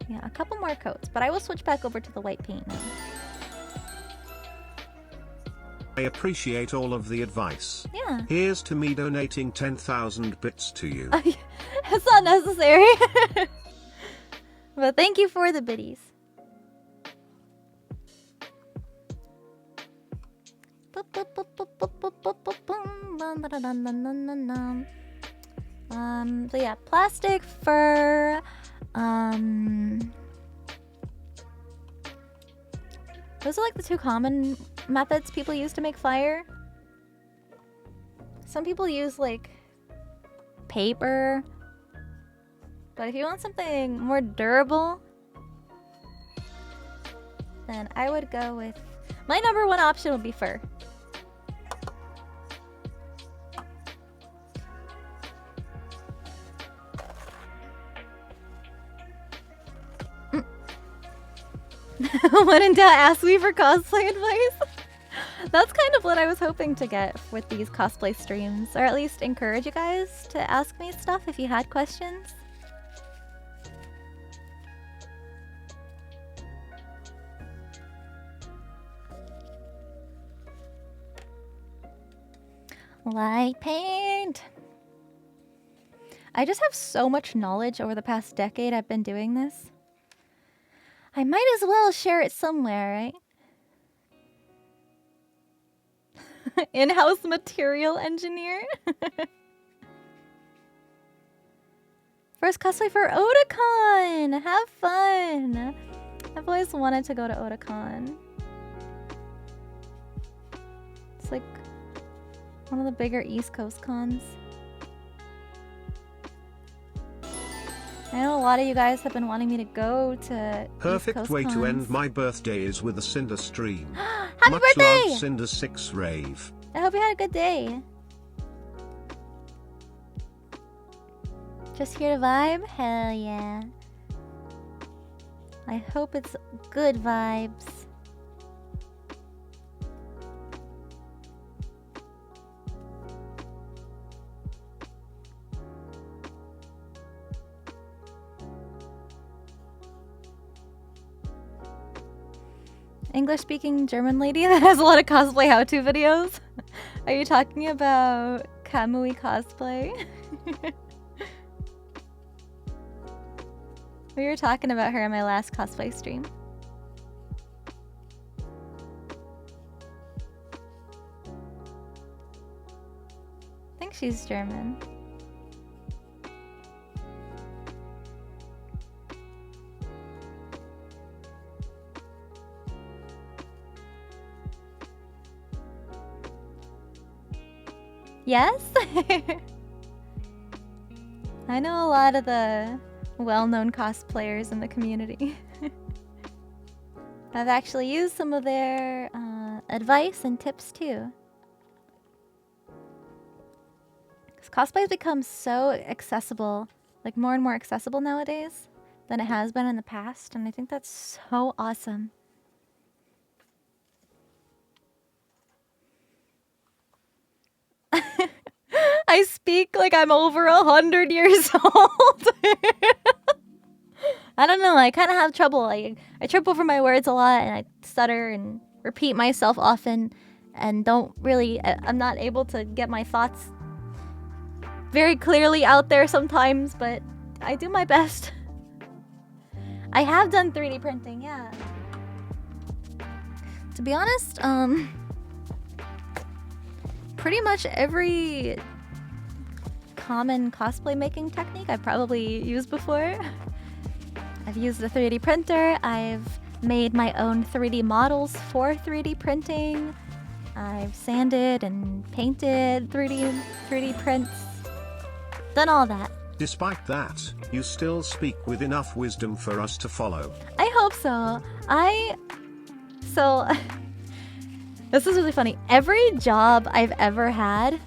yeah, a couple more coats, but I will switch back over to the white paint now. I appreciate all of the advice. Yeah. Here's to me donating 10,000 bits to you. It's not necessary. But thank you for the biddies. So yeah, plastic, fur, Those are like the two common methods people use to make fire. Some people use like paper. But if you want something more durable, then I would go with... My number one option would be fur. When in doubt, ask me for cosplay advice. That's kind of what I was hoping to get with these cosplay streams, or at least encourage you guys to ask me stuff if you had questions. Light paint. I just have so much knowledge over the past decade I've been doing this. I might as well share it somewhere, right? In-house material engineer. First cosplay for Otakon! Have fun! I've always wanted to go to Otakon. It's like one of the bigger East Coast cons. I know a lot of you guys have been wanting me to go to Perfect East Coast way cons. to end my birthday is with a Sinder stream. Happy Much birthday! love, Cinder 6 Rave. I hope you had a good day. Just here to vibe? Hell yeah. I hope it's good vibes. English-speaking German lady that has a lot of cosplay how-to videos? Are you talking about Kamui cosplay? We were talking about her in my last cosplay stream. I think she's German. Yes? I know a lot of the well-known cosplayers in the community. I've actually used some of their advice and tips too. Because cosplay has become so accessible, like more and more accessible nowadays than it has been in the past, and I think that's so awesome. I speak like I'm over 100 years old. I don't know, I kind of have trouble. I trip over my words a lot, and I stutter and repeat myself often, and I'm not able to get my thoughts very clearly out there sometimes, but I do my best. I have done 3D printing, yeah. To be honest, pretty much every common cosplay making technique I've probably used before. I've used a 3D printer, I've made my own 3D models for 3D printing, I've sanded and painted 3D prints, done all that. Despite that, you still speak with enough wisdom for us to follow. I hope so. So, this is really funny. Every job I've ever had,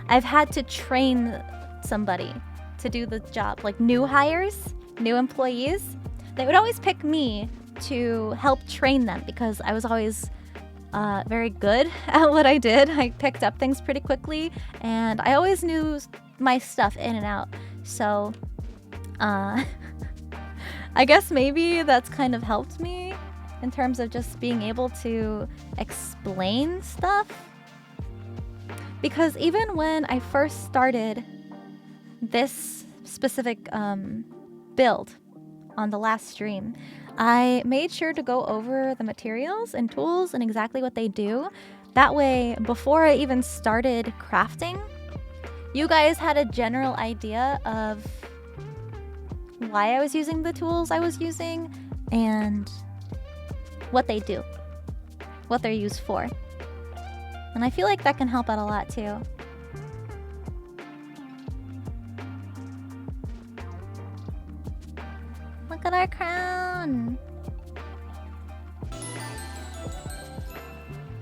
I've had to train somebody to do the job. Like new hires, new employees, they would always pick me to help train them because I was always very good at what I did. I picked up things pretty quickly, and I always knew my stuff in and out. So, I guess maybe that's kind of helped me in terms of just being able to explain stuff. Because even when I first started this specific build on the last stream, I made sure to go over the materials and tools and exactly what they do. That way, before I even started crafting, you guys had a general idea of why I was using the tools I was using and what they do. what they're used for. And I feel like that can help out a lot too. Look at our crown.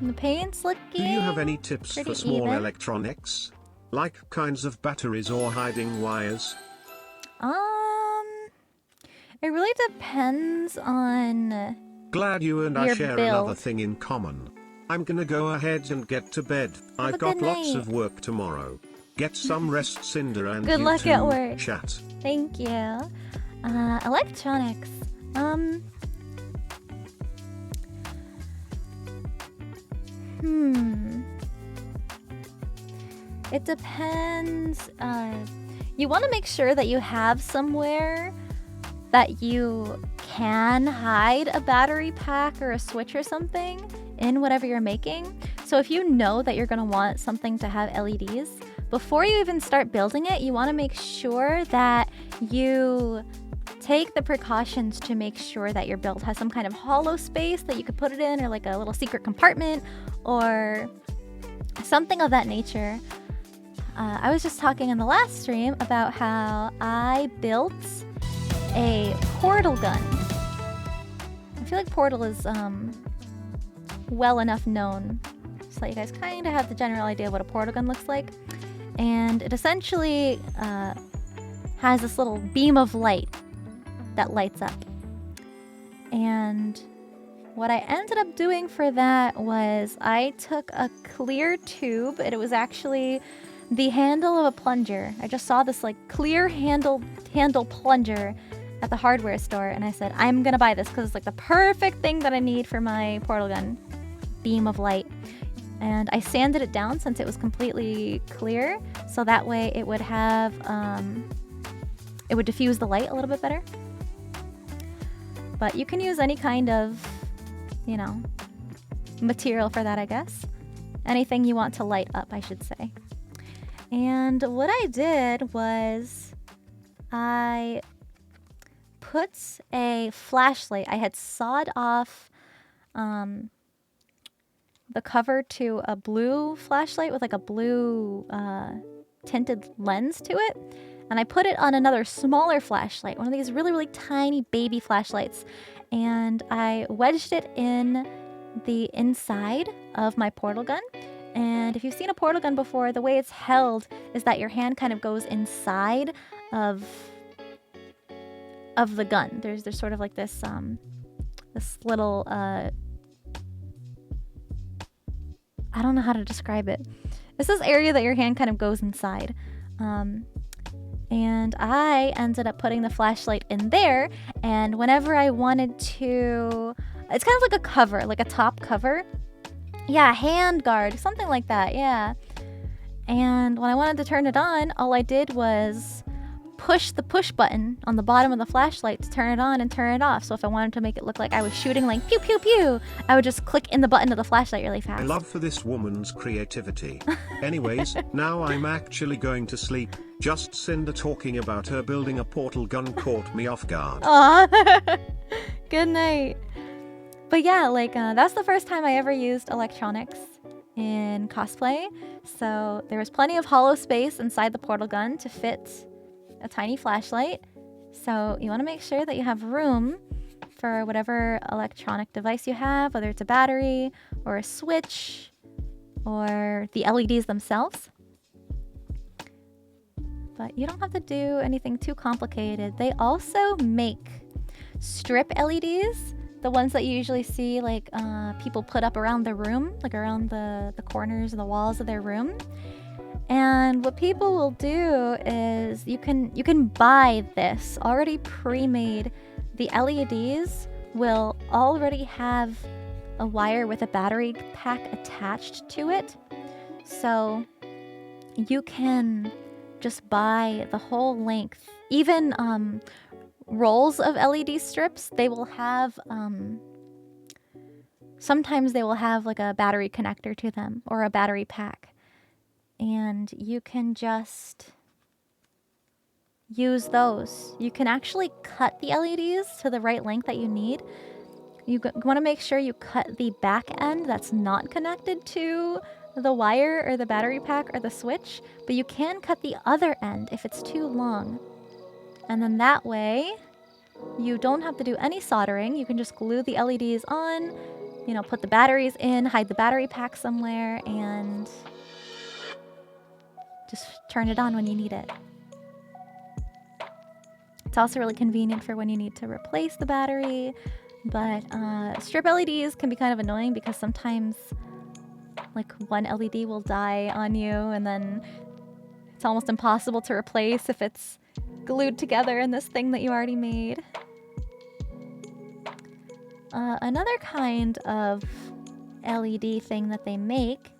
And the paint's looking Do you have any tips pretty for small even. electronics? Like kinds of batteries or hiding wires? It really depends on Glad you and I your share build. another thing in common. I'm gonna go ahead and get to bed. I've a got good lots night. of work tomorrow. Get some rest, Cinder, and Good you luck too, at work. chat. Thank you. Electronics. It depends. You want to make sure that you have somewhere that you can hide a battery pack or a switch or something in whatever you're making. So if you know that you're going to want something to have LEDs, before you even start building it, you want to make sure that you take the precautions to make sure that your build has some kind of hollow space that you could put it in, or like a little secret compartment or something of that nature. I was just talking in the last stream about how I built a portal gun. I feel like Portal is well enough known so that you guys kind of have the general idea of what a portal gun looks like. And it essentially has this little beam of light that lights up. And what I ended up doing for that was I took a clear tube, and it was actually the handle of a plunger. I just saw this like clear handle plunger at the hardware store, and I said, I'm gonna buy this because it's like the perfect thing that I need for my portal gun beam of light. And I sanded it down since it was completely clear, so that way it would have it would diffuse the light a little bit better. But you can use any kind of, you know, material for that, I guess. Anything you want to light up, I should say. And what I did was I put a flashlight. I had sawed off the cover to a blue flashlight with like a blue tinted lens to it. And I put it on another smaller flashlight, one of these really, really tiny baby flashlights. And I wedged it in the inside of my portal gun. And if you've seen a portal gun before, the way it's held is that your hand kind of goes inside of the gun. There's sort of like this this little I don't know how to describe it. It's this area that your hand kind of goes inside. And I ended up putting the flashlight in there, and whenever I wanted to, it's kind of like a cover, like a top cover. Yeah, hand guard, something like that, yeah. And when I wanted to turn it on, all I did was push the push button on the bottom of the flashlight to turn it on and turn it off. So if I wanted to make it look like I was shooting like pew pew pew, I would just click in the button of the flashlight really fast. I love for this woman's creativity. Anyways, now I'm actually going to sleep. Just Cinder talking about her building a portal gun caught me off guard. Aw, good night. But yeah, like that's the first time I ever used electronics in cosplay. So there was plenty of hollow space inside the portal gun to fit a tiny flashlight. So you want to make sure that you have room for whatever electronic device you have, whether it's a battery or a switch or the LEDs themselves. But you don't have to do anything too complicated. They also make strip LEDs, the ones that you usually see like people put up around their room, like around the corners and the walls of their room. And what people will do is you can buy this already pre-made. The LEDs will already have a wire with a battery pack attached to it. So you can just buy the whole length. Even rolls of LED strips, they will have sometimes they will have like a battery connector to them or a battery pack. And you can just use those. You can actually cut the LEDs to the right length that you need. You want to make sure you cut the back end that's not connected to the wire or the battery pack or the switch, but you can cut the other end if it's too long. And then that way, you don't have to do any soldering. You can just glue the LEDs on, you know, put the batteries in, hide the battery pack somewhere, and just turn it on when you need it. It's also really convenient for when you need to replace the battery, but strip LEDs can be kind of annoying because sometimes like one LED will die on you and then it's almost impossible to replace if it's glued together in this thing that you already made. Another kind of LED thing that they make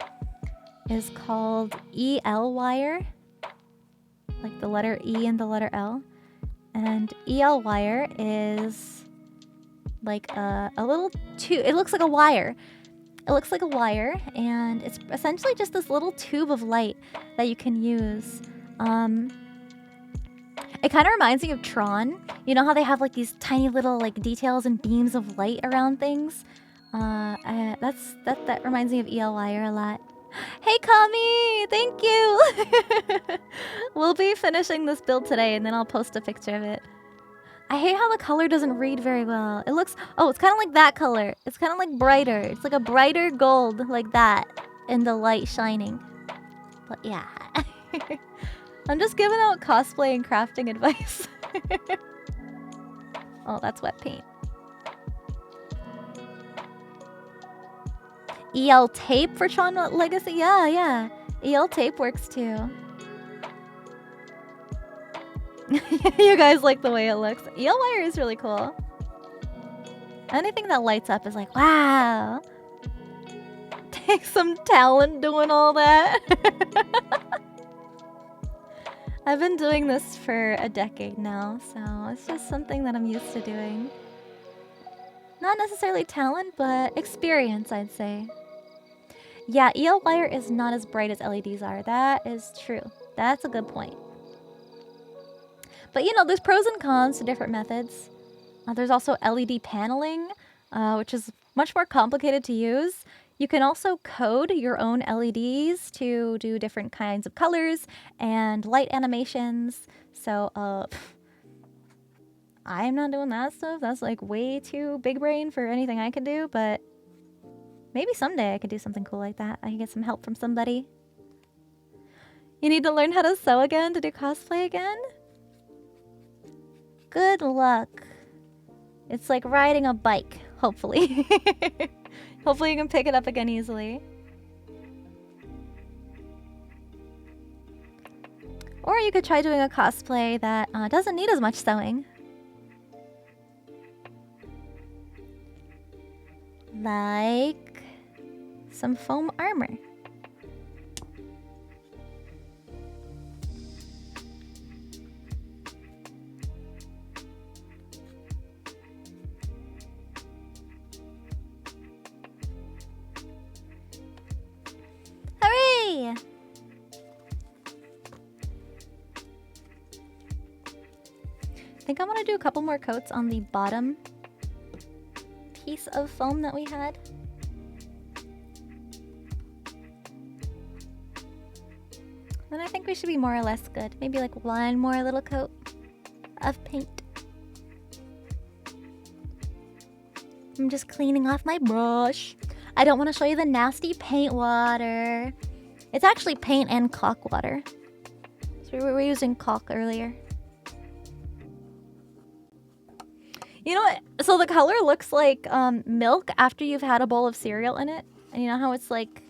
is called EL wire, like the letter E and the letter L. And EL wire is like a little tube. It looks like a wire. It looks like a wire, and it's essentially just this little tube of light that you can use. It kind of reminds me of Tron. You know how they have like these tiny little like details and beams of light around things? That reminds me of EL wire a lot. Hey Kami! Thank you! We'll be finishing this build today and then I'll post a picture of it. I hate how the color doesn't read very well. It looks... Oh, it's kind of like that color. It's kind of like brighter. It's like a brighter gold like that in the light shining. But yeah. I'm just giving out cosplay and crafting advice. Oh, that's wet paint. EL tape for Tron Legacy? Yeah. EL tape works too. You guys like the way it looks. EL wire is really cool. Anything that lights up is like, wow. Takes some talent doing all that. I've been doing this for a decade now, so it's just something that I'm used to doing. Not necessarily talent, but experience, I'd say. Yeah, EL wire is not as bright as LEDs are. That is true. That's a good point. But you know, there's pros and cons to different methods. There's also LED paneling, which is much more complicated to use. You can also code your own LEDs to do different kinds of colors and light animations. So, I'm not doing that stuff. That's like way too big brain for anything I could do, but maybe someday I could do something cool like that. I can get some help from somebody. You need to learn how to sew again to do cosplay again? Good luck. It's like riding a bike, hopefully. Hopefully you can pick it up again easily. Or you could try doing a cosplay that doesn't need as much sewing. Like some foam armor. Hooray! I think I want to do a couple more coats on the bottom piece of foam that we had. Then I think we should be more or less good. Maybe like one more little coat of paint. I'm just cleaning off my brush. I don't want to show you the nasty paint water. It's actually paint and caulk water. So we were using caulk earlier. You know what? So the color looks like milk after you've had a bowl of cereal in it. And you know how it's like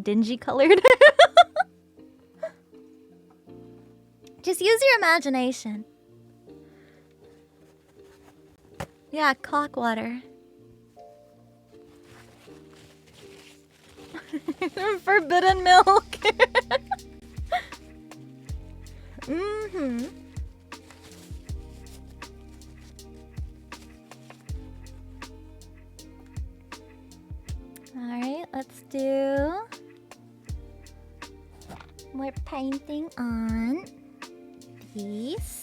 dingy colored? Just use your imagination. Yeah, caulk water. Forbidden milk. Mm-hmm. Alright, let's do more painting on these.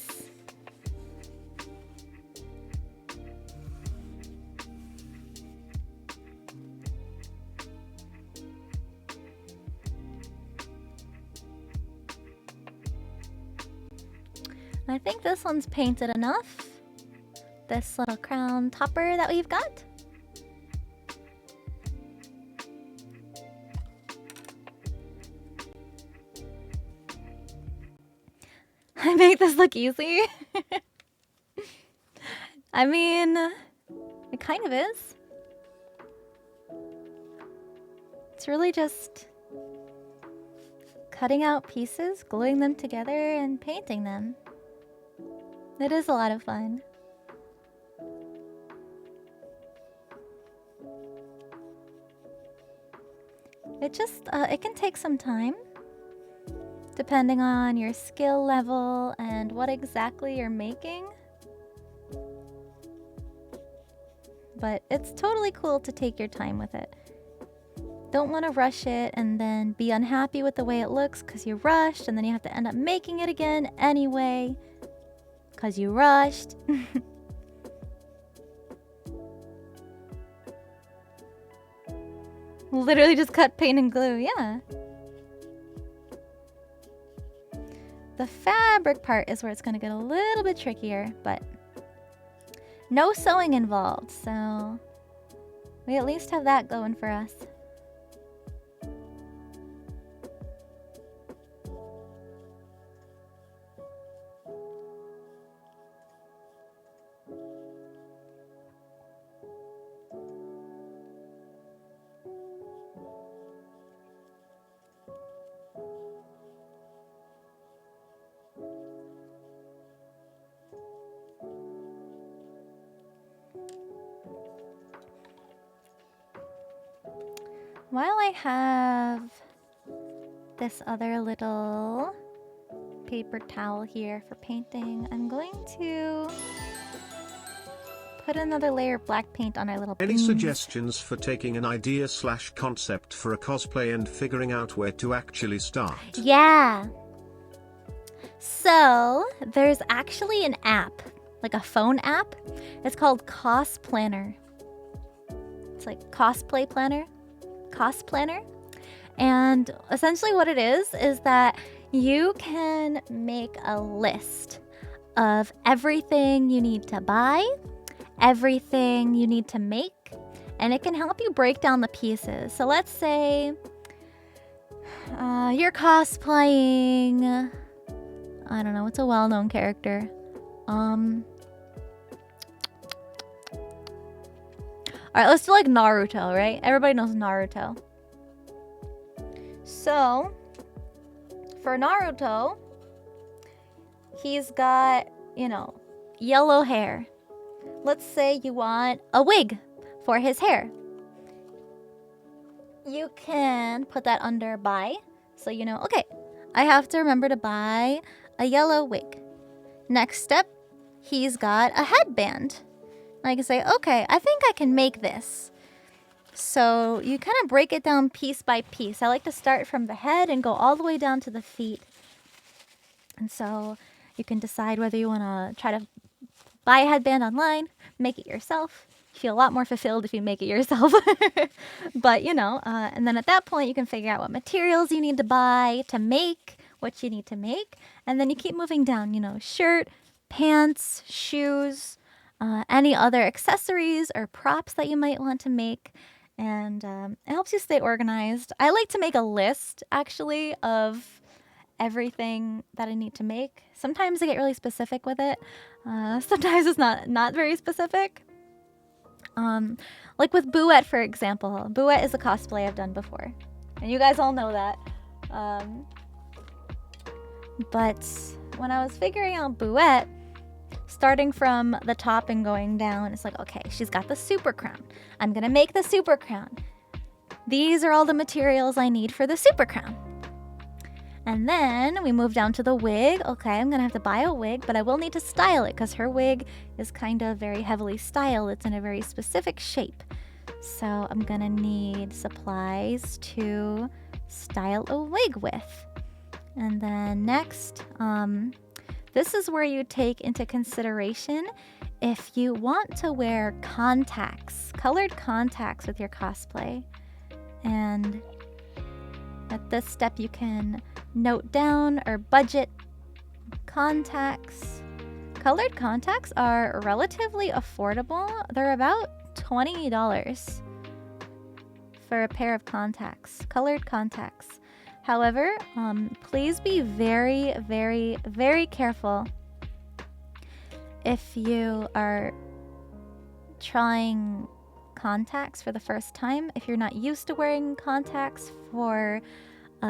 I think this one's painted enough. This little crown topper that we've got. I make this look easy. I mean, it kind of is. It's really just cutting out pieces, gluing them together, and painting them. It is a lot of fun. It can take some time, depending on your skill level and what exactly you're making. But it's totally cool to take your time with it. Don't want to rush it and then be unhappy with the way it looks because you rushed, and then you have to end up making it again anyway because you rushed. Literally just cut, paint, and glue, yeah. The fabric part is where it's going to get a little bit trickier, but no sewing involved, so we at least have that going for us. While I have this other little paper towel here for painting, I'm going to put another layer of black paint on our little Any beans. suggestions for taking an idea/concept for a cosplay and figuring out where to actually start? Yeah. So, there's actually an app, like a phone app. It's called Cost Planner. It's like cosplay planner. Cost planner. And essentially what it is that you can make a list of everything you need to buy, everything you need to make, and it can help you break down the pieces. So let's say you're cosplaying, I don't know, what's a well-known character? Alright, let's do like Naruto, right? Everybody knows Naruto. So, for Naruto, he's got, you know, yellow hair. Let's say you want a wig for his hair. You can put that under buy. So you know, okay, I have to remember to buy a yellow wig. Next step, he's got a headband. I can say, okay, I think I can make this. So you kind of break it down piece by piece. I like to start from the head and go all the way down to the feet. And so you can decide whether you want to try to buy a headband online, make it yourself. You feel a lot more fulfilled if you make it yourself. But, you know, and then at that point you can figure out what materials you need to buy to make what you need to make. And then you keep moving down, you know, shirt, pants, shoes, any other accessories or props that you might want to make. And it helps you stay organized. I like to make a list, actually, of everything that I need to make. Sometimes I get really specific with it. Sometimes it's not very specific. Like with Bouette, for example. Bouette is a cosplay I've done before. And you guys all know that. But when I was figuring out Bouette, starting from the top and going down, it's like, okay, she's got the super crown. I'm gonna make the super crown. These are all the materials I need for the super crown. And then we move down to the wig. Okay, I'm gonna have to buy a wig, but I will need to style it because her wig is kind of very heavily styled. It's in a very specific shape. So I'm gonna need supplies to style a wig with. And then next, this is where you take into consideration if you want to wear contacts, colored contacts with your cosplay. And at this step, you can note down or budget contacts. Colored contacts are relatively affordable. They're about $20 for a pair of contacts, colored contacts. However, please be very, very, very careful if you are trying contacts for the first time. If you're not used to wearing contacts for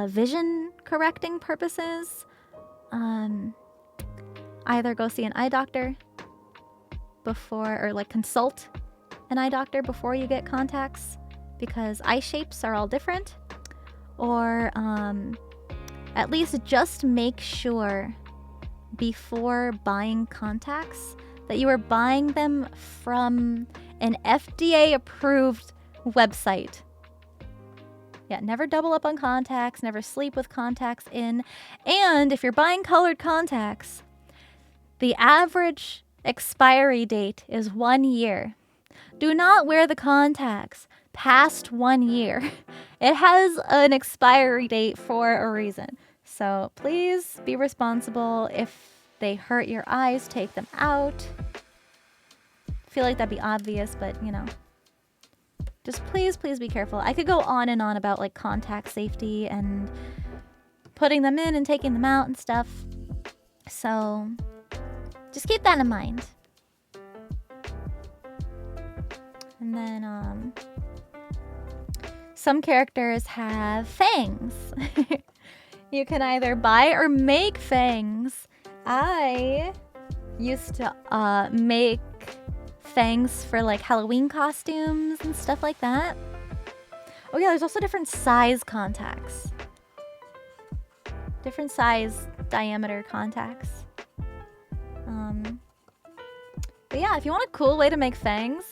vision correcting purposes, either go see an eye doctor before, or like consult an eye doctor before you get contacts, because eye shapes are all different. Or at least just make sure before buying contacts that you are buying them from an FDA approved website. Yeah, never double up on contacts, never sleep with contacts in. And if you're buying colored contacts, the average expiry date is 1 year. Do not wear the contacts past 1 year. It has an expiry date for a reason. So please be responsible. If they hurt your eyes, take them out. I feel like that'd be obvious, but you know. Just please be careful. I could go on and on about like contact safety and putting them in and taking them out and stuff. So just keep that in mind. And then some characters have fangs. You can either buy or make fangs. I used to make fangs for like Halloween costumes and stuff like that. Oh yeah, there's also different size contacts. Different size diameter contacts. But yeah, if you want a cool way to make fangs,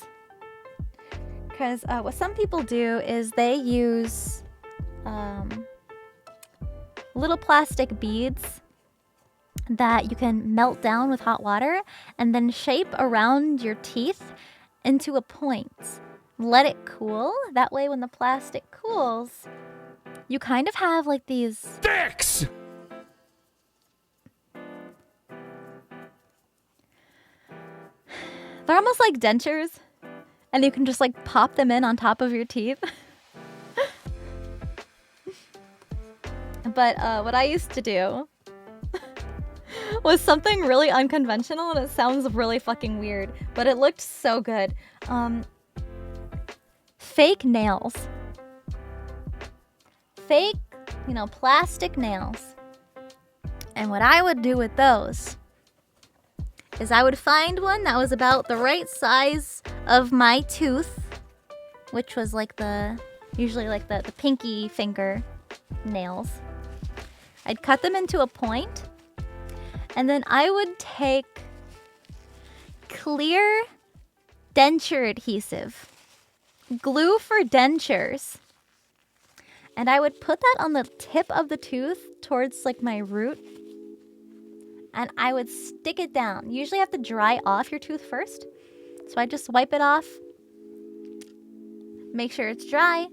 because what some people do is they use little plastic beads that you can melt down with hot water and then shape around your teeth into a point. Let it cool. That way when the plastic cools, you kind of have like these Dicks! They're almost like dentures, and you can just like pop them in on top of your teeth. But what I used to do was something really unconventional, and it sounds really fucking weird, but it looked so good. Fake nails. Fake, you know, plastic nails. And what I would do with those is I would find one that was about the right size of my tooth, which was like usually like the pinky finger nails. I'd cut them into a point, and then I would take clear denture adhesive, glue for dentures, and I would put that on the tip of the tooth towards like my root, and I would stick it down. You usually have to dry off your tooth first, so I just wipe it off, make sure it's dry,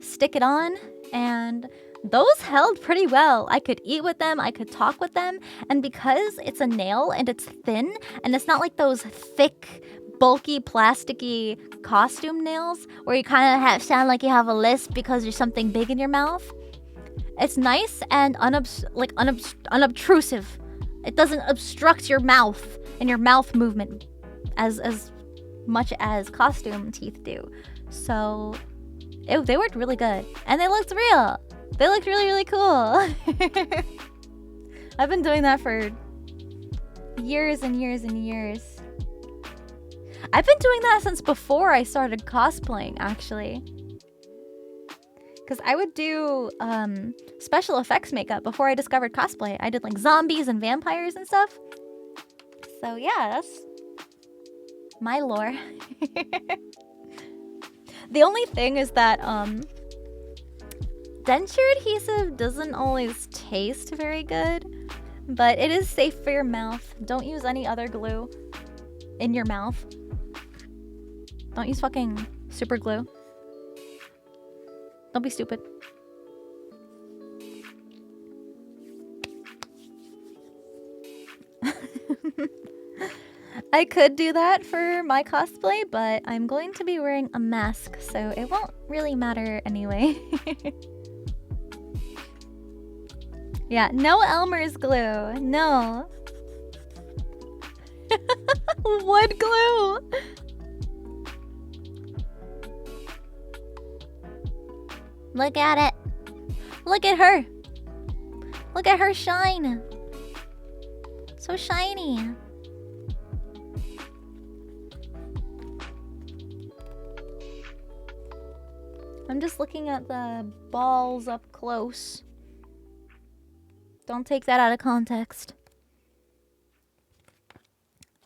stick it on, and those held pretty well. I could eat with them, I could talk with them, and because it's a nail and it's thin, and it's not like those thick, bulky, plasticky costume nails where you kind of sound like you have a lisp because there's something big in your mouth. It's nice and unobtrusive. It doesn't obstruct your mouth and your mouth movement as much as costume teeth do. So they worked really good, and they looked real. They looked really, really cool. I've been doing that for years and years and years. I've been doing that since before I started cosplaying, actually. Because I would do special effects makeup before I discovered cosplay. I did like zombies and vampires and stuff. So yeah, that's my lore. The only thing is that denture adhesive doesn't always taste very good, but it is safe for your mouth. Don't use any other glue in your mouth. Don't use fucking super glue. Don't be stupid. I could do that for my cosplay, but I'm going to be wearing a mask, so it won't really matter anyway. Yeah, no Elmer's glue. No. Wood glue. Look at it. Look at her. Look at her shine. So shiny. I'm just looking at the balls up close. Don't take that out of context.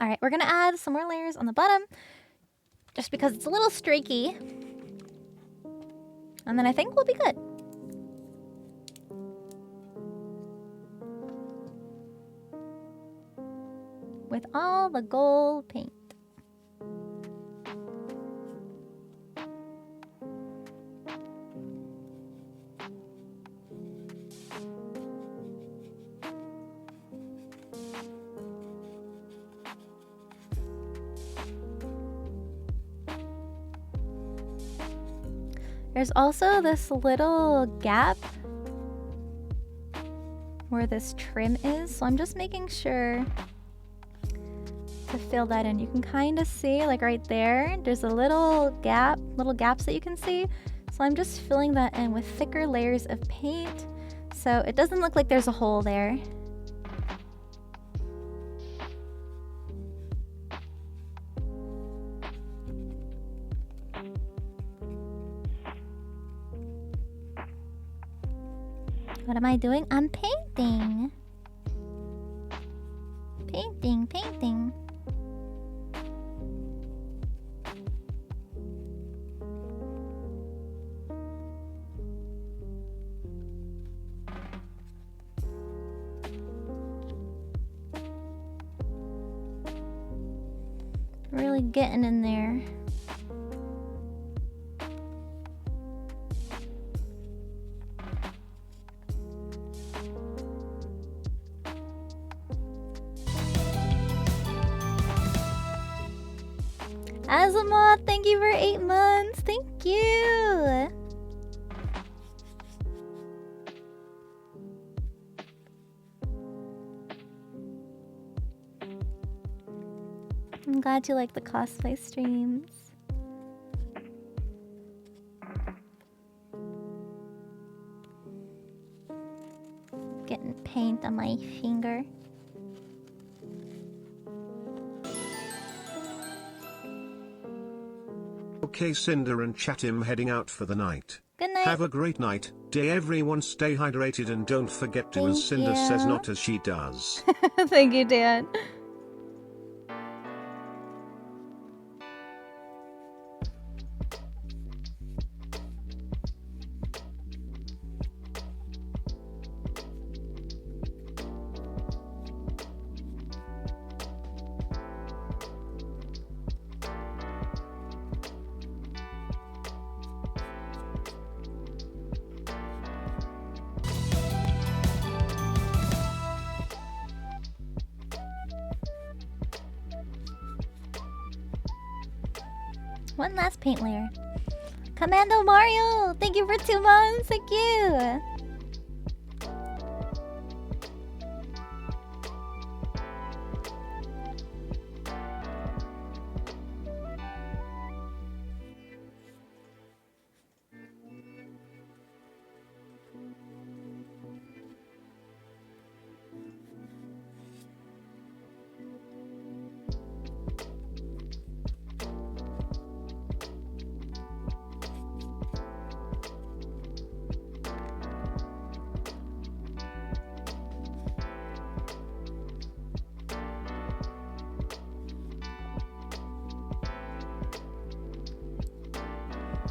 Alright, we're gonna add some more layers on the bottom. Just because it's a little streaky. And then I think we'll be good. With all the gold paint. There's also this little gap where this trim is, so I'm just making sure to fill that in. You can kind of see, like right there, there's a little gaps that you can see. So I'm just filling that in with thicker layers of paint, so it doesn't look like there's a hole there. What am I doing? I'm painting. Painting. Really getting in there. Azamoth, thank you for 8 months. Thank you. I'm glad you like the cosplay streams. Getting paint on my finger. Okay, Cinder and Chatim heading out for the night. Good night. Have a great night, day everyone, stay hydrated and don't forget to, Thank as Cinder you. says, not as she does. Thank you, Dan. One last paint layer. Commando Mario, thank you for 2 months. Thank you.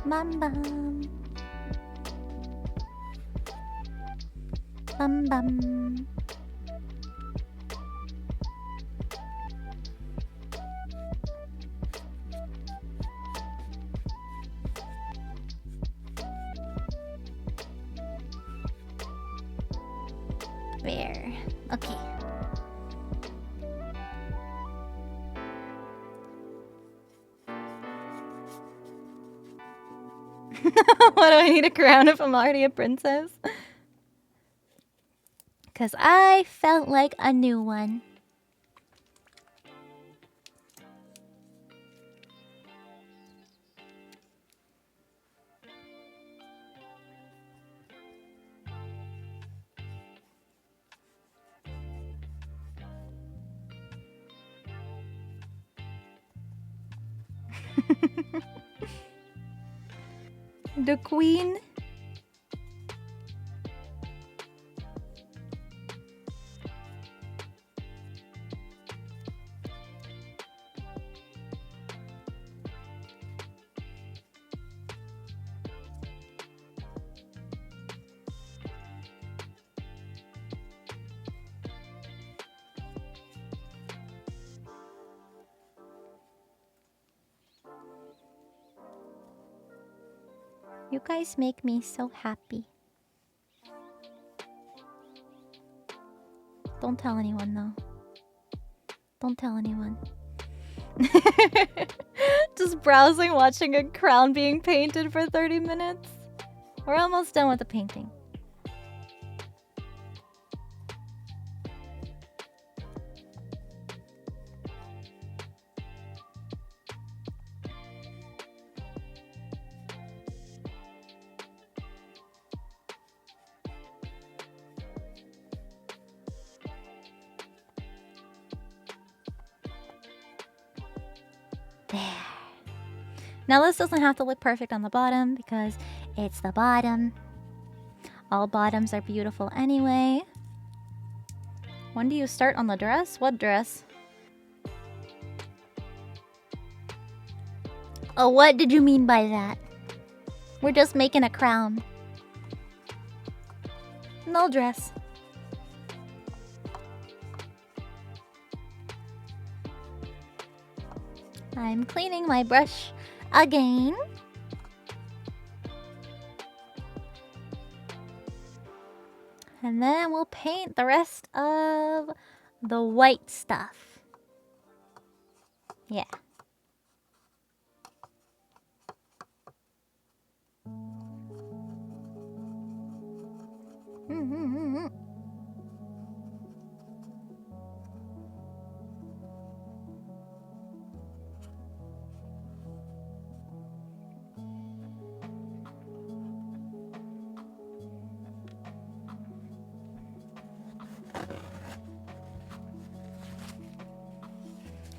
Bum bum. Bum bum. There. Okay. Why do I need a crown if I'm already a princess? Because I felt like a new one. The queen. You guys make me so happy. Don't tell anyone though. Don't tell anyone. Just browsing, watching a crown being painted for 30 minutes. We're almost done with the painting. There. Now this doesn't have to look perfect on the bottom because it's the bottom. All bottoms are beautiful anyway. When do you start on the dress? What dress? Oh, what did you mean by that? We're just making a crown. No dress. I'm cleaning my brush again. And then we'll paint the rest of the white stuff. Yeah.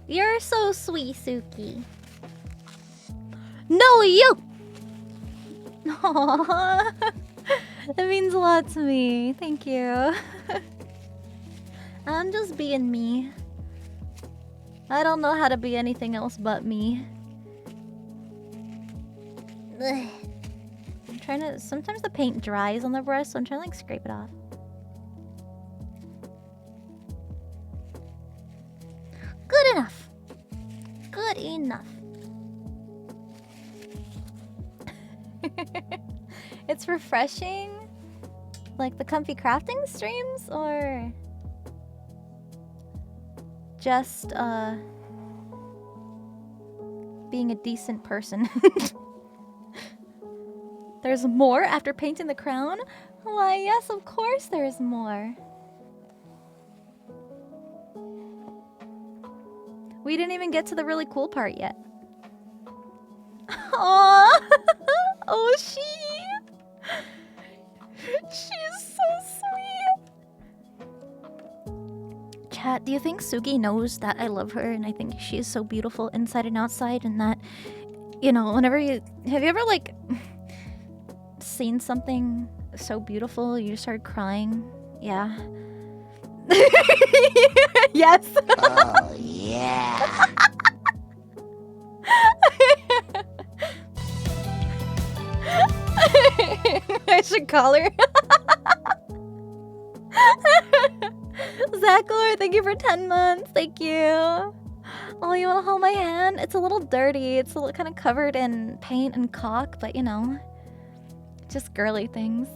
You're so sweet, Suki. No, you! Aww. That means a lot to me. Thank you. I'm just being me. I don't know how to be anything else but me. Ugh. I'm trying to... Sometimes the paint dries on the brush, so I'm trying to like scrape it off. Good enough. Good enough. It's refreshing. Like the comfy crafting streams, or just being a decent person. There's more after painting the crown? Why, yes, of course there's more. We didn't even get to the really cool part yet. Aww! Oh, she's so sweet! Chat, do you think Sugi knows that I love her and I think she is so beautiful inside and outside, and that, you know, whenever you... Have you ever, like, seen something so beautiful you start crying? Yeah. Yes. Oh, yeah. I should call her. Zachor, thank you for 10 months. Thank you. Oh, you want to hold my hand? It's a little dirty. It's a little kind of covered in paint and caulk, but you know, just girly things.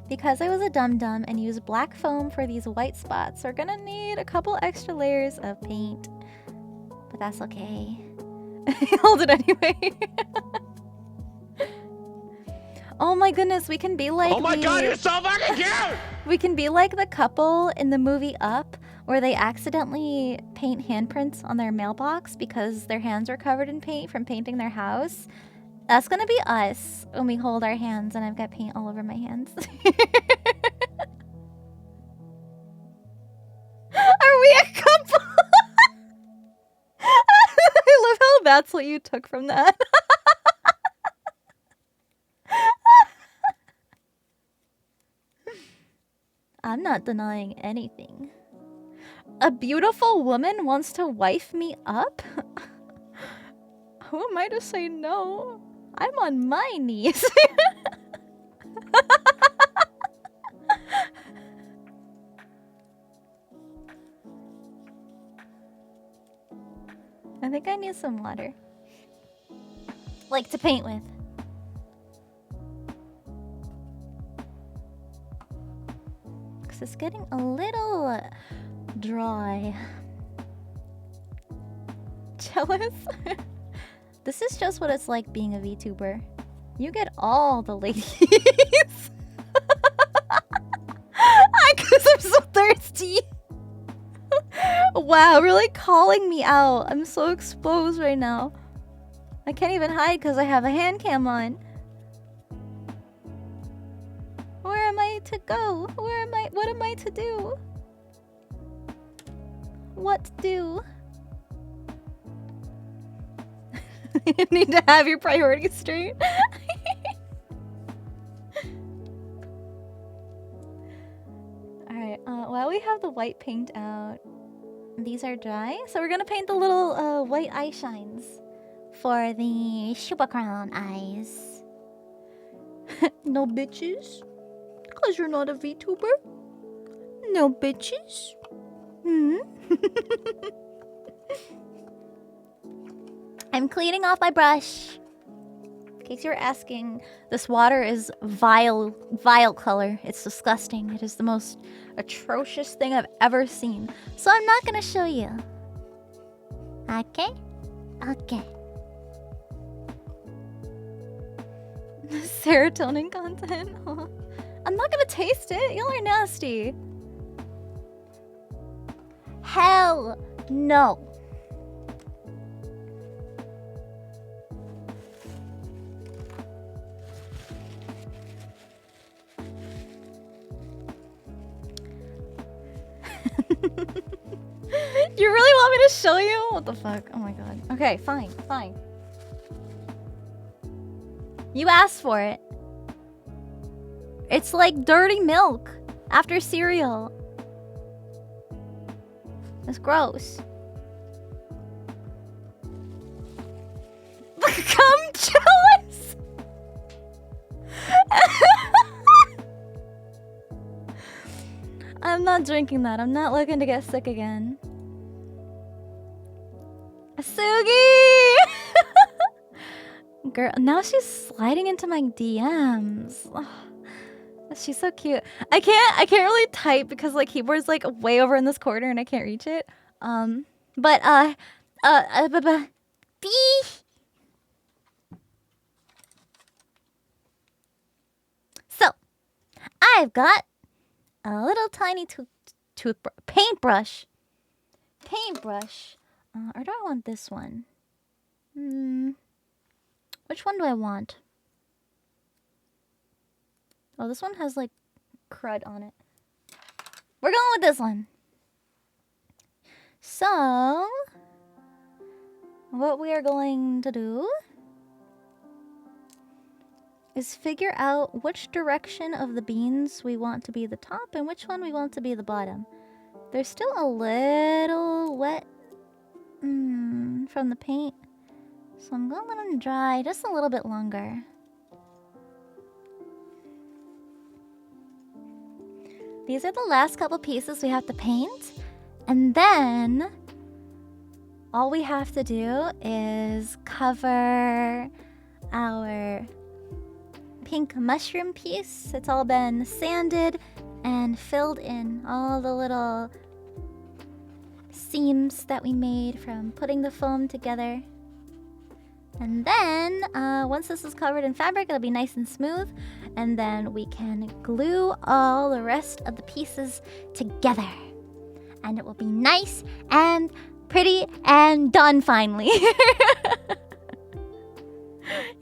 because I was a dum-dum and used black foam for these white spots, we're gonna need a couple extra layers of paint. But that's okay. Hold it anyway. Oh my goodness, we can be like God, you're so fucking cute! we can be like the couple in the movie Up, where they accidentally paint handprints on their mailbox because their hands were covered in paint from painting their house. That's gonna be us when we hold our hands and I've got paint all over my hands. Are we a couple? I love how that's what you took from that. I'm not denying anything. A beautiful woman wants to wife me up? Who am I to say no? I'm on my knees. I think I need some water. Like to paint with. Because it's getting a little dry. Jealous? This is just what it's like being a VTuber. You get all the ladies. Because I'm so thirsty. Wow, really calling me out. I'm so exposed right now. I can't even hide because I have a hand cam on. Where am I to go? Where am I? What am I to do? What to do? You need to have your priorities straight. Alright, while we have the white paint out, these are dry. So we're gonna paint the little white eye shines for the super crown eyes. No bitches? Cause you're not a VTuber? No bitches? Hmm? I'm cleaning off my brush. In case you're asking, this water is vile color. It's disgusting. It is the most atrocious thing I've ever seen. So I'm not gonna show you. Okay? Okay. Serotonin content? I'm not gonna taste it. Y'all are nasty. Hell no. You really want me to show you? What the fuck? Oh my god. Okay, fine, fine. You asked for it. It's like dirty milk after cereal. It's gross. I'm jealous. I'm not drinking that. I'm not looking to get sick again. Sugi! Girl, now she's sliding into my DMs. Oh, she's so cute. I can't really type because like keyboard's like way over in this corner and I can't reach it. So, I've got a little tiny paintbrush. Or do I want this one? Which one do I want? Oh, this one has like crud on it. We're going with this one. So, what we are going to do is figure out which direction of the beans we want to be the top and which one we want to be the bottom. They're still a little wet from the paint, so I'm gonna let them dry just a little bit longer. These are the last couple pieces we have to paint, and then all we have to do is cover our pink mushroom piece. It's all been sanded and filled in. All the little seams that we made from putting the foam together. And then, once this is covered in fabric, it'll be nice and smooth. And then we can glue all the rest of the pieces together. And it will be nice and pretty and done finally.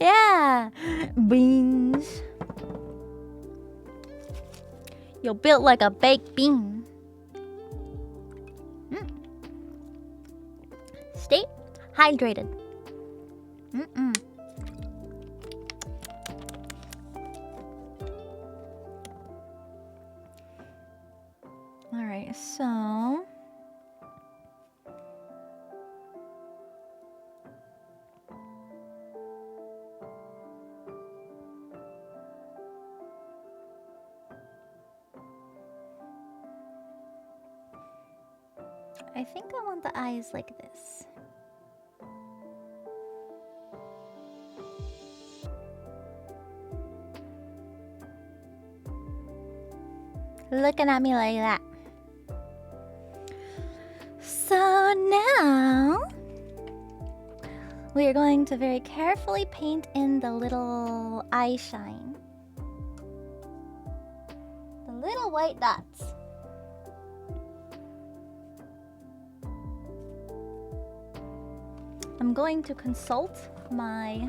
Yeah. Beans. You're built like a baked bean. Stay hydrated. Alright, so I think I want the eyes like this. Looking at me like that. So now we are going to very carefully paint in the little eye shine. The little white dots. I'm going to consult my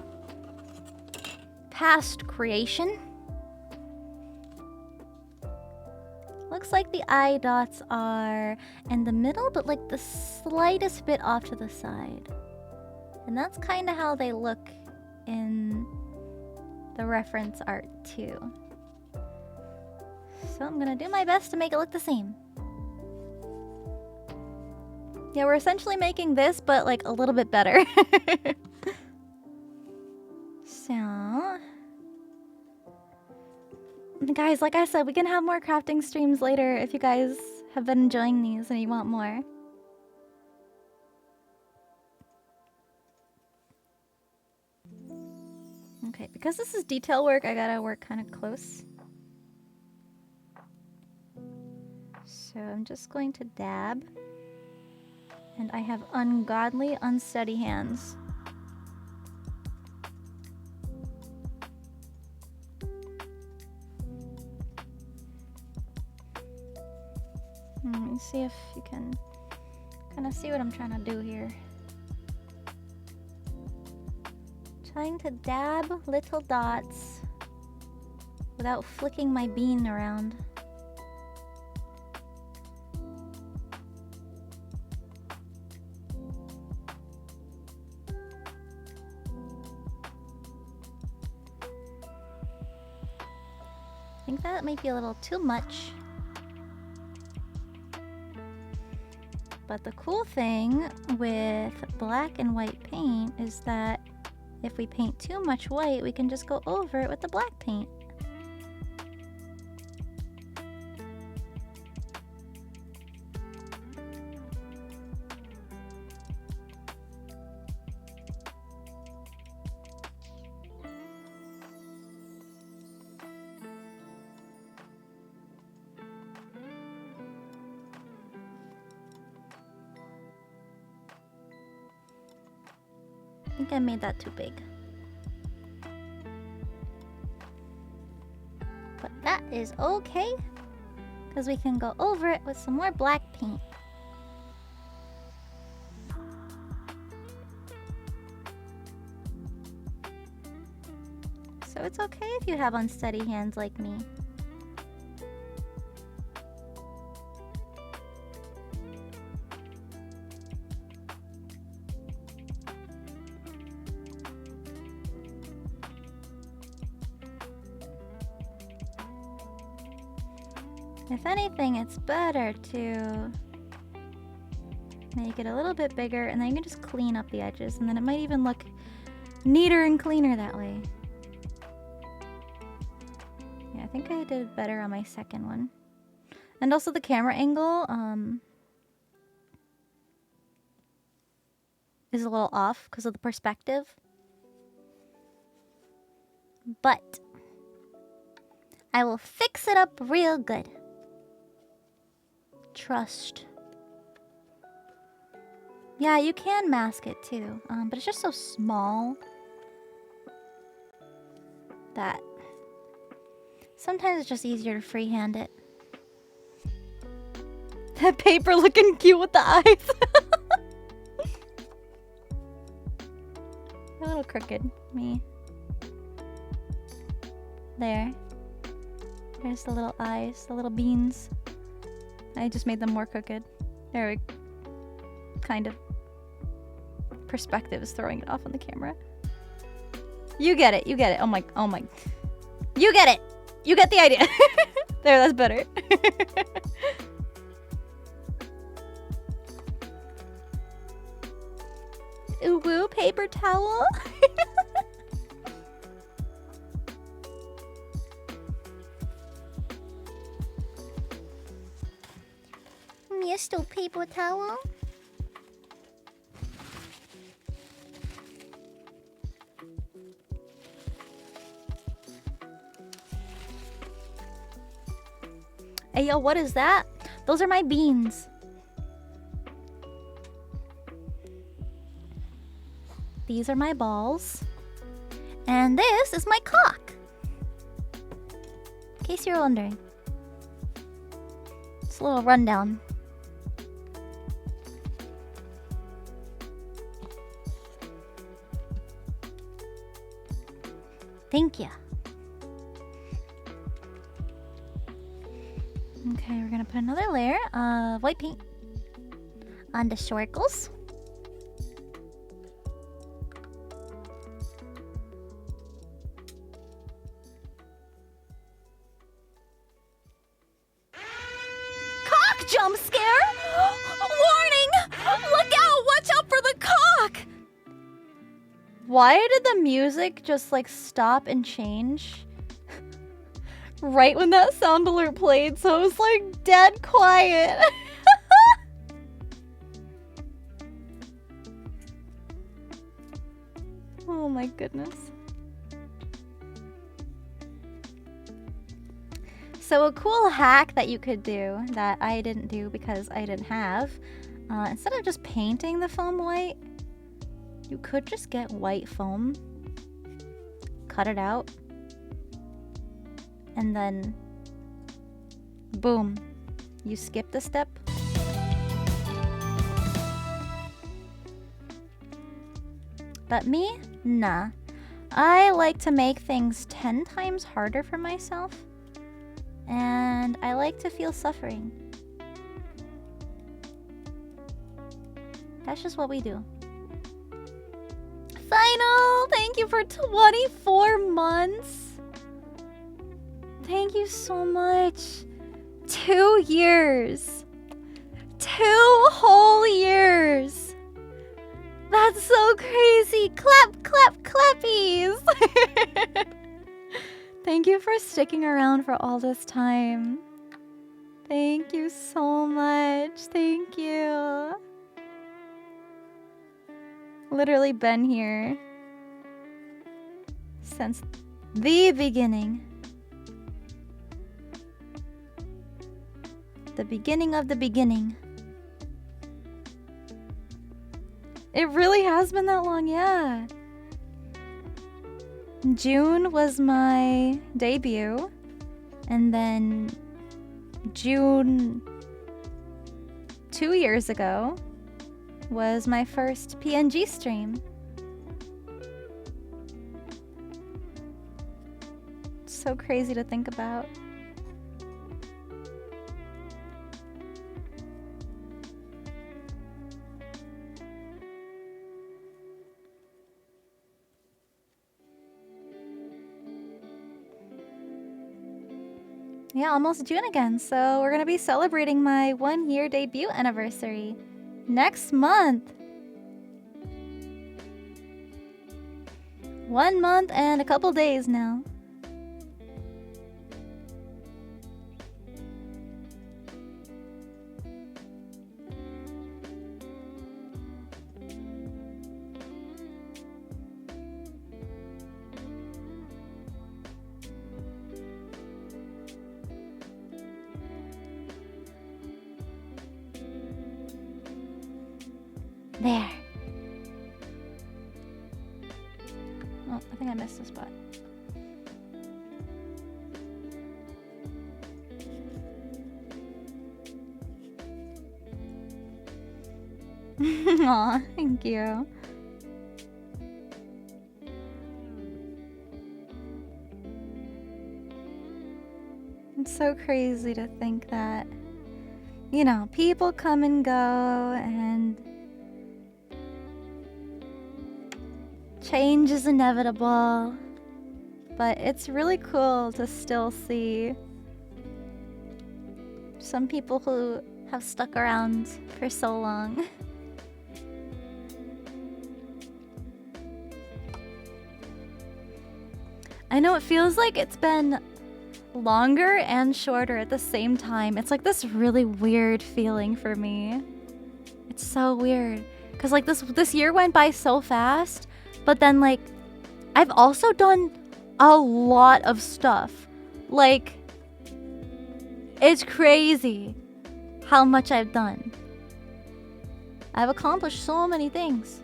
past creation. Looks like the eye dots are in the middle, but like the slightest bit off to the side. And that's kind of how they look in the reference art too. So I'm gonna do my best to make it look the same. Yeah, we're essentially making this, but like a little bit better. So... guys, like I said, we can have more crafting streams later if you guys have been enjoying these and you want more. Okay, because this is detail work, I gotta work kind of close. So I'm just going to dab. And I have ungodly, unsteady hands. Let me see if you can kind of see what I'm trying to do here. Trying to dab little dots without flicking my bean around. I think that might be a little too much. But the cool thing with black and white paint is that if we paint too much white, we can just go over it with the black paint. I think I made that too big. But that is okay, because we can go over it with some more black paint. So it's okay if you have unsteady hands like me. If anything, it's better to make it a little bit bigger, and then you can just clean up the edges, and then it might even look neater and cleaner that way. Yeah, I think I did better on my second one. And also the camera angle is a little off because of the perspective. But I will fix it up real good. Trust. Yeah, you can mask it too, but it's just so small that sometimes it's just easier to freehand it. That paper looking cute with the eyes. A little crooked, me. There. There's the little eyes, the little beans. I just made them more crooked. There we go. Kind of. Perspective is throwing it off on the camera. You get it, you get it. Oh my. You get it! You get the idea. There, that's better. Ooh woo, paper towel. Mr. Paper Towel. Hey yo, what is that? Those are my beans. These are my balls. And this is my cock. In case you're wondering. It's a little rundown. Thank you. Okay, we're gonna put another layer of white paint on the circles. Cock jump scare! Warning! Look out! Watch out for the cock! Why did the music just like stop and change? Right when that sound alert played, so it was like dead quiet. Oh my goodness. So a cool hack that you could do that I didn't do because I didn't have, instead of just painting the foam white, you could just get white foam, cut it out, and then boom, you skip the step. But me? Nah. I like to make things 10 times harder for myself, and I like to feel suffering. That's just what we do. Final! Thank you for 24 months! Thank you so much. 2 years. 2 whole years. That's so crazy. Clap, clap, clappies. Thank you for sticking around for all this time. Thank you so much. Thank you. Literally been here since the beginning. The beginning of the beginning. It really has been that long, yeah. June was my debut, and then June 2 years ago was my first PNG stream. It's so crazy to think about. Yeah, almost June again, so we're gonna be celebrating my 1-year debut anniversary next month. 1 month and a couple days now. There. Oh, I think I missed a spot. Aw, thank you. It's so crazy to think that, you know, people come and go and change is inevitable, but it's really cool to still see some people who have stuck around for so long. I know it feels like it's been longer and shorter at the same time. It's like this really weird feeling for me. It's so weird. Cause like this year went by so fast, but then like I've also done a lot of stuff. Like it's crazy how much I've done. I've accomplished so many things.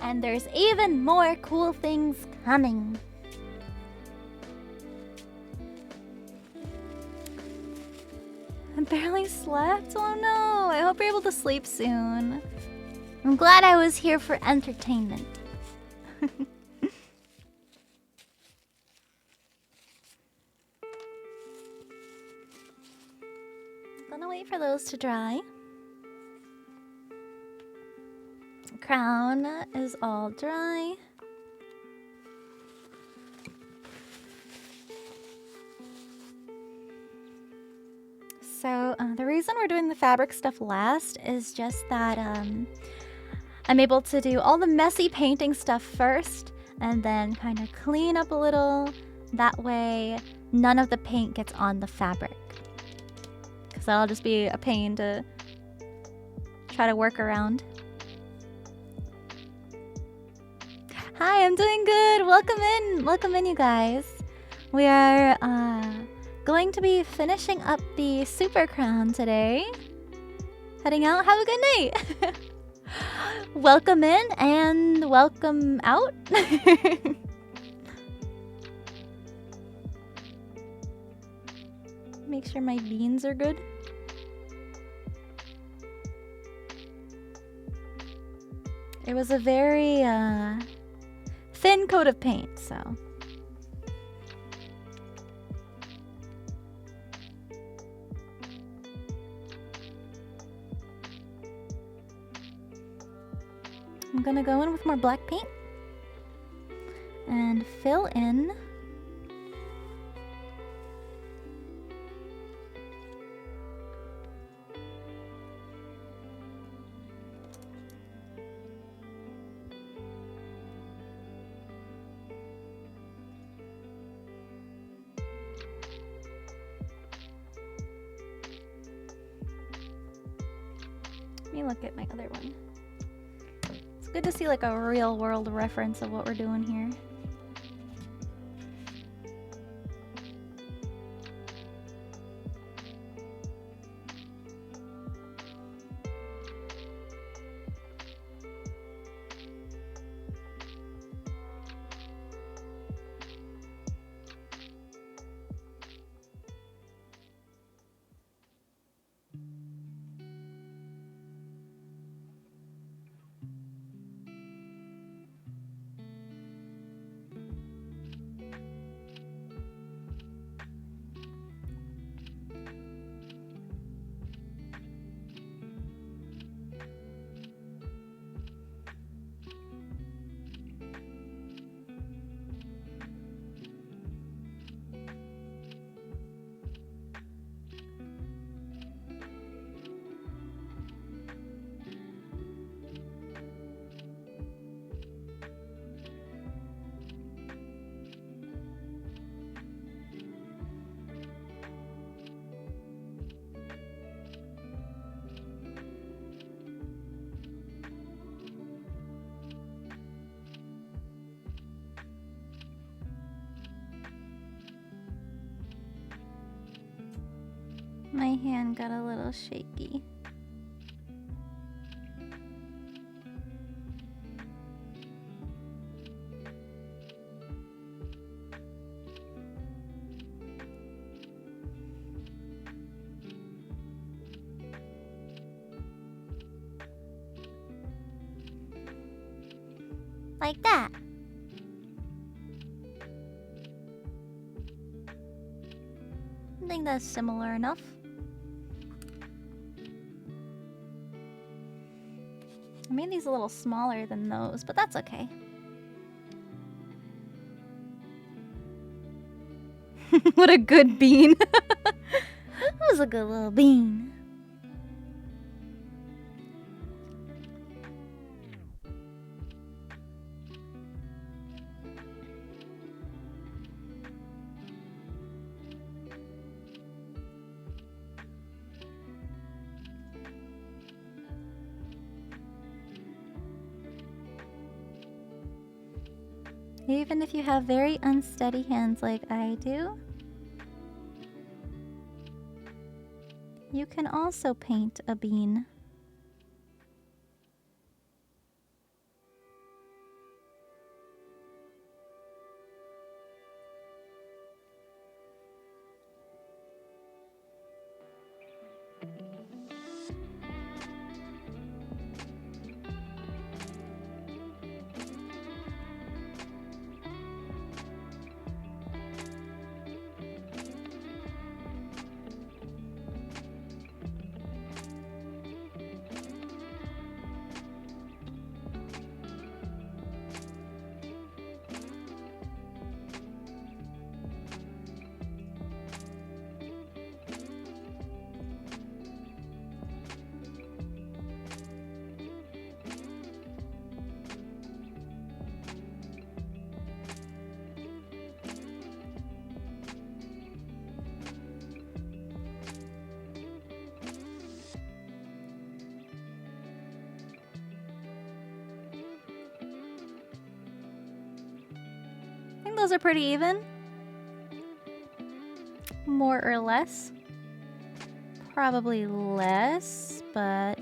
And there's even more cool things coming. I barely slept? Oh no, I hope you're able to sleep soon. I'm glad I was here for entertainment. I'm gonna wait for those to dry. Crown is all dry. So the reason we're doing the fabric stuff last is just that I'm able to do all the messy painting stuff first and then kind of clean up a little. That way none of the paint gets on the fabric. Because that'll just be a pain to try to work around. Hi, I'm doing good. Welcome in, you guys. We are going to be finishing up the super crown today. Heading out. Have a good night. Welcome in and welcome out. Make sure my beans are good. It was a very thin coat of paint, so. I'm gonna go in with more black paint and fill in Let me look at my other one. It's good to see like a real world reference of what we're doing here. My hand got a little shaky. Like that. I think that's similar enough. I made these a little smaller than those, but that's okay. What a good bean. That was a good little bean. Even if you have very unsteady hands like I do, you can also paint a bean. I think those are pretty even. More or less. Probably less, but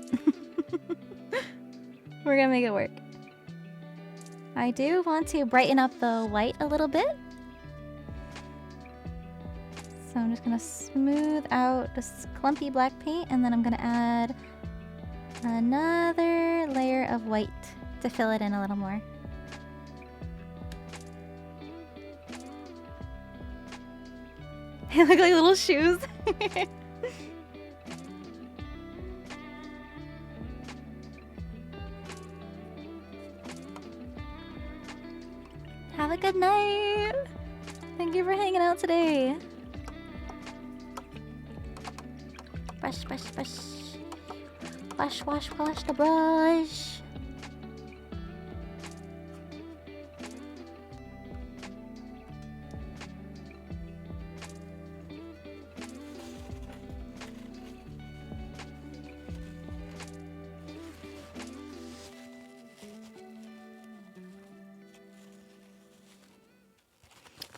we're gonna make it work. I do want to brighten up the white a little bit. So I'm just gonna smooth out this clumpy black paint, and then I'm gonna add another layer of white to fill it in a little more. They look like little shoes. Have a good night. Thank you for hanging out today. Brush, brush, brush. Wash, wash, wash the brush.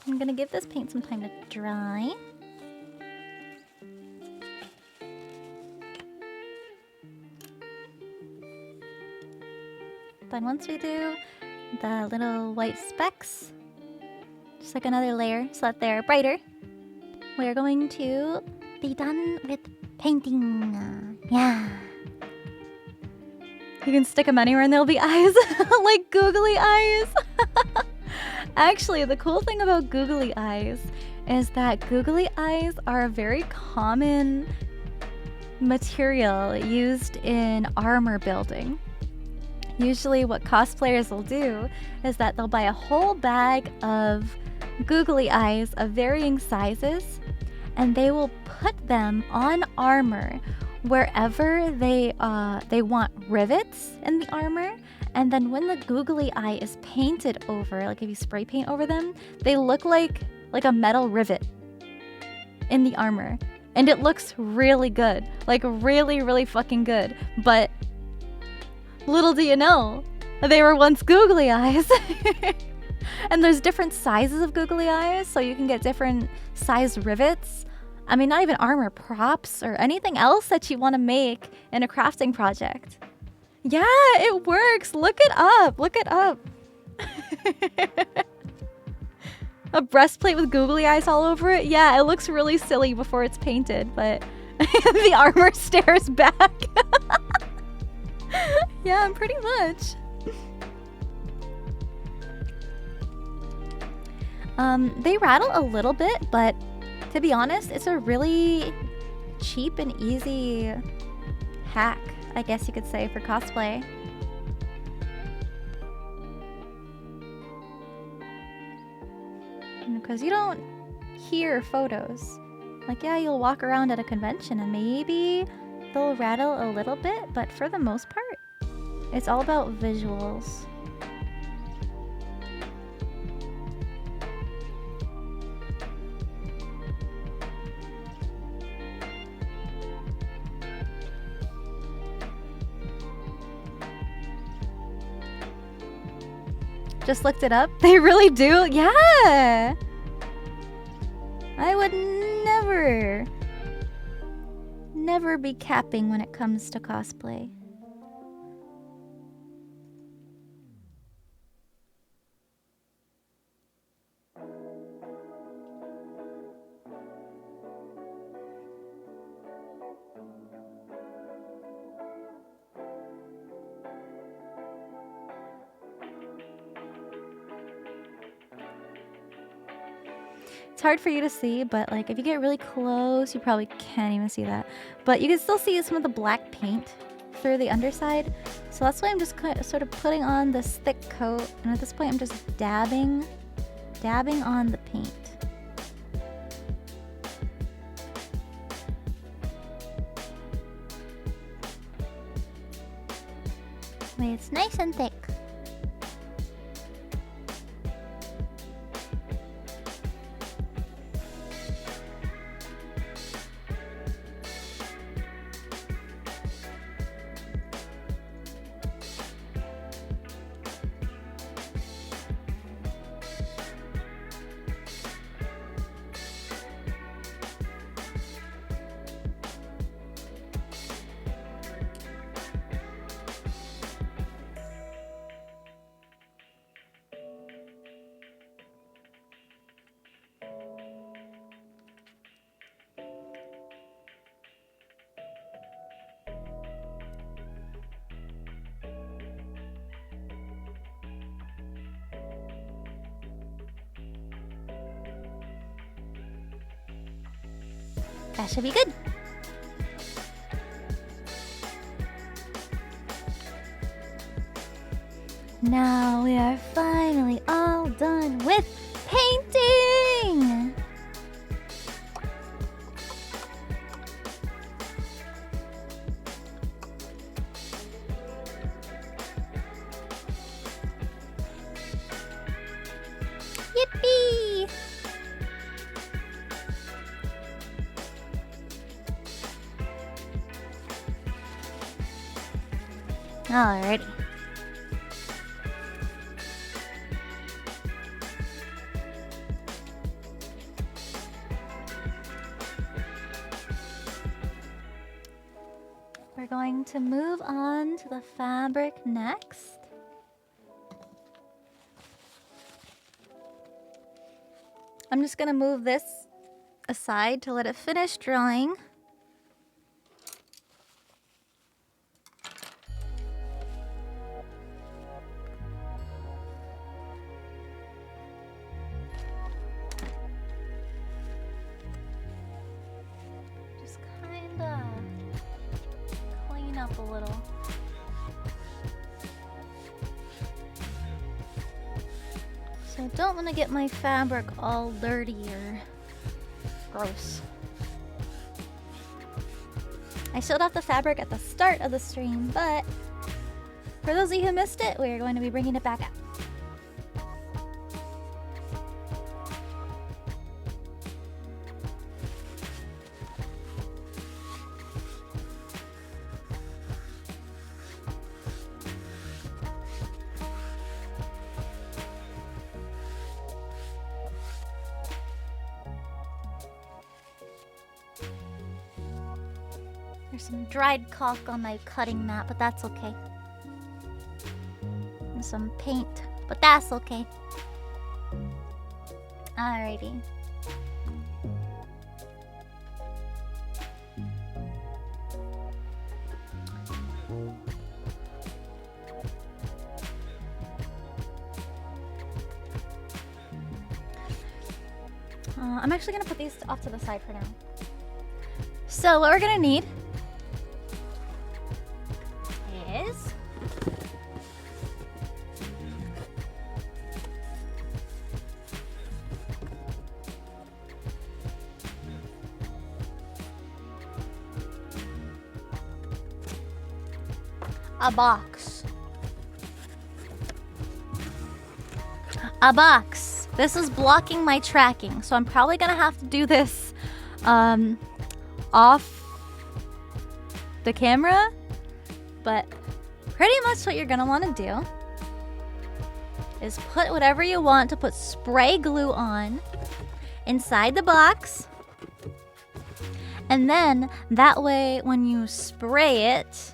I'm gonna give this paint some time to dry. Then once we do the little white specks, just like another layer so that they're brighter, we're going to be done with painting. Yeah. You can stick them anywhere and there'll be eyes, like googly eyes. Actually, the cool thing about googly eyes is that googly eyes are a very common material used in armor building. Usually what cosplayers will do is that they'll buy a whole bag of googly eyes of varying sizes, and they will put them on armor wherever they want rivets in the armor. And then when the googly eye is painted over, like if you spray paint over them, they look like a metal rivet in the armor. And it looks really good. Like really, really fucking good. But little do you know, they were once googly eyes. And there's different sizes of googly eyes, so you can get different size rivets I mean, not even armor, props or anything else that you want to make in a crafting project. Yeah, it works. Look it up. Look it up. A breastplate with googly eyes all over it. Yeah, it looks really silly before it's painted, but the armor stares back. Yeah, pretty much. They rattle a little bit, but to be honest, it's a really cheap and easy hack, I guess you could say, for cosplay. Because you don't hear photos. Like, yeah, you'll walk around at a convention and maybe they'll rattle a little bit, but for the most part, it's all about visuals. Just looked it up. They really do? Yeah! I would never be capping when it comes to cosplay. It's hard for you to see, but like if you get really close, you probably can't even see that. But you can still see some of the black paint through the underside. So that's why I'm just sort of putting on this thick coat. And at this point, I'm just dabbing on the paint. Wait, it's nice and thick. That should be good. Now we are finally all done with painting! Yippee! Alrighty. We're going to move on to the fabric next. I'm just gonna move this aside to let it finish drying. Up a little. So I don't want to get my fabric all dirty or gross. I showed off the fabric at the start of the stream, but for those of you who missed it, we're going to be bringing it back up. There's some dried caulk on my cutting mat, but that's okay. And some paint, but that's okay. Alrighty. I'm actually gonna put these off to the side for now. So what we're gonna need is a box. A box. This is blocking my tracking, so I'm probably gonna have to do this off the camera. But pretty much what you're gonna want to do is put whatever you want to put spray glue on inside the box. And then that way when you spray it,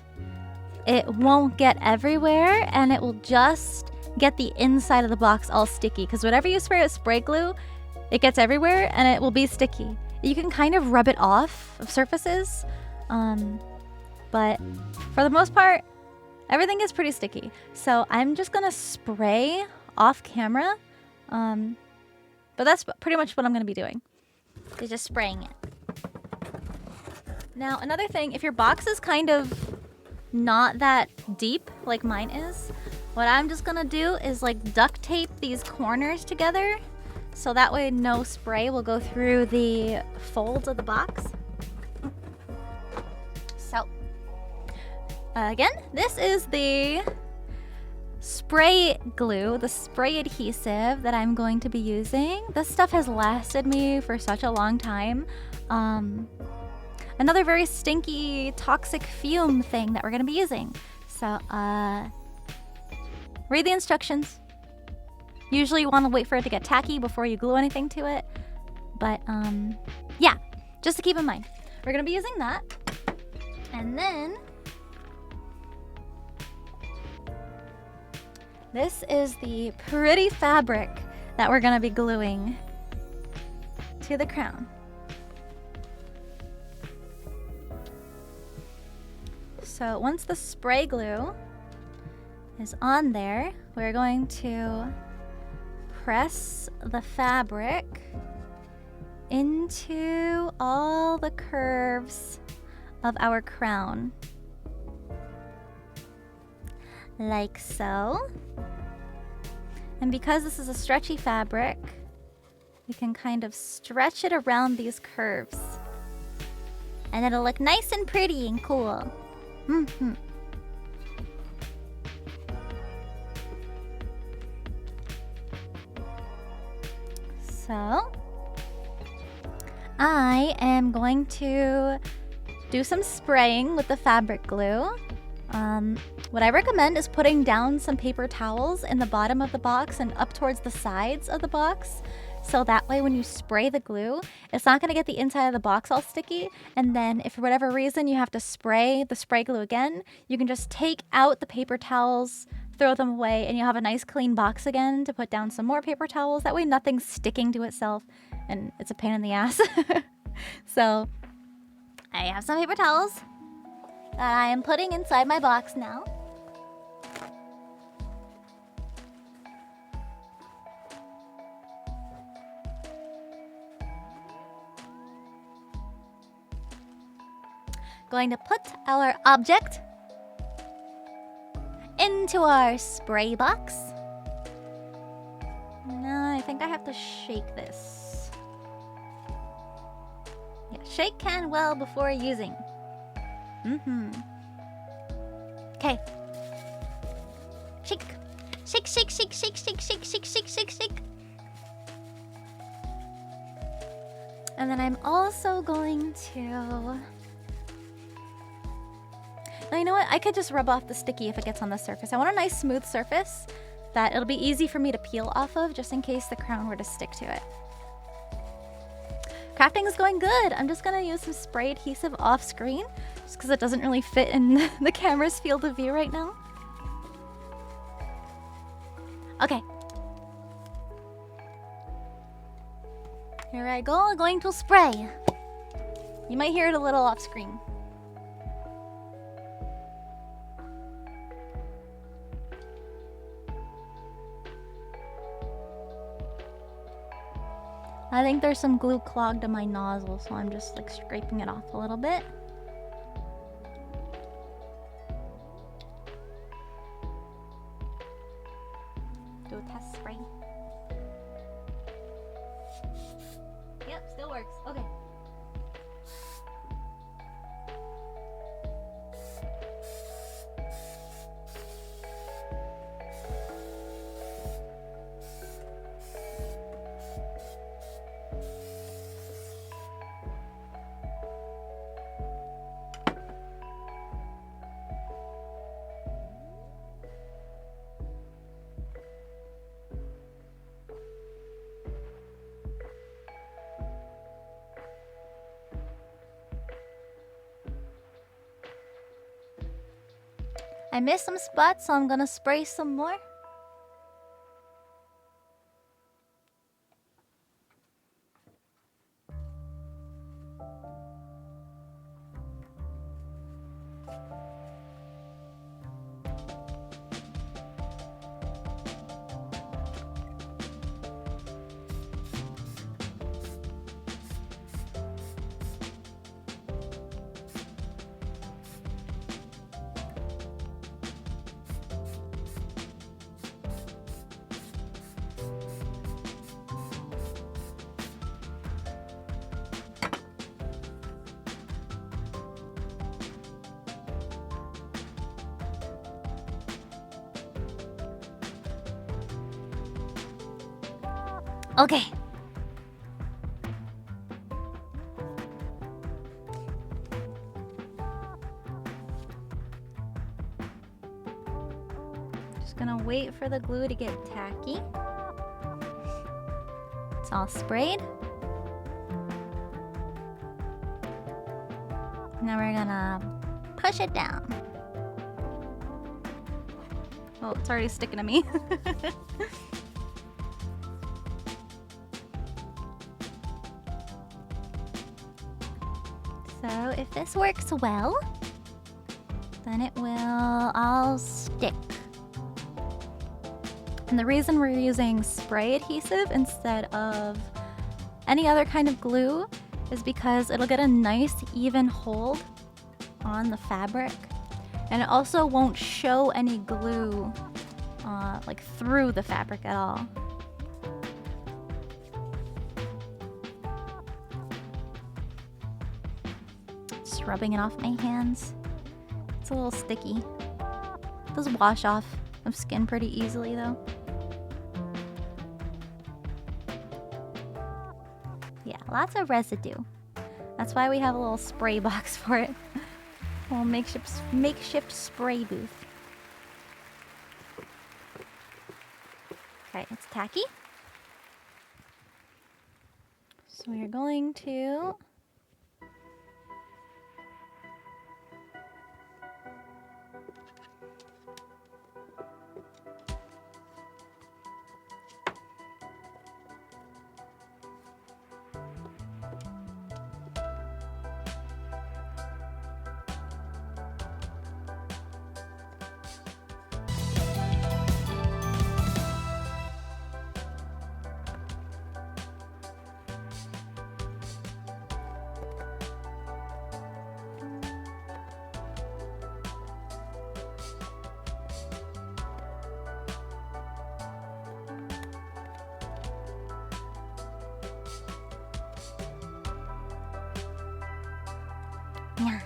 it won't get everywhere and it will just get the inside of the box all sticky. Because whatever you spray with spray glue, it gets everywhere and it will be sticky. You can kind of rub it off of surfaces, but for the most part, everything is pretty sticky. So I'm just gonna spray off camera, but that's pretty much what I'm gonna be doing. Is just spraying it. Now, another thing, if your box is kind of not that deep like mine is, what I'm just gonna do is like duct tape these corners together so that way no spray will go through the folds of the box. So, again, this is the spray glue, the spray adhesive that I'm going to be using. This stuff has lasted me for such a long time. Another very stinky, toxic fume thing that we're gonna be using. So, read the instructions. Usually you want to wait for it to get tacky before you glue anything to it. But, yeah, just to keep in mind. We're gonna be using that. And then, this is the pretty fabric that we're gonna be gluing to the crown. So once the spray glue is on there, we're going to press the fabric into all the curves of our crown. Like so. And because this is a stretchy fabric, we can kind of stretch it around these curves. And it'll look nice and pretty and cool. Mm-hmm. So, I am going to do some spraying with the fabric glue. What I recommend is putting down some paper towels in the bottom of the box and up towards the sides of the box. So that way when you spray the glue, it's not going to get the inside of the box all sticky. And then if for whatever reason you have to spray the spray glue again, you can just take out the paper towels, throw them away, and you'll have a nice clean box again to put down some more paper towels. That way nothing's sticking to itself and it's a pain in the ass. So I have some paper towels that I am putting inside my box now. Going to put our object into our spray box. no, I think I have to shake this. Yeah, shake can well before using. Okay. Shake. Shake, shake, shake, shake, shake, shake, shake, shake, shake, shake. And then I'm also going to... Now, you know what? I could just rub off the sticky if it gets on the surface. I want a nice smooth surface that it'll be easy for me to peel off of just in case the crown were to stick to it. Crafting is going good. I'm just going to use some spray adhesive off screen Just because it doesn't really fit in the camera's field of view right now. Okay. Here I go, going to spray. You might hear it a little off screen. I think there's some glue clogged in my nozzle, so I'm just like scraping it off a little bit. Do a test spray. Yep, still works. Okay. I missed some spots, so I'm gonna spray some more. Okay. Just gonna wait for the glue to get tacky. It's all sprayed. Now we're gonna push it down. Oh, it's already sticking to me. So if this works well, then it will all stick. And the reason we're using spray adhesive instead of any other kind of glue is because it'll get a nice even hold on the fabric. And it also won't show any glue like through the fabric at all. Just rubbing it off my hands. It's a little sticky. It does wash off of skin pretty easily though. Yeah, lots of residue. That's why we have a little spray box for it. A little makeshift spray booth. Okay, it's tacky. So we're going to yeah.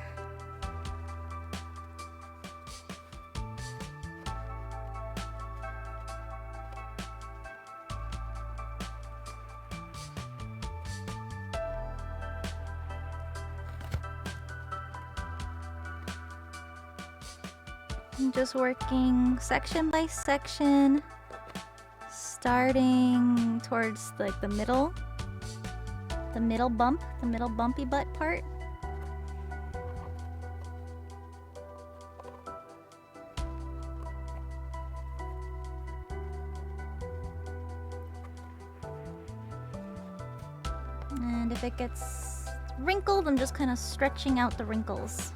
I'm just working section by section, starting towards like the middle bumpy butt part. And if it gets wrinkled, I'm just kind of stretching out the wrinkles.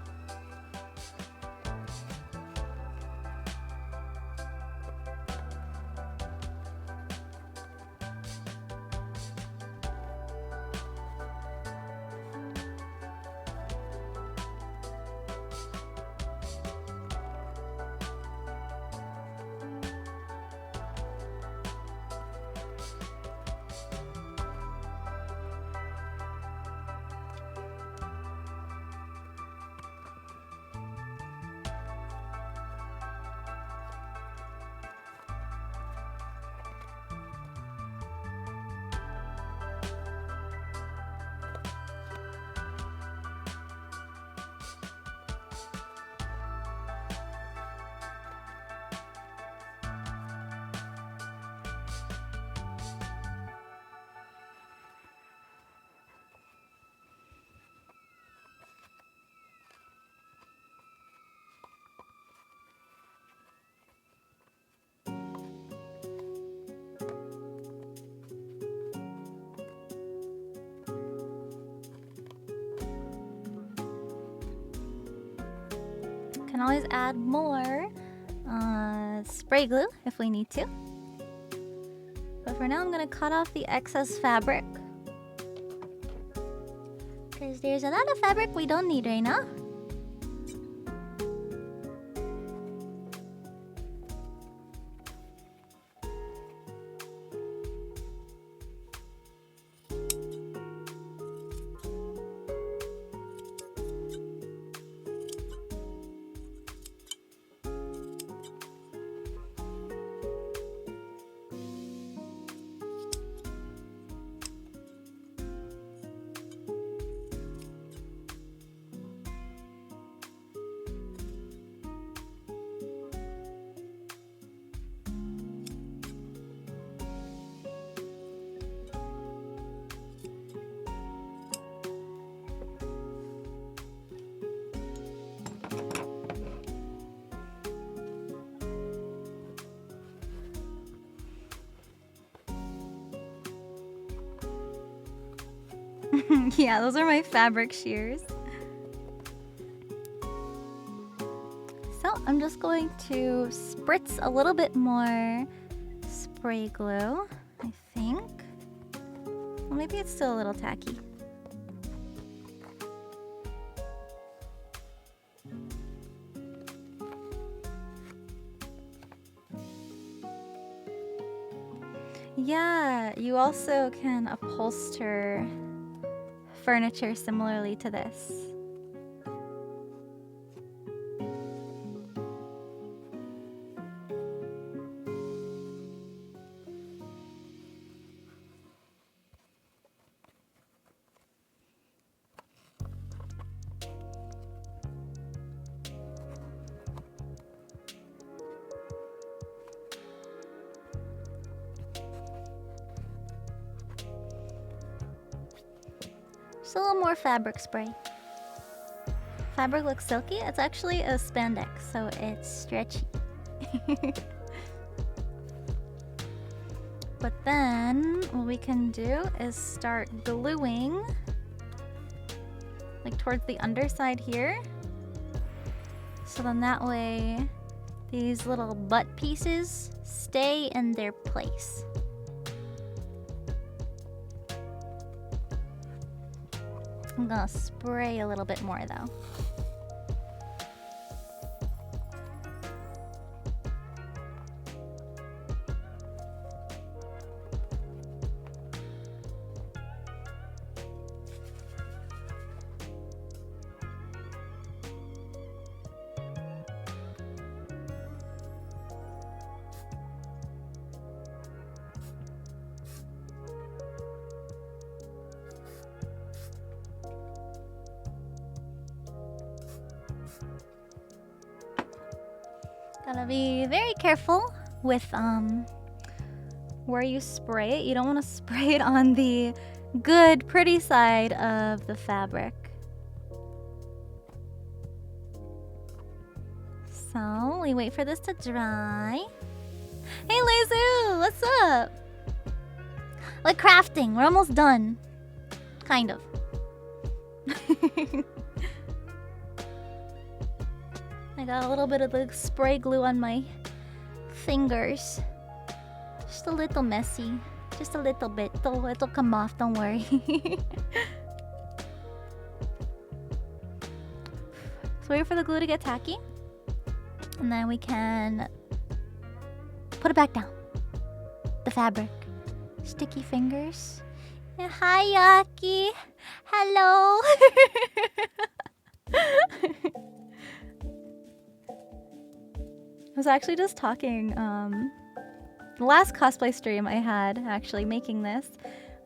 Can always add more spray glue if we need to. But for now, I'm gonna cut off the excess fabric, because there's a lot of fabric we don't need right now. Yeah, those are my fabric shears. So I'm just going to spritz a little bit more spray glue, I think. Well, maybe it's still a little tacky. Yeah, you also can upholster furniture similarly to this. Just a little more fabric spray. Fabric looks silky. It's actually a spandex, so it's stretchy. But then what we can do is start gluing like towards the underside here. So then that way these little butt pieces stay in their place. I'm gonna spray a little bit more though. Gotta be very careful with where you spray it. You don't want to spray it on the good, pretty side of the fabric. So we wait for this to dry. Hey Lezu, what's up? Like crafting, we're almost done. Kind of. I got a little bit of the spray glue on my fingers. Just a little messy. Just a little bit. It'll come off, don't worry. So wait for the glue to get tacky. And then we can put it back down. The fabric. Sticky fingers. Yeah, hi, Yaki. Hello. I was actually just talking, the last cosplay stream I had actually making this,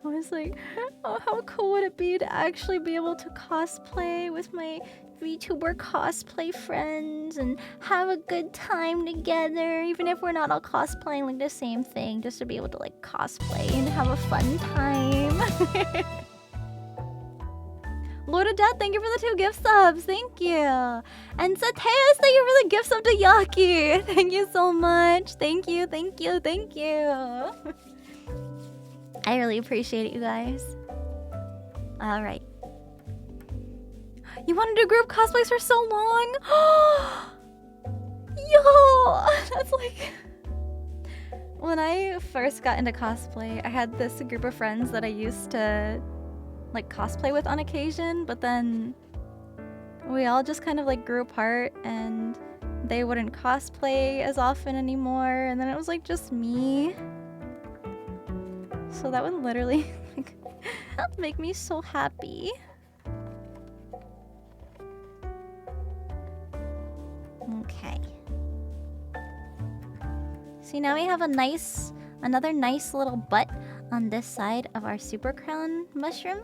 I was like, oh, how cool would it be to actually be able to cosplay with my VTuber cosplay friends and have a good time together, even if we're not all cosplaying like the same thing, just to be able to like cosplay and have a fun time. Lord of Death, thank you for the 2 gift subs. Thank you. And Sateas, thank you for the gift sub to Yaki. Thank you so much. Thank you, thank you, thank you. I really appreciate it, you guys. Alright. You wanted to do group cosplays for so long? Yo! That's like... When I first got into cosplay, I had this group of friends that I used to like cosplay with on occasion, but then we all just kind of like grew apart and they wouldn't cosplay as often anymore, and then it was like just me. So that would literally like make me so happy. Okay. See, now we have another nice little butt on this side of our super crown mushroom.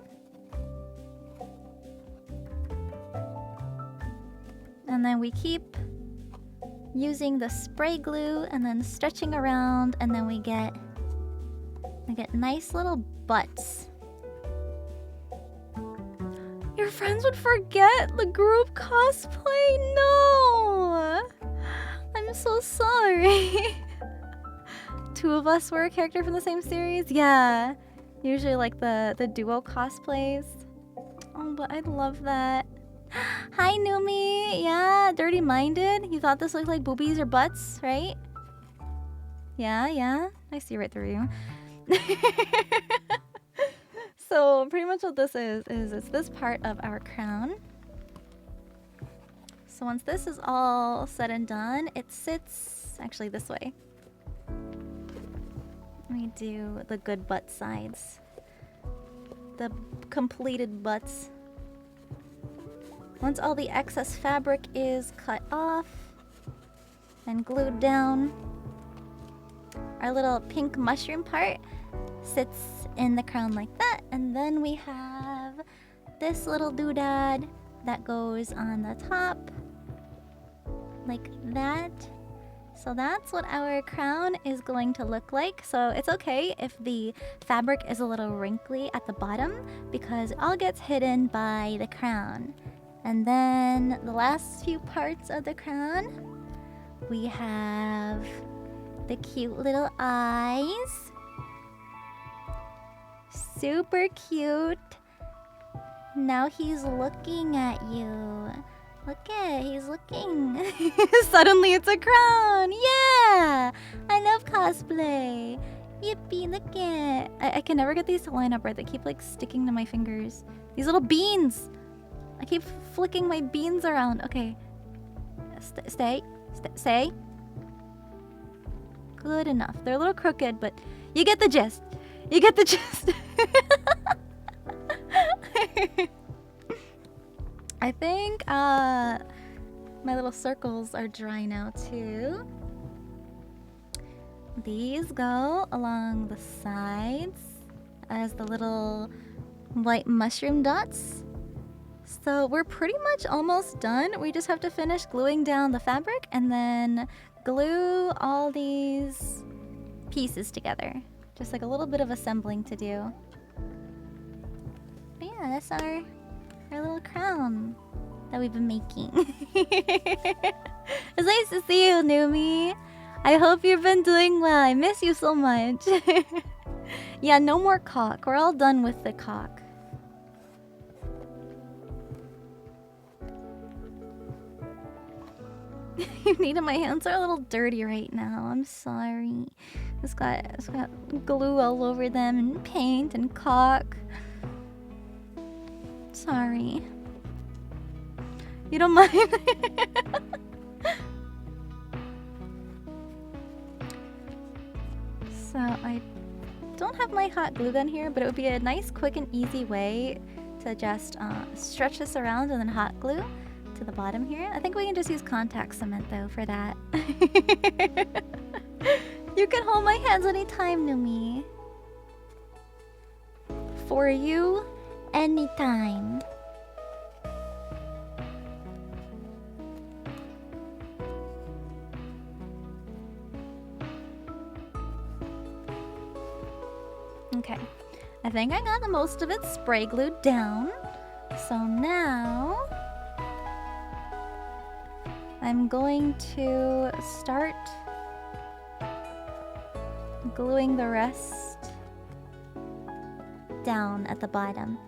And then we keep using the spray glue and then stretching around, and then we get nice little butts. Your friends would forget the group cosplay? No! I'm so sorry. 2 of us were a character from the same series? Yeah. Usually like the duo cosplays. Oh, but I love that. Hi, Numi! Yeah, Dirty Minded? You thought this looked like boobies or butts, right? Yeah. I see right through you. So, pretty much what this is it's this part of our crown. So once this is all said and done, it sits actually this way. We do the good butt sides. The completed butts. Once all the excess fabric is cut off and glued down, our little pink mushroom part sits in the crown like that, and then we have this little doodad that goes on the top like that. So that's what our crown is going to look like. So it's okay if the fabric is a little wrinkly at the bottom because it all gets hidden by the crown. And then the last few parts of the crown, we have the cute little eyes. Super cute. Now he's looking at you. Look at it, he's looking. Suddenly it's a crown. Yeah! I love cosplay. Yippee, look at it. I can never get these to line up right. They keep like sticking to my fingers. These little beans. I keep flicking my beans around. Okay. Stay. Good enough. They're a little crooked, but you get the gist. You get the gist. I think my little circles are dry now too. These go along the sides as the little white mushroom dots. So we're pretty much almost done. We just have to finish gluing down the fabric and then glue all these pieces together. Just like a little bit of assembling to do. But yeah, that's our little crown that we've been making. It's nice to see you, Numi. I hope you've been doing well. I miss you so much. Yeah, no more cock. We're all done with the cock. You need it. My hands are a little dirty right now. I'm sorry. It's got glue all over them and paint and caulk. Sorry. You don't mind? So I don't have my hot glue gun here, but it would be a nice, quick, and easy way to just stretch this around and then hot glue to the bottom here. I think we can just use contact cement though for that. You can hold my hands anytime, Numi. For you, anytime. Okay, I think I got the most of it spray glued down. So now I'm going to start gluing the rest down at the bottom.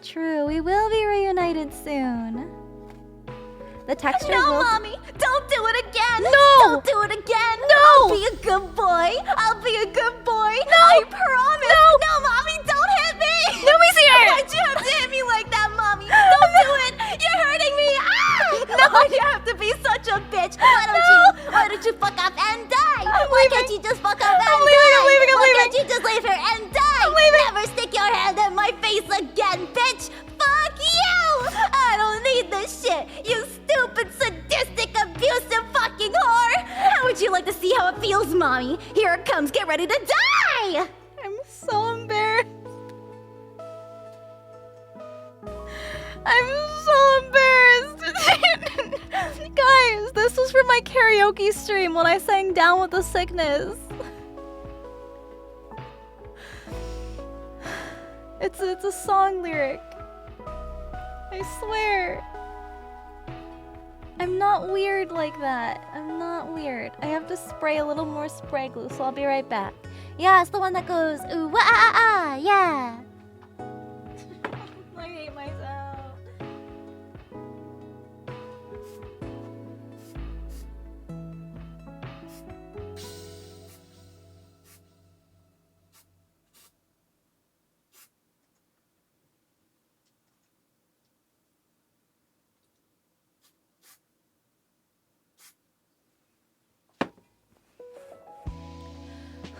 True, we will be reunited soon. The texture No, will... Mommy! Don't do it again! No! Don't do it again! No! I'll be a good boy! I'll be a good boy! No! I promise! No, Mommy, don't hit me! Numi's here! Why'd you have to hit me like that, Mommy? Don't do it! You're hurting me! Ah! No! Why'd you have to be such a bitch? Why don't you fuck off and die? Why can't you just fuck off and die? I'm leaving! Why can't you just leave her and die? Never stick your hand in my face again, bitch! Fuck you! I don't need this shit! You stupid, sadistic, abusive fucking whore! How would you like to see how it feels, Mommy? Here it comes, get ready to die! I'm so embarrassed. I'm so embarrassed. Guys, this was from my karaoke stream when I sang Down with the Sickness. It's a song lyric. I swear. I'm not weird like that. I'm not weird. I have to spray a little more spray glue, so I'll be right back. Yeah, it's the one that goes, ooh, wah, ah, ah, yeah. I hate myself.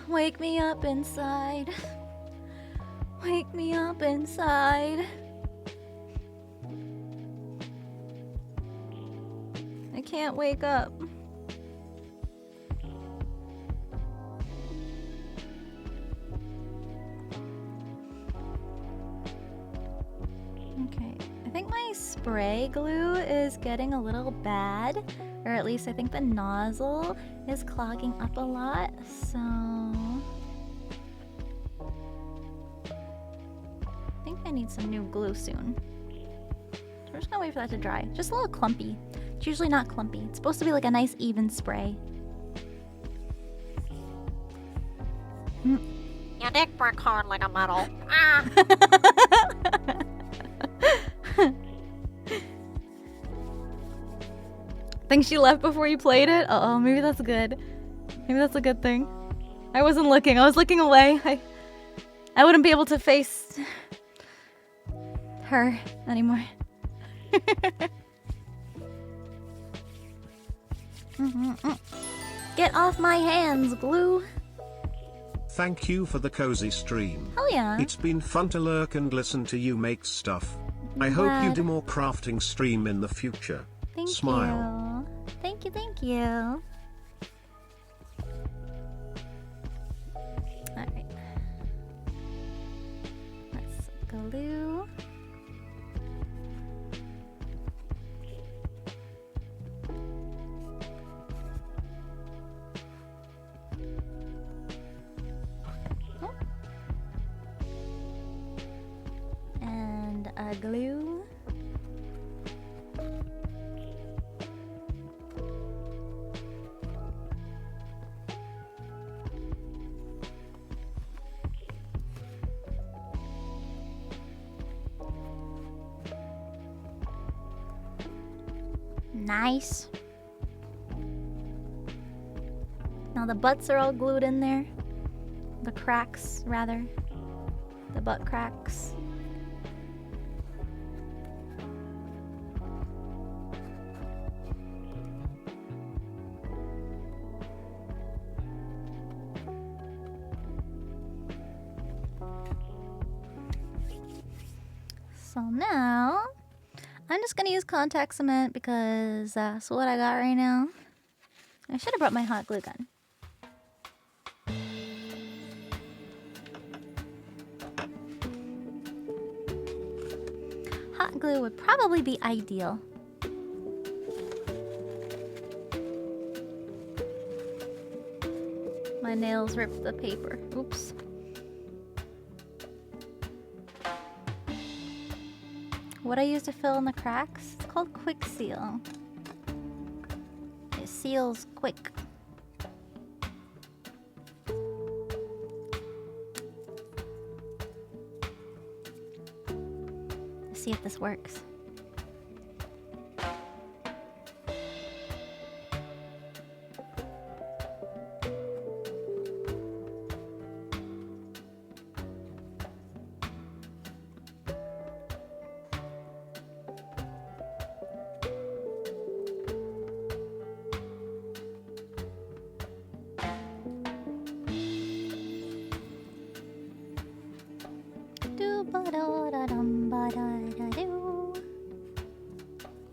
Wake me up inside. Wake me up inside. I can't wake up. Okay, I think my spray glue is getting a little bad, or at least I think the nozzle is clogging up a lot, so I think I need some new glue soon. So we're just gonna wait for that to dry. Just a little clumpy. It's usually not clumpy. It's supposed to be like a nice even spray. Your dick work hard like a metal. Ah! Think she left before you played it? Uh-oh, maybe that's good. Maybe that's a good thing. I wasn't looking. I was looking away. I wouldn't be able to face her anymore. Get off my hands, glue. Thank you for the cozy stream. Hell yeah. It's been fun to lurk and listen to you make stuff. I hope you Glad. do more crafting stream in the future. Thank Smile. you. Thank you, thank you. Alright. Let's glue. Oh. And a glue. Nice. Now the butts are all glued in there. The cracks, rather. The butt cracks. So now, I'm just gonna use contact cement because that's what I got right now. I should have brought my hot glue gun. Hot glue would probably be ideal. My nails ripped the paper. Oops. What I use to fill in the cracks? It's called Quick Seal. It seals quick. Let's see if this works.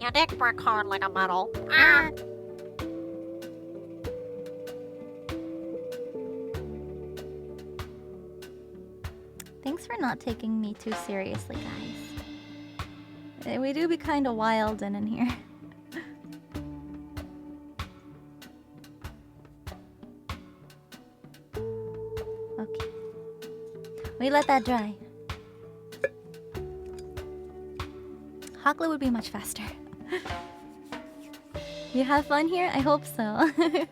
Your dick work hard like a metal. Ah! Thanks for not taking me too seriously, guys. We do be kind of wild in here. Okay. We let that dry. Hot glue would be much faster. You have fun here? I hope so. Alright,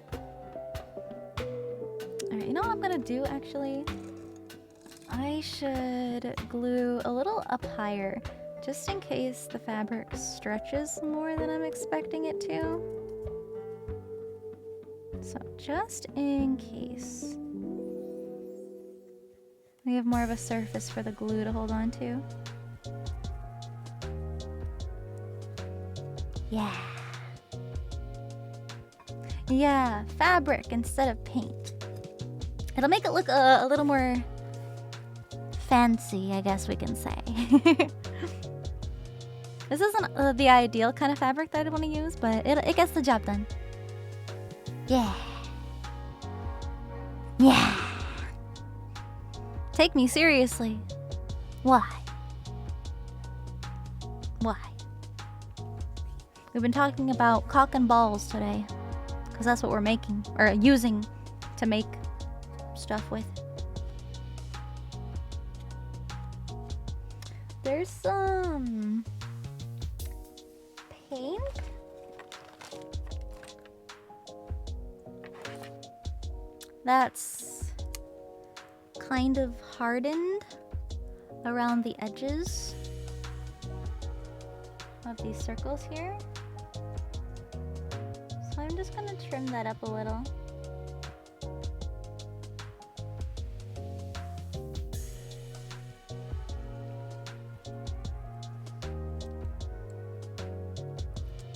you know what I'm gonna do actually? I should glue a little up higher, just in case the fabric stretches more than I'm expecting it to. So just in case. We have more of a surface for the glue to hold on to. Yeah. Yeah, fabric instead of paint. It'll make it look a little more fancy, I guess we can say. This isn't the ideal kind of fabric that I want to use, but it gets the job done. Yeah. Yeah. Take me seriously. Why? Why? We've been talking about cock and balls today, because that's what we're making, or using to make stuff with. There's some paint. That's kind of hardened around the edges of these circles here. So I'm just gonna trim that up a little.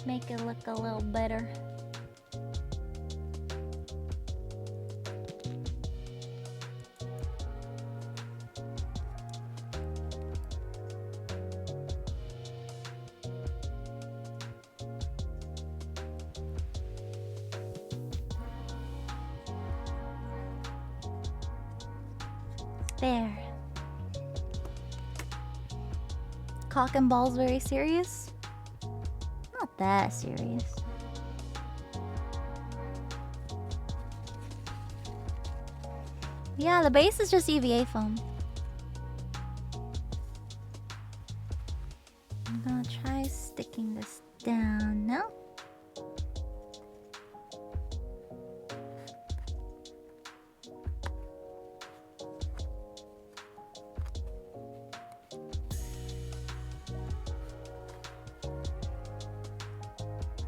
Make it look a little better. There. Cock and balls very serious? Not that serious. Yeah, the base is just EVA foam. I'm gonna try sticking this down now.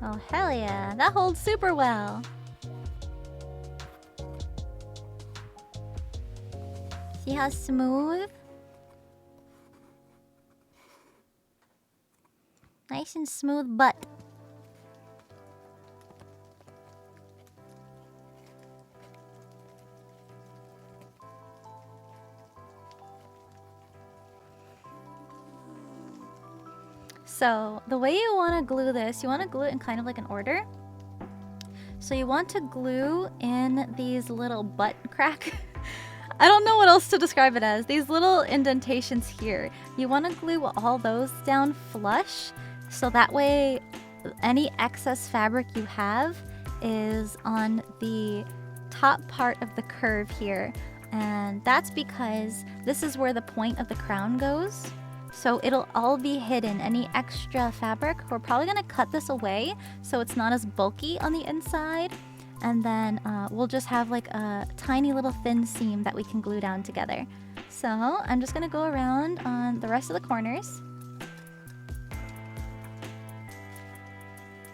Oh, hell yeah. That holds super well. See how smooth? Nice and smooth butt. So the way you want to glue this, you want to glue it in kind of like an order. So you want to glue in these little butt crack. I don't know what else to describe it as. These little indentations here. You want to glue all those down flush. So that way any excess fabric you have is on the top part of the curve here. And that's because this is where the point of the crown goes. So it'll all be hidden. Any extra fabric, we're probably going to cut this away so it's not as bulky on the inside. And then we'll just have like a tiny little thin seam that we can glue down together. So I'm just going to go around on the rest of the corners.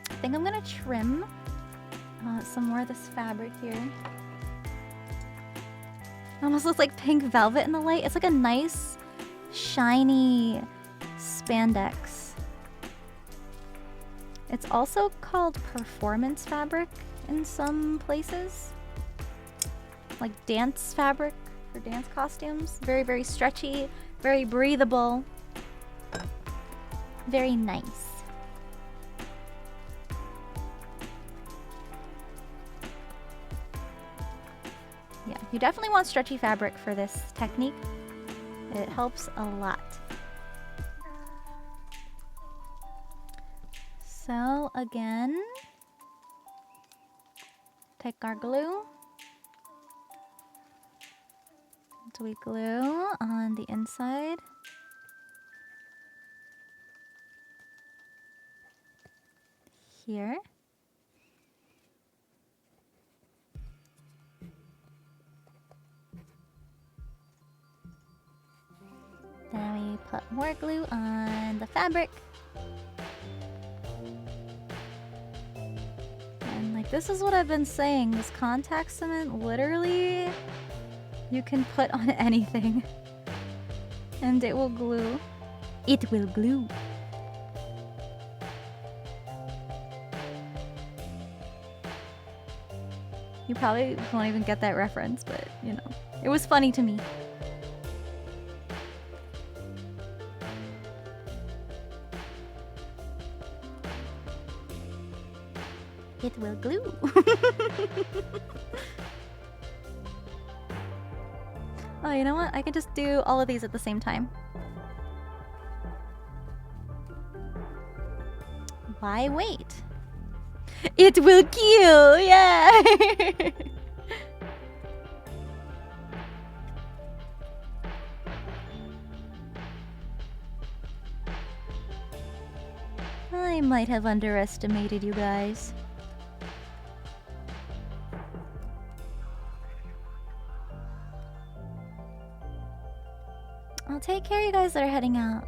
I think I'm going to trim some more of this fabric here. It almost looks like pink velvet in the light. It's like a nice shiny spandex. It's also called performance fabric in some places. Like dance fabric for dance costumes. Very, very stretchy, very breathable. Very nice. Yeah, you definitely want stretchy fabric for this technique. It helps a lot. So again, take our glue. So we glue on the inside. Here. Then we put more glue on the fabric. And like this is what I've been saying, this contact cement literally you can put on anything and it will glue. It will glue. You probably won't even get that reference, but you know, it was funny to me. It will glue. Oh, you know what? I can just do all of these at the same time. Why wait? It will kill! Yeah! I might have underestimated you guys. I'll take care of you guys that are heading out.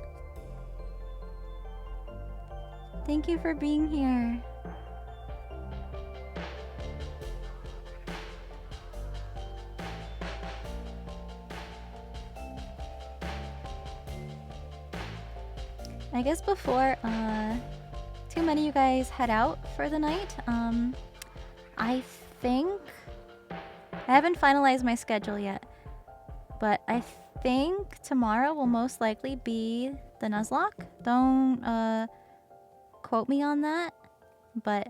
Thank you for being here. I guess before too many of you guys head out for the night, I think I haven't finalized my schedule yet, but I think tomorrow will most likely be the Nuzlocke. Don't quote me on that, but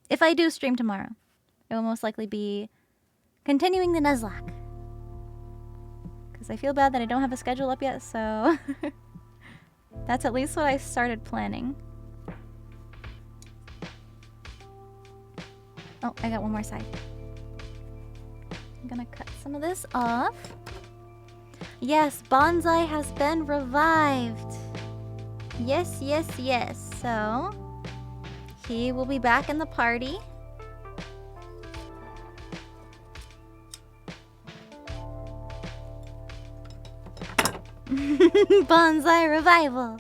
if I do stream tomorrow, it will most likely be continuing the Nuzlocke. Because I feel bad that I don't have a schedule up yet, so that's at least what I started planning. Oh, I got one more side. I'm gonna cut some of this off. Yes, Bonsai has been revived. Yes, yes, yes. So, he will be back in the party. Bonsai revival.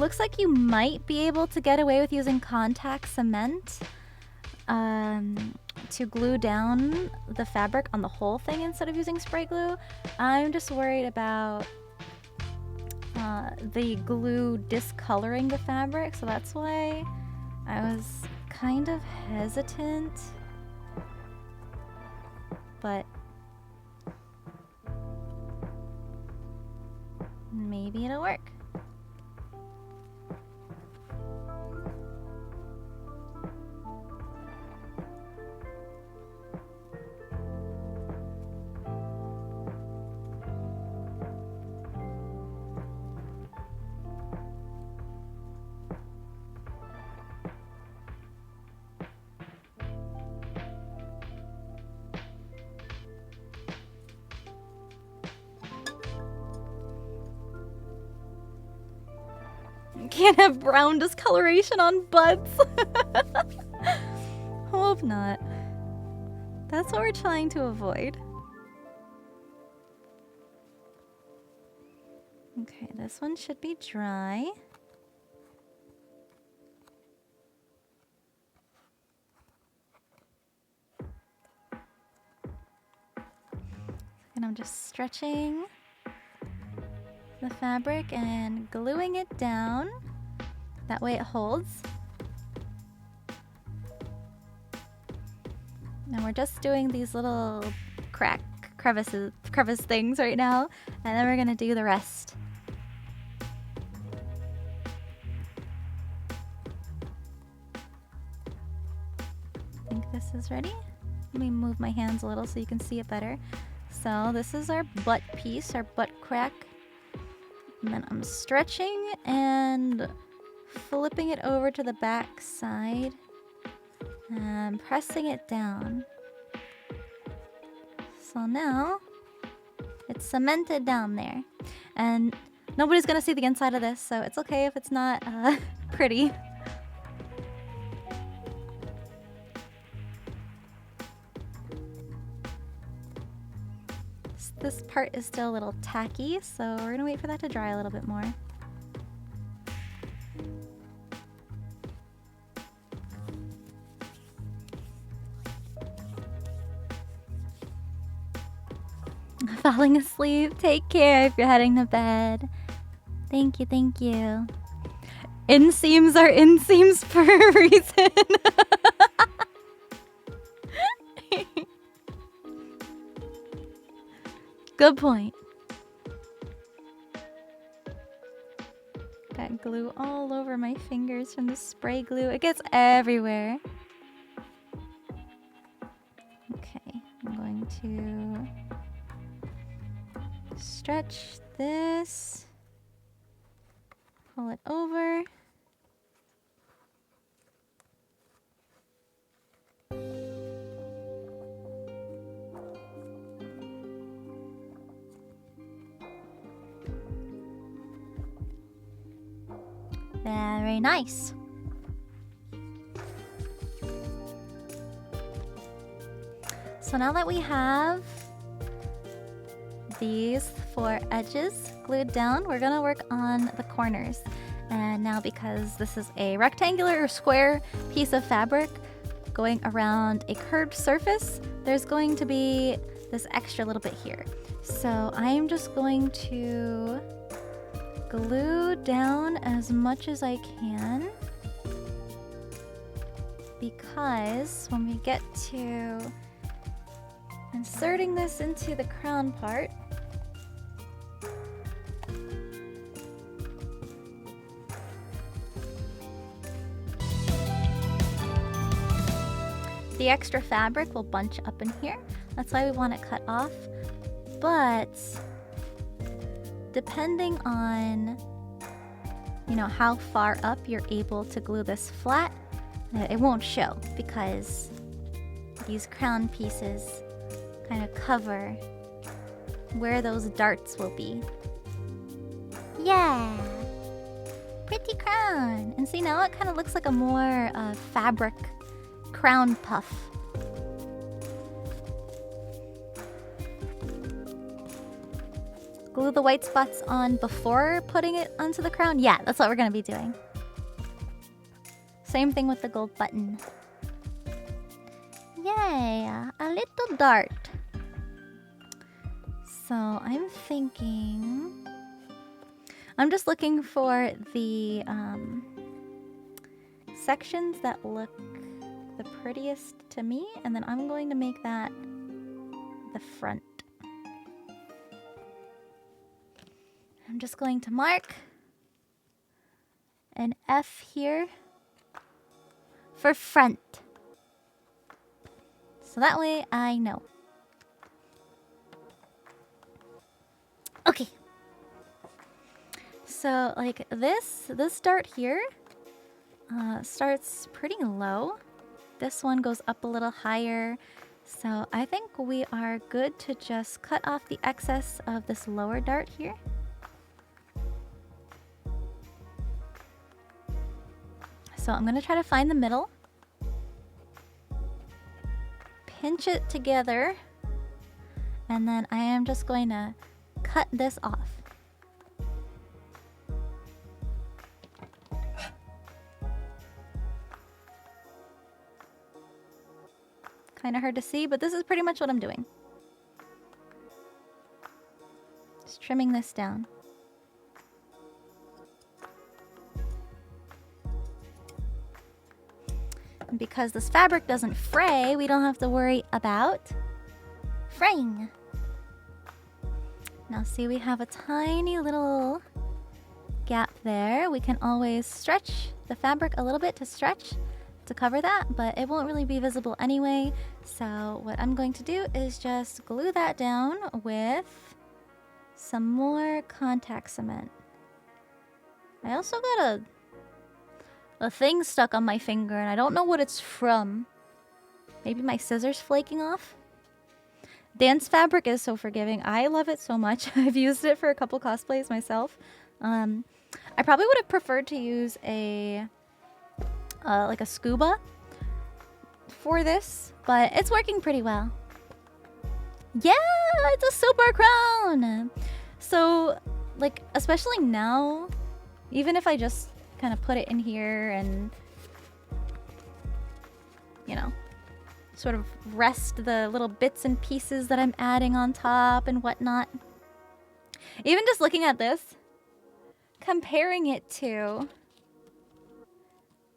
looks like you might be able to get away with using contact cement to glue down the fabric on the whole thing instead of using spray glue. I'm just worried about the glue discoloring the fabric, so that's why I was kind of hesitant. But maybe it'll work. Can't have brown discoloration on buds. Hope not. That's what we're trying to avoid. Okay, this one should be dry. And I'm just stretching the fabric and gluing it down. That way it holds. And we're just doing these little crevice things right now, and then we're gonna do the rest. I think this is ready. Let me move my hands a little so you can see it better. So this is our butt piece, our butt crack. And then I'm stretching and flipping it over to the back side and pressing it down. So now it's cemented down there. And nobody's gonna see the inside of this, so it's okay if it's not pretty. This part is still a little tacky, so we're gonna wait for that to dry a little bit more. Falling asleep. Take care if you're heading to bed. Thank you, thank you. Inseams are inseams for a reason. Good point. Got glue all over my fingers from the spray glue. It gets everywhere. Okay, I'm going to stretch this. Pull it over. Very nice. So now that we have these 4 edges glued down, we're gonna work on the corners. And now because this is a rectangular or square piece of fabric going around a curved surface, there's going to be this extra little bit here. So I'm just going to glue down as much as I can, because when we get to inserting this into the crown part, the extra fabric will bunch up in here. That's why we want it cut off. But depending on, you know, how far up you're able to glue this flat, it won't show because these crown pieces kind of cover where those darts will be. Yeah, pretty crown. And see, now it kind of looks like a more fabric crown puff. glue the white spots on before putting it onto the crown? Yeah, that's what we're gonna be doing. Same thing with the gold button. Yay, a little dart. So I'm thinking... I'm just looking for the sections that look the prettiest to me, and then I'm going to make that the front. I'm just going to mark an F here for front. So that way I know. Okay. So like this dart here starts pretty low. This one goes up a little higher. So I think we are good to just cut off the excess of this lower dart here. So I'm gonna try to find the middle. Pinch it together. And then I am just going to cut this off. Kind of hard to see, but this is pretty much what I'm doing. Just trimming this down. And because this fabric doesn't fray, we don't have to worry about fraying. Now see, we have a tiny little gap there. We can always stretch the fabric a little bit to stretch to cover that, but it won't really be visible anyway. So what I'm going to do is just glue that down with some more contact cement. I also got a thing stuck on my finger, and I don't know what it's from. Maybe my scissors flaking off? Dance fabric is so forgiving. I love it so much. I've used it for a couple cosplays myself. I probably would have preferred to use a like a scuba for this, but it's working pretty well. Yeah, it's a super crown! So, like, especially now, even if I just kind of put it in here and, you know, sort of rest the little bits and pieces that I'm adding on top and whatnot. Even just looking at this, comparing it to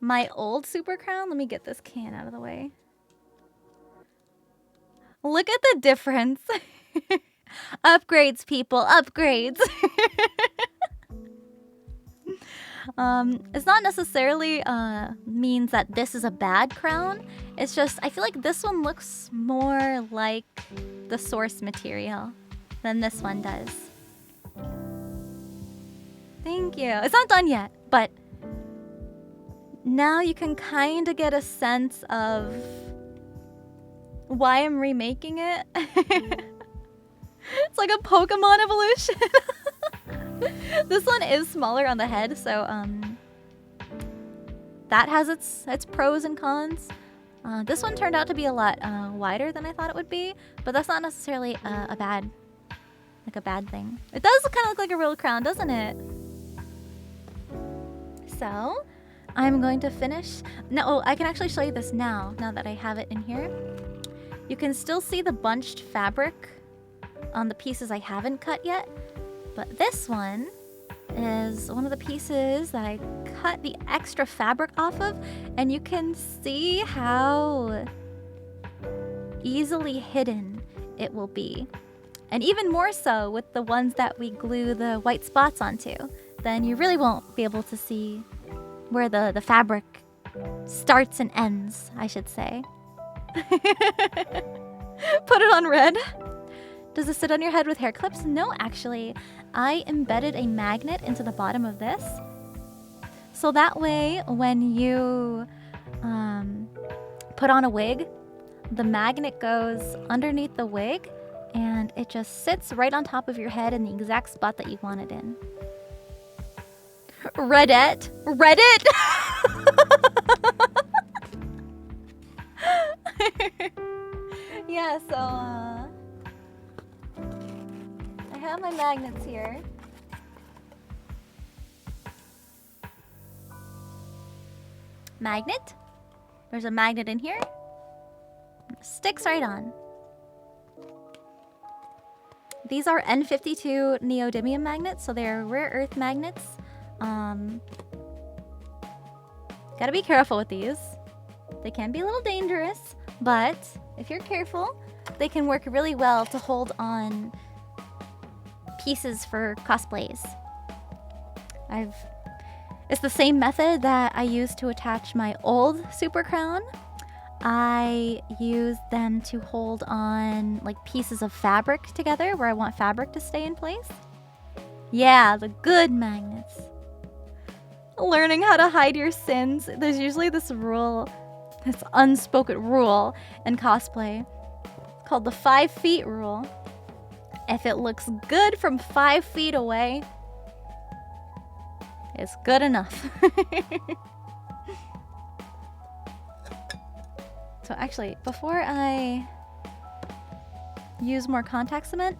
my old super crown. Let me get this can out of the way. Look at the difference. Upgrades, people, upgrades. It's not necessarily means that this is a bad crown. It's just I feel like this one looks more like the source material than this one does. Thank you. It's not done yet, but now you can kind of get a sense of why I'm remaking it. It's like a Pokemon evolution. This one is smaller on the head, so that has its pros and cons. This one turned out to be a lot wider than I thought it would be, but that's not necessarily a bad thing. It does kind of look like a real crown, doesn't it? So I'm going to finish. No, I can actually show you this now that I have it in here. You can still see the bunched fabric on the pieces I haven't cut yet. But this one is one of the pieces that I cut the extra fabric off of, and you can see how easily hidden it will be. And even more so with the ones that we glue the white spots onto, then you really won't be able to see where the fabric starts and ends, I should say. Put it on red. Does it sit on your head with hair clips? No, actually. I embedded a magnet into the bottom of this. So that way, when you put on a wig, the magnet goes underneath the wig and it just sits right on top of your head in the exact spot that you want it in. Reddit! Reddit! Yeah, so I got my magnets here. Magnet. There's a magnet in here. Sticks right on. These are N52 neodymium magnets, so they're rare earth magnets. Gotta be careful with these. They can be a little dangerous, but if you're careful, they can work really well to hold on pieces for cosplays. It's the same method that I used to attach my old super crown. I use them to hold on like pieces of fabric together where I want fabric to stay in place. Yeah, the good magnets. Learning how to hide your sins. There's usually this rule, this unspoken rule in cosplay called the 5 feet rule. If it looks good from 5 feet away, it's good enough. So actually, before I use more contact cement,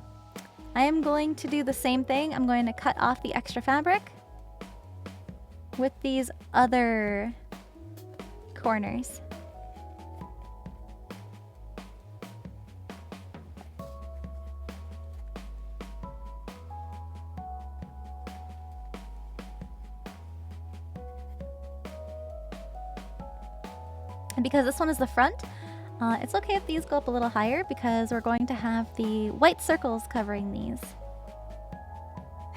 I am going to do the same thing. I'm going to cut off the extra fabric with these other corners. And because this one is the front, it's okay if these go up a little higher because we're going to have the white circles covering these.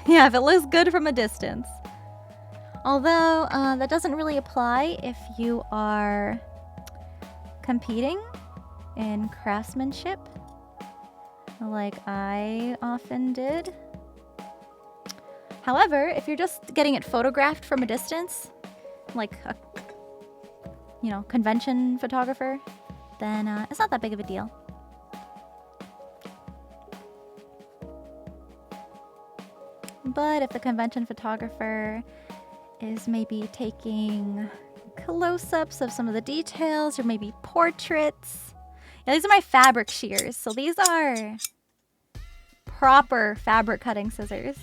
Yeah, if it looks good from a distance. Although, that doesn't really apply if you are competing in craftsmanship, like I often did. However, if you're just getting it photographed from a distance, like a convention photographer, then it's not that big of a deal. But if the convention photographer is maybe taking close-ups of some of the details or maybe portraits. Yeah, these are my fabric shears. So these are proper fabric cutting scissors.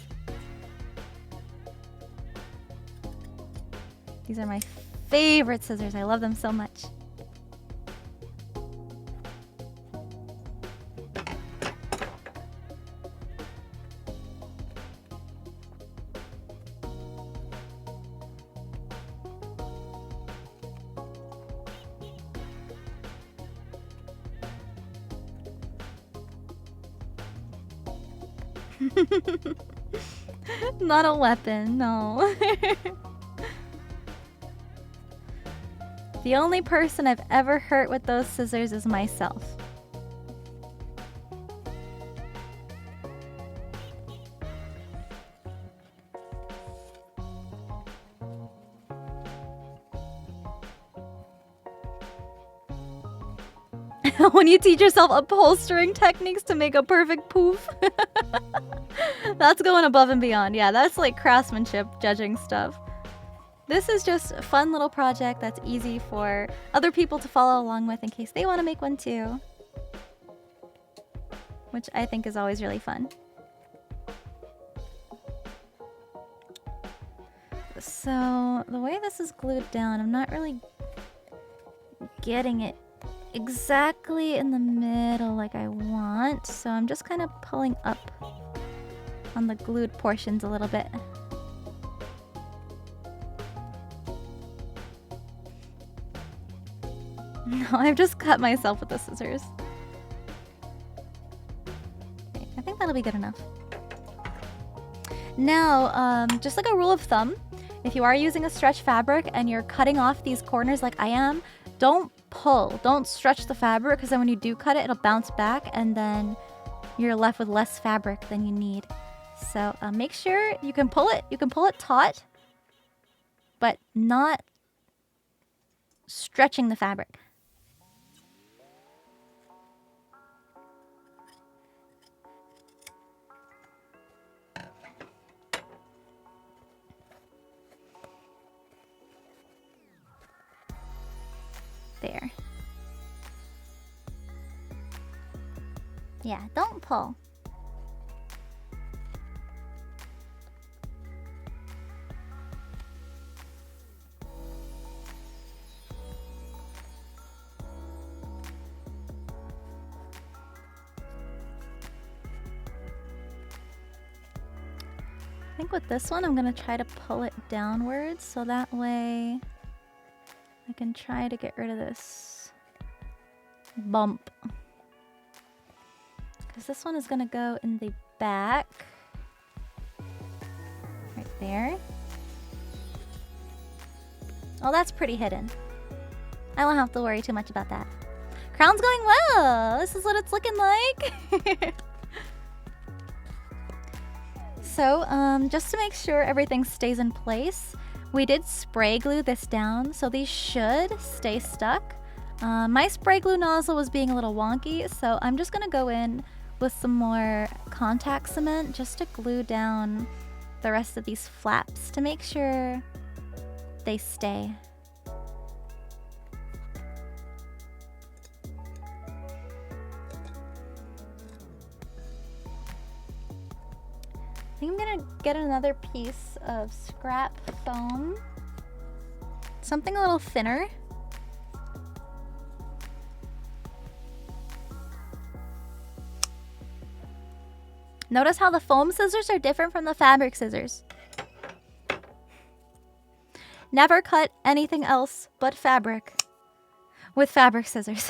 These are my favorite scissors. I love them so much. Not a weapon, no. The only person I've ever hurt with those scissors is myself. When you teach yourself upholstering techniques to make a perfect poof. That's going above and beyond. Yeah, that's like craftsmanship judging stuff. This is just a fun little project that's easy for other people to follow along with in case they want to make one too. Which I think is always really fun. So, the way this is glued down, I'm not really getting it exactly in the middle like I want. So I'm just kind of pulling up on the glued portions a little bit. No, I've just cut myself with the scissors. Okay, I think that'll be good enough. Now, just like a rule of thumb, if you are using a stretch fabric and you're cutting off these corners like I am, don't pull. Don't stretch the fabric because then when you do cut it, it'll bounce back and then you're left with less fabric than you need. So make sure you can pull it. You can pull it taut, but not stretching the fabric. There. Yeah, don't pull. I think with this one, I'm gonna try to pull it downwards so that way I can try to get rid of this bump. Because this one is gonna go in the back. Right there. Oh, that's pretty hidden. I won't have to worry too much about that. Crown's going well! This is what it's looking like! So, just to make sure everything stays in place, we did spray glue this down, so these should stay stuck. My spray glue nozzle was being a little wonky, so I'm just gonna go in with some more contact cement just to glue down the rest of these flaps to make sure they stay. I think I'm gonna get another piece of scrap foam. Something a little thinner. Notice how the foam scissors are different from the fabric scissors. Never cut anything else but fabric with fabric scissors.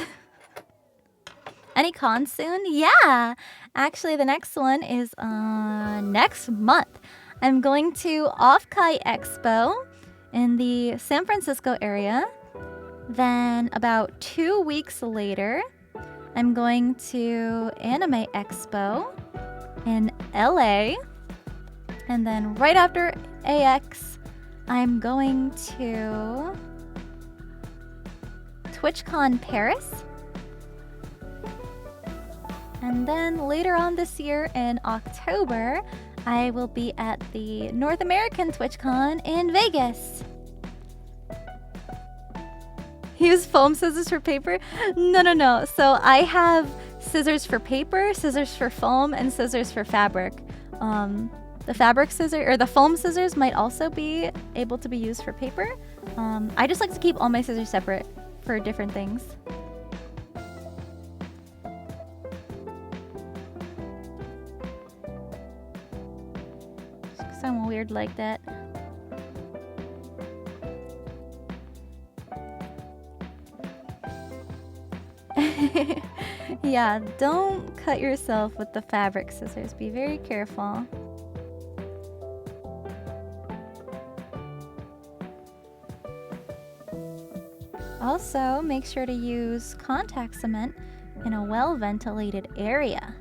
Any cons soon? Yeah! Actually, the next one is next month. I'm going to Off-Kai Expo in the San Francisco area. Then about 2 weeks later, I'm going to Anime Expo in LA. And then right after AX, I'm going to TwitchCon Paris. And then later on this year in October, I will be at the North American TwitchCon in Vegas. Use foam scissors for paper? No. So I have scissors for paper, scissors for foam, and scissors for fabric. The fabric scissor or the foam scissors might also be able to be used for paper. I just like to keep all my scissors separate for different things. I'm weird like that. Yeah, don't cut yourself with the fabric scissors. Be very careful. Also, make sure to use contact cement in a well-ventilated area.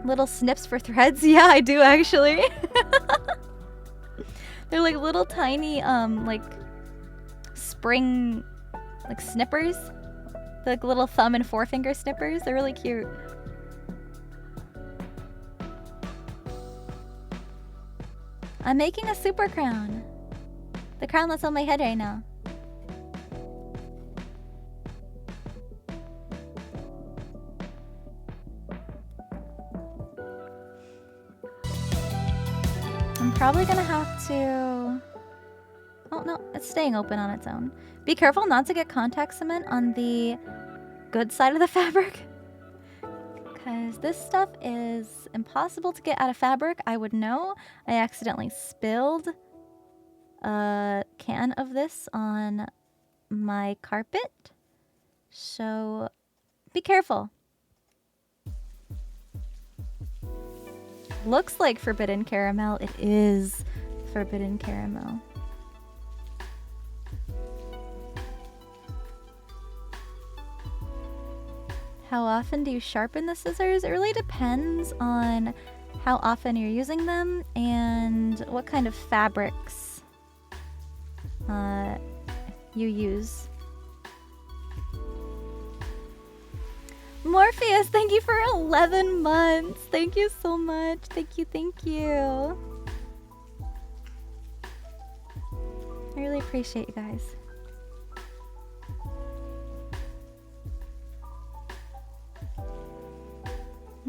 Little snips for threads? Yeah, I do actually. They're like little tiny, like spring, like snippers. They're like little thumb and forefinger snippers. They're really cute. I'm making a super crown. The crown that's on my head right now. I'm probably gonna have to... Oh no, it's staying open on its own. Be careful not to get contact cement on the good side of the fabric. Because this stuff is impossible to get out of fabric. I would know. I accidentally spilled a can of this on my carpet. So be careful. Looks like forbidden caramel. It is forbidden caramel. How often do you sharpen the scissors? It really depends on how often you're using them and what kind of fabrics you use. Morpheus, thank you for 11 months. Thank you so much. Thank you. I really appreciate you guys.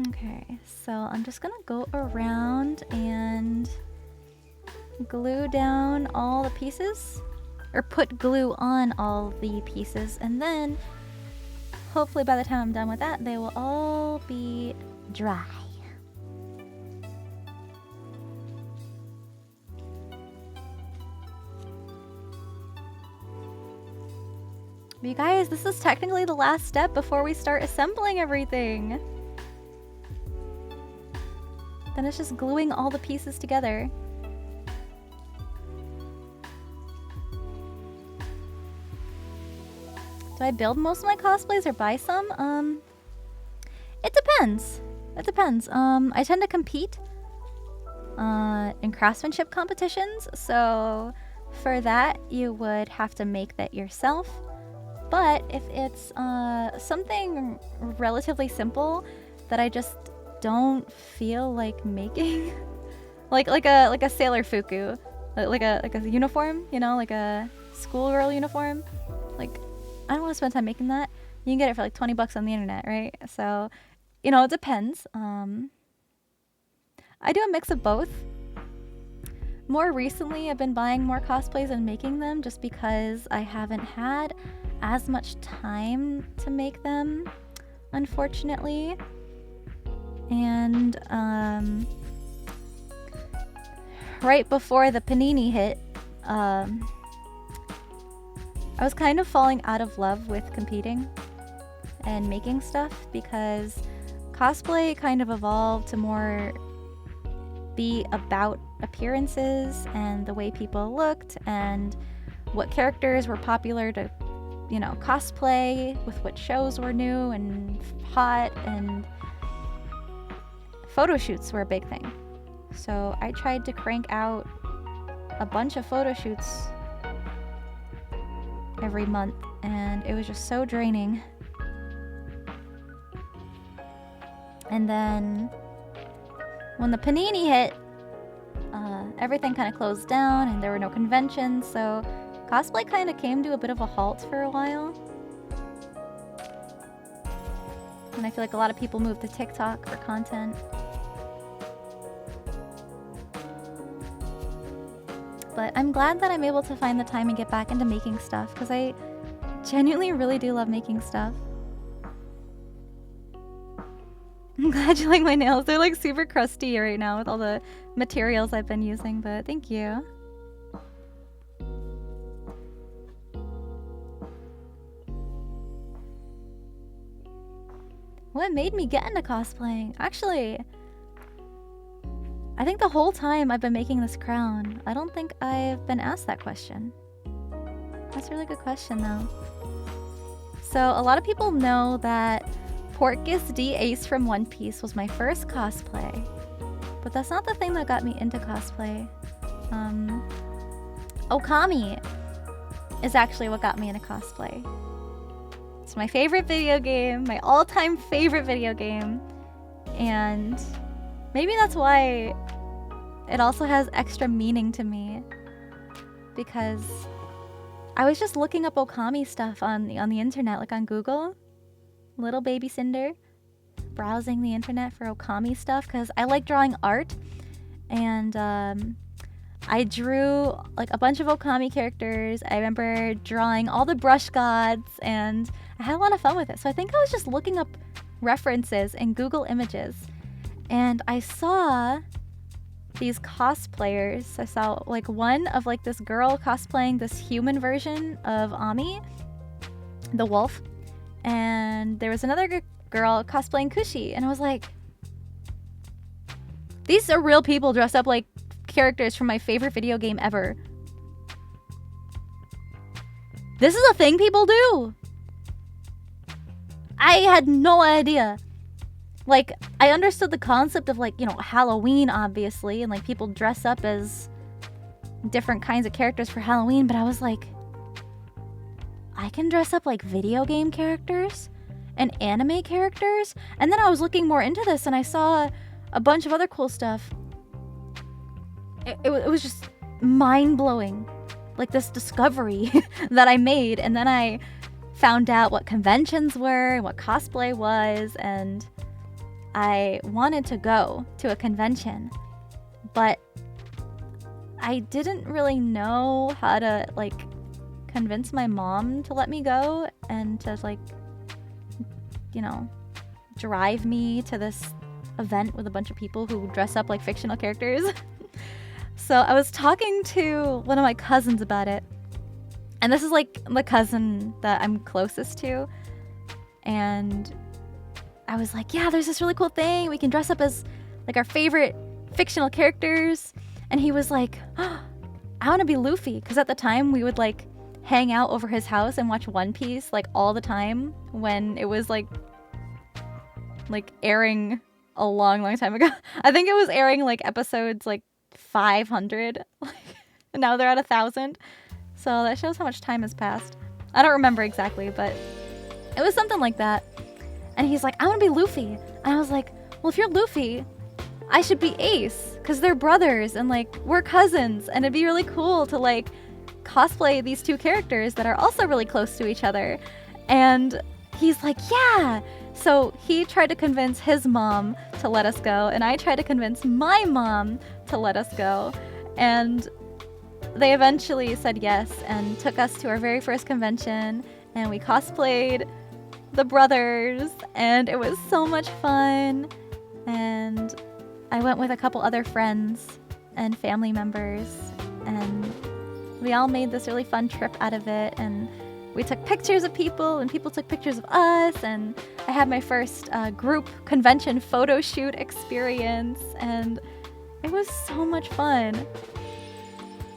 Okay, so I'm just gonna go around and glue down all the pieces, or put glue on all the pieces, and then hopefully by the time I'm done with that, they will all be dry. But you guys, this is technically the last step before we start assembling everything. Then it's just gluing all the pieces together. Do I build most of my cosplays or buy some? It depends. It depends. I tend to compete in craftsmanship competitions, so for that you would have to make that yourself. But if it's something relatively simple that I just don't feel like making, like a sailor fuku, like a uniform, you know, like a schoolgirl uniform, like I don't want to spend time making that. You can get it for like 20 bucks on the internet, right? So, you know, it depends. I do a mix of both. More recently, I've been buying more cosplays and making them just because I haven't had as much time to make them, unfortunately. And right before the panini hit, I was kind of falling out of love with competing and making stuff because cosplay kind of evolved to more be about appearances and the way people looked and what characters were popular to, you know, cosplay, with what shows were new and hot, and photo shoots were a big thing. So I tried to crank out a bunch of photo shoots every month, and it was just so draining. And then when the panini hit, everything kind of closed down and there were no conventions, so cosplay kind of came to a bit of a halt for a while. And I feel like a lot of people moved to TikTok for content. But I'm glad that I'm able to find the time and get back into making stuff, because I genuinely really do love making stuff. I'm glad you like my nails. They're like super crusty right now with all the materials I've been using, but thank you. What made me get into cosplaying? Actually, I think the whole time I've been making this crown, I don't think I've been asked that question. That's a really good question though. So a lot of people know that Portgas D Ace from One Piece was my first cosplay, but that's not the thing that got me into cosplay. Okami is actually what got me into cosplay. It's my favorite video game, my all-time favorite video game, and maybe that's why it also has extra meaning to me, because I was just looking up Okami stuff on the internet, like on Google. Little baby Sinder, browsing the internet for Okami stuff because I like drawing art, and I drew like a bunch of Okami characters. I remember drawing all the brush gods, and I had a lot of fun with it. So I think I was just looking up references in Google Images, and I saw these cosplayers. I saw like one of like this girl cosplaying this human version of Ami, the wolf. And there was another girl cosplaying Kushi, and I was like, these are real people dressed up like characters from my favorite video game ever. This is a thing people do. I had no idea. Like, I understood the concept of like, you know, Halloween obviously, and like people dress up as different kinds of characters for Halloween, but I was like, I can dress up like video game characters and anime characters? And then I was looking more into this and I saw a bunch of other cool stuff. It was just mind-blowing. Like this discovery that I made, and then I found out what conventions were and what cosplay was, and I wanted to go to a convention, but I didn't really know how to like convince my mom to let me go and to like you know, drive me to this event with a bunch of people who dress up like fictional characters. So I was talking to one of my cousins about it. And this is like the cousin that I'm closest to. And I was like, yeah, there's this really cool thing. We can dress up as like our favorite fictional characters. And he was like, oh, I want to be Luffy. Because at the time we would like hang out over his house and watch One Piece like all the time when it was like airing a long time ago. I think it was airing like episodes like 500. And now they're at 1,000. So that shows how much time has passed. I don't remember exactly, but it was something like that. And he's like, I want to be Luffy. And I was like, well, if you're Luffy, I should be Ace. Because they're brothers and like we're cousins. And it'd be really cool to like cosplay these two characters that are also really close to each other. And he's like, yeah. So he tried to convince his mom to let us go. And I tried to convince my mom to let us go. And they eventually said yes and took us to our very first convention. And we cosplayed the brothers, and it was so much fun. And I went with a couple other friends and family members, and we all made this really fun trip out of it. And we took pictures of people, and people took pictures of us, and I had my first group convention photo shoot experience, and it was so much fun.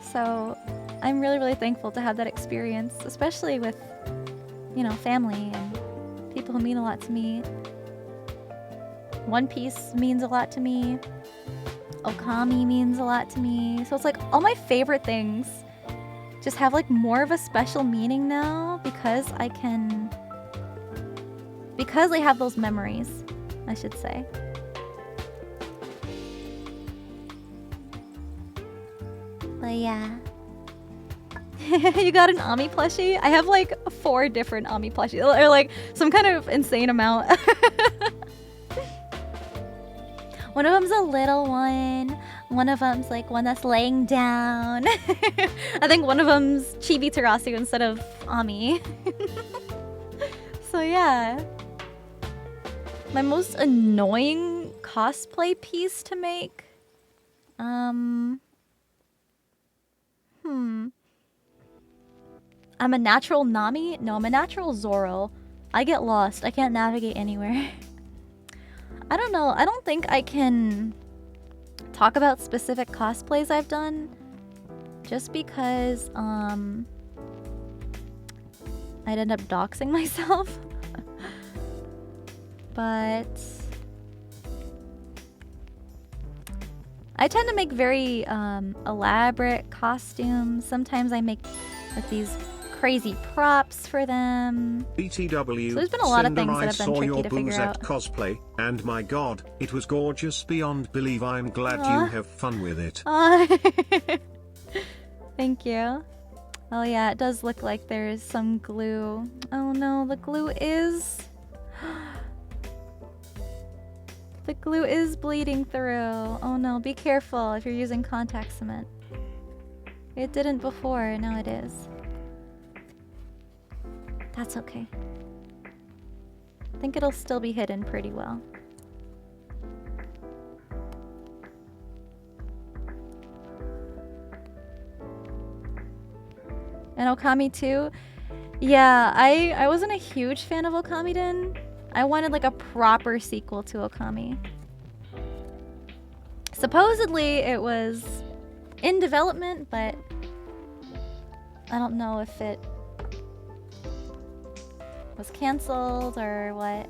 So I'm really, really thankful to have that experience, especially with, you know, family and people who mean a lot to me. One Piece means a lot to me. Okami means a lot to me. So it's like all my favorite things just have like more of a special meaning now because I have those memories, I should say. But yeah. You got an Ami plushie? I have like 4 different Ami plushies, or like some kind of insane amount. One of them's a little one. One of them's like one that's laying down. I think one of them's Chibi Terasu instead of Ami. So yeah. My most annoying cosplay piece to make? I'm a natural Nami? No, I'm a natural Zoro. I get lost. I can't navigate anywhere. I don't know. I don't think I can talk about specific cosplays I've done. Just because, I'd end up doxing myself. But I tend to make very elaborate costumes. Sometimes I make like these crazy props for them. BTW, so there's been a lot of Sinder, things that I have been saw tricky your to figure out. cosplay, and my god, it was gorgeous beyond belief. I'm glad you have fun with it. Thank you. Oh yeah, it does look like there's some glue. Oh no, the glue is... The glue is bleeding through. Oh no, be careful if you're using contact cement. It didn't before, now it is. That's okay. I think it'll still be hidden pretty well. And Okami too? Yeah, I wasn't a huge fan of Okamiden. I wanted like a proper sequel to Okami. Supposedly it was in development, but I don't know if it was canceled or what.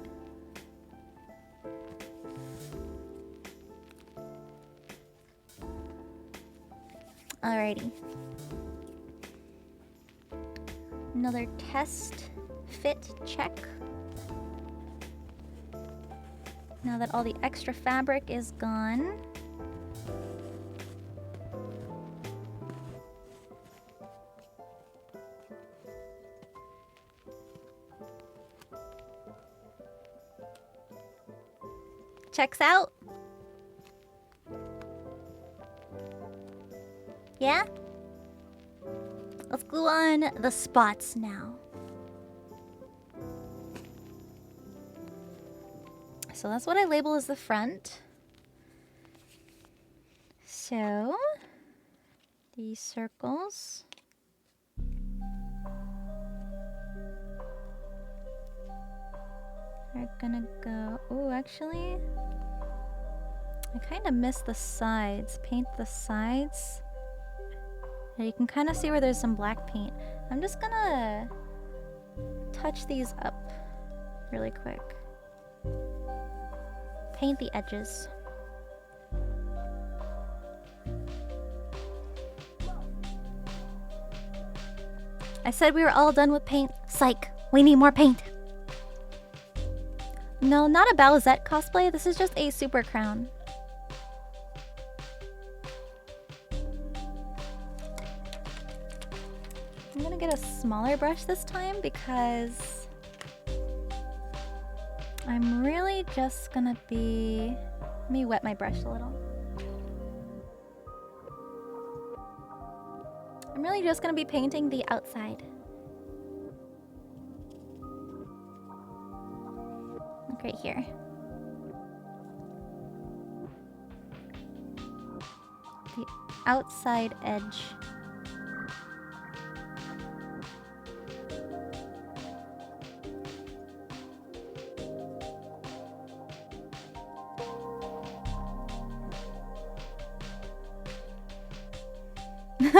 Alrighty. Another test fit check. Now that all the extra fabric is gone. Checks out. Yeah? Let's glue on the spots now. so that's what I label as the front. So, these circles. Are gonna go... Ooh, actually... I kind of missed the sides. Paint the sides. Yeah, you can kind of see where there's some black paint. I'm just gonna touch these up really quick. Paint the edges. I said we were all done with paint. Psych, we need more paint. No, not a Bowsette cosplay. This is just a super crown. I'm gonna get a smaller brush this time because I'm really just gonna be... Let me wet my brush a little. I'm really just gonna be painting the outside. Like right here. The outside edge.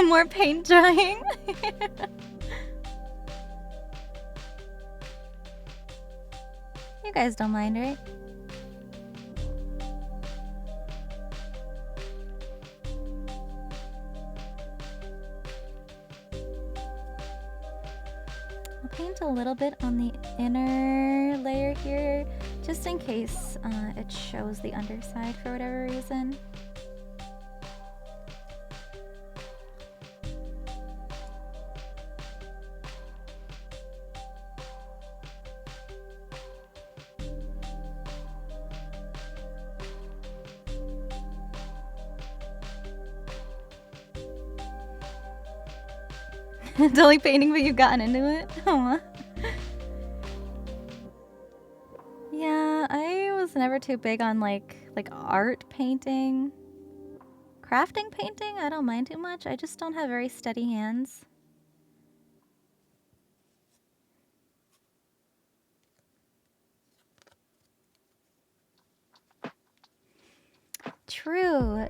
More paint drying. You guys don't mind, right? I'll paint a little bit on the inner layer here, just in case it shows the underside for whatever reason. It's only painting, but you've gotten into it. Aww. Yeah, I was never too big on like art painting. Crafting painting, I don't mind too much. I just don't have very steady hands. True.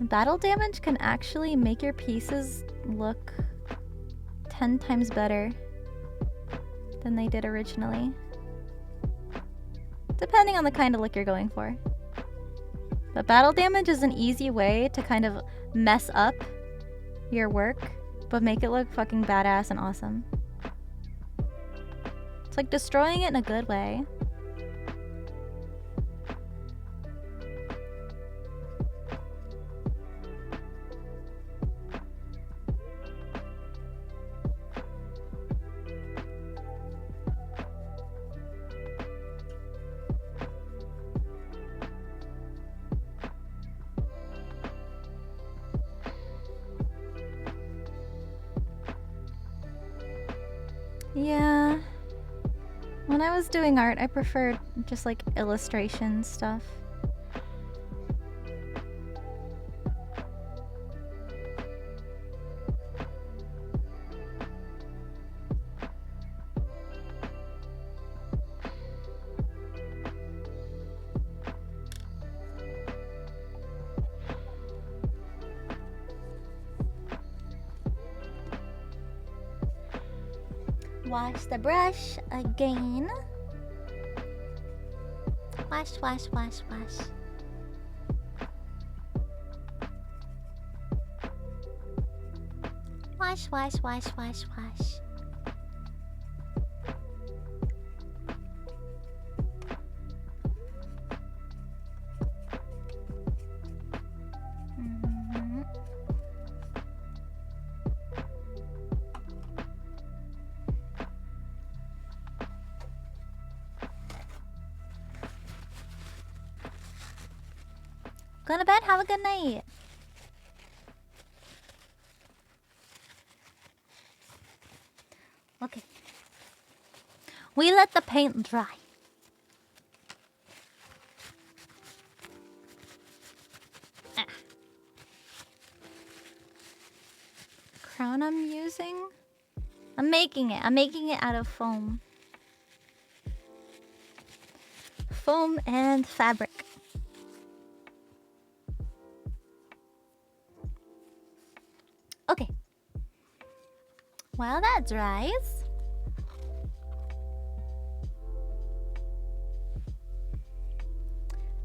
Battle damage can actually make your pieces look 10 times better than they did originally. Depending on the kind of look you're going for. But battle damage is an easy way to kind of mess up your work, but make it look fucking badass and awesome. It's like destroying it in a good way. Yeah. When I was doing art, I preferred just like illustration stuff. Wash the brush again. Wash, wash, wash, wash. Wash, wash, wash, wash, wash. Going to bed? Have a good night. Okay. We let the paint dry. one I'm using? I'm making it out of foam. Foam and fabric. Okay. While that dries,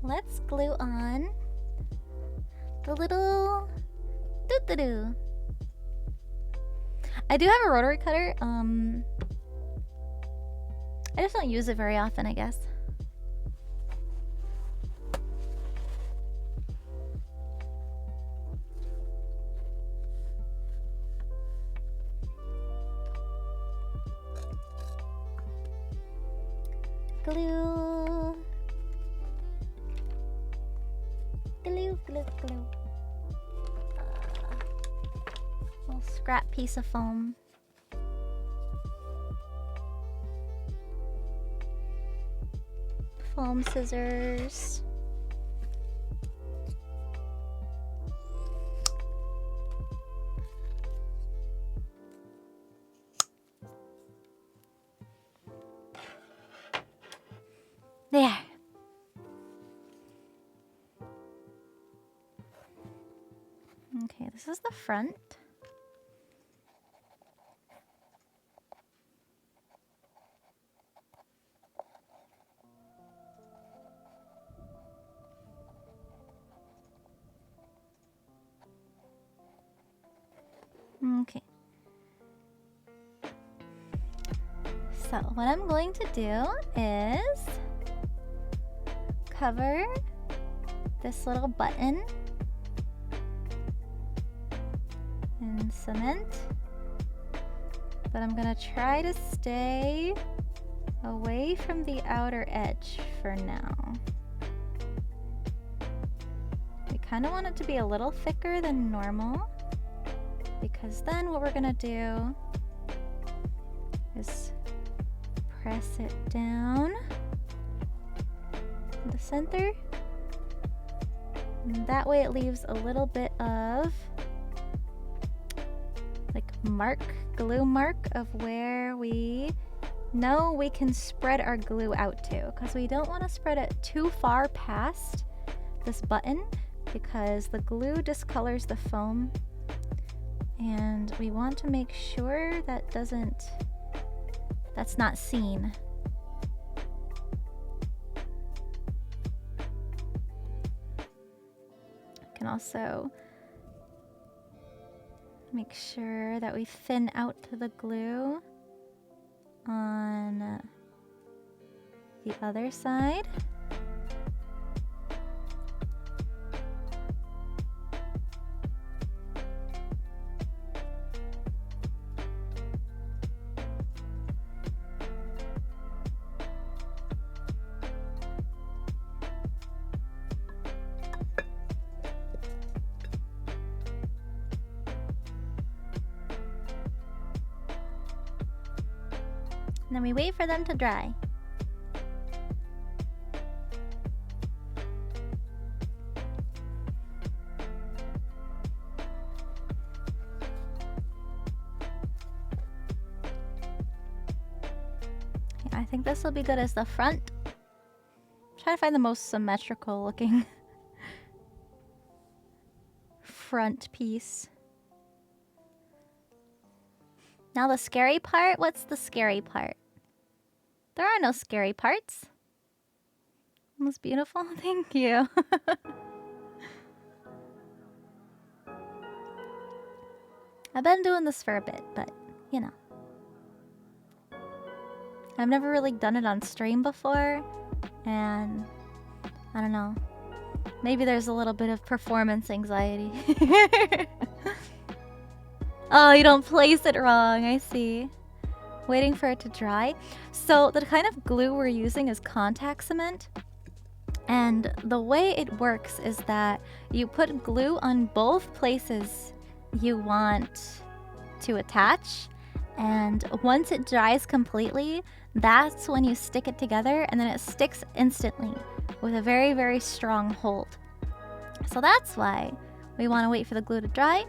let's glue on the little doo-doo-doo. I do have a rotary cutter. I just don't use it very often, I guess. Glue. Glue, glue, glue. Little scrap piece of foam. Foam scissors. There. Okay, this is the front. Okay. So what I'm going to do is cover this little button in cement, but I'm gonna try to stay away from the outer edge for now. We kind of want it to be a little thicker than normal, because then what we're gonna do is press it down in the center, and that way it leaves a little bit of like glue mark of where we know we can spread our glue out to, because we don't want to spread it too far past this button because the glue discolors the foam, and we want to make sure that's not seen. I can also make sure that we thin out the glue on the other side. And then we wait for them to dry. Yeah, I think this will be good as the front. Try to find the most symmetrical looking front piece. Now the scary part, what's the scary part? There are no scary parts. It was beautiful, thank you. I've been doing this for a bit, but you know. I've never really done it on stream before, and I don't know. Maybe there's a little bit of performance anxiety. Oh, you don't place it wrong, I see. Waiting for it to dry. So the kind of glue we're using is contact cement. And the way it works is that you put glue on both places you want to attach. And once it dries completely, that's when you stick it together, and then it sticks instantly with a very, very strong hold. So that's why we want to wait for the glue to dry.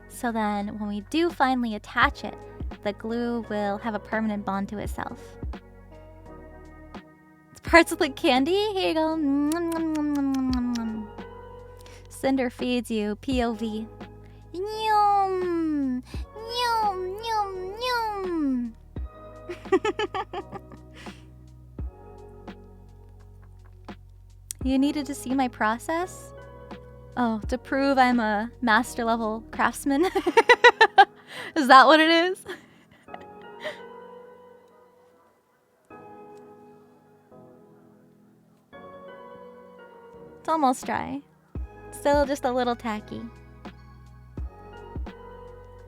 So then when we do finally attach it, the glue will have a permanent bond to itself. It's parts of the candy. Here you go. Cinder feeds you. POV. Yum! Yum! Yum! Yum! You needed to see my process? Oh, to prove I'm a master level craftsman? Is that what it is? It's almost dry. Still just a little tacky.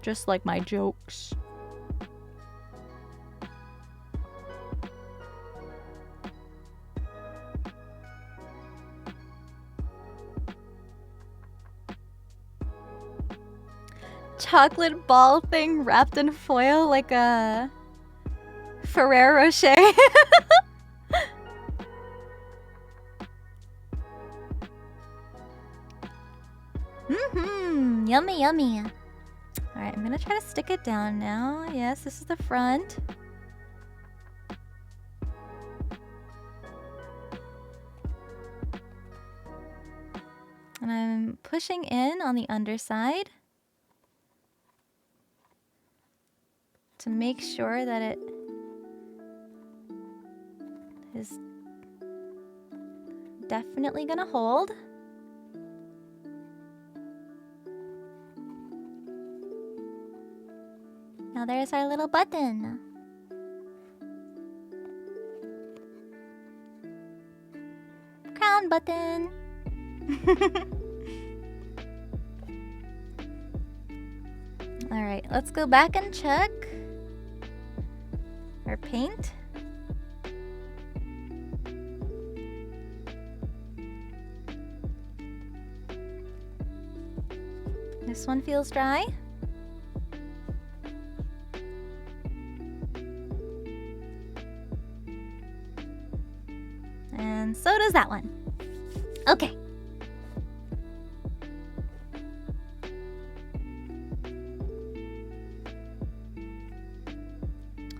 Just like my jokes. Chocolate ball thing wrapped in foil like a Ferrero Rocher. Yummy, yummy. Alright, I'm gonna try to stick it down now. Yes, this is the front. And I'm pushing in on the underside to make sure that it is definitely gonna hold. Now there's our little button. Crown button. Alright, let's go back and check our paint. This one feels dry. And so does that one. Okay.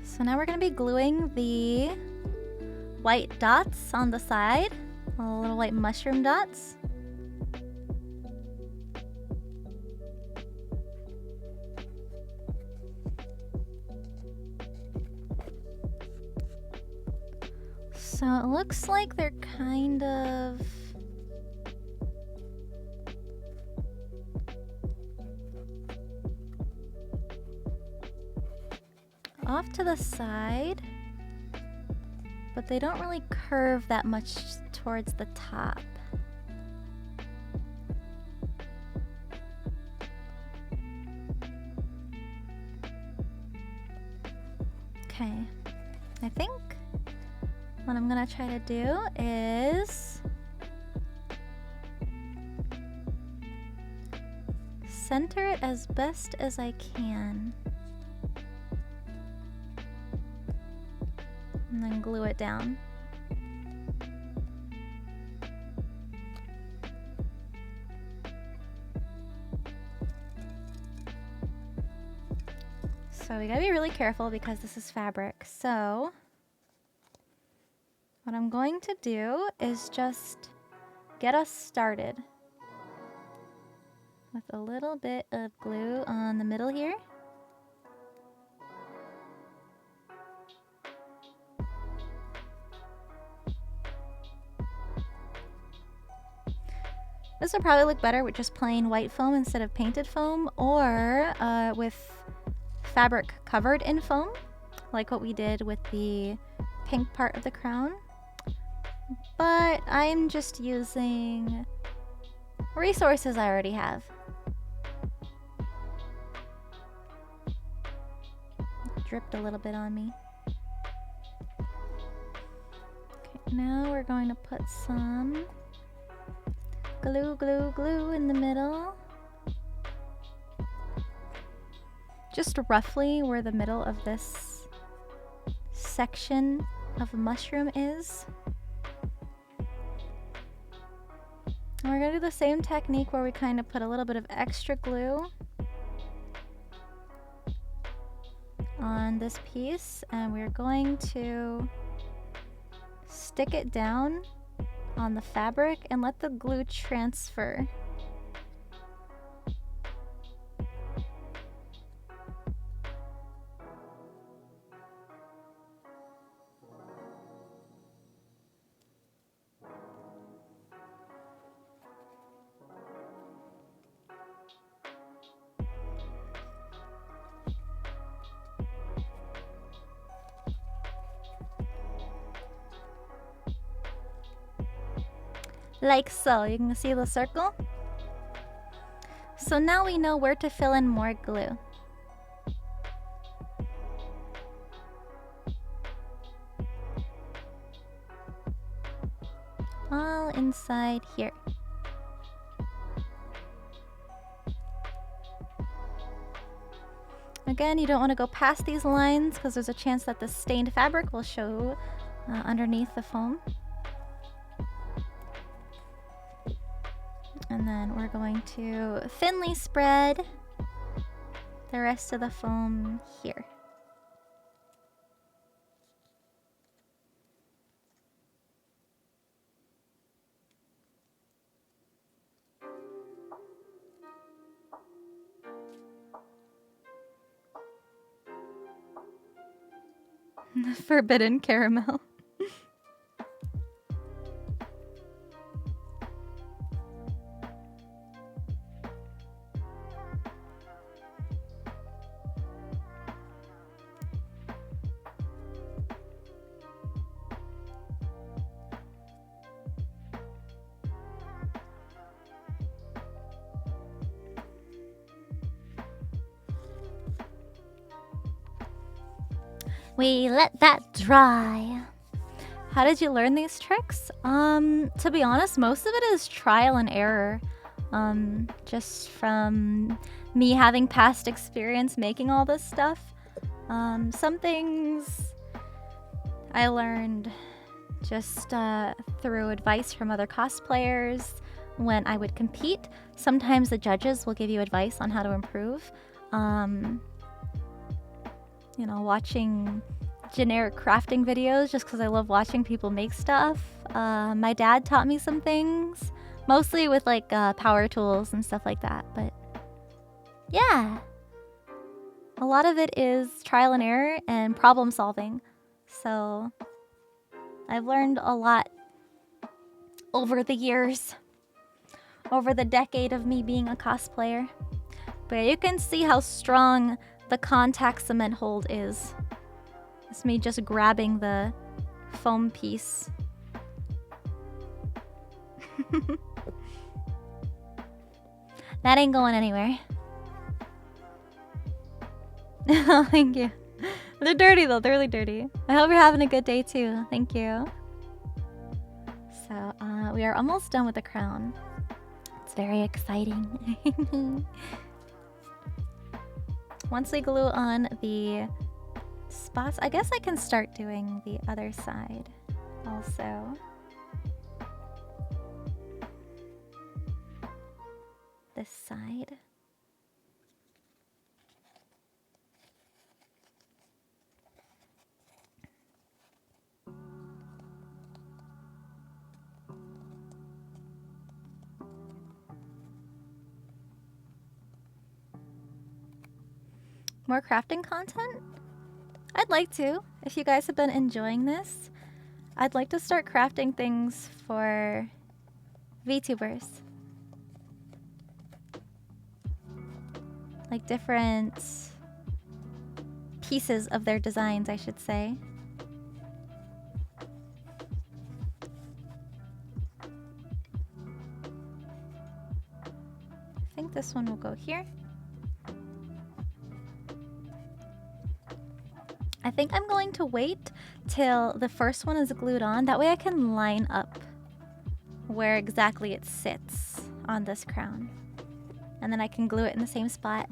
So now we're going to be gluing the white dots on the side, all the little white mushroom dots. So it looks like they're kind of off to the side, but they don't really curve that much towards the top. Okay, I think what I'm gonna try to do is center it as best as I can. And then glue it down. So we gotta be really careful because this is fabric. So what I'm going to do is just get us started with a little bit of glue on the middle here. This would probably look better with just plain white foam instead of painted foam, or with fabric covered in foam, like what we did with the pink part of the crown. But I'm just using resources I already have. Dripped a little bit on me. Okay, now we're going to put some glue in the middle. Just roughly where the middle of this section of mushroom is. And we're gonna do the same technique where we kind of put a little bit of extra glue on this piece, and we're going to stick it down on the fabric and let the glue transfer. Like so, you can see the circle. So now we know where to fill in more glue. All inside here. Again, you don't want to go past these lines because there's a chance that the stained fabric will show underneath the foam. And then we're going to thinly spread the rest of the foam here. Forbidden caramel. We let that dry. How did you learn these tricks? To be honest, most of it is trial and error. Just from me having past experience making all this stuff. Some things I learned just through advice from other cosplayers when I would compete. Sometimes the judges will give you advice on how to improve. You know, watching generic crafting videos just because I love watching people make stuff. My dad taught me some things, mostly with like power tools and stuff like that. But yeah, a lot of it is trial and error and problem solving. So I've learned a lot over the years, over the decade of me being a cosplayer. But you can see how strong the contact cement hold is. It's me just grabbing the foam piece. That ain't going anywhere. Thank you. They're dirty though, they're really dirty. I hope you're having a good day too. Thank you. So, we are almost done with the crown. It's very exciting. Once we glue on the spots, I guess I can start doing the other side also. This side. More crafting content? I'd like to. If you guys have been enjoying this, I'd like to start crafting things for VTubers. Like different pieces of their designs, I should say. I think this one will go here. I think I'm going to wait till the first one is glued on. That way I can line up where exactly it sits on this crown. And then I can glue it in the same spot.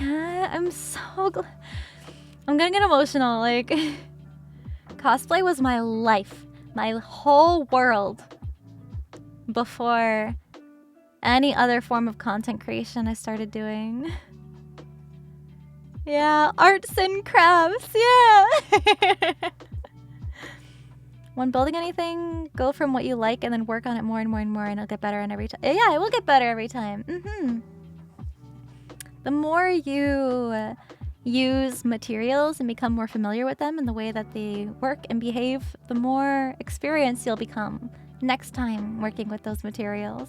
Yeah, I'm so glad. I'm gonna get emotional. Like, cosplay was my life, my whole world before any other form of content creation I started doing. Yeah, arts and crafts, yeah! When building anything, go from what you like and then work on it more and more and more, and it'll get better on every time. Yeah, it will get better every time. The more you use materials and become more familiar with them and the way that they work and behave, the more experienced you'll become next time working with those materials.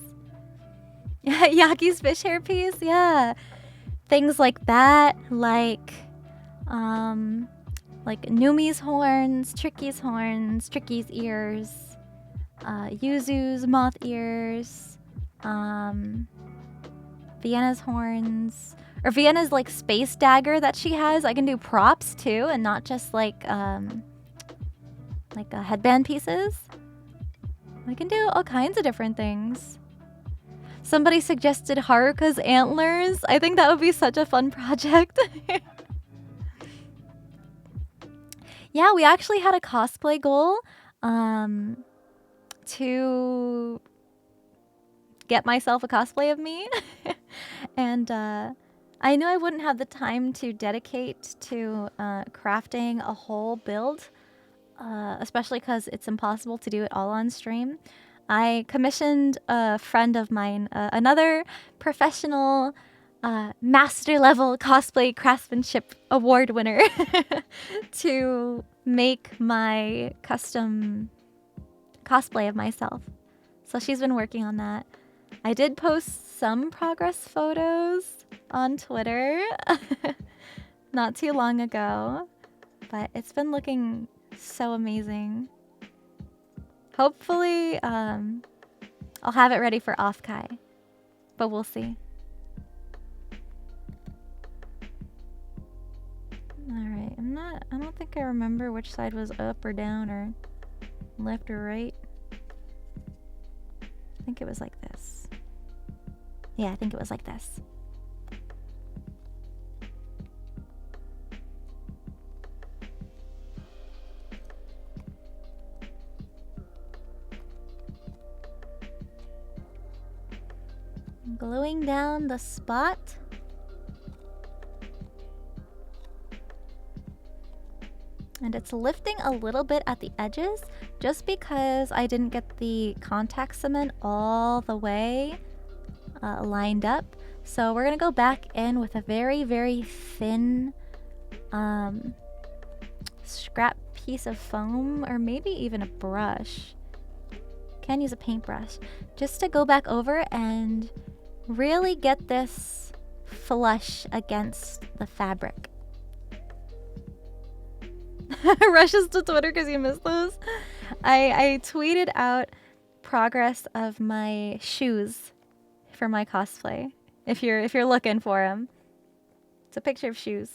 Yaki's fish hair piece, yeah. Things like that, like Numi's horns, Tricky's ears, Yuzu's moth ears, Vienna's horns, or Vienna's like space dagger that she has. I can do props too, and not just like headband pieces. I can do all kinds of different things. Somebody suggested Haruka's antlers. I think that would be such a fun project. Yeah, we actually had a cosplay goal to get myself a cosplay of me. And I knew I wouldn't have the time to dedicate to crafting a whole build, especially because it's impossible to do it all on stream. I commissioned a friend of mine, another professional master level cosplay craftsmanship award winner to make my custom cosplay of myself. So she's been working on that. I did post some progress photos on Twitter not too long ago, but it's been looking so amazing. Hopefully, I'll have it ready for Offkai, but we'll see. Alright, I don't think I remember which side was up or down or left or right. I think it was like this. Yeah, I think it was like this. Gluing down the spot. And it's lifting a little bit at the edges just because I didn't get the contact cement all the way lined up. So we're gonna go back in with a very, very thin scrap piece of foam, or maybe even a brush. Can use a paintbrush just to go back over and really get this flush against the fabric. Rushes to Twitter because you missed those. I tweeted out progress of my shoes for my cosplay. If you're looking for them, it's a picture of shoes.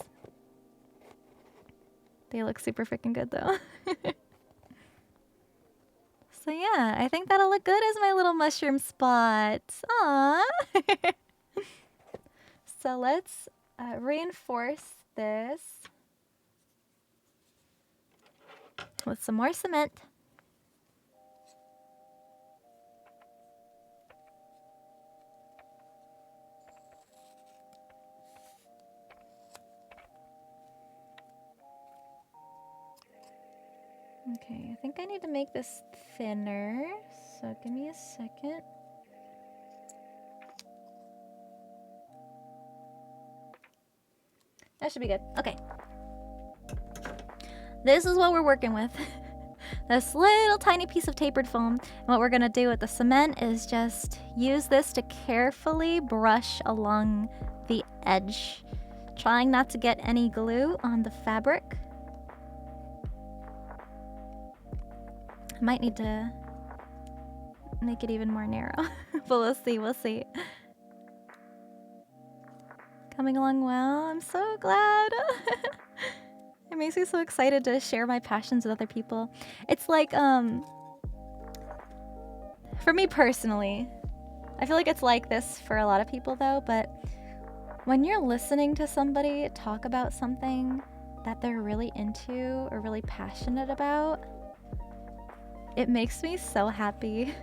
They look super freaking good though. So yeah, I think that'll look good as my little mushroom spot. Aww. So let's reinforce this with some more cement. Okay, I think I need to make this thinner, so give me a second. That should be good. Okay. This is what we're working with. This little tiny piece of tapered foam. And what we're gonna do with the cement is just use this to carefully brush along the edge, trying not to get any glue on the fabric. I might need to make it even more narrow, but we'll see. Coming along well, I'm so glad. It makes me so excited to share my passions with other people. It's like, for me personally, I feel like it's like this for a lot of people though, but when you're listening to somebody talk about something that they're really into or really passionate about, it makes me so happy.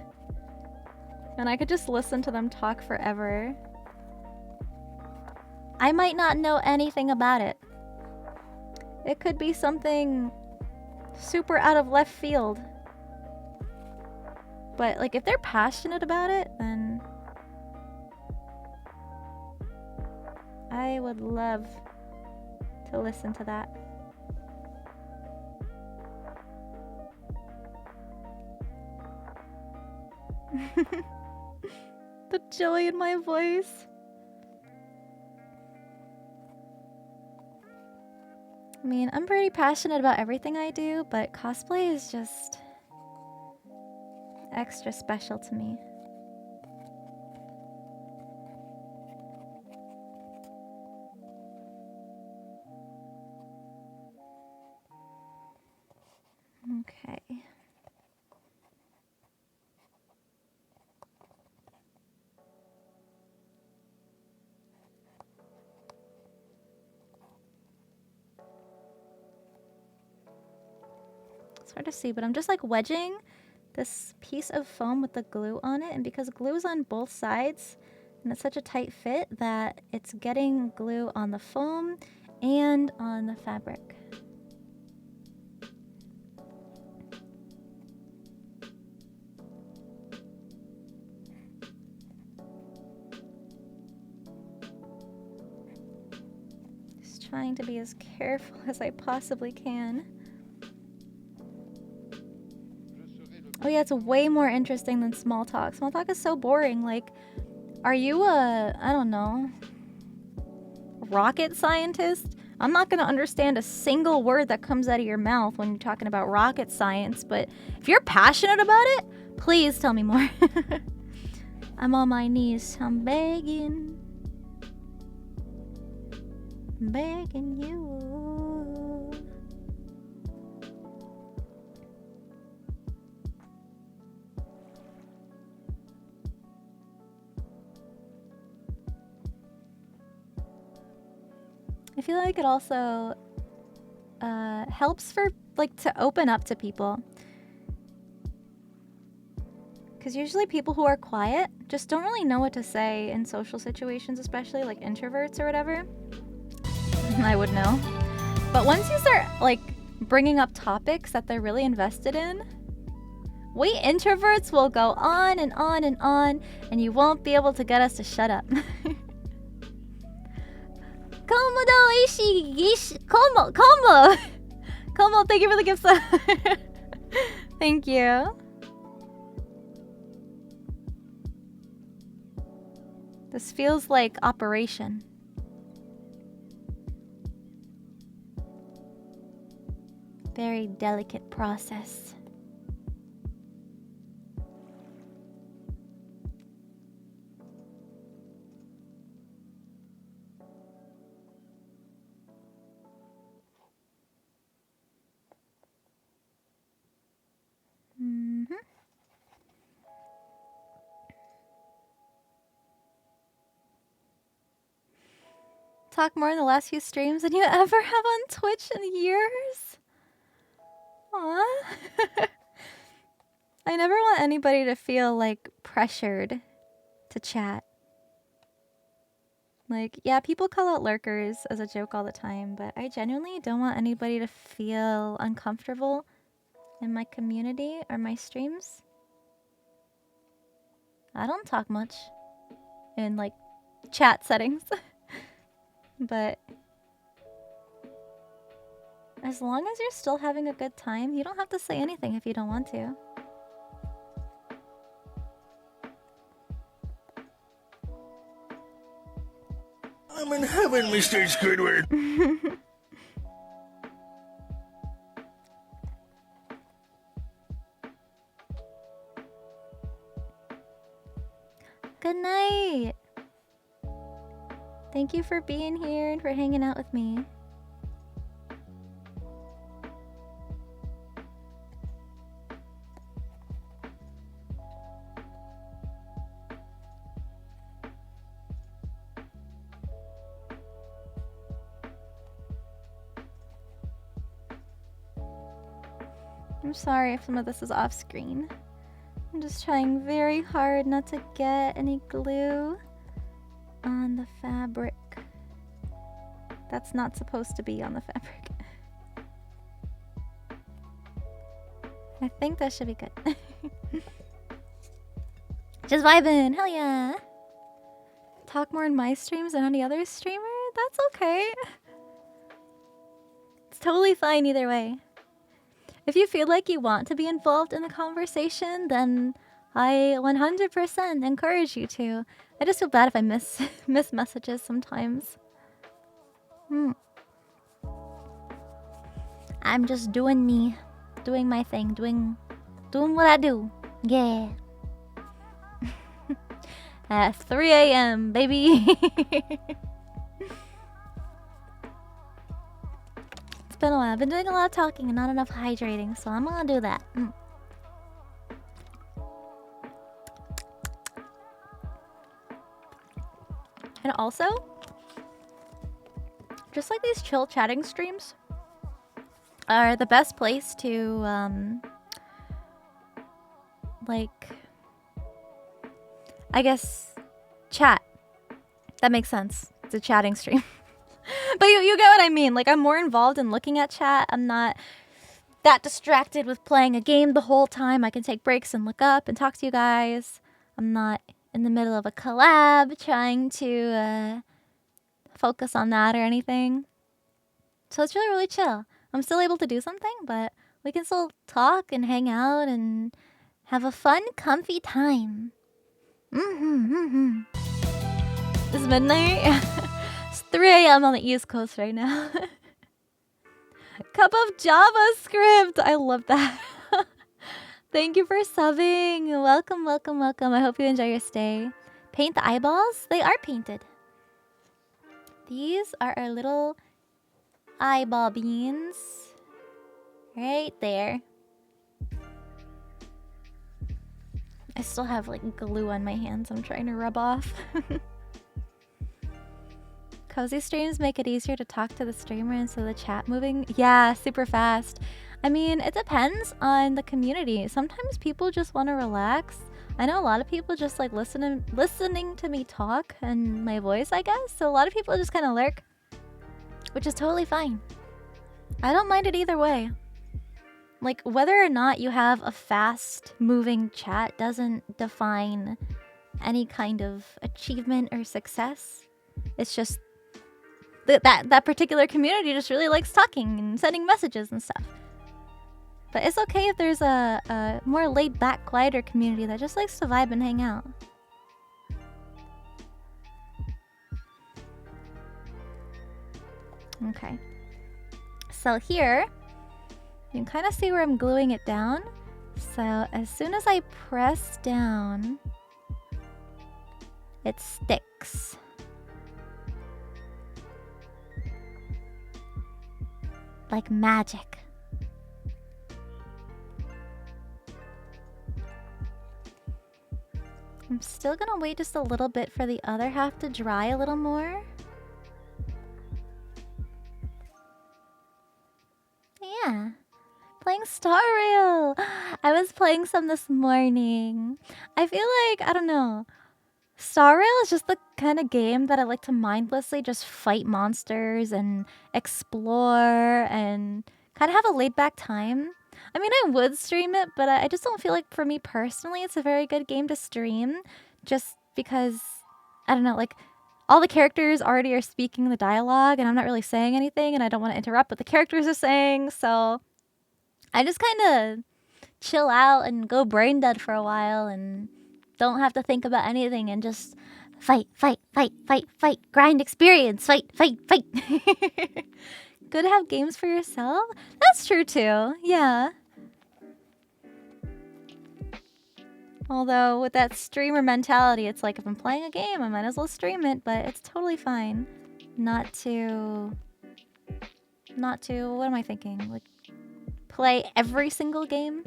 And I could just listen to them talk forever. I might not know anything about it, It could be something super out of left field. But like if they're passionate about it, then I would love to listen to that. The joy in my voice. I mean, I'm pretty passionate about everything I do, but cosplay is just extra special to me. Okay. It's hard to see, but I'm just like wedging this piece of foam with the glue on it, and because glue is on both sides and it's such a tight fit that it's getting glue on the foam and on the fabric. Just trying to be as careful as I possibly can. Oh yeah, it's way more interesting than small talk. Small talk is so boring. Like, are you a, I don't know, rocket scientist? I'm not gonna understand a single word that comes out of your mouth when you're talking about rocket science, but if you're passionate about it, please tell me more. I'm on my knees. I'm begging. I'm begging you. I feel like it also helps for like to open up to people, because usually people who are quiet just don't really know what to say in social situations, especially like introverts or whatever. I would know, but once you start like bringing up topics that they're really invested in, we introverts will go on and on and on, and you won't be able to get us to shut up. Como, thank you for the gift sub. Thank you. This feels like operation. Very delicate process. Talk more in the last few streams than you ever have on Twitch in years. Aww. I never want anybody to feel like pressured to chat. Like, yeah, people call out lurkers as a joke all the time, but I genuinely don't want anybody to feel uncomfortable in my community or my streams. I don't talk much in like chat settings. But as long as you're still having a good time, you don't have to say anything if you don't want to. I'm in heaven, Mr. Squidward. Good night. Thank you for being here and for hanging out with me. I'm sorry if some of this is off screen. I'm just trying very hard not to get any glue on the fabric. That's not supposed to be on the fabric. I think that should be good. Just vibing, hell yeah. Talk more in my streams than any other streamer? That's okay. It's totally fine either way. If you feel like you want to be involved in the conversation, then I 100% encourage you to. I just feel bad if I miss messages sometimes. I'm just doing me, doing my thing, doing what I do. Yeah. At 3 a.m., baby. It's been a while. I've been doing a lot of talking and not enough hydrating, so I'm gonna do that. And also, just like these chill chatting streams are the best place to, like, I guess, chat. That makes sense. It's a chatting stream. But you get what I mean. Like, I'm more involved in looking at chat. I'm not that distracted with playing a game the whole time. I can take breaks and look up and talk to you guys. I'm not in the middle of a collab trying to focus on that or anything. So it's really, really chill. I'm still able to do something, but we can still talk and hang out and have a fun, comfy time. It's midnight. It's 3 a.m. on the East Coast right now. Cup of JavaScript. I love that. Thank you for subbing. Welcome, welcome, welcome. I hope you enjoy your stay. Paint the eyeballs? They are painted. These are our little eyeball beans. Right there. I still have like glue on my hands I'm trying to rub off. Cozy streams make it easier to talk to the streamer instead of the chat moving. Yeah, super fast. I mean, it depends on the community. Sometimes people just want to relax. I know a lot of people just like listening to me talk and my voice, I guess. So a lot of people just kind of lurk, which is totally fine. I don't mind it either way. Like, whether or not you have a fast-moving chat doesn't define any kind of achievement or success. It's just that particular community just really likes talking and sending messages and stuff. But it's okay if there's a more laid-back, quieter community that just likes to vibe and hang out. Okay. So here, you can kind of see where I'm gluing it down. So as soon as I press down, it sticks. Like magic. I'm still gonna wait just a little bit for the other half to dry a little more. Yeah. Playing Star Rail! I was playing some this morning. I feel like, I don't know. Star Rail is just the kind of game that I like to mindlessly just fight monsters and explore and kind of have a laid-back time. I mean, I would stream it, but I just don't feel like, for me personally, it's a very good game to stream. Just because, I don't know, like, all the characters already are speaking the dialogue, and I'm not really saying anything, and I don't want to interrupt what the characters are saying, so I just kind of chill out and go brain dead for a while and don't have to think about anything and just fight, fight, fight, fight, fight, grind experience, fight, fight, fight. Good to have games for yourself? That's true too, yeah. Although with that streamer mentality, it's like if I'm playing a game, I might as well stream it, but it's totally fine not to, what am I thinking? Like, play every single game,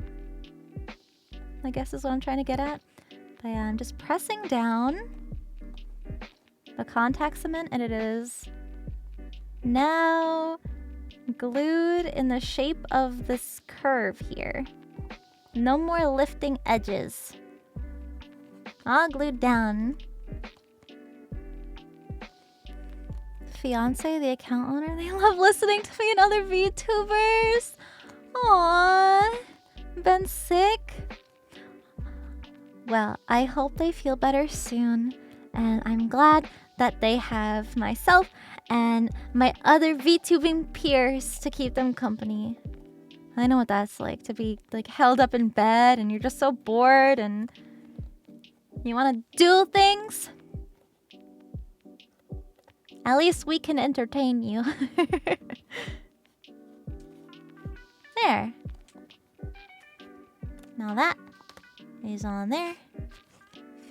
I guess is what I'm trying to get at. But yeah, I'm just pressing down the contact cement, and it is now glued in the shape of this curve here. No more lifting edges. All glued down. Fiance, the account owner, they love listening to me and other VTubers. Aww. been sick? Well, I hope they feel better soon. And I'm glad that they have myself and my other VTubing peers to keep them company. I know what that's like, to be like held up in bed and you're just so bored and you want to do things. At least we can entertain you. There. Now that is on there.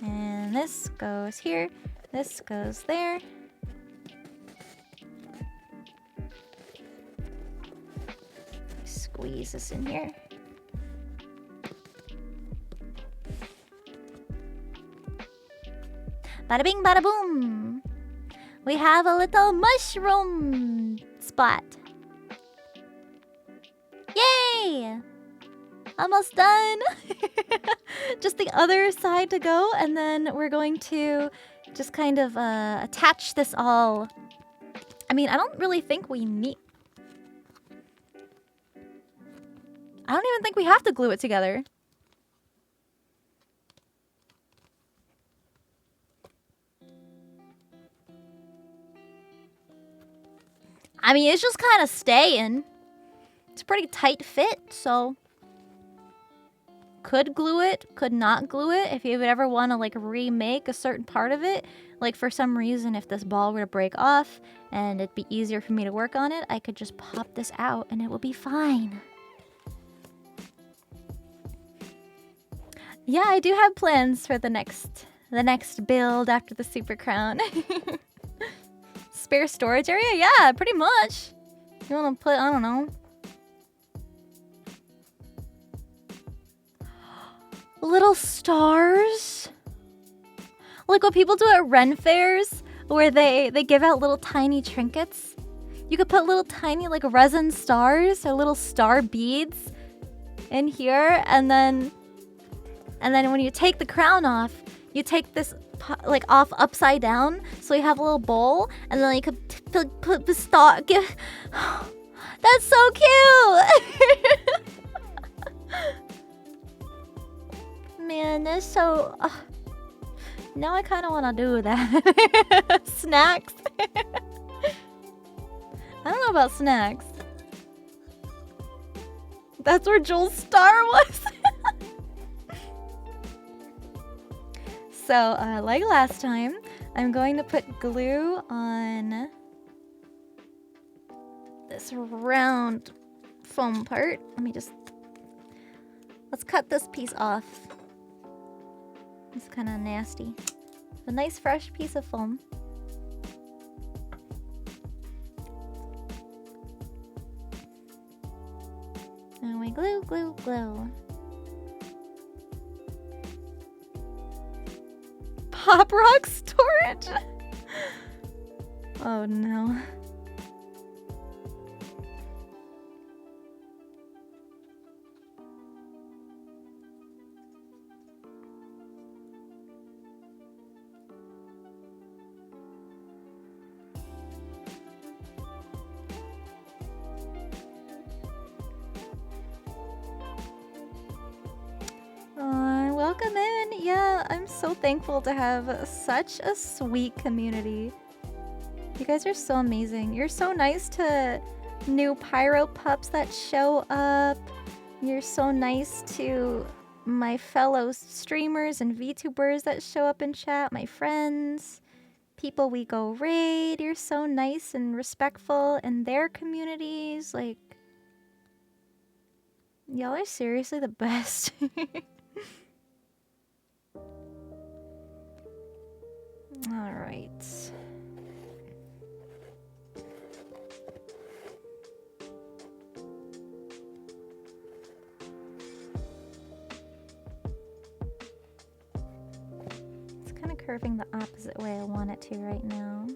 And this goes here. This goes there. Squeeze this in here. Bada bing, bada boom. We have a little mushroom spot. Yay! Almost done. Just the other side to go, and then we're going to just kind of attach this all. I mean, I don't really think we need... I don't even think we have to glue it together. I mean, it's just kind of staying. It's a pretty tight fit, so... Could glue it, could not glue it. If you would ever want to like remake a certain part of it, like for some reason if this ball were to break off and it'd be easier for me to work on it, I could just pop this out and it will be fine. Yeah, I do have plans for the next build after the Super Crown. Spare storage area? Yeah, pretty much. You want to put, I don't know. Little stars? Like what people do at Ren fairs, where they give out little tiny trinkets. You could put little tiny like resin stars or little star beads in here, and then when you take the crown off, you take this like off upside down, so you have a little bowl, and then you could put the star. That's so cute. Man, that's so... now I kind of want to do that. Snacks. I don't know about snacks. That's where Joel's star was. So, like last time, I'm going to put glue on this round foam part. Let's cut this piece off. It's kind of nasty. A nice fresh piece of foam. And we glue, glue, glue. Pop rock storage? Oh no. Welcome in. Yeah, I'm so thankful to have such a sweet community. You guys are so amazing. You're so nice to new Pyro pups that show up. You're so nice to my fellow streamers and VTubers that show up in chat, my friends, people we go raid. You're so nice and respectful in their communities. Like, y'all are seriously the best. All right. It's kind of curving the opposite way I want it to right now.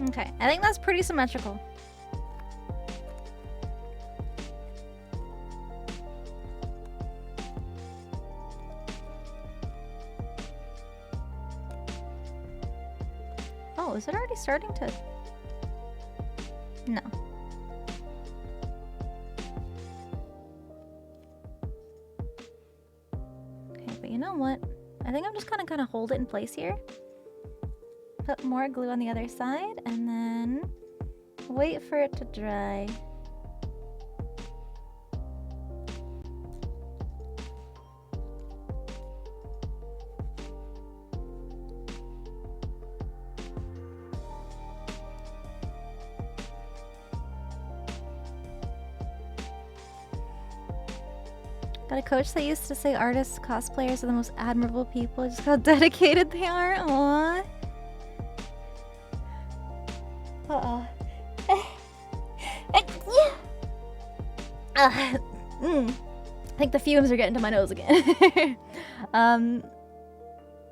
Okay, I think that's pretty symmetrical. Oh, is it already starting to... No. Okay, but you know what? I think I'm just gonna hold it in place here. Put more glue on the other side, and then wait for it to dry. Got a coach that used to say artists, cosplayers are the most admirable people. Just how dedicated they are. Aww. Uh-oh. I think the fumes are getting to my nose again.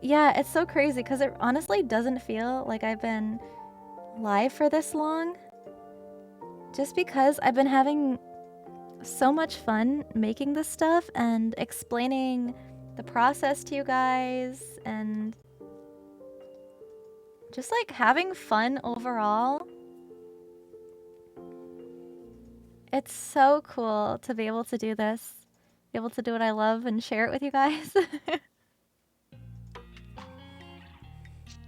Yeah, it's so crazy because it honestly doesn't feel like I've been live for this long. Just because I've been having so much fun making this stuff and explaining the process to you guys and just like having fun overall. It's so cool to be able to do this, be able to do what I love and share it with you guys. But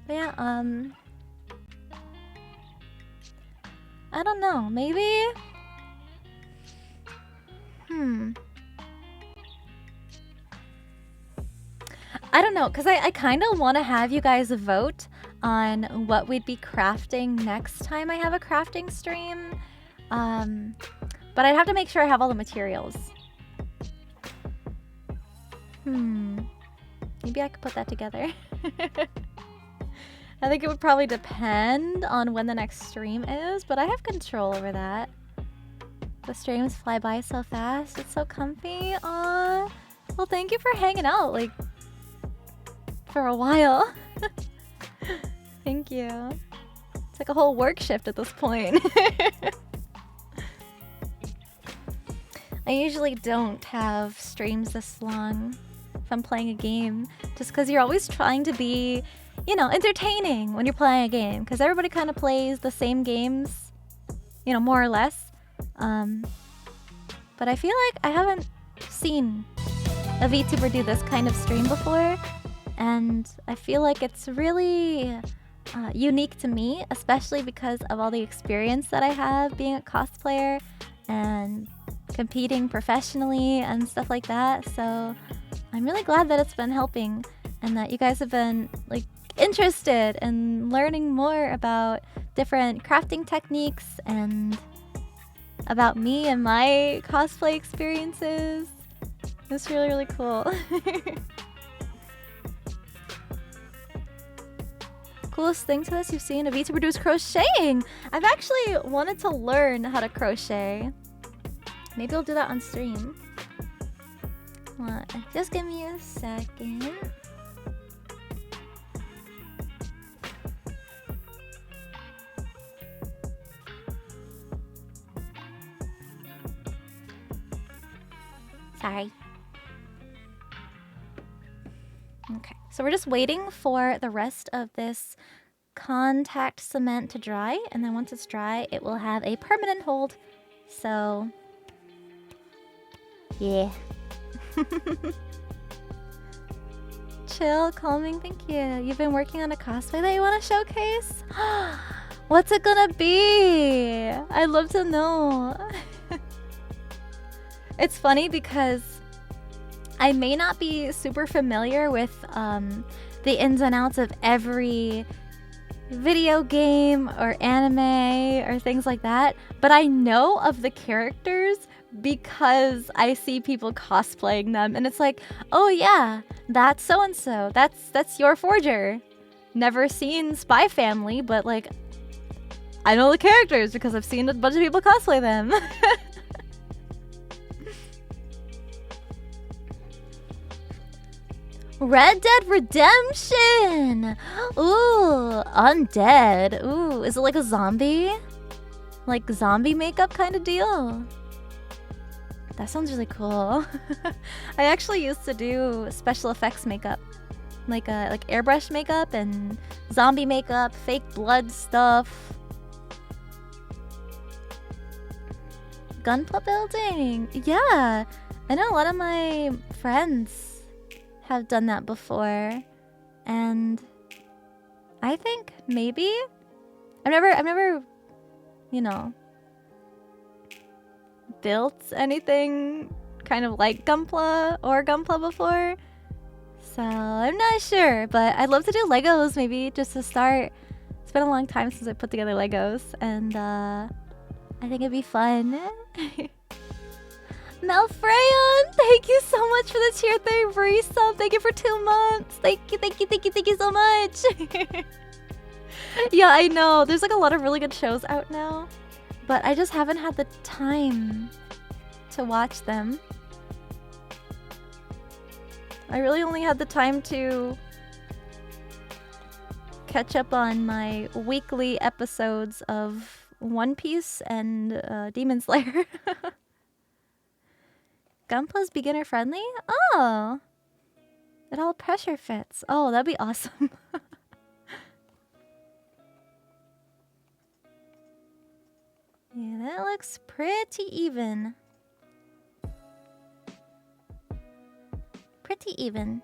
yeah, I don't know, maybe? I don't know, because I kind of want to have you guys vote on what we'd be crafting next time I have a crafting stream. But I'd have to make sure I have all the materials. Maybe I could put that together. I think it would probably depend on when the next stream is, but I have control over that. The streams fly by so fast. It's so comfy. Aw. Well, thank you for hanging out, like, for a while. Thank you. It's like a whole work shift at this point. I usually don't have streams this long if I'm playing a game, just because you're always trying to be, you know, entertaining when you're playing a game, because everybody kind of plays the same games, you know, more or less. But I feel like I haven't seen a VTuber do this kind of stream before, and I feel like it's really unique to me, especially because of all the experience that I have being a cosplayer and competing professionally and stuff like that. So I'm really glad that it's been helping and that you guys have been like interested in learning more about different crafting techniques and about me and my cosplay experiences. It's really, really cool. Coolest thing to this you've seen a VTuber do is crocheting. I've actually wanted to learn how to crochet. Maybe I'll do that on stream. Just give me a second. Sorry. Okay, so we're just waiting for the rest of this contact cement to dry, and then once it's dry, it will have a permanent hold. So, yeah. Chill, calming, thank you. You've been working on a cosplay that you want to showcase? What's it gonna be? I'd love to know. It's funny because I may not be super familiar with the ins and outs of every video game or anime or things like that, but I know of the characters because I see people cosplaying them, and it's like, oh yeah, that's so-and-so, that's your Forger. Never seen Spy Family, but like, I know the characters because I've seen a bunch of people cosplay them. Red Dead Redemption! Ooh, undead. Ooh, is it like a zombie? Like zombie makeup kind of deal? That sounds really cool. I actually used to do special effects makeup. Like airbrush makeup and zombie makeup, fake blood stuff. Gunpla building! Yeah! I know a lot of my friends have done that before, and I think maybe I've never, you know, built anything kind of like Gunpla before, so I'm not sure, but I'd love to do Legos maybe just to start. It's been a long time since I put together Legos, and I think it'd be fun. Malfreyon, thank you so much for the tier 3 resub. Thank you for 2 months. Thank you so much. Yeah, I know. There's like a lot of really good shows out now, but I just haven't had the time to watch them. I really only had the time to catch up on my weekly episodes of One Piece and Demon Slayer. Gunpla's beginner friendly? Oh! It all pressure fits. Oh, that'd be awesome. Yeah, that looks pretty even. Pretty even.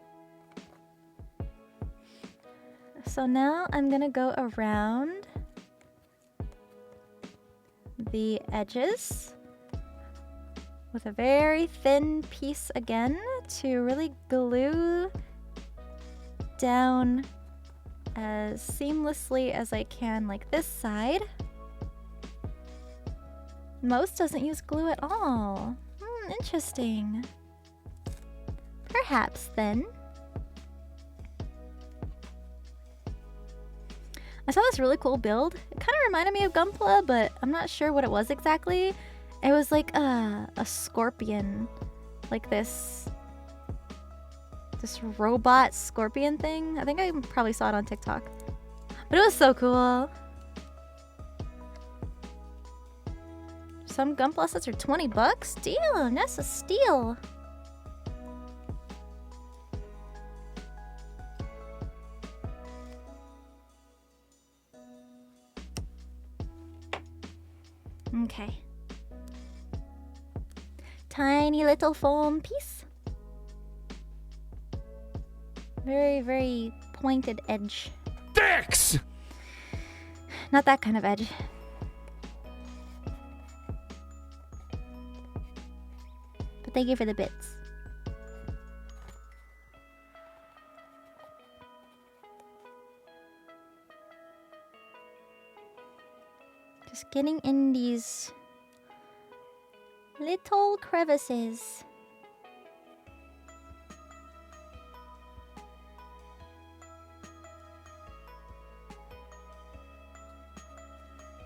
So now I'm gonna go around the edges with a very thin piece again to really glue down as seamlessly as I can, like this side. Most doesn't use glue at all. Interesting. Perhaps then. I saw this really cool build. It kind of reminded me of Gunpla, but I'm not sure what it was exactly. It was like a scorpion, like this robot scorpion thing. I think I probably saw it on TikTok, but it was so cool. Some Gunpla sets are $20. Damn, that's a steal. Okay. Tiny little foam piece. Very, very pointed edge. Dicks! Not that kind of edge. But thank you for the bits. Just getting in these little crevices.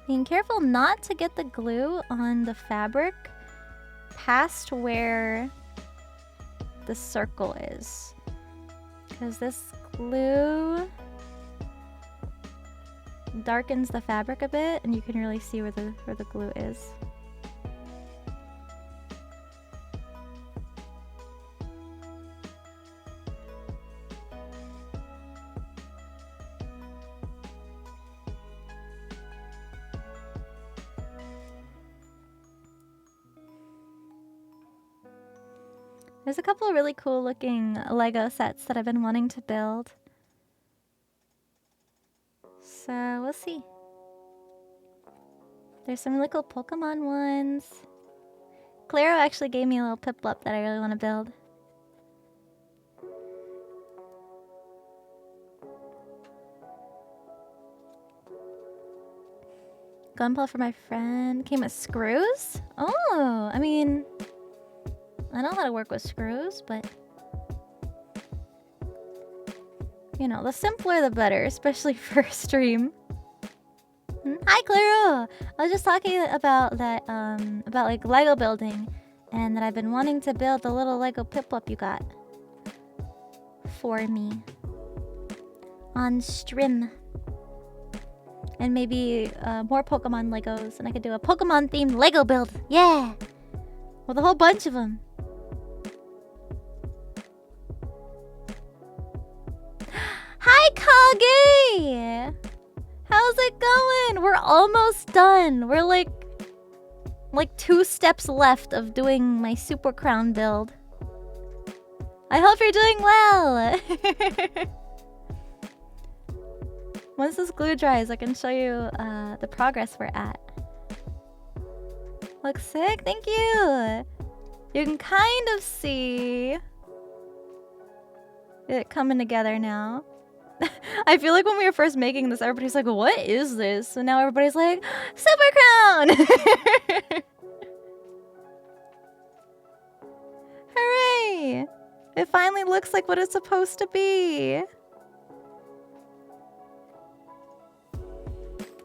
Being careful not to get the glue on the fabric past where the circle is, because this glue darkens the fabric a bit and you can really see where the glue is. There's a couple of really cool looking Lego sets that I've been wanting to build. So we'll see. There's some really cool Pokemon ones. Claro actually gave me a little Piplup that I really want to build. Gunpla for my friend. Came with screws? Oh, I mean, I know how to work with screws, but you know, the simpler the better, especially for a stream. Hi, Claro! I was just talking about that, about like Lego building, and that I've been wanting to build the little Lego Piplup you got for me on stream. And maybe more Pokemon Legos, and I could do a Pokemon themed Lego build. Yeah! With a whole bunch of them. Hi, Kage! How's it going? We're almost done. We're like 2 steps left of doing my Super Crown build. I hope you're doing well! Once this glue dries, I can show you the progress we're at. Looks sick, thank you! You can kind of see it coming together now. I feel like when we were first making this, everybody's like, what is this? And now everybody's like, Super Crown! Hooray! It finally looks like what it's supposed to be.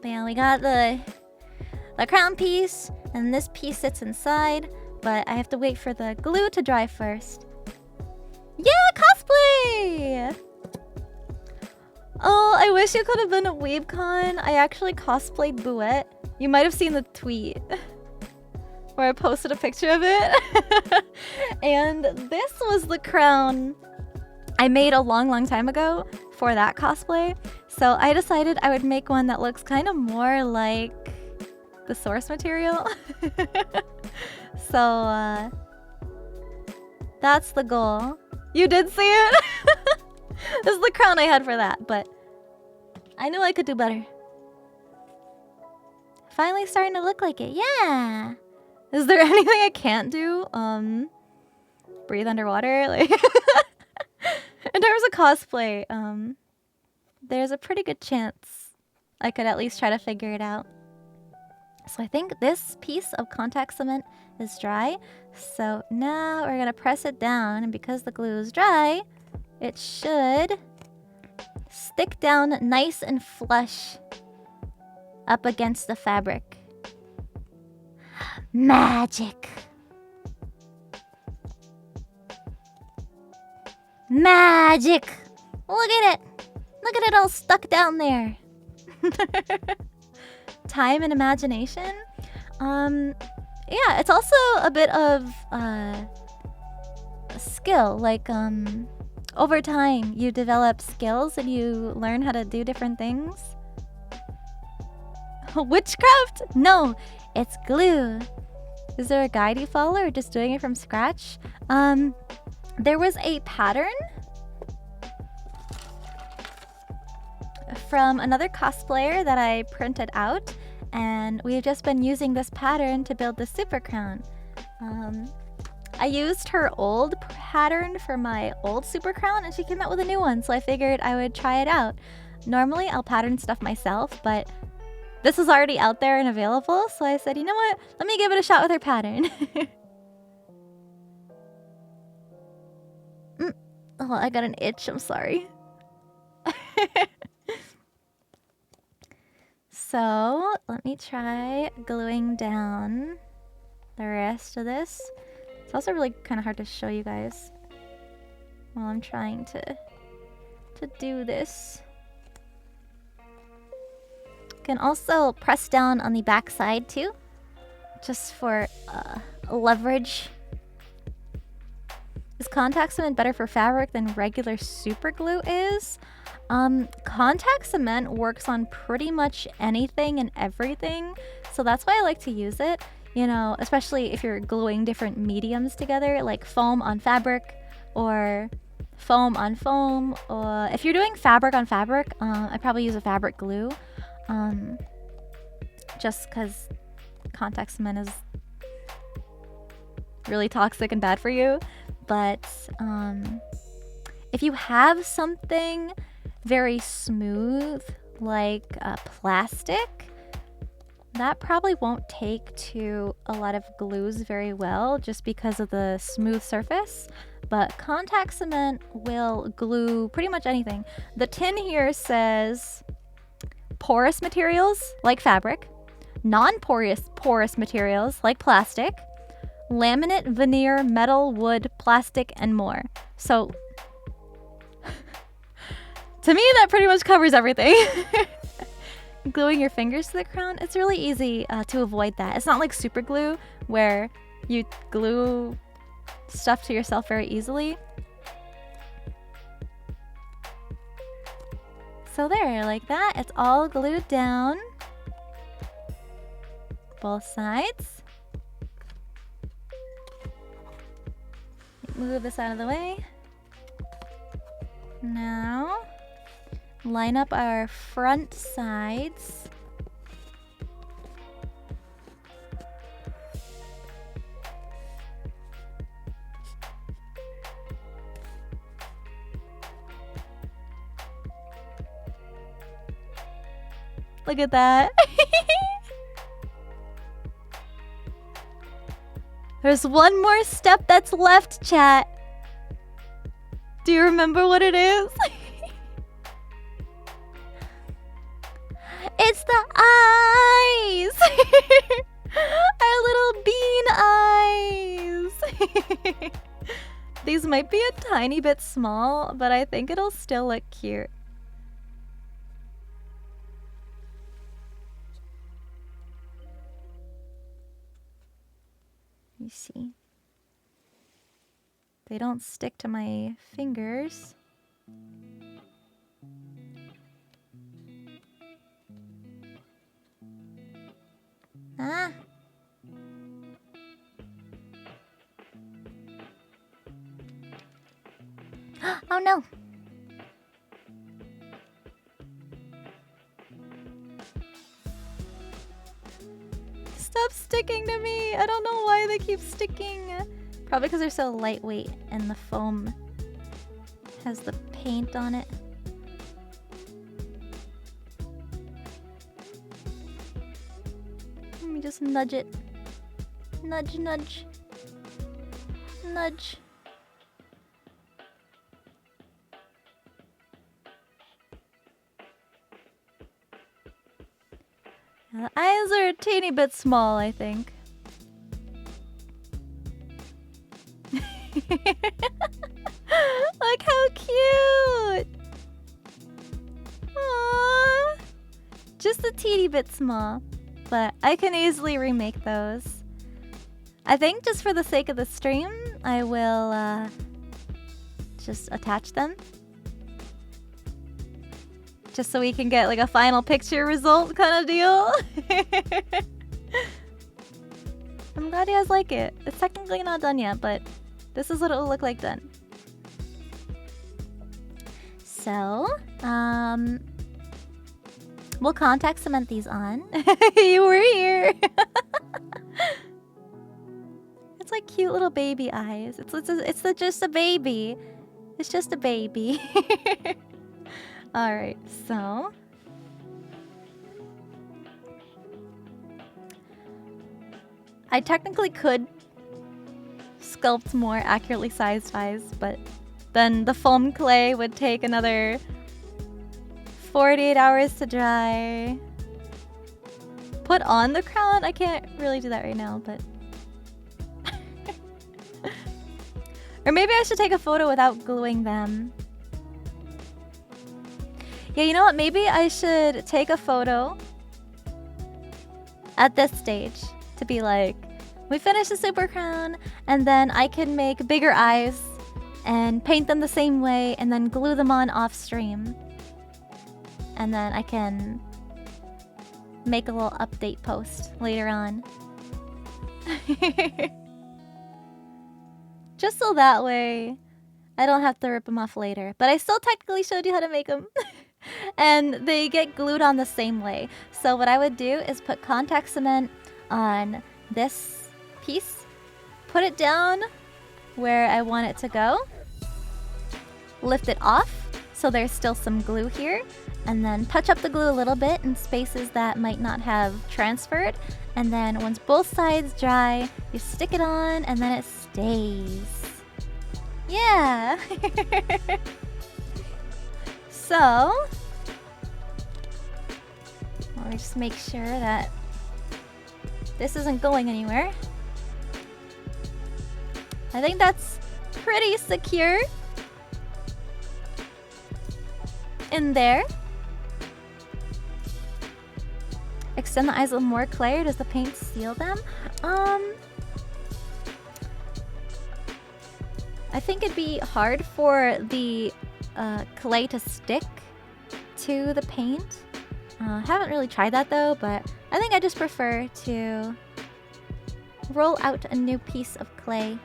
Yeah, we got the crown piece, and this piece sits inside, but I have to wait for the glue to dry first. Yeah, cosplay! Oh, I wish you could have been at WeebCon. I actually cosplayed Buette. You might have seen the tweet where I posted a picture of it. And this was the crown I made a long time ago for that cosplay. So I decided I would make one that looks kind of more like the source material. So that's the goal. You did see it? This is the crown I had for that, but I knew I could do better. Finally starting to look like it. Yeah. Is there anything I can't do? Breathe underwater? Like in terms of cosplay, there's a pretty good chance I could at least try to figure it out. So I think this piece of contact cement is dry. So now we're gonna press it down, and because the glue is dry, it should stick down nice and flush up against the fabric. Magic! Magic! Look at it! Look at it all stuck down there. Time and imagination. Yeah, it's also a bit of skill. Like, over time, you develop skills and you learn how to do different things. Witchcraft? No, it's glue. Is there a guide you follow or just doing it from scratch? There was a pattern from another cosplayer that I printed out, and we've just been using this pattern to build the Super Crown. I used her old pattern for my old Super Crown, and she came out with a new one, so I figured I would try it out. Normally, I'll pattern stuff myself, but this is already out there and available, so I said, you know what? Let me give it a shot with her pattern. Oh, I got an itch. I'm sorry. So, let me try gluing down the rest of this. It's also really kind of hard to show you guys while I'm trying to do this. Can also press down on the back side too, just for leverage. Is contact cement better for fabric than regular super glue is? Contact cement works on pretty much anything and everything, so that's why I like to use it. You know, especially if you're gluing different mediums together, like foam on fabric or foam on foam. Or if you're doing fabric on fabric, I probably use a fabric glue. Just because contact cement is really toxic and bad for you. But if you have something very smooth like plastic, that probably won't take to a lot of glues very well just because of the smooth surface. But contact cement will glue pretty much anything. The tin here says porous materials like fabric, non-porous materials like plastic, laminate, veneer, metal, wood, plastic, and more. So To me, that pretty much covers everything. Gluing your fingers to the crown, it's really easy to avoid that. It's not like super glue where you glue stuff to yourself very easily. So there, like that, it's all glued down. Both sides. Move this out of the way. Now, line up our front sides. Look at that. There's one more step that's left, chat. Do you remember what it is? It's the eyes! Our little bean eyes! These might be a tiny bit small, but I think it'll still look cute. You see? They don't stick to my fingers. Ah! Oh no! Stop sticking to me! I don't know why they keep sticking. Probably because they're so lightweight and the foam has the paint on it. Let me just nudge it. Nudge, nudge. Nudge. Now the eyes are a teeny bit small, I think. Look how cute! Aww. Just a teeny bit small, but I can easily remake those. I think just for the sake of the stream, I will just attach them. Just so we can get like a final picture result kind of deal. I'm glad you guys like it. It's technically not done yet, but this is what it will look like done. So, we'll contact cement these on. You were here. It's like cute little baby eyes. It's just a baby. It's just a baby. All right, so I technically could sculpt more accurately sized eyes, but then the foam clay would take another 48 hours to dry. Put on the crown? I can't really do that right now, but... Or maybe I should take a photo without gluing them. Yeah, you know what? Maybe I should take a photo at this stage to be like, we finished the super crown, and then I can make bigger eyes and paint them the same way and then glue them on off stream. And then I can make a little update post later on. Just so that way I don't have to rip them off later. But I still technically showed you how to make them. And they get glued on the same way. So what I would do is put contact cement on this piece, put it down where I want it to go, lift it off so there's still some glue here, and then touch up the glue a little bit in spaces that might not have transferred. And then once both sides dry, you stick it on and then it stays. Yeah! So, let me just make sure that this isn't going anywhere. I think that's pretty secure. in there. Extend the eyes with more clay, or does the paint seal them? I think it'd be hard for the clay to stick to the paint. Haven't really tried that though, but I think I just prefer to roll out a new piece of clay.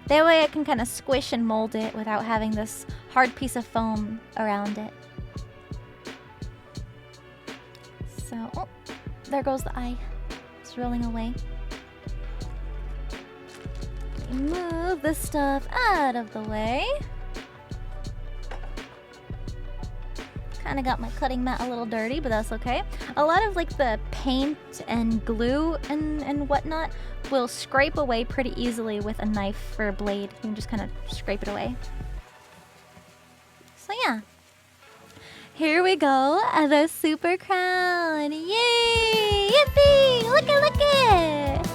That way I can kind of squish and mold it without having this hard piece of foam around it. So, oh, there goes the eye. It's rolling away. Move this stuff out of the way. Kind of got my cutting mat a little dirty, but that's okay. A lot of like the paint and glue and whatnot will scrape away pretty easily with a knife or a blade. You can just kind of scrape it away. So yeah. Here we go, the super crown. Yay! Yippee! Look it!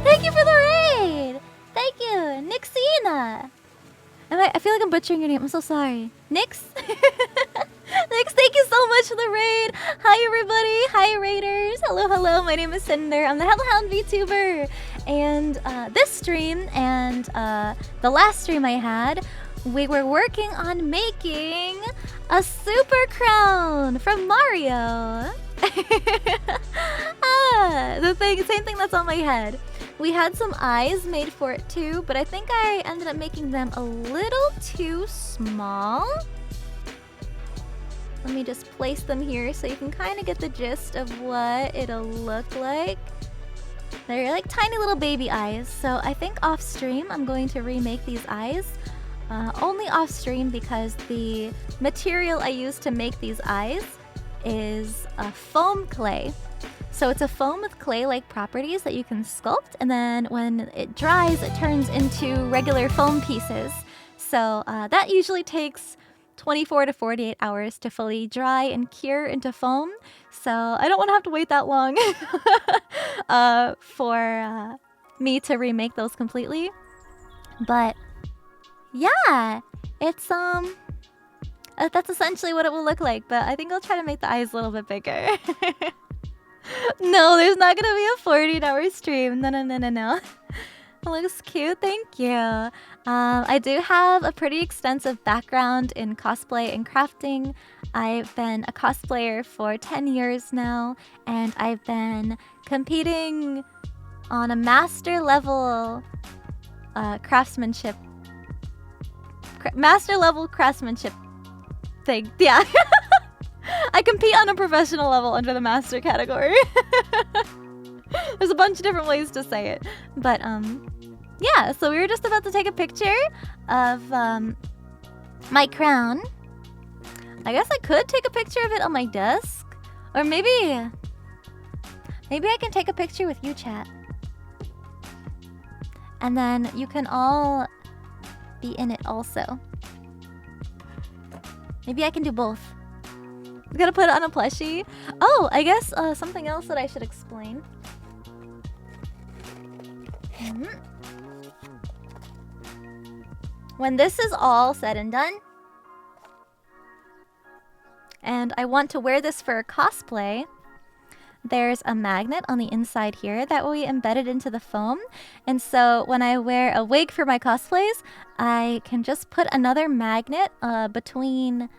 Thank you for the raid! Thank you, Nixina! I feel like I'm butchering your name, I'm so sorry. Nix? Nix, thank you so much for the raid! Hi everybody! Hi raiders! Hello, my name is Sinder. I'm the Hellhound VTuber! And this stream and the last stream I had, we were working on making a super crown from Mario! Same thing that's on my head. We had some eyes made for it too, but I think I ended up making them a little too small. Let me just place them here so you can kind of get the gist of what it'll look like. They're like tiny little baby eyes, so I think off stream I'm going to remake these eyes. Only off stream because the material I use to make these eyes is a foam clay. So it's a foam with clay-like properties that you can sculpt, and then when it dries, it turns into regular foam pieces. So that usually takes 24 to 48 hours to fully dry and cure into foam. So I don't want to have to wait that long for me to remake those completely. But yeah, it's that's essentially what it will look like. But I think I'll try to make the eyes a little bit bigger. No, there's not gonna be a 14-hour stream. No. It looks cute, thank you. I do have a pretty extensive background in cosplay and crafting. I've been a cosplayer for 10 years now, and I've been competing on a master level craftsmanship thing. Yeah. I compete on a professional level under the master category. There's a bunch of different ways to say it. But, yeah, so we were just about to take a picture of my crown. I guess I could take a picture of it on my desk. Or maybe I can take a picture with you, chat. And then you can all be in it also. Maybe I can do both. I'm gonna put it on a plushie. Oh, I guess something else that I should explain. When this is all said and done, and I want to wear this for a cosplay, there's a magnet on the inside here that will be embedded into the foam. And so when I wear a wig for my cosplays, I can just put another magnet between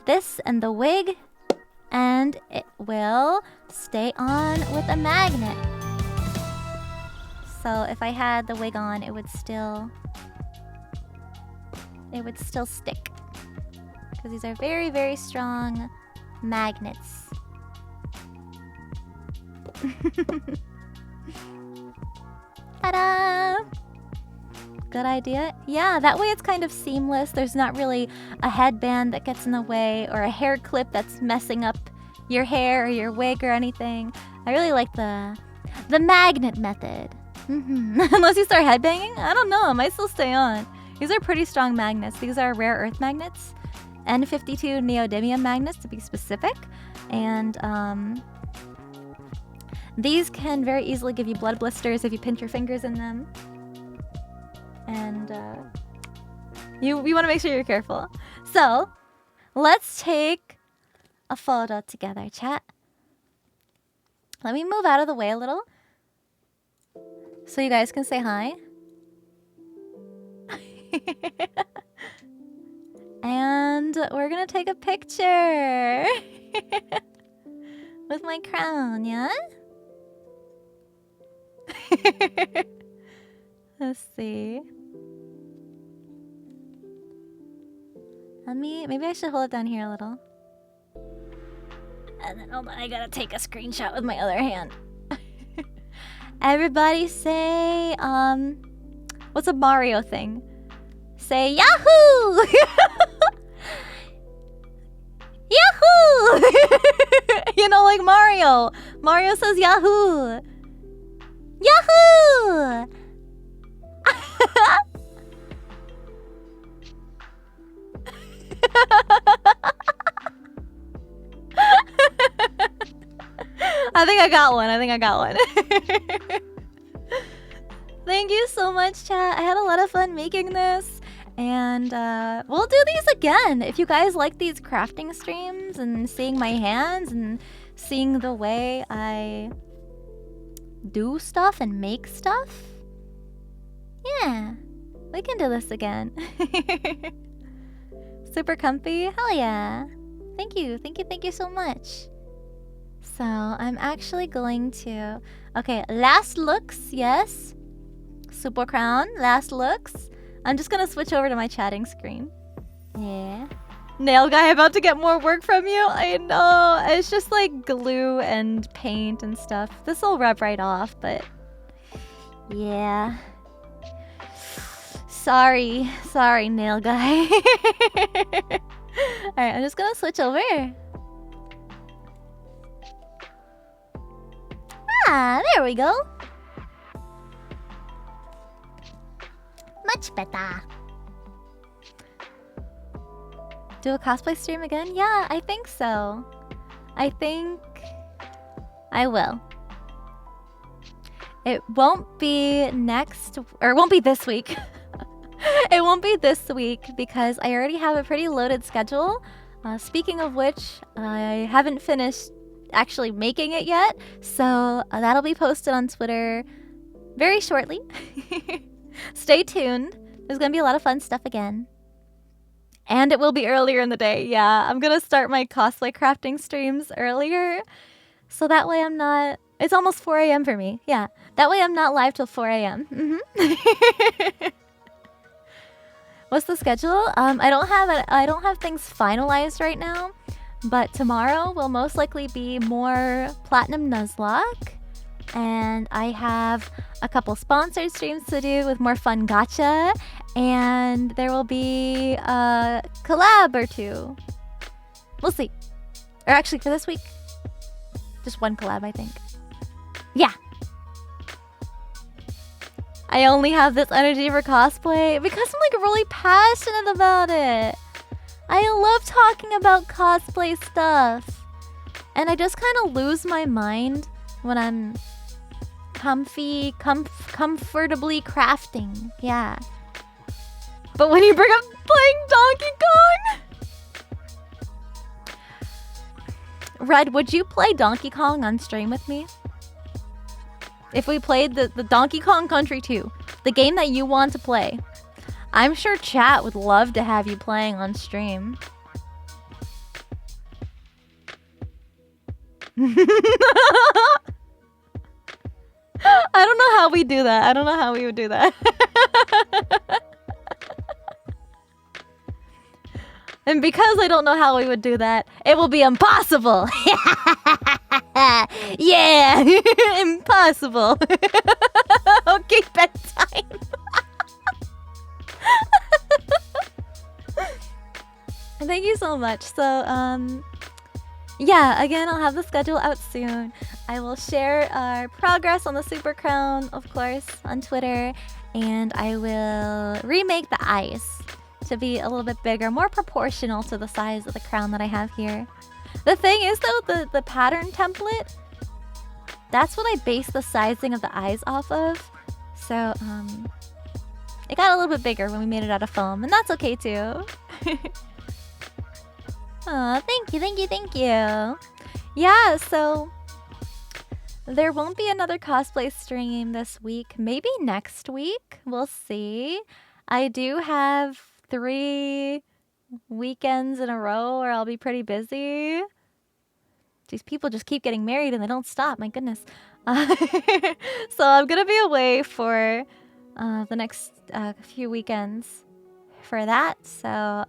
this and the wig, and it will stay on with a magnet. So if I had the wig on, it would still stick. Because these are very, very strong magnets. Ta-da! Good idea. Yeah, that way it's kind of seamless. There's not really a headband that gets in the way or a hair clip that's messing up your hair or your wig or anything. I really like the magnet method. Unless you start headbanging, I don't know. It might still stay on. These are pretty strong magnets. These are rare earth magnets. N52 neodymium magnets to be specific. And these can very easily give you blood blisters if you pinch your fingers in them. And you want to make sure you're careful. So Let's take a photo together, chat. Let me move out of the way a little so you guys can say hi. And we're gonna take a picture with my crown, yeah? Let's see. Maybe I should hold it down here a little. And then, hold on, I gotta take a screenshot with my other hand. Everybody say, what's a Mario thing? Say Yahoo! Yahoo! You know, like Mario. Mario says Yahoo! Yahoo! I think I got one. Thank you so much, chat. I had a lot of fun making this. And we'll do these again. If you guys like these crafting streams and seeing my hands and seeing the way I do stuff and make stuff, yeah, we can do this again. Super comfy? Hell yeah. Thank you so much. So I'm actually going to... Okay, last looks, yes. Super crown, last looks. I'm just gonna switch over to my chatting screen. Yeah. Nail guy about to get more work from you? I know. It's just like glue and paint and stuff. This will rub right off, but... yeah. Sorry, nail guy. Alright, I'm just gonna switch over. Ah, there we go. Much better. Do a cosplay stream again? Yeah, I think so. I think I will. It won't be next, or it won't be this week. It won't be this week because I already have a pretty loaded schedule. Speaking of which, I haven't finished actually making it yet, so that'll be posted on Twitter very shortly. Stay tuned. There's gonna be a lot of fun stuff again. And it will be earlier in the day. Yeah, I'm gonna start my cosplay crafting streams earlier. So that way I'm not... It's almost 4 a.m. for me. Yeah, that way I'm not live till 4 a.m. What's the schedule? I don't have things finalized right now, but tomorrow will most likely be more Platinum Nuzlocke, and I have a couple sponsored streams to do with more fun gacha, and there will be a collab or two. We'll see. Or actually, for this week, just one collab, I think. Yeah. I only have this energy for cosplay because I'm like really passionate about it. I love talking about cosplay stuff. And I just kind of lose my mind when I'm comfortably crafting. Yeah. But when you bring up playing Donkey Kong... Red, would you play Donkey Kong on stream with me? If we played the Donkey Kong Country 2, the game that you want to play, I'm sure chat would love to have you playing on stream. I don't know how we do that. I don't know how we would do that. And because I don't know how we would do that, it will be impossible. Yeah, impossible. Okay, bedtime. Thank you so much. So, yeah, again, I'll have the schedule out soon. I will share our progress on the Super Crown, of course, on Twitter, and I will remake the eyes to be a little bit bigger, more proportional to the size of the crown that I have here. The thing is, though, the pattern template, that's what I base the sizing of the eyes off of. So, it got a little bit bigger when we made it out of foam, and that's okay, too. Aw, thank you, thank you, thank you. Yeah, so there won't be another cosplay stream this week. Maybe next week. We'll see. I do have 3 weekends in a row where I'll be pretty busy. These people just keep getting married and they don't stop. My goodness. So I'm gonna be away for the next few weekends for that. So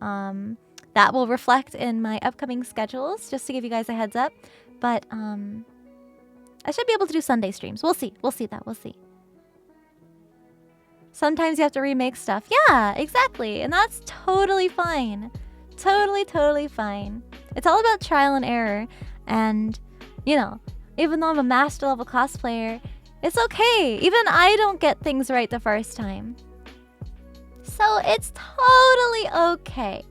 that will reflect in my upcoming schedules, just to give you guys a heads up. But I should be able to do Sunday streams. We'll see. We'll see that. We'll see. Sometimes you have to remake stuff. Yeah, exactly. And that's totally fine. Totally, totally fine. It's all about trial and error. And, you know, even though I'm a master level cosplayer, it's okay. Even I don't get things right the first time. So it's totally okay.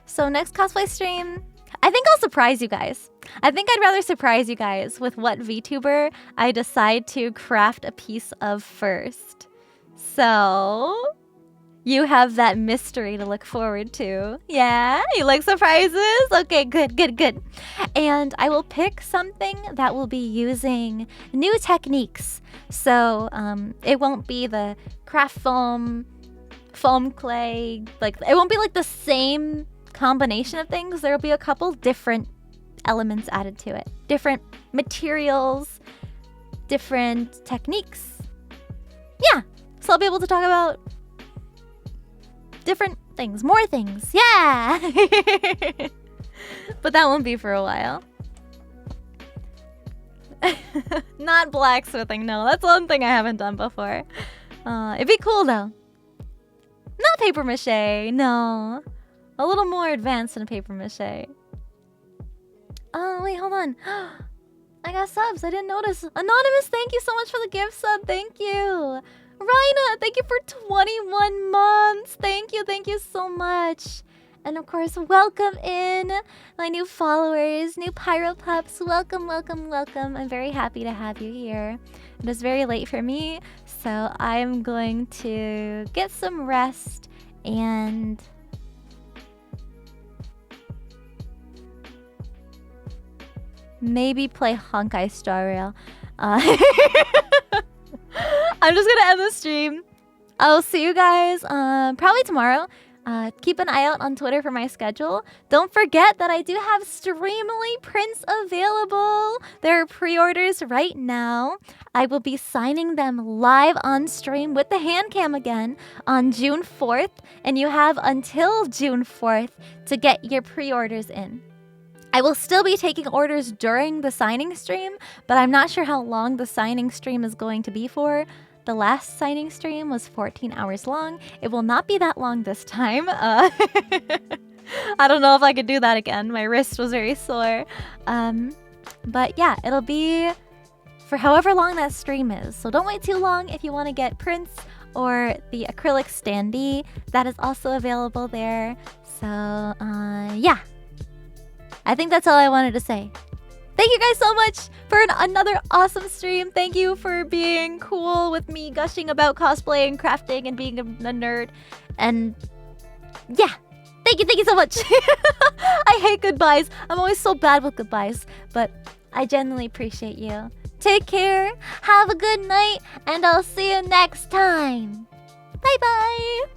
So next cosplay stream, I think I'll surprise you guys. I think I'd rather surprise you guys with what VTuber I decide to craft a piece of first. So you have that mystery to look forward to. Yeah? You like surprises? Okay, good, good, good. And I will pick something that will be using new techniques. So it won't be the craft foam clay. Like, it won't be like the same combination of things. There will be a couple different elements added to it. Different materials, different techniques. Yeah. So I'll be able to talk about different things, more things. Yeah. But that won't be for a while. Not blacksmithing, no. That's one thing I haven't done before. It'd be cool though. Not paper mache, no. A little more advanced than paper mache. Oh, wait, hold on. I got subs. I didn't notice. Anonymous, thank you so much for the gift sub. Thank you. Rhina, thank you for 21 months. Thank you so much. And of course, welcome in my new followers, new Pyro Pups. Welcome, welcome, welcome. I'm very happy to have you here. It is very late for me, so I'm going to get some rest and maybe play Honkai Star Rail. I'm just gonna end the stream. I'll see you guys probably tomorrow. Keep an eye out on Twitter for my schedule. Don't forget that I do have Streamly prints available. There are pre-orders right now. I will be signing them live on stream with the hand cam again on June 4th. And you have until June 4th to get your pre-orders in. I will still be taking orders during the signing stream, but I'm not sure how long the signing stream is going to be for. The last signing stream was 14 hours long. It will not be that long this time. I don't know if I could do that again. My wrist was very sore. But yeah, it'll be for however long that stream is. So don't wait too long if you want to get prints or the acrylic standee. That is also available there. So yeah. I think that's all I wanted to say. Thank you guys so much for another awesome stream. Thank you for being cool with me gushing about cosplay and crafting and being a nerd. And yeah, thank you so much. I hate goodbyes. I'm always so bad with goodbyes, but I genuinely appreciate you. Take care, have a good night, and I'll see you next time. Bye bye.